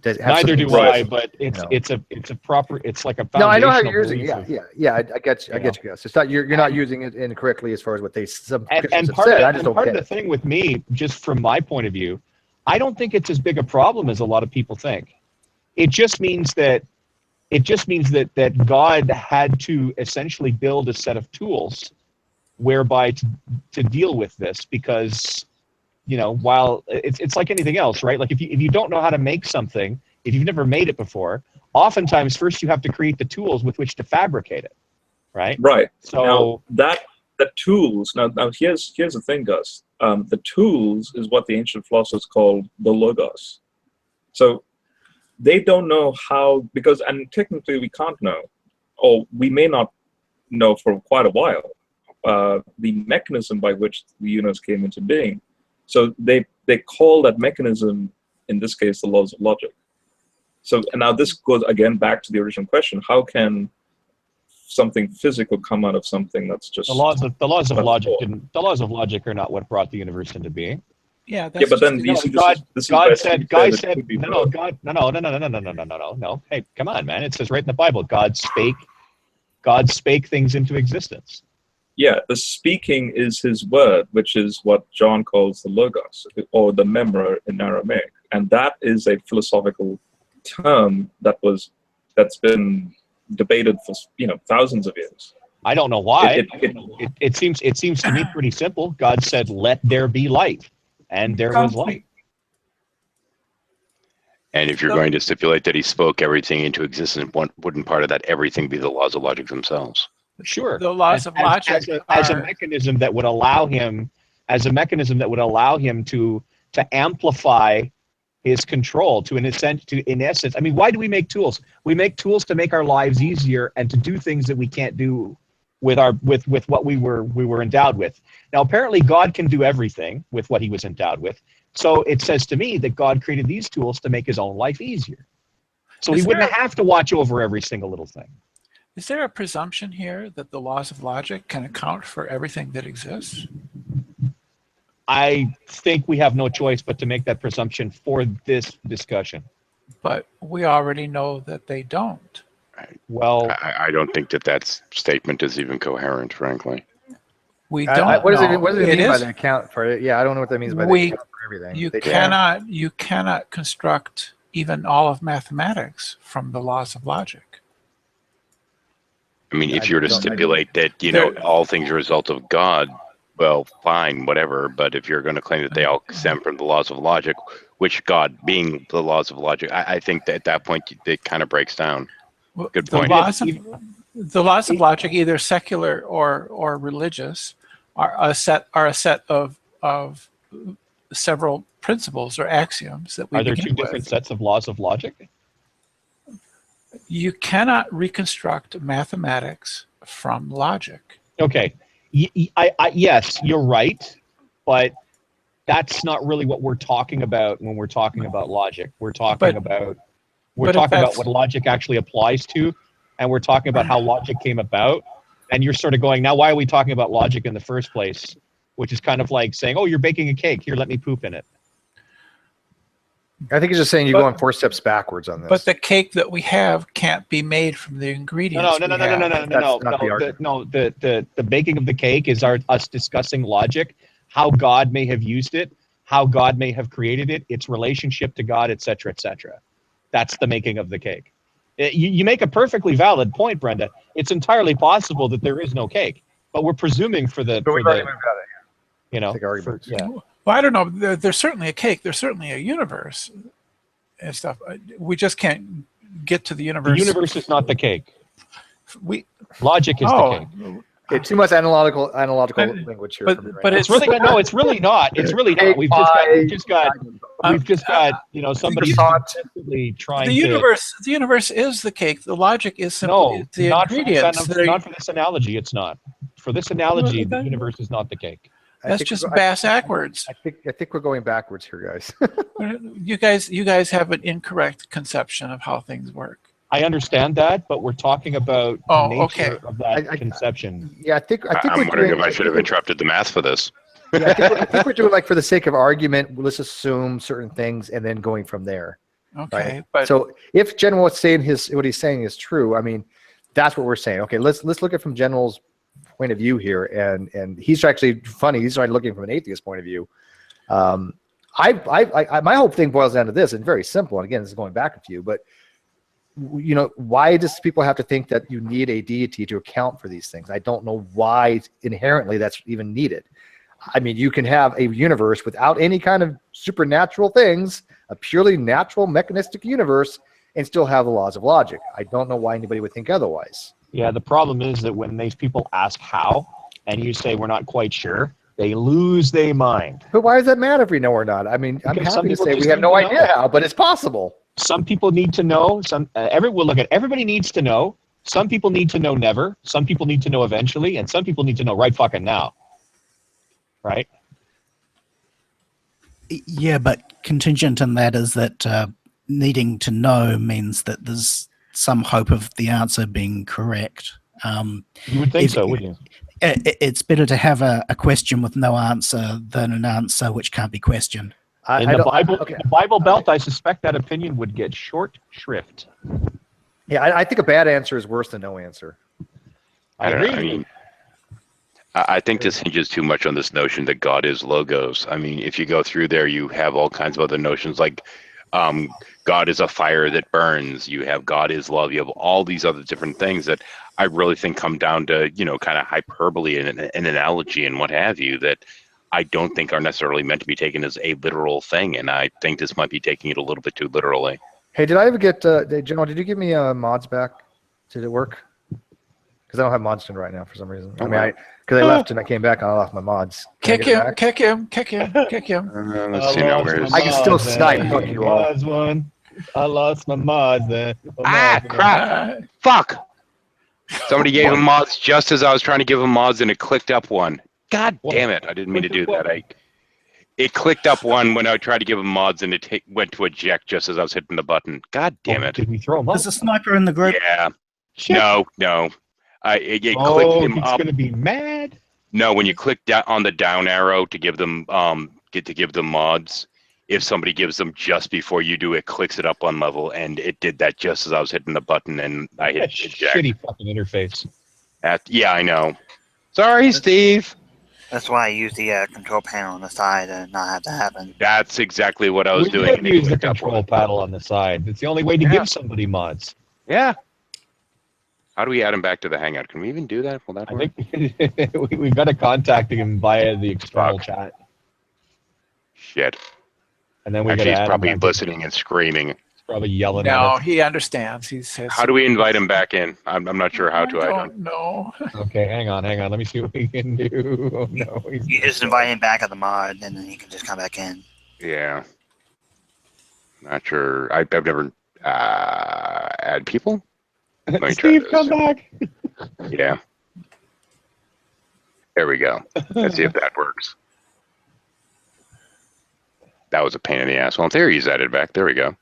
Neither do I, but it's a proper, it's like a foundational. No, I know how you're using belief it. Yeah. I get you. I get you guys. It's not you're not using it incorrectly as far as what they some and Christians have part said. of, I just don't part get of the it. thing with me, just from my point of view, I don't think it's as big a problem as a lot of people think. It just means that God had to essentially build a set of tools whereby to deal with this, because while it's like anything else, right? Like if you don't know how to make something, if you've never made it before, oftentimes first you have to create the tools with which to fabricate it, right? Right. So now the tools. Now here's the thing, Gus. The tools is what the ancient philosophers called the logos. So they don't know how, and technically we can't know, or we may not know for quite a while, the mechanism by which the universe came into being. So they call that mechanism, in this case, the laws of logic. So and now this goes again back to the original question: how can something physical come out of something that's just the laws of logic the laws of logic are not what brought the universe into being. Yeah, that's but then God said, no. Hey, come on, man! It says right in the Bible, God spake things into existence. Yeah, the speaking is His word, which is what John calls the logos, or the memra in Aramaic, and that is a philosophical term that's been debated for thousands of years. I don't know why. It seems to me pretty simple. God said, "Let there be light." And there was light. And if you're going to stipulate that he spoke everything into existence, wouldn't part of that everything be the laws of logic themselves? Sure. The laws of logic as a mechanism that would allow him, to amplify his control in essence. I mean, why do we make tools? We make tools to make our lives easier and to do things that we can't do with what we were endowed with. Now, apparently, God can do everything with what He was endowed with. So it says to me that God created these tools to make His own life easier. So He wouldn't have to watch over every single little thing. Is there a presumption here that the laws of logic can account for everything that exists? I think we have no choice but to make that presumption for this discussion. But we already know that they don't. Well, I don't think that statement is even coherent, frankly. We don't. What does it mean by the account for it? Yeah, I don't know what that means by the account for everything. You cannot construct even all of mathematics from the laws of logic. I mean, if you were to stipulate that all things are a result of God, well, fine, whatever. But if you're going to claim that they all stem from the laws of logic, which God being the laws of logic, I think that at that point it kind of breaks down. Good point. The laws of logic, either secular or religious, are a set of several principles or axioms that we Are there begin two different with. sets of laws of logic? You cannot reconstruct mathematics from logic. Okay. Yes, you're right, but that's not really what we're talking about when we're talking about logic. We're talking about what logic actually applies to, and we're talking about how logic came about. And you're sort of going, now why are we talking about logic in the first place? Which is kind of like saying, oh, you're baking a cake. Here, let me poop in it. I think he's just saying you're going 4 steps backwards on this. But the cake that we have can't be made from the ingredients. No. The baking of the cake is us discussing logic, how God may have used it, how God may have created it, its relationship to God, etc., etc. That's the making of the cake. You make a perfectly valid point, Brenda. It's entirely possible that there is no cake, but we're presuming Well, I don't know. There's certainly a cake. There's certainly a universe and stuff. We just can't get to the universe. The universe is not the cake. Logic is the cake. Okay, too much analogical language here. But it's really no. It's really not. It's really not. We've just got somebody trying the universe. The universe is the cake. The logic is simply the ingredients. Not for this analogy. It's not. For this analogy, the universe is not the cake. That's just backwards. I think we're going backwards here, guys. You guys have an incorrect conception of how things work. I understand that, but we're talking about the nature of that conception. Yeah, I think I'm wondering if I should have interrupted the math for this. Yeah, I think we're doing, like, for the sake of argument, let's assume certain things and then going from there. Okay, right? but so if General is saying what he's saying is true, I mean, that's what we're saying. Okay, let's look at it from General's point of view here, and he's actually funny. He's trying looking from an atheist point of view. My whole thing boils down to this, and very simple. And again, this is going back a few, but why does people have to think that you need a deity to account for these things? I don't know why inherently that's even needed. I mean, you can have a universe without any kind of supernatural things, a purely natural mechanistic universe, and still have the laws of logic. I don't know why anybody would think otherwise. Yeah, the problem is that when these people ask how, and you say we're not quite sure, they lose their mind. But why does that matter if we know or not? I mean, I'm happy to say we have no idea how, but it's possible. Some people need to know. Everybody needs to know. Some people need to know never. Some people need to know eventually, and some people need to know right fucking now. Right? Yeah, but contingent on that is that needing to know means that there's some hope of the answer being correct. You would think so, wouldn't you? It's better to have a question with no answer than an answer which can't be questioned. In the Bible Belt, I suspect that opinion would get short shrift. Yeah, I think a bad answer is worse than no answer. I agree. I mean, I think this hinges too much on this notion that God is logos. I mean, if you go through there, you have all kinds of other notions like God is a fire that burns. You have God is love. You have all these other different things that I really think come down to, kind of hyperbole and an analogy and what have you that I don't think are necessarily meant to be taken as a literal thing. And I think this might be taking it a little bit too literally. Hey, did I ever get, General, did you give me mods back? Did it work? Because I don't have mods in right now for some reason. I mean, because I left and I came back and I lost my mods. Kick him. Let's see now. Where is I can still snipe. Fuck you all. I lost my mods then. Crap. Fuck. Somebody gave him mods just as I was trying to give him mods and it clicked up one. God damn it. I didn't mean to do that. It clicked up one when I tried to give him mods and it went to eject just as I was hitting the button. God damn it. Did we throw him up? There's a sniper in the group. Yeah. Shit. No. It clicked him he's up. Going to be mad. No, when you click on the down arrow to give them mods, if somebody gives them just before you do, it clicks it up one level, and it did that just as I was hitting the button, and I hit eject. Shitty fucking interface. Yeah, I know. Sorry, Steve. That's why I use the control panel on the side and not have that happen. That's exactly what I was doing. You use the control panel on the side. It's the only way to give somebody mods. Yeah. How do we add him back to the Hangout? Can we even do that? Will that work? I think we've got to contact him via the external chat. Shit. And then we Actually, gotta he's add him probably back in. listening and screaming. He's probably yelling at No, us. he understands. He says. How do we invite him back in? I'm not sure how to. I don't. know. Okay, hang on. Let me see what we can do. Oh no, You just invite him back at the mod, and then he can just come back in. Yeah. Not sure. I've never add people. Let me try Steve, this. come back. Yeah. There we go. Let's see if that works. That was a pain in the ass. Well, in theory, he's added back. There we go.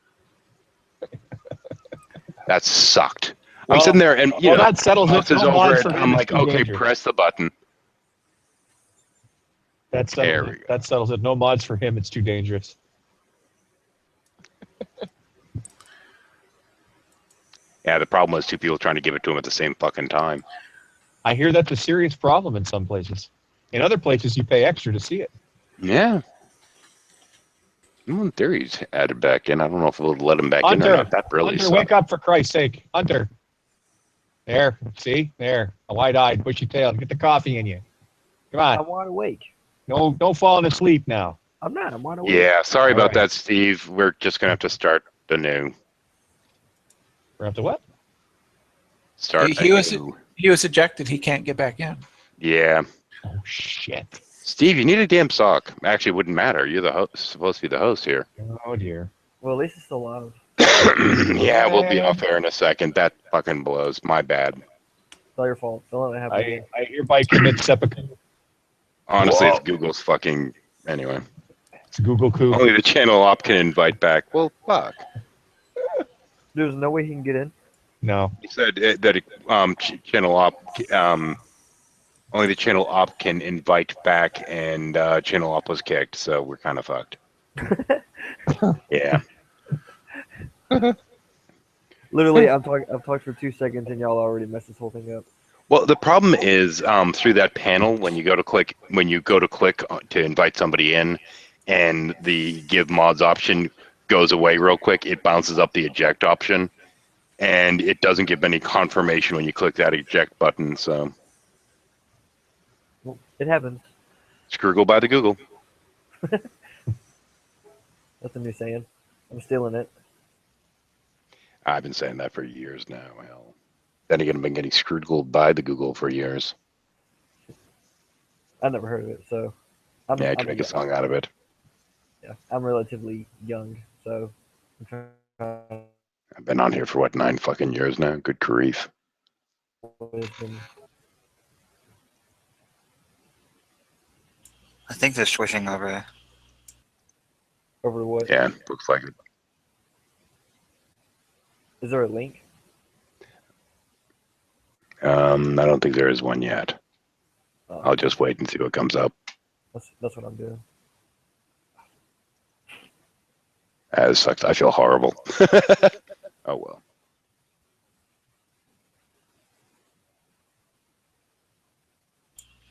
That sucked. I'm sitting there, and you know, that settles it. mouse is No over mods it. for him, I'm it's like, too okay, dangerous. press the button. That settles it. That settles it. No mods for him. It's too dangerous. Yeah, the problem was two people trying to give it to him at the same fucking time. I hear that's a serious problem in some places. In other places, you pay extra to see it. Yeah. Well, in theory, he's added back in. I don't know if we'll let him back in or Hunter, not. That really Hunter, sucked. wake up for Christ's sake. Hunter. There. See? There. A wide-eyed, bushy-tailed. Get the coffee in you. Come on. I'm wide awake. No, don't fall asleep now. I'm not. I'm wide awake. Yeah, sorry All about right. that, Steve. We're just going to have to start anew. We're up to what? Start He was anew. ejected. He can't get back in. Yeah. Oh, shit. Steve, you need a damn sock. Actually, it wouldn't matter. You're the host, supposed to be the host here. Oh, dear. Well, at least it's still live. Yeah, we'll be off air in a second. That fucking blows. My bad. It's all your fault. Don't let it happen again. I hereby commit seppuku. Honestly, Whoa. it's Google's fucking... Anyway. It's Google coup. Only the channel op can invite back. Well, fuck. There's no way he can get in. No. He said that channel op... only the channel op can invite back, and channel op was kicked, so we're kind of fucked. Yeah. Literally, I've talked for 2 seconds and y'all already messed this whole thing up. Well, the problem is through that panel when you go to click to invite somebody in, and the give mods option goes away real quick, it bounces up the eject option, and it doesn't give any confirmation when you click that eject button. So Well, it happens. Scroogle by the Google. That's a new saying. I'm stealing it. I've been saying that for years now. Hell, then again, I've been getting Scroogle by the Google for years. I've never heard of it, so. Yeah, I can make a song out of it. Yeah, I'm relatively young, so. I'm trying I've been on here for what, 9 fucking years now? Good grief. I think they're switching over. Over what? Yeah, looks like it. Is there a link? I don't think there is one yet. I'll just wait and see what comes up. That's what I'm doing. That sucks. I feel horrible. Oh well.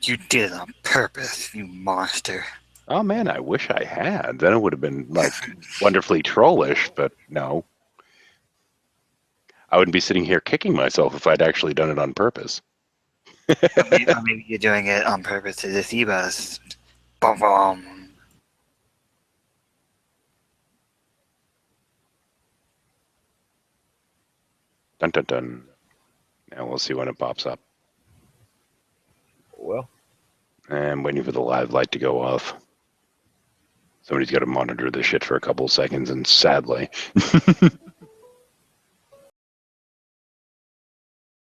You did it on purpose, you monster. Oh man, I wish I had. Then it would have been like wonderfully trollish, but no. I wouldn't be sitting here kicking myself if I'd actually done it on purpose. Maybe you're doing it on purpose to deceive us. Boom, boom. Dun dun dun. And we'll see when it pops up. Well. I'm waiting for the live light to go off. Somebody's got to monitor this shit for a couple of seconds, and sadly.